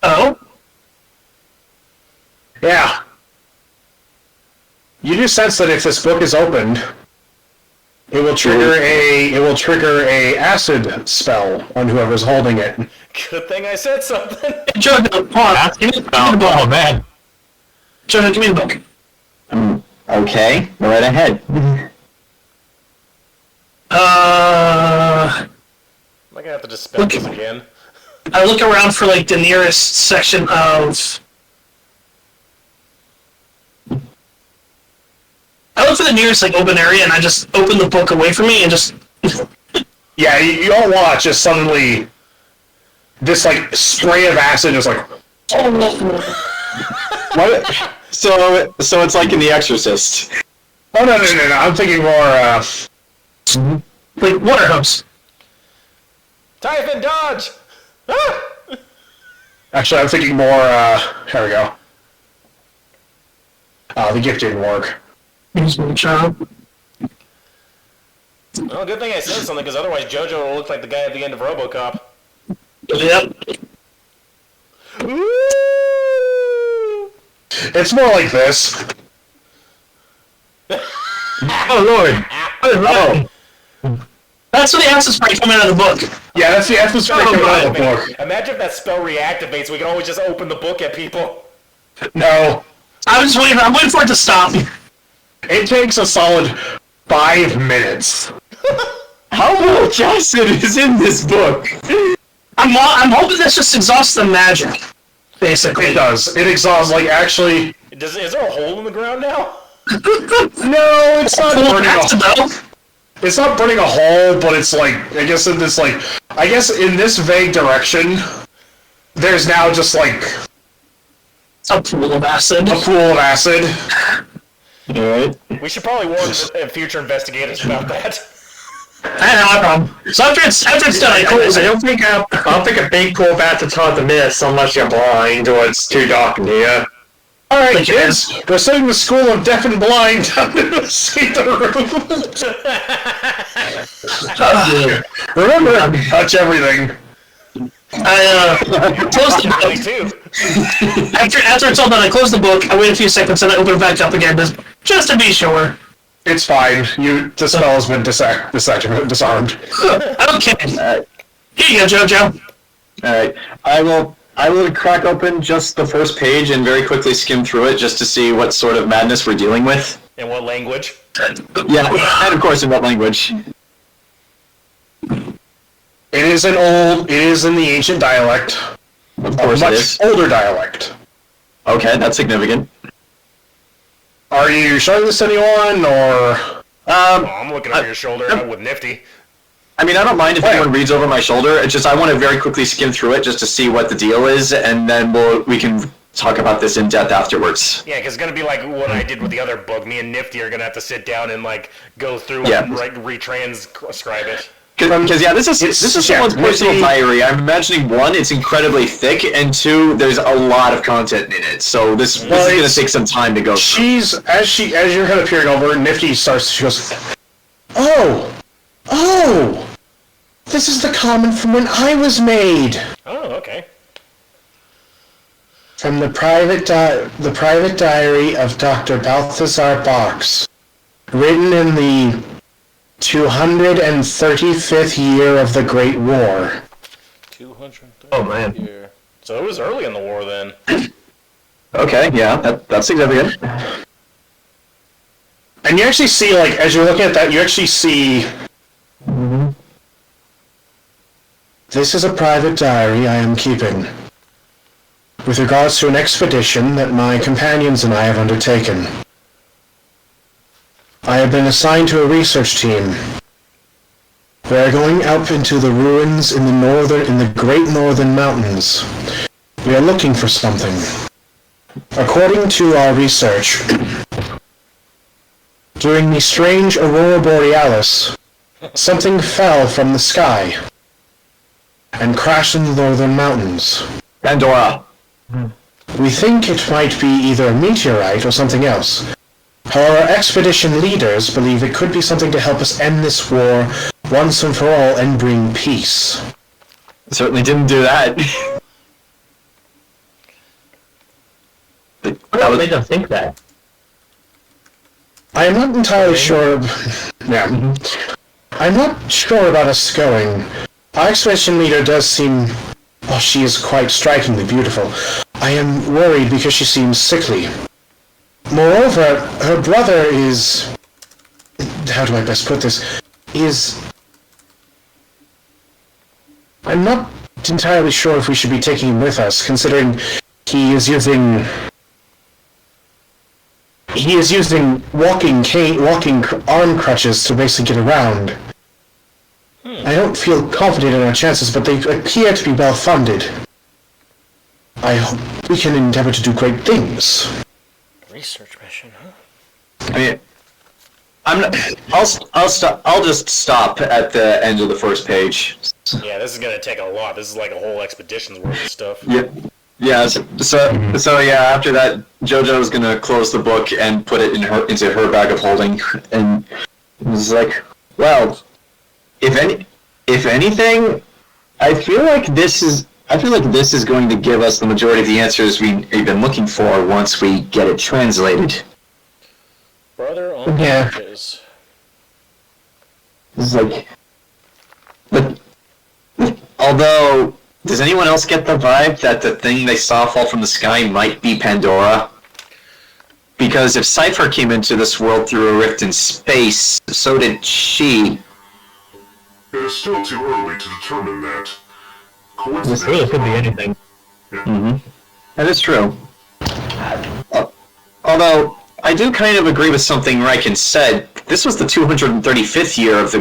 Oh? Yeah. You do sense that if this book is opened, it will trigger a acid spell on whoever's holding it. Good thing I said something. Jojo, hold on. Give me the book. Oh man. Jojo, give me the book. Okay, go right ahead. I'm going to have to dispel this again. I look around for, like, the nearest section of... I look for the nearest, like, open area, and I just open the book away from me and just... Yeah, you all watch just suddenly this, like, spray of acid is like... What? So it's like in The Exorcist. Oh, no, I'm thinking more, like, water hose. Typhon, dodge! Ah! Actually, I'm thinking more, here we go. The gift didn't work. Child. Well, good thing I said something, because otherwise Jojo will look like the guy at the end of RoboCop. Yep. Ooh! It's more like this. Oh lord. Oh. That's what the acid spray coming out of the book. Yeah, that's the spray coming out of the book. Imagine if that spell reactivates, we can always just open the book at people. No. I'm waiting for it to stop. It takes a solid 5 minutes. How much acid is in this book? I'm hoping this just exhausts the magic. Basically. It does. It exhausts, like, actually... Is there a hole in the ground now? No, it's not burning a hole. It's not burning a hole, but it's like, I guess in this vague direction, there's now just like... A pool of acid. A pool of acid. Alright. We should probably warn future investigators about that. I know, no problem. So after it's done, I close I it. don't think a big pool bath to hard to miss unless you're blind or it's too dark in here. Alright, kids, we're sending the school of deaf and blind down to see the room. Remember, touch everything. I closed the book. After it's all done, I close the book, I wait a few seconds, and I open it back up again, just to be sure. It's fine. The spell has been disarmed. Okay. Here you go, Jojo. Alright. I will crack open just the first page and very quickly skim through it just to see what sort of madness we're dealing with. In what language? Yeah, and of course in what language. It is in the ancient dialect. Of course a much it is. older dialect. Okay, that's significant. Are you showing this to anyone, or... I'm looking over your shoulder with Nifty. I mean, I don't mind if anyone reads over my shoulder. It's just I want to very quickly skim through it just to see what the deal is, and then we can talk about this in depth afterwards. Yeah, because it's going to be like what I did with the other book. Me and Nifty are going to have to sit down and like go through and retranscribe it. Because this is someone's personal diary. I'm imagining one, it's incredibly thick, and two, there's a lot of content in it. So this is going to take some time to go through. As you're kind of peering over, Nifty she goes, oh, this is the comment from when I was made. Oh, okay. From the private diary of Dr. Balthazar Box, written in the 235th year of the Great War. 235th Oh man. year. So it was early in the war then. Okay, yeah, that's significant. And you actually see, like, as you're looking at that, you actually see... This is a private diary I am keeping, with regards to an expedition that my companions and I have undertaken. I have been assigned to a research team. We are going up into the ruins in the great northern mountains. We are looking for something. According to our research, during the strange Aurora Borealis, something fell from the sky and crashed in the northern mountains. Pandora. We think it might be either a meteorite or something else. However, expedition leaders believe it could be something to help us end this war once and for all and bring peace. Certainly didn't do that. What made them think that? I am not entirely sure. Yeah. I'm not sure about us going. Our expedition leader does seem. Oh, she is quite strikingly beautiful. I am worried because she seems sickly. Moreover, her brother is. How do I best put this? I'm not entirely sure if we should be taking him with us, considering he is using walking arm crutches to basically get around. I don't feel confident in our chances, but they appear to be well funded. I hope we can endeavor to do great things. Research mission, huh? I mean, I'll just stop at the end of the first page. Yeah, this is gonna take a lot. This is like a whole expedition's worth of stuff. Yeah. So yeah. After that, Jojo is gonna close the book and put it into her bag of holding, and it's like, well, if anything, I feel like this is going to give us the majority of the answers we've been looking for once we get it translated. Brother on Yeah. pages. It's like, but although, does anyone else get the vibe that the thing they saw fall from the sky might be Pandora? Because if Cypher came into this world through a rift in space, so did she. It is still too early to determine that. This really could be anything. That is true. Although, I do kind of agree with something Riken said. This was the 235th year of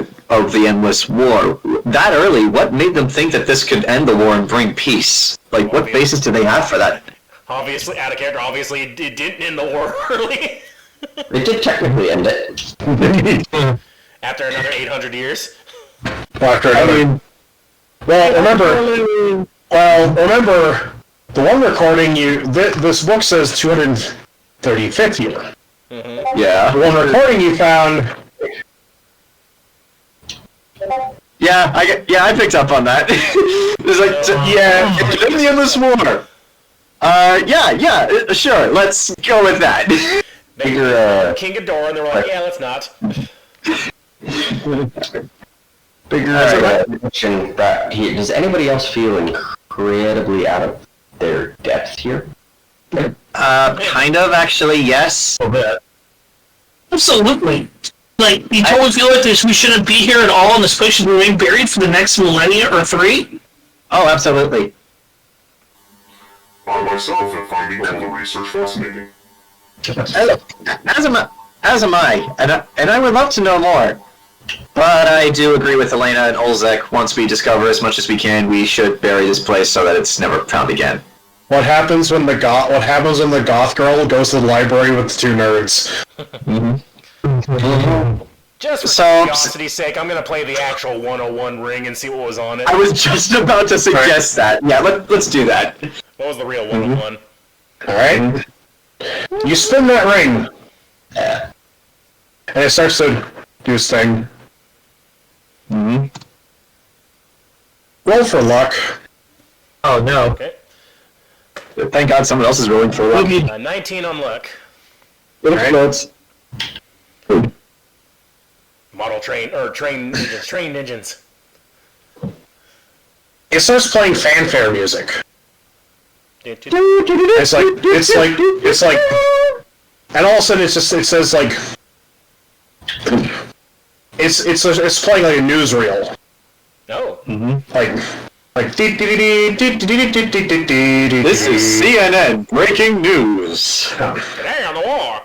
the Endless War. That early, what made them think that this could end the war and bring peace? Like, what basis do they have for that? Obviously, out of character, obviously it didn't end the war early. They did technically end it. After another 800 years. Remember, the one recording this book says 235th year. Yeah. The one recording you found. Yeah, I picked up on that. It's like, it's in the Endless War. Sure, let's go with that. They were King Ghidorah, and they were like, yeah, let's not. Does anybody else feel incredibly out of their depth here? Kind of, actually, yes. Absolutely. Like, you totally feel like this, we shouldn't be here at all, and this place should remain buried for the next millennia or 3? Oh, absolutely. I myself am finding all the research fascinating. As am I, and I would love to know more. But I do agree with Elaina and Olzec. Once we discover as much as we can, we should bury this place so that it's never found again. What happens when the goth girl goes to the library with the two nerds? Just for curiosity's sake, I'm gonna play the actual 101 ring and see what was on it. I was just about to suggest that. Yeah, let's do that. What was the real 101? Alright. You spin that ring. And it starts to do its thing. Roll for luck. Oh no. Okay. Thank God someone else is rolling for luck. 19 on luck. Right. Model train engines. It starts playing fanfare music. It's like, and all of a sudden it says like, it's playing like a newsreel. No. Like This is CNN breaking news. Today on the war.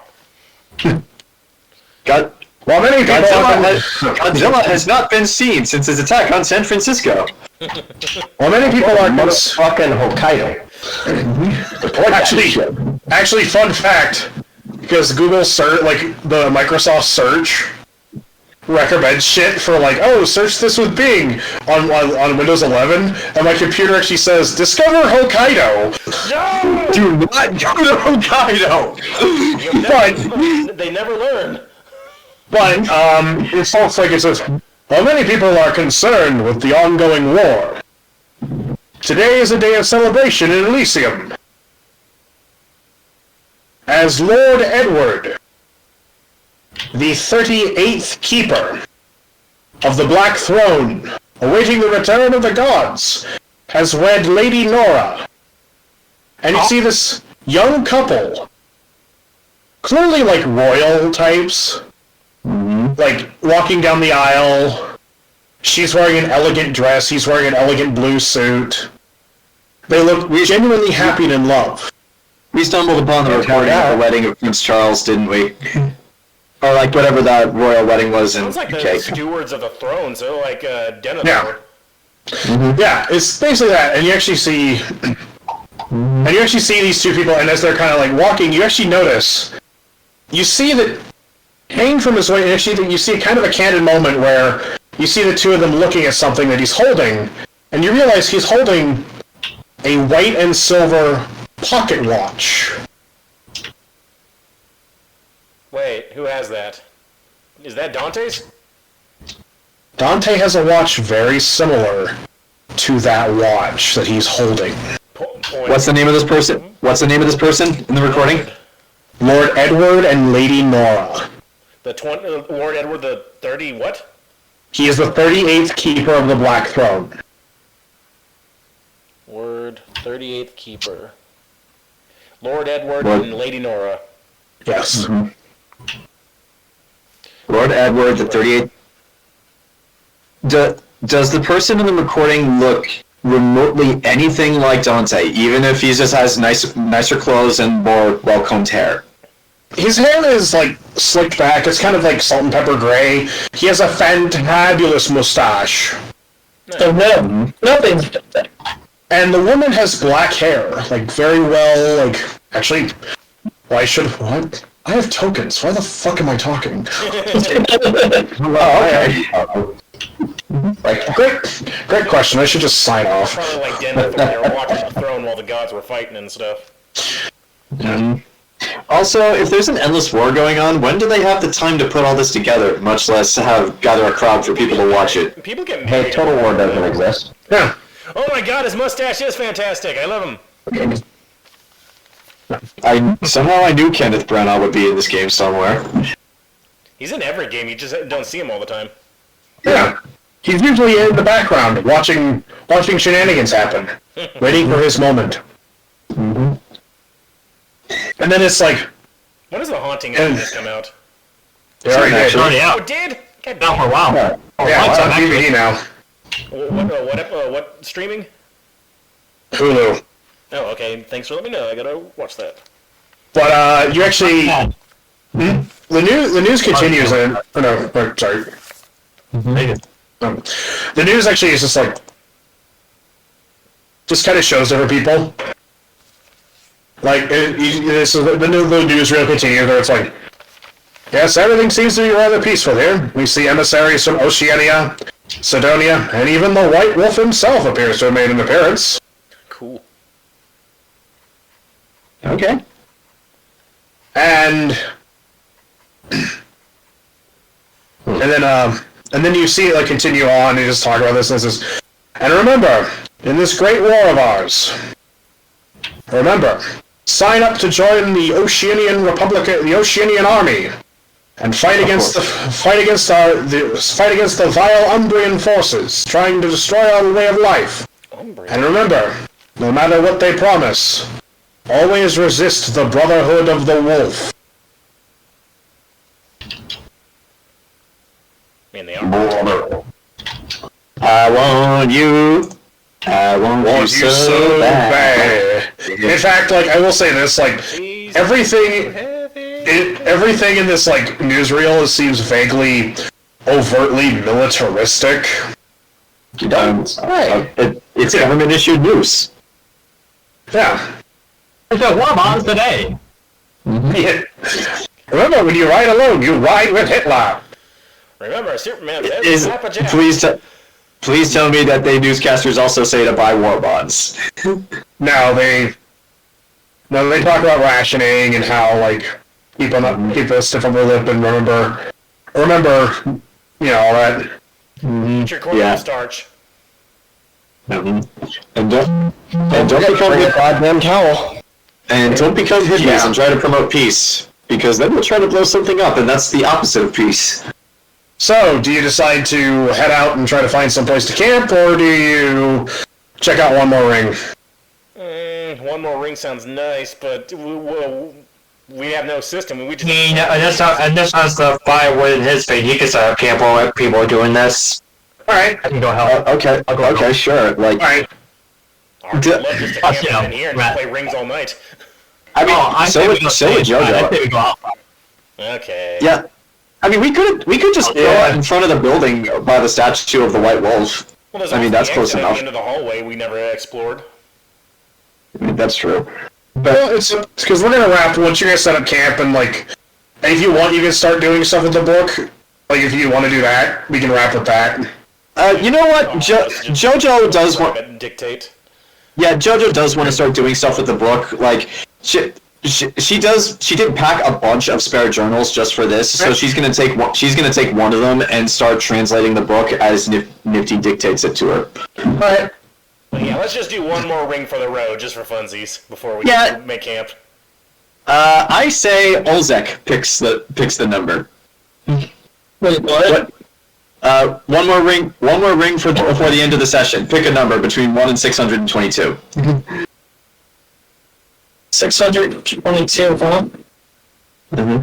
While many people Godzilla has not been seen since his attack on San Francisco. While many people are fucking Hokkaido. Actually, fun fact, because Google search, like the Microsoft search, recommends shit for like, oh, search this with Bing on Windows 11, and my computer actually says, discover Hokkaido. No! Do not go to Hokkaido. They never learn. But it's also like it says, while many people are concerned with the ongoing war, today is a day of celebration in Elysium. As Lord Edward, the 38th Keeper of the Black Throne, awaiting the return of the gods, has wed Lady Nora. And you see this young couple, clearly like royal types, like walking down the aisle. She's wearing an elegant dress, he's wearing an elegant blue suit. They look genuinely happy and in love. We stumbled upon the recording of the wedding of Prince Charles, didn't we? Or like whatever that royal wedding was in Sounds like UK. the stewards of the throne, so like Denethor. Yeah. Yeah, it's basically that, and you actually see these two people, and as they're kind of like walking, you actually notice, you see that hanging from his way, actually you see kind of a candid moment where you see the two of them looking at something that he's holding, and you realize he's holding a white and silver pocket watch. Wait, who has that? Is that Dante's? Dante has a watch very similar to that watch that he's holding. What's the name of this person? What's the name of this person in the recording? Lord Edward and Lady Nora. Lord Edward the 30 what? He is the 38th Keeper of the Black Throne. Word 38th Keeper. Lord Edward and Lady Nora. Yes. Mm-hmm. Lord Edward the 38th. Does the person in the recording look remotely anything like Dante, even if he just has nicer clothes and more well-combed hair? His hair is like slicked back. It's kind of like salt and pepper gray. He has a fantabulous mustache. So no, nothing. And the woman has black hair, like very well, like actually. Well, what? I have tokens. Why the fuck am I talking? Like, great question. I should just sign off. Probably like Denethor when they were watching the throne while the gods were fighting and stuff. Mm-hmm. Also, if there's an endless war going on, when do they have the time to put all this together, much less gather a crowd for people to watch it? People get Hey, Total War doesn't exist. Yeah. Oh my god, his mustache is fantastic. I love him. Somehow I knew Kenneth Branagh would be in this game somewhere. He's in every game, you just don't see him all the time. Yeah. He's usually in the background, watching shenanigans happen, waiting for his moment. Mm-hmm. And then it's like... When does The Haunting of This come out? It already did. Oh, it did? God Not for a while. Yeah, it's on DVD now. What streaming? Hulu. Oh, okay. Thanks for letting me know. I gotta watch that. But you actually... The news continues, and... Oh, no, sorry. The news actually is just like... Just kind of shows different people. Like, the news reel continues, where it's like... Yes, everything seems to be rather peaceful here. We see emissaries from Oceania, Sidonia, and even the White Wolf himself appears to have made an appearance. Cool. Okay. And then you see it like continue on and just talk about this and this is, and remember, in this great war of ours, remember, sign up to join the Oceanian Republic, the Oceanian Army, and fight against the vile Umbrian forces trying to destroy our way of life. And remember, no matter what they promise, always resist the Brotherhood of the Wolf. I mean, they are. I want you so bad. In fact, like, I will say this, like, everything everything in this like newsreel seems vaguely, overtly militaristic. It's government issued news. Yeah. There's a war bonds today. Yeah. Remember, when you ride alone, you ride with Hitler. Remember, Superman says Papa Jack. Please tell me that they newscasters also say to buy war bonds. No, they talk about rationing and how like keep a stiff upper lip and remember, all that. Get your corn starch. And don't become a goddamn towel. And don't become hippies and try to promote peace, because then we'll try to blow something up, and that's the opposite of peace. So, do you decide to head out and try to find some place to camp, or do you check out one more ring? One more ring sounds nice, but we have no system. We just Ernesto has the fire within his feet. He can set up camp while people are doing this. Alright. I can go help. Okay, sure. Like, alright. I'd love just to camp in here and just play rings all night. I mean, so would Jojo. I think we go out. Okay. Yeah. I mean, we could just go out in front of the building by the statue of the White Wolf. Well, there's I mean, that's close at enough. the end of the hallway we never explored. I mean, that's true. Well, it's because we're gonna wrap once you guys set up camp and if you want, you can start doing stuff with the book. Like, if you want to do that, we can wrap with that. You know what? Jojo does want. Dictate. Yeah, Jojo does want to start doing stuff with the book. Like, she did pack a bunch of spare journals just for this, so she's gonna take one of them and start translating the book as Nifty dictates it to her. Alright. Well, yeah, let's just do one more ring for the road, just for funsies, before we make camp. I say Olzec picks the number. Wait, what? One more ring before the end of the session. Pick a number between 1 and 622. 622, huh? Mm-hmm.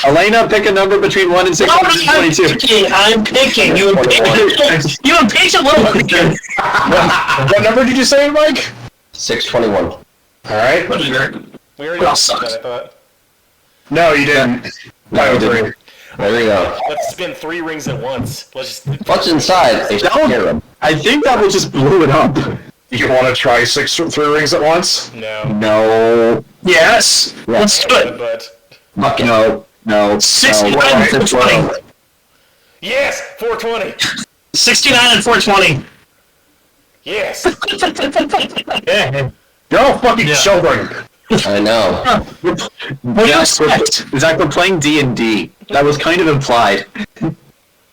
Elaina, pick a number between 1 and 622. I'm picking. You impatient little creature. What number did you say, Mike? 621. Alright. We already Well, did that, I thought. No, you didn't. No, you didn't. There you go. Let's spin 3 rings at once. Let's just... What's inside? They don't hear them. I think that will just blow it up. You want to try 3 rings at once? No. No. Yes. Let's do it. But... Fuck no. No. 69 No. and 420. Yes! 420! 69 and 420. Yes! Yeah. You're all fucking children. I know. What do you expect? Zach, we're playing D&D. That was kind of implied.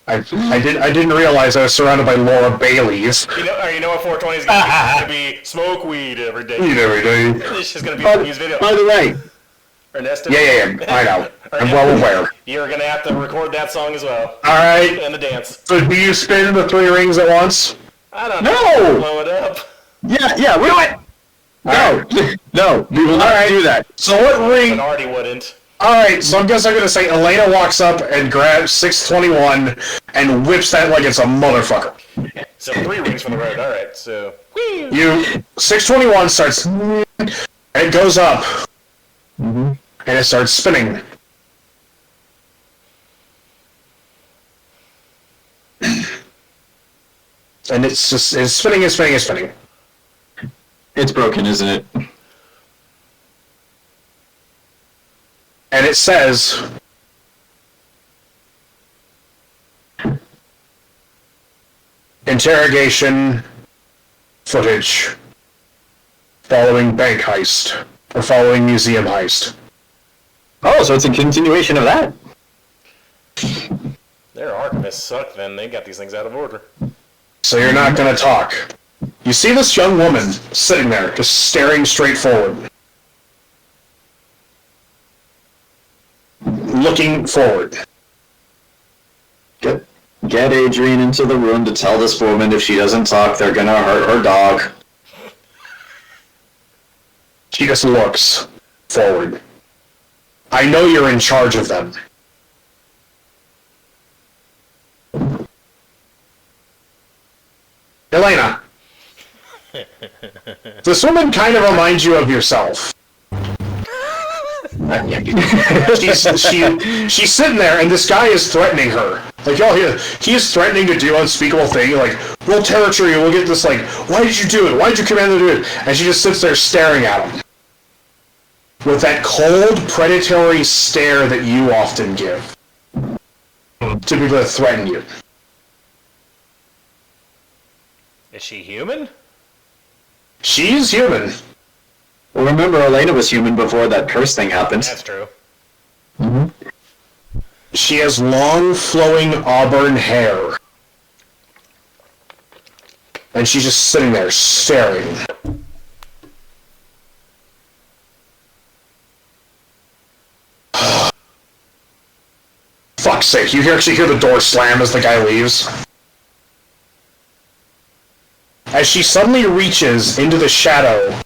I didn't realize I was surrounded by Laura Baileys. You know what 420 is going to be? It's going to be smoke weed every day. Every day. It's just going to be a news video. By the way. Ernesto? Yeah, I know. I'm well aware. You're going to have to record that song as well. Alright. And the dance. So do you spin the 3 rings at once? I don't know. No! Blow it up. Yeah, we do it! No, we will not do that. So what ring... But Artie wouldn't. Alright, so I guess I'm gonna say Elaina walks up and grabs 621 and whips that like it's a motherfucker. So 3 rings for the road. Alright, so... 621 starts... and it goes up. And it starts spinning. And it's spinning. It's broken, isn't it? And it says... Interrogation footage following bank heist, or following museum heist. Oh, so it's a continuation of that. Their archivists suck then. They got these things out of order. So you're not gonna talk. You see this young woman sitting there, just staring straight forward. Looking forward. Get Adrian into the room to tell this woman if she doesn't talk, they're gonna hurt her dog. She just looks forward. I know you're in charge of them. Elaina. This woman kind of reminds you of yourself. She's sitting there, and this guy is threatening her. Like, he is threatening to do unspeakable thing. Like, we'll territory you. We'll get this. Like, why did you do it? Why did you command them to do it? And she just sits there staring at him with that cold, predatory stare that you often give to people that threaten you. Is she human? She's human. Well, remember, Elaina was human before that curse thing happened. That's true. Mm-hmm. She has long, flowing auburn hair. And she's just sitting there, staring. Fuck's sake, you actually hear the door slam as the guy leaves. As she suddenly reaches into the shadow,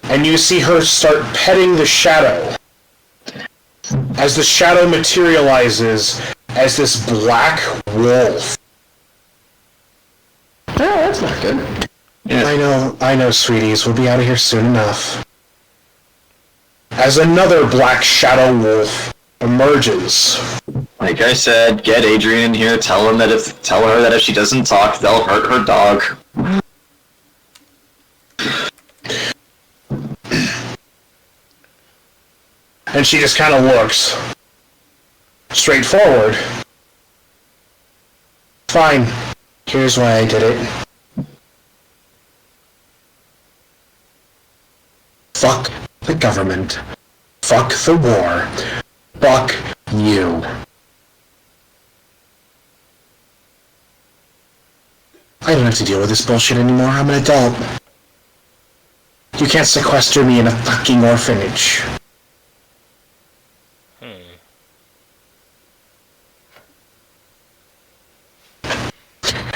and you see her start petting the shadow. As the shadow materializes as this black wolf. Oh, that's not good. Yeah. I know, sweeties. We'll be out of here soon enough. As another black shadow wolf emerges. Like I said, get Adrian in here. Tell her that if she doesn't talk, they'll hurt her dog. And she just kind of looks straight forward. Fine. Here's why I did it. Fuck the government. Fuck the war. Fuck you. I don't have to deal with this bullshit anymore. I'm an adult. You can't sequester me in a fucking orphanage.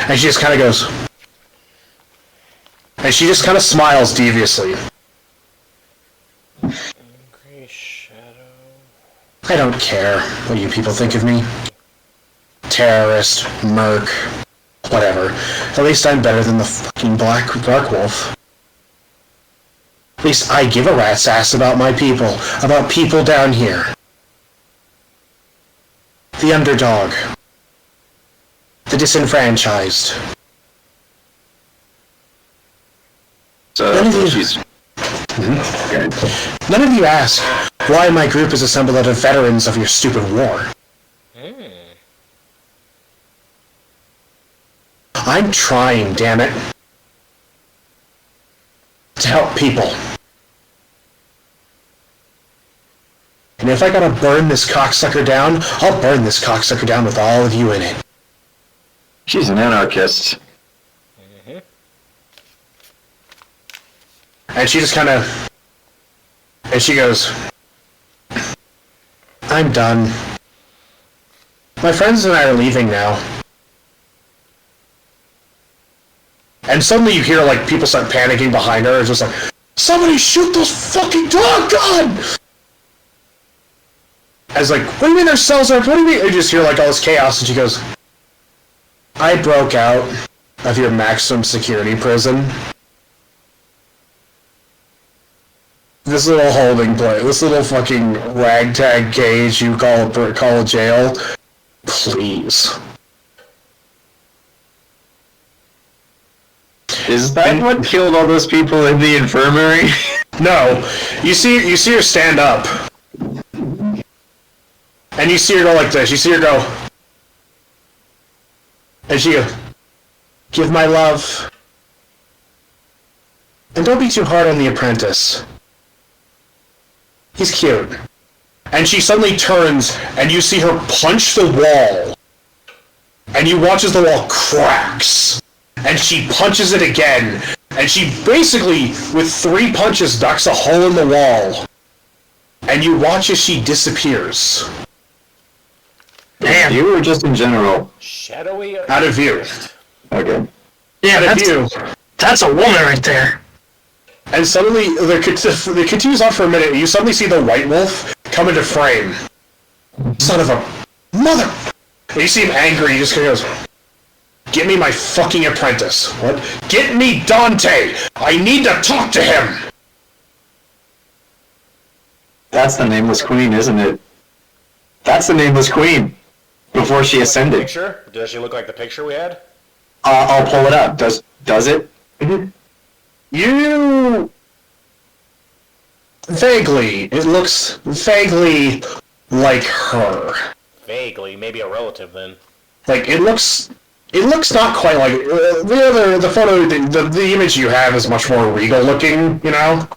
And she just kind of goes... And she just kind of smiles deviously. Angry shadow. I don't care what you people think of me. Terrorist, merc, whatever. At least I'm better than the fucking black dark wolf. At least I give a rat's ass about my people. About people down here. The underdog. The disenfranchised. So, None of you ask why my group is assembled out of veterans of your stupid war. I'm trying, damn it. To help people. And if I gotta burn this cocksucker down, I'll burn this cocksucker down with all of you in it. She's an anarchist. And she just kind of... And she goes... I'm done. My friends and I are leaving now. And suddenly you hear, like, people start panicking behind her. It's just like, somebody shoot those fucking dog gun! As like, what do you mean their cells are... What do you mean? You just hear, like, all this chaos, and she goes... I broke out of your maximum security prison. This little holding place, this little fucking ragtag cage you call a jail. Please. Is that what killed all those people in the infirmary? No. You see her stand up. And you see her go like this. You see her go... And she goes, give my love. And don't be too hard on the apprentice. He's cute. And she suddenly turns, and you see her punch the wall. And you watch as the wall cracks. And she punches it again. And she basically, with 3 punches, ducks a hole in the wall. And you watch as she disappears. Damn. You or just in general? Shadowy. Out of view. Okay. Yeah, Out of view. that's a woman right there. And suddenly, it continues on for a minute, and you suddenly see the white wolf come into frame. Son of a mother! And you see him angry, he just kind of goes, Get me my fucking apprentice. What? Get me Dante! I need to talk to him! That's the Nameless Queen, isn't it? That's the Nameless Queen. Before she ascended. Picture? Does she look like the picture we had? I'll pull it up. Does it? You... Vaguely. It looks vaguely like her. Vaguely. Maybe a relative, then. Like, it looks not quite like... the photo, the image you have is much more regal looking, you know?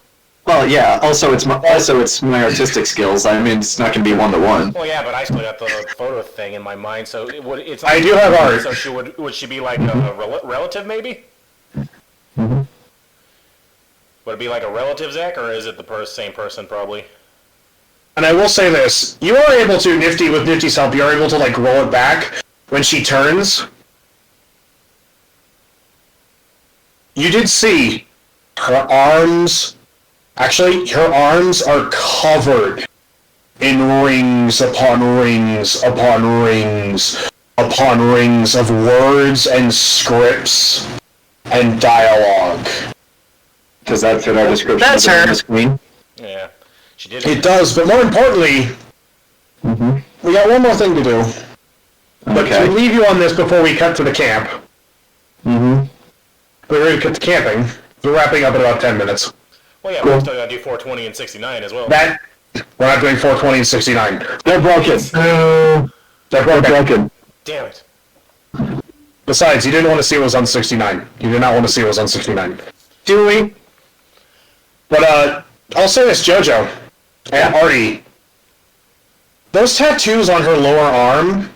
Well, yeah. Also, it's my artistic skills. I mean, it's not going to be 1-to-1. Well, yeah, but I still got the photo thing in my mind, so it's... I do have art. So would she be like a relative, maybe? Mm-hmm. Would it be like a relative, Zach, or is it the same person, probably? And I will say this, you are able to, with Nifty's help, you are able to, like, roll it back when she turns. You did see her arms... Actually, her arms are covered in rings upon rings upon rings upon rings of words and scripts and dialogue. Does that fit our description That's of the her. Nameless Queen? Yeah. She did It does, but more importantly, we got one more thing to do. But Okay. to leave you on this before we cut to the camp. Mm-hmm. We're ready to cut to camping. We're wrapping up in about 10 minutes. Well, yeah, we're still going to do 420 and 69 as well. We're not doing 420 and 69. They're broken. They're broken. Damn it. Besides, you didn't want to see what was on 69. You did not want to see what was on 69. Do we? But, I'll say this, Jojo and AARTI. Those tattoos on her lower arm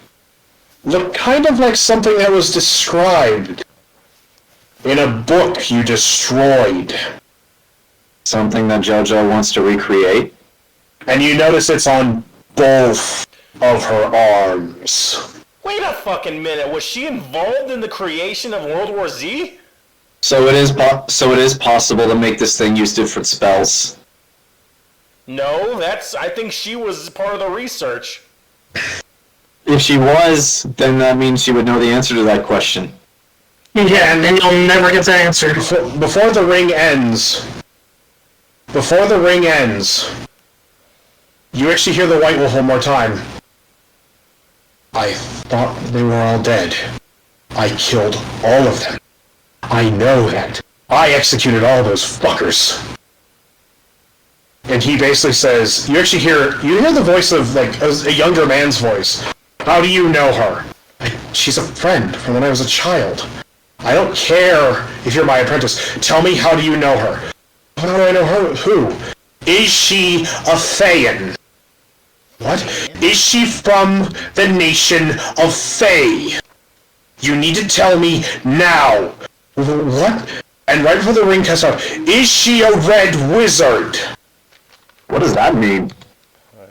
look kind of like something that was described in a book you destroyed. Something that JoJo wants to recreate. And you notice it's on both of her arms. Wait a fucking minute. Was she involved in the creation of World War Z? So it is possible to make this thing use different spells. No, I think she was part of the research. If she was, then that means she would know the answer to that question. Yeah, and then you'll never get that answer. Before the ring ends, you actually hear the White Wolf one more time. I thought they were all dead. I killed all of them. I know that. I executed all those fuckers. And he basically says, you hear the voice of, like, a younger man's voice. How do you know her? She's a friend from when I was a child. I don't care if you're my apprentice. Tell me, how do you know her? How do I know her? Who? Is she a Thayan? What? Is she from the nation of Fae? You need to tell me now. What? And right before the ring cuts off, is she a red wizard? What does that mean?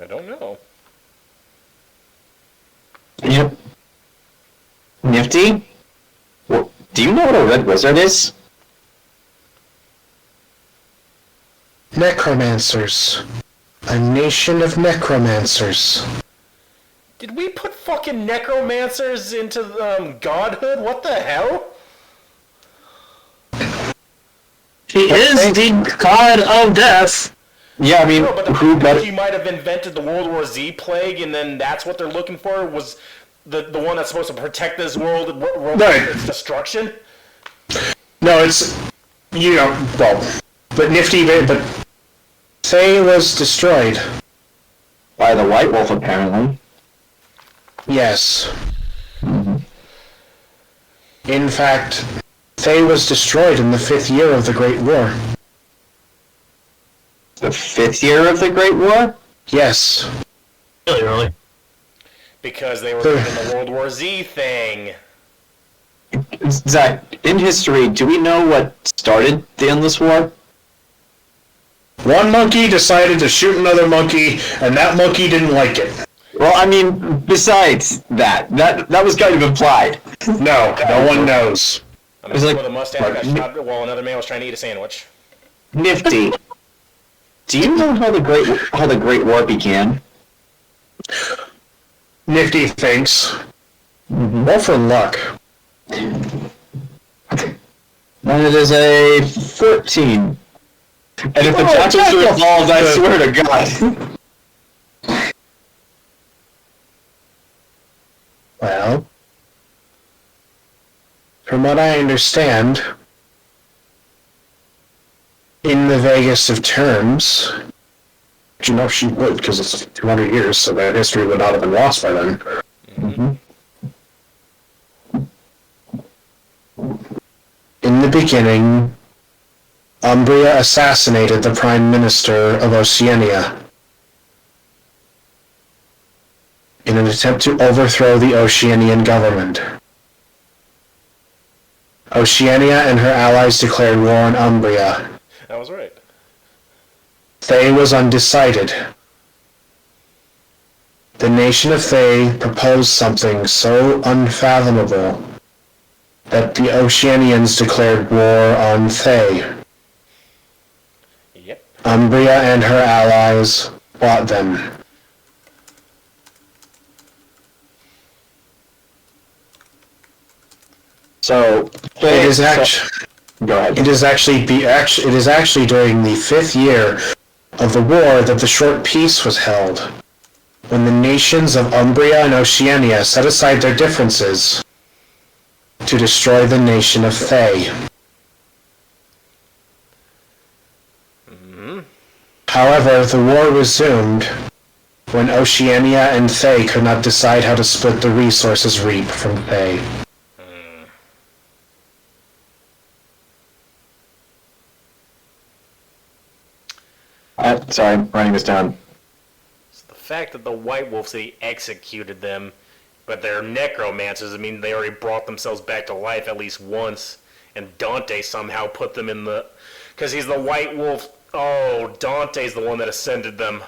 I don't know. Yep. Nifty? Well, do you know what a red wizard is? Necromancers. A nation of necromancers. Did we put fucking necromancers into godhood? What the hell? He is the god of death. Yeah, I mean, No, but who better? he might have invented the World War Z plague, and then that's what they're looking for, was the one that's supposed to protect this world from its destruction? No, it's... but Nifty... But Fae was destroyed. By the White Wolf, apparently. Yes. In fact, Fae was destroyed in the 5th year of the Great War. The 5th year of the Great War? Yes. Really? Because they were doing the World War Z thing. Zach, in history, do we know what started the Endless War? One monkey decided to shoot another monkey, and that monkey didn't like it. Well, I mean, besides that was kind of implied. No one knows. A was man like- with a mustache got shot while another man was trying to eat a sandwich. Nifty. Do you know how the Great War began? Nifty thinks. Roll for luck. And it is a 14. And if the tackles are involved, I swear to God. Well, from what I understand, in the vaguest of terms, you know she would, because it's 200 years, so that history would not have been lost by then. Mm-hmm. In the beginning, Umbria assassinated the Prime Minister of Oceania in an attempt to overthrow the Oceanian government. Oceania and her allies declared war on Umbria. That was right. Thay was undecided. The nation of Thay proposed something so unfathomable that the Oceanians declared war on Thay. Yep. Umbria and her allies fought them. So It is actually go ahead. it is actually during the 5th year of the war that the short peace was held, when the nations of Umbria and Oceania set aside their differences to destroy the nation of Thay. However, the war resumed when Oceania and Thay could not decide how to split the resources reaped from Thay. Sorry, I'm writing this down. So the fact that the White Wolf City executed them, but they're necromancers, I mean, they already brought themselves back to life at least once, and Dante somehow put them in the... Because he's the White Wolf... Oh, Dante's the one that ascended them.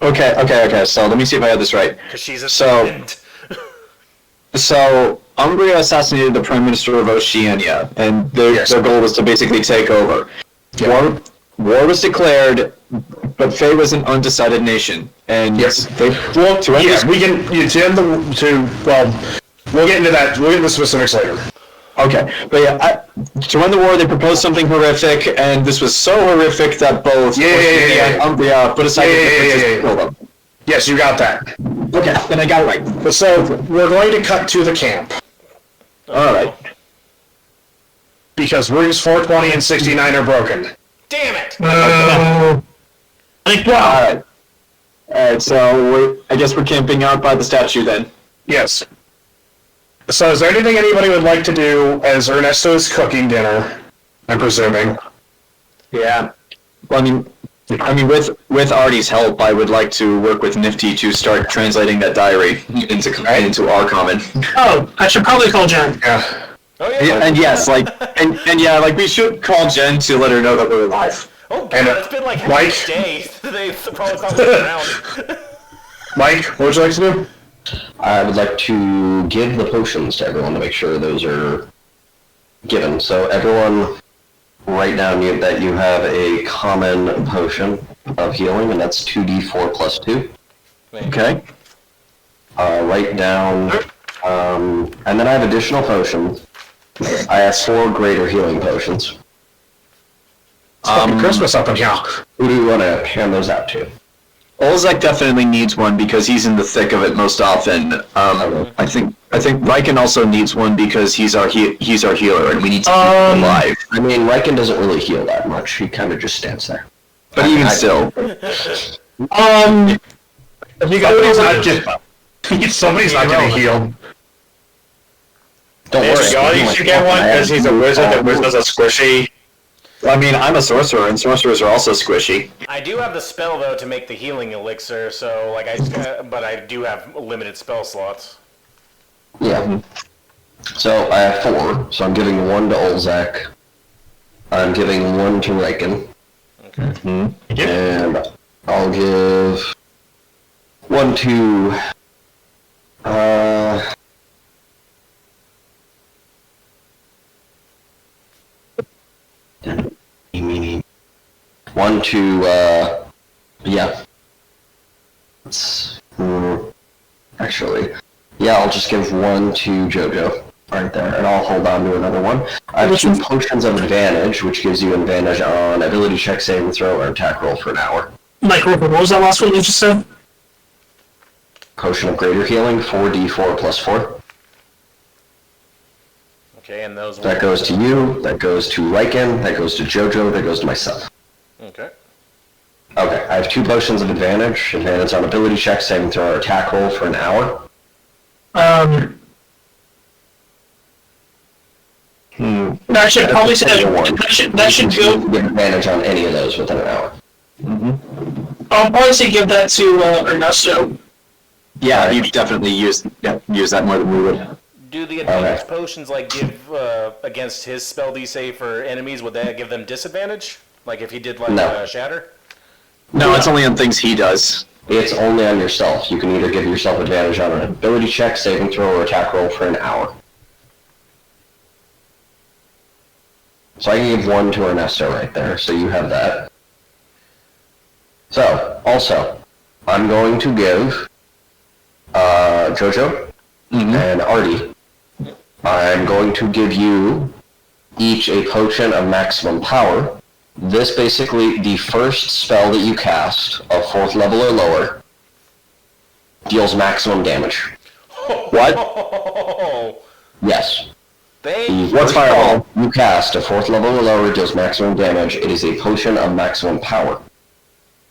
Okay, so let me see if I have this right. Because she's So- ascended. So, Umbria assassinated the Prime Minister of Oceania, and their goal was to basically take over. Yeah. War was declared, but Thay was an undecided nation, and Yes. they Well, to end yes, this- we can. Well, we'll get into that. We'll get into the specifics later. Okay, but yeah, to end the war, they proposed something horrific, and this was so horrific that both Oceania and Umbria put aside their differences to kill them. Yes, you got that. Okay, then I got it right. So we're going to cut to the camp All right. because rooms 420 and 69 are broken. Damn it! All right, so I guess we're camping out by the statue then. Yes. So is there anything anybody would like to do as Ernesto is cooking dinner? I'm presuming. Yeah. Well, I mean, with Artie's help, I would like to work with Nifty to start translating that diary into our common. Oh, I should probably call Jen. Yeah. Oh, Yeah, yeah. and yes, we should call Jen to let her know that we're alive. Oh, God, And, it's been like half Mike? a day. They probably thought we were around. Mike, what would you like to do? I would like to give the potions to everyone to make sure those are given. So everyone, write down that you have a common potion of healing, and that's 2d4 plus 2. Okay. Write down, and then I have additional potions. I have 4 greater healing potions. Christmas up in here. Who do you want to hand those out to? Olzec definitely needs one because he's in the thick of it most often. I think Riken also needs one because he's our healer and we need to keep him alive. I mean, Riken doesn't really heal that much. He kind of just stands there. But even still, Somebody's not getting healed. Don't There worry. we go. You should get one because he's a wizard and wizards are squishy. I mean, I'm a sorcerer and sorcerers are also squishy. I do have the spell, though, to make the healing elixir, so, like, but I do have limited spell slots. Yeah. So I have 4. So I'm giving 1 to Olzec. I'm giving 1 to Riken. Okay. And I'll give 1 to one to yeah. Actually, Yeah, I'll just give one to Jojo right there, and I'll hold on to another one. I have 2 potions of advantage, which gives you advantage on ability check, saving throw, or attack roll for an hour. Mike, what was that last one you just said? Potion of greater healing, 4d4 plus 4. Okay, and those. That goes to you, that goes to Riken, that goes to Jojo, that goes to myself. Okay. Okay, I have 2 potions of advantage. Advantage on ability check, saving throw, or attack roll for an hour. That should probably say that should go. Give advantage on any of those within an hour. I'll probably say give that to Ernesto. Yeah, you definitely use that more than we would. Do the advantage potions like give against his spell DC for enemies? Would that give them disadvantage? Like if he did like shatter? No, it's only on things he does. It's only on yourself. You can either give yourself advantage on an ability check, saving throw, or attack roll for an hour. So I can give one to Ernesto right there, so you have that. So, also, I'm going to give Jojo and Artie. I'm going to give you each a potion of maximum power. This basically, the first spell that you cast of 4th level or lower deals maximum damage. What? Yes. Thank What's fireball? You cast a 4th level or lower deals maximum damage. It is a potion of maximum power.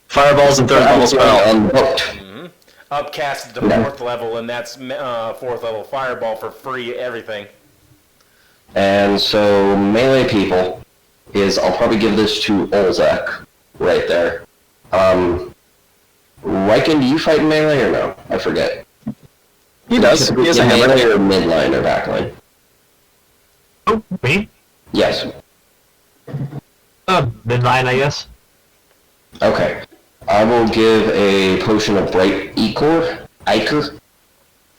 Fireball's a 3rd level spell. Unbooked. Upcast to 4th level, and that's 4th level fireball for free. Everything. And so melee people is I'll probably give this to Olzec right there. Riken, do you fight melee or no? I forget. He does. He has a hammer. Melee or midline or backline? Oh, me? Yes. Midline, I guess. Okay. I will give a potion of bright ichor to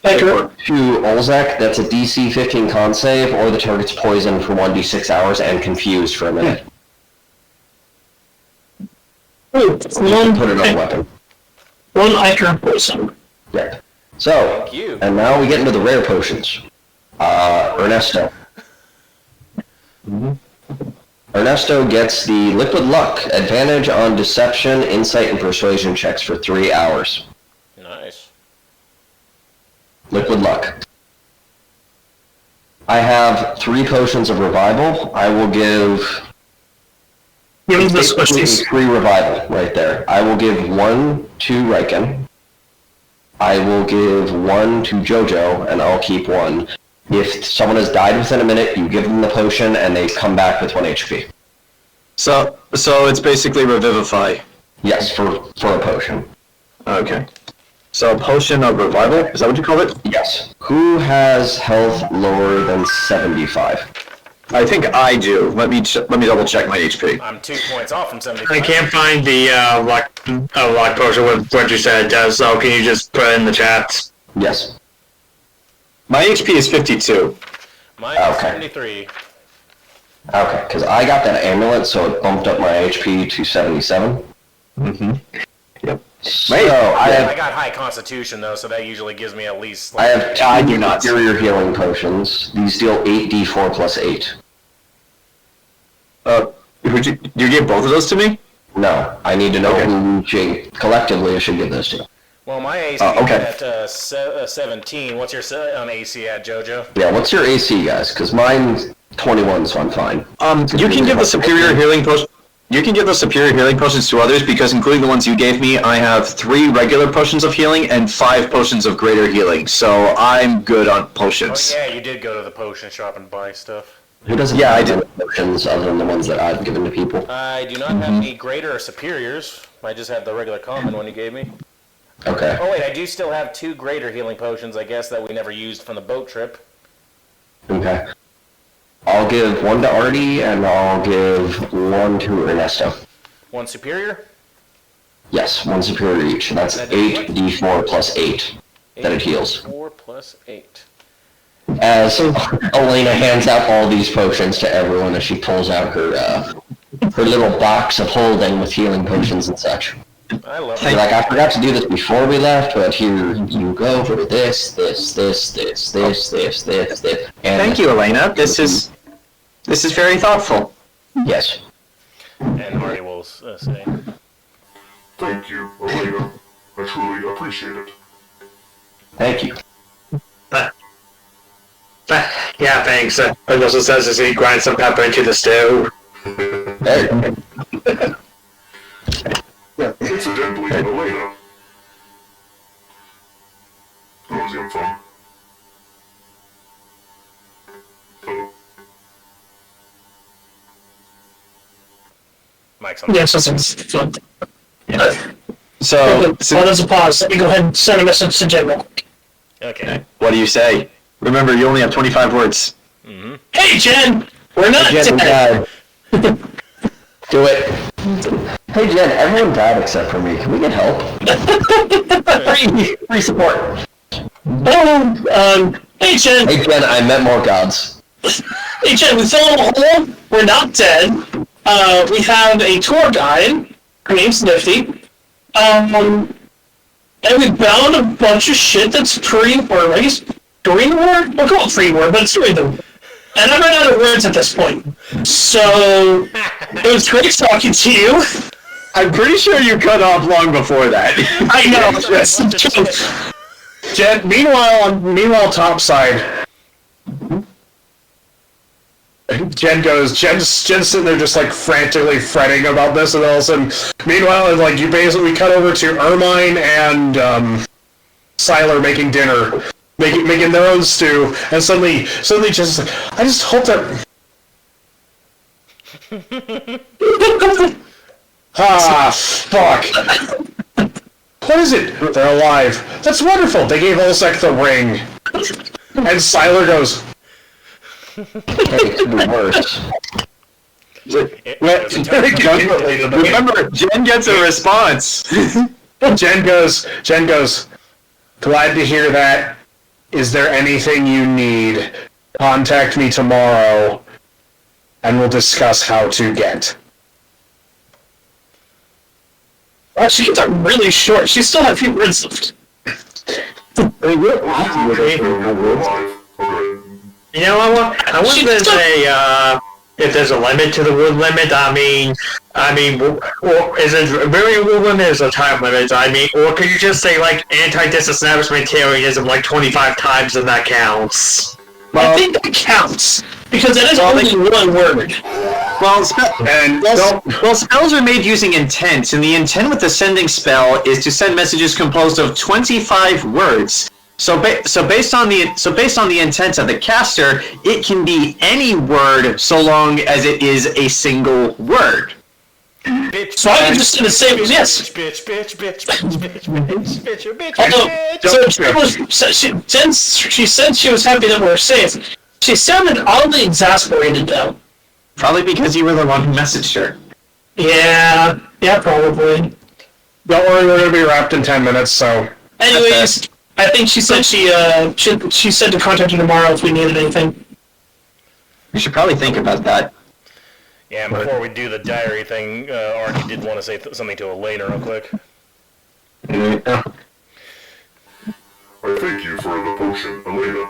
Olzec. That's a DC 15 con save, or the target's poisoned for 1d6 hours and confused for a minute. Ooh, Put it on weapon. One ichor poison. Right. So, Thank you. and now we get into the rare potions. Ernesto. Ernesto gets the Liquid Luck, advantage on Deception, Insight, and Persuasion checks for 3 hours. Nice. Liquid Luck. I have 3 potions of Revival. I will give... Give me the squishies. 3 Revival right there. I will give 1 to Riken. I will give 1 to Jojo, and I'll keep 1. If someone has died within a minute, you give them the potion, and they come back with 1 HP. So it's basically Revivify. Yes, for a potion. Okay. So a potion of revival? Is that what you call it? Yes. Who has health lower than 75? I think I do. Let me double check my HP. I'm 2 points off from 75. I can't find the luck potion with what you said it does, so can you just put it in the chat? Yes. My HP is 52. Mine is 73. Okay, because I got that amulet, so it bumped up my HP to 77. Yep. So I got high constitution though, so that usually gives me at least. I have 2 superior healing potions. These deal 8d4 plus 8. You gave both of those to me? No, I need to know who collectively I should give those to. Well, my AC is at 17. What's your AC at, Jojo? Yeah, what's your AC, guys? Because mine's 21, so I'm fine. You can give the superior healing potion. You can give the superior healing potions to others because, including the ones you gave me, I have 3 regular potions of healing and 5 potions of greater healing. So I'm good on potions. Oh yeah, you did go to the potion shop and buy stuff. Who doesn't I have potions other than the ones that I've given to people? I do not have any greater or superiors. I just have the regular common one you gave me. Okay. Oh wait, I do still have 2 greater healing potions, I guess, that we never used from the boat trip. Okay. I'll give 1 to Artie, and I'll give 1 to Ernesto. 1 superior? Yes, 1 superior each. That's 8d4 plus 8 that it heals. 4 plus 8. As Elaina hands out all these potions to everyone as she pulls out her little box of holding with healing potions and such. I love You're it. like, I forgot to do this before we left, but here you go for this. And Thank you, Elaina. This is very thoughtful. Yes. And Artie will say, Thank you, Elaina. I truly appreciate it. Thank you. Yeah, thanks. Ernesto says as he grinds some pepper into the stew. Hey. Incidentally, Elaina. Who's the phone? Mike's on. Yeah, so fun. So, Well, there's a pause. Let me go ahead and send a message to Jen real quick. Okay. what do you say? Remember, you only have 25 words. Hey, Jen! We're not Jen, we dead. died. Do it. Hey, Jen, everyone died except for me. Can we get help? Free support. Hey, Jen! Hey, Jen, I met more gods. Hey, Jen, we fell in a hole. We're not dead. We have a tour guide. Her name's Nifty. And we bound a bunch of shit that's pretty, or I guess, during the war? We'll call it free-war, but it's during the war. And I'm running out of words at this point. So, it was great talking to you. I'm pretty sure you cut off long before that. I know, that's the truth. Meanwhile, topside. Jen's sitting there just like frantically fretting about this, and all of a sudden, meanwhile, like you basically cut over to Ermine and Siler making dinner, making their own stew, and suddenly just like, I just hope that. Fuck. What is it? They're alive. That's wonderful. They gave Olzec the ring. And Siler goes, Hey, it could be worse. Remember, Jen gets a response. Jen goes, glad to hear that. Is there anything you need? Contact me tomorrow, and we'll discuss how to get. Wow, she kept that really short. She still had a few words left. You know, I want if there's a limit to the wood limit. I mean, or is it very wood limit? Is a time limit? I mean, or could you just say like anti-disestablishmentarianism like 25 times and that counts? I think that counts because it is only one word. Well, spells are made using intent, and the intent with the sending spell is to send messages composed of 25 words. So based on the intent of the caster, it can be any word so long as it is a single word. Bitch, So I can just do the same as yes. bitch. She said she was happy that we were safe. She sounded oddly exasperated though. Probably because you were the one who messaged her. Yeah, probably. Don't worry, we're gonna be wrapped in 10 minutes, so. Anyways, I think she said she said to contact her tomorrow if we needed anything. You should probably think about that. Yeah, and before we do the diary thing, Artie did want to say something to Elaina real quick. I thank you for the potion, Elaina.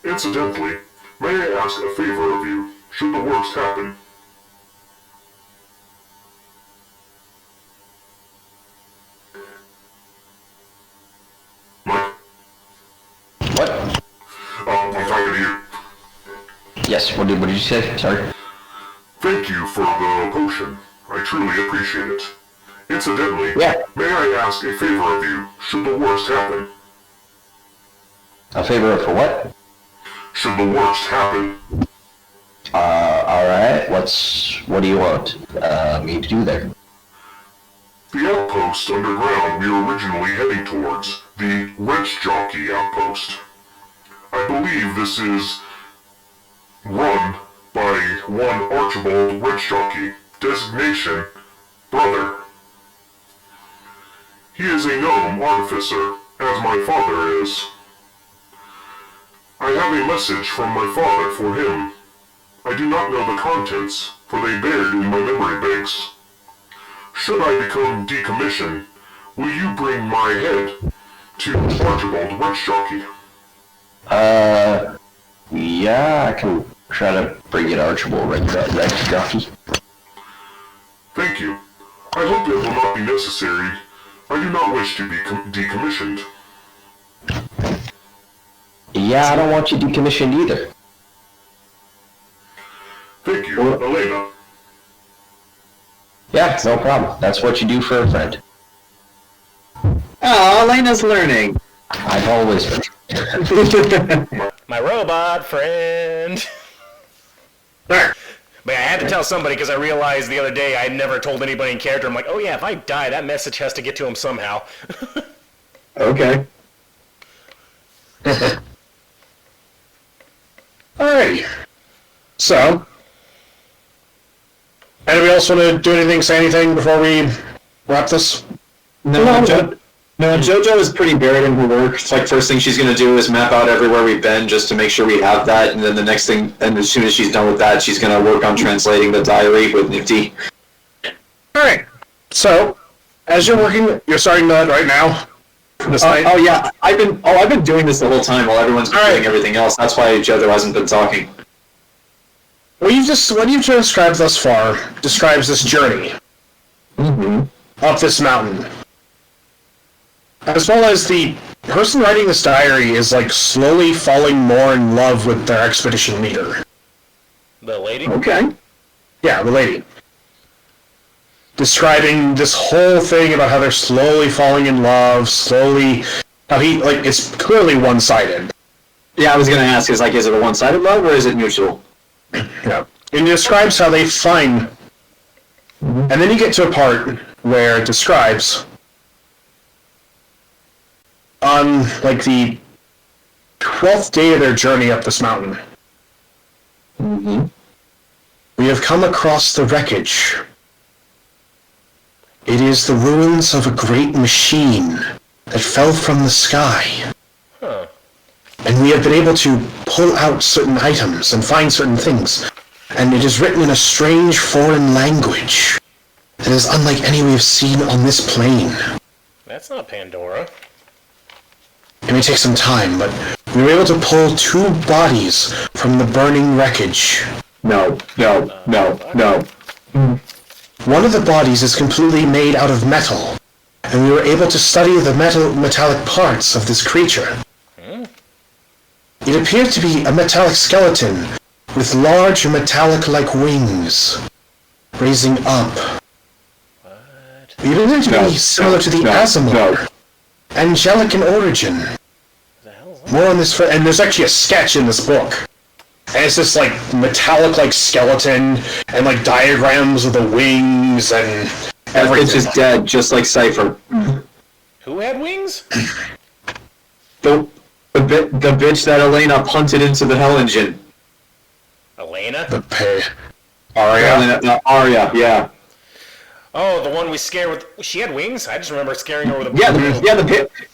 Incidentally, may I ask a favor of you, should the worst happen? Mike? What? I'm talking to you. Yes, what did you say? Sorry. Thank you for the potion. I truly appreciate it. Incidentally, Yeah. may I ask a favor of you, should the worst happen? A favor for what? Should the worst happen? Alright, what do you want, me to do there? The outpost underground we were originally heading towards, the Wrench Jockey outpost. I believe this is run by one Archibald Wrench Jockey, designation Brother. He is a gnome artificer, as my father is. I have a message from my father for him. I do not know the contents, for they buried in my memory banks. should I become decommissioned, will you bring my head to Archibald Witch Jockey? Yeah, I can try to bring it Archibald Witch Jockey. Thank you. I hope it will not be necessary. I do not wish to be decommissioned. Yeah, I don't want you decommissioned either. Thank you, Elaina. Yeah, no problem. That's what you do for a friend. Oh, Elena's learning. I've always been. My robot friend. But I had to tell somebody because I realized the other day I never told anybody in character. I'm like, oh yeah, if I die, that message has to get to him somehow. Okay. Alrighty. So, anybody else want to do anything, say anything before we wrap this? No, Jojo is pretty buried in her work. It's like first thing she's going to do is map out everywhere we've been just to make sure we have that, and then the next thing, and as soon as she's done with that, she's going to work on translating the diary with Nifty. Alright. So, as you're working, you're starting that right now? This night? Oh yeah, I've been doing this the whole time while everyone's been doing everything else. That's why Jojo hasn't been talking. What you've described thus far describes this journey up this mountain. As well as the person writing this diary is like slowly falling more in love with their expedition leader. The lady? Okay. Yeah, the lady. Describing this whole thing about how they're slowly falling in love, how it's clearly one-sided. Yeah, I was going to ask, is it a one-sided love or is it mutual? Yeah. And it describes how they find, and then you get to a part where it describes on the 12th day of their journey up this mountain. We have come across the wreckage. It is the ruins of a great machine that fell from the sky. Huh. And we have been able to pull out certain items and find certain things. And it is written in a strange foreign language that is unlike any we have seen on this plane. That's not Pandora. It may take some time, but we were able to pull 2 bodies from the burning wreckage. No. One of the bodies is completely made out of metal, and we were able to study the metallic parts of this creature. It appeared to be a metallic skeleton with large metallic-like wings, raising up. It appeared to be similar to the Asimar, angelic in origin. More on this, and there's actually a sketch in this book. And it's this metallic skeleton and diagrams of the wings and everything. It's just dead, just like Cypher. Who had wings? The bitch that Elaina punted into the Hell Engine. Elaina? Arya. Arya, yeah. Oh, the one we scared with... She had wings? I just remember scaring her with a...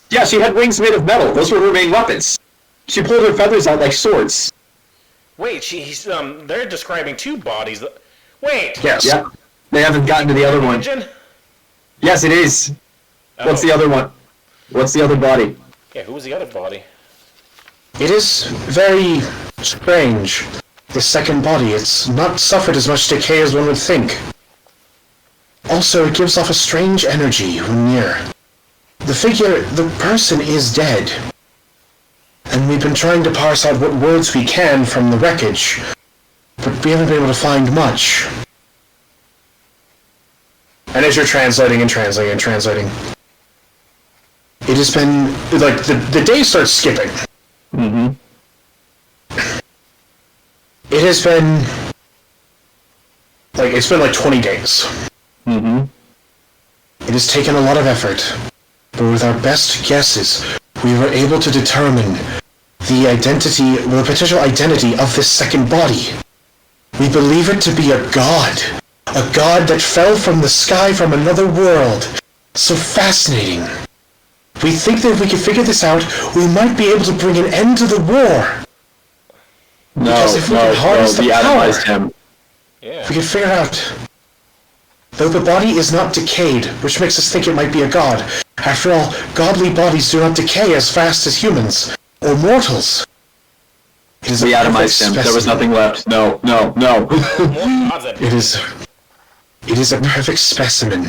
Yeah, she had wings made of metal. Those were her main weapons. She pulled her feathers out like swords. Wait, they're describing 2 bodies. Wait! Yes. Yeah. They haven't gotten to the other one. Engine? Yes, it is. Oh. What's the other one? What's the other body? Yeah, who was the other body? It is very strange. The second body, it's not suffered as much decay as one would think. Also, it gives off a strange energy when near. The person is dead. And we've been trying to parse out what words we can from the wreckage, but we haven't been able to find much. And as you're translating, it has been, the day starts skipping. It has been, it's been 20 days. It has taken a lot of effort, but with our best guesses, we were able to determine the potential identity of this second body. We believe it to be a god that fell from the sky from another world. So fascinating. We think that if we could figure this out, we might be able to bring an end to the war. Because if we can harness the power, him. Yeah. if we can figure out though the body is not decayed, which makes us think it might be a god. After all, godly bodies do not decay as fast as humans, or mortals. It is We a perfect atomized him. There was specimen. nothing left. No. It is a perfect specimen.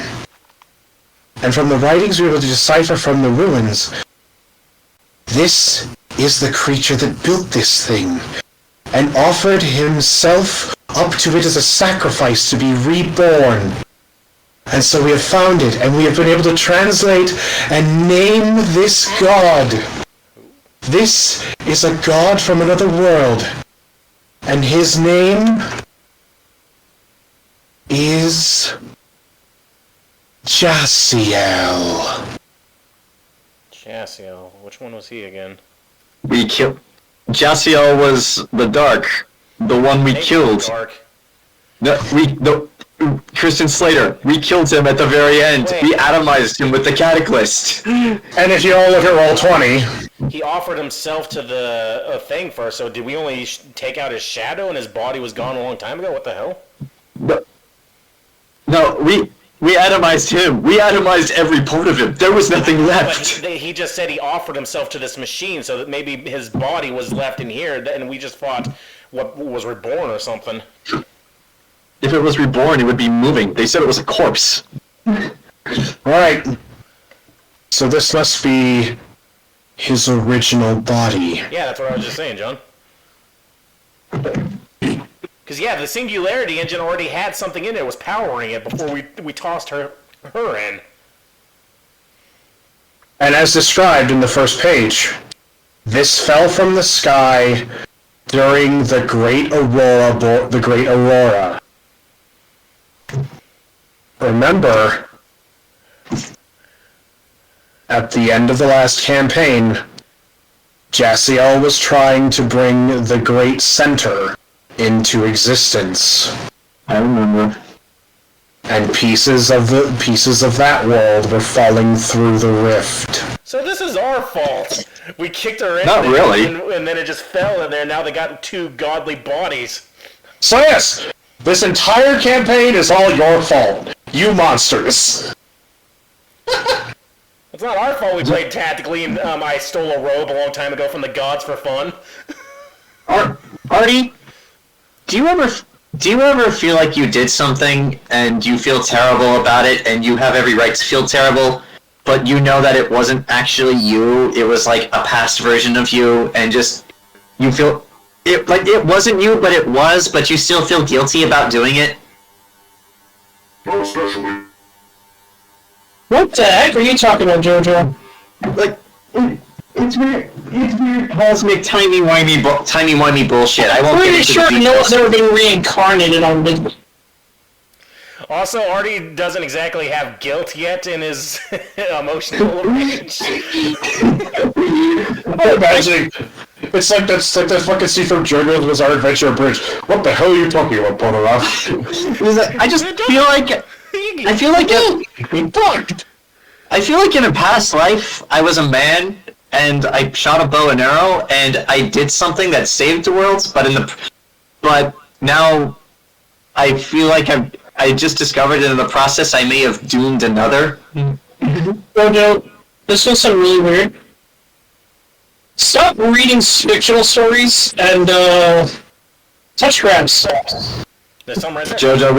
And from the writings we were able to decipher from the ruins, this is the creature that built this thing, and offered himself up to it as a sacrifice to be reborn. And so we have found it, and we have been able to translate and name this god. This is a god from another world, and his name is Jasiel. Jasiel. Which one was he again? We killed... Jasiel was the Dark. The one we killed. Dark. Christian Slater. We killed him at the very end. Wait. We atomized him with the Cataclysm. And if you all look at roll 20, He offered himself to the thing first, so did we only take out his shadow and his body was gone a long time ago? What the hell? No, we atomized him. We atomized every part of him. There was nothing But left. he just said he offered himself to this machine, so that maybe his body was left in here, and we just thought what was reborn or something. If it was reborn, it would be moving. They said it was a corpse. right. So this must be his original body. Yeah, that's what I was just saying, John. Because, yeah, the Singularity engine already had something in it. It was powering it before we tossed her in. And as described in the first page, this fell from the sky during the Great Aurora. Remember, at the end of the last campaign, Jasiel was trying to bring the Great Center into existence. I remember. And pieces of that world were falling through the rift. So this is our fault. We kicked her in. Not there, really. And then it just fell in there. Now they got two godly bodies. So yes, this entire campaign is all your fault. You monsters. It's not our fault we played tactically and I stole a robe a long time ago from the gods for fun. Artie, do you ever feel like you did something and you feel terrible about it and you have every right to feel terrible, but you know that it wasn't actually you, it was like a past version of you, and just you feel it like it wasn't you, but it was, but you still feel guilty about doing it? Not especially. What the heck are you talking about, Jojo? Like it's weird. Cosmic timey-wimey bullshit. I won't get Pretty into sure the no details. one's ever been reincarnated on Midland. Also, Artie doesn't exactly have guilt yet in his emotional range. Imagine it's like that fucking scene from JoJo's Bizarre Adventure Bridge. What the hell are you talking about, Ponorath? I just feel like I feel like in a past life I was a man and I shot a bow and arrow and I did something that saved the world, but now I feel like I just discovered that in the process I may have doomed another. Jojo, this will sound really weird. Stop reading fictional stories and touch grabs. There's some right there. Jojo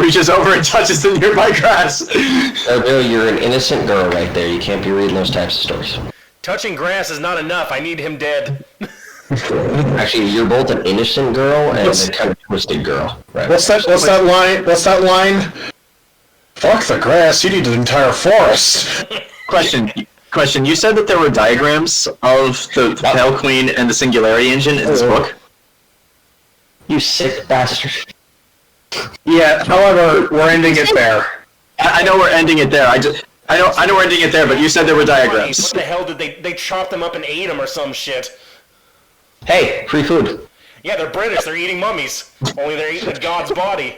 reaches over and touches the nearby grass. Bill, you're an innocent girl right there. You can't be reading those types of stories. Touching grass is not enough. I need him dead. Actually, you're both an innocent girl and a kind of twisted girl. Right? What's that line? Fuck the grass, you need an entire forest. Question. You said that there were diagrams of the Pale Queen and the Singularity Engine in this book? You sick bastard. Yeah, however, we're ending it there. I know we're ending it there. I know we're ending it there, but you said there were diagrams. What the hell did they chopped them up and ate them or some shit? Hey, free food. Yeah, they're British. They're eating mummies. Only they're eating the god's body.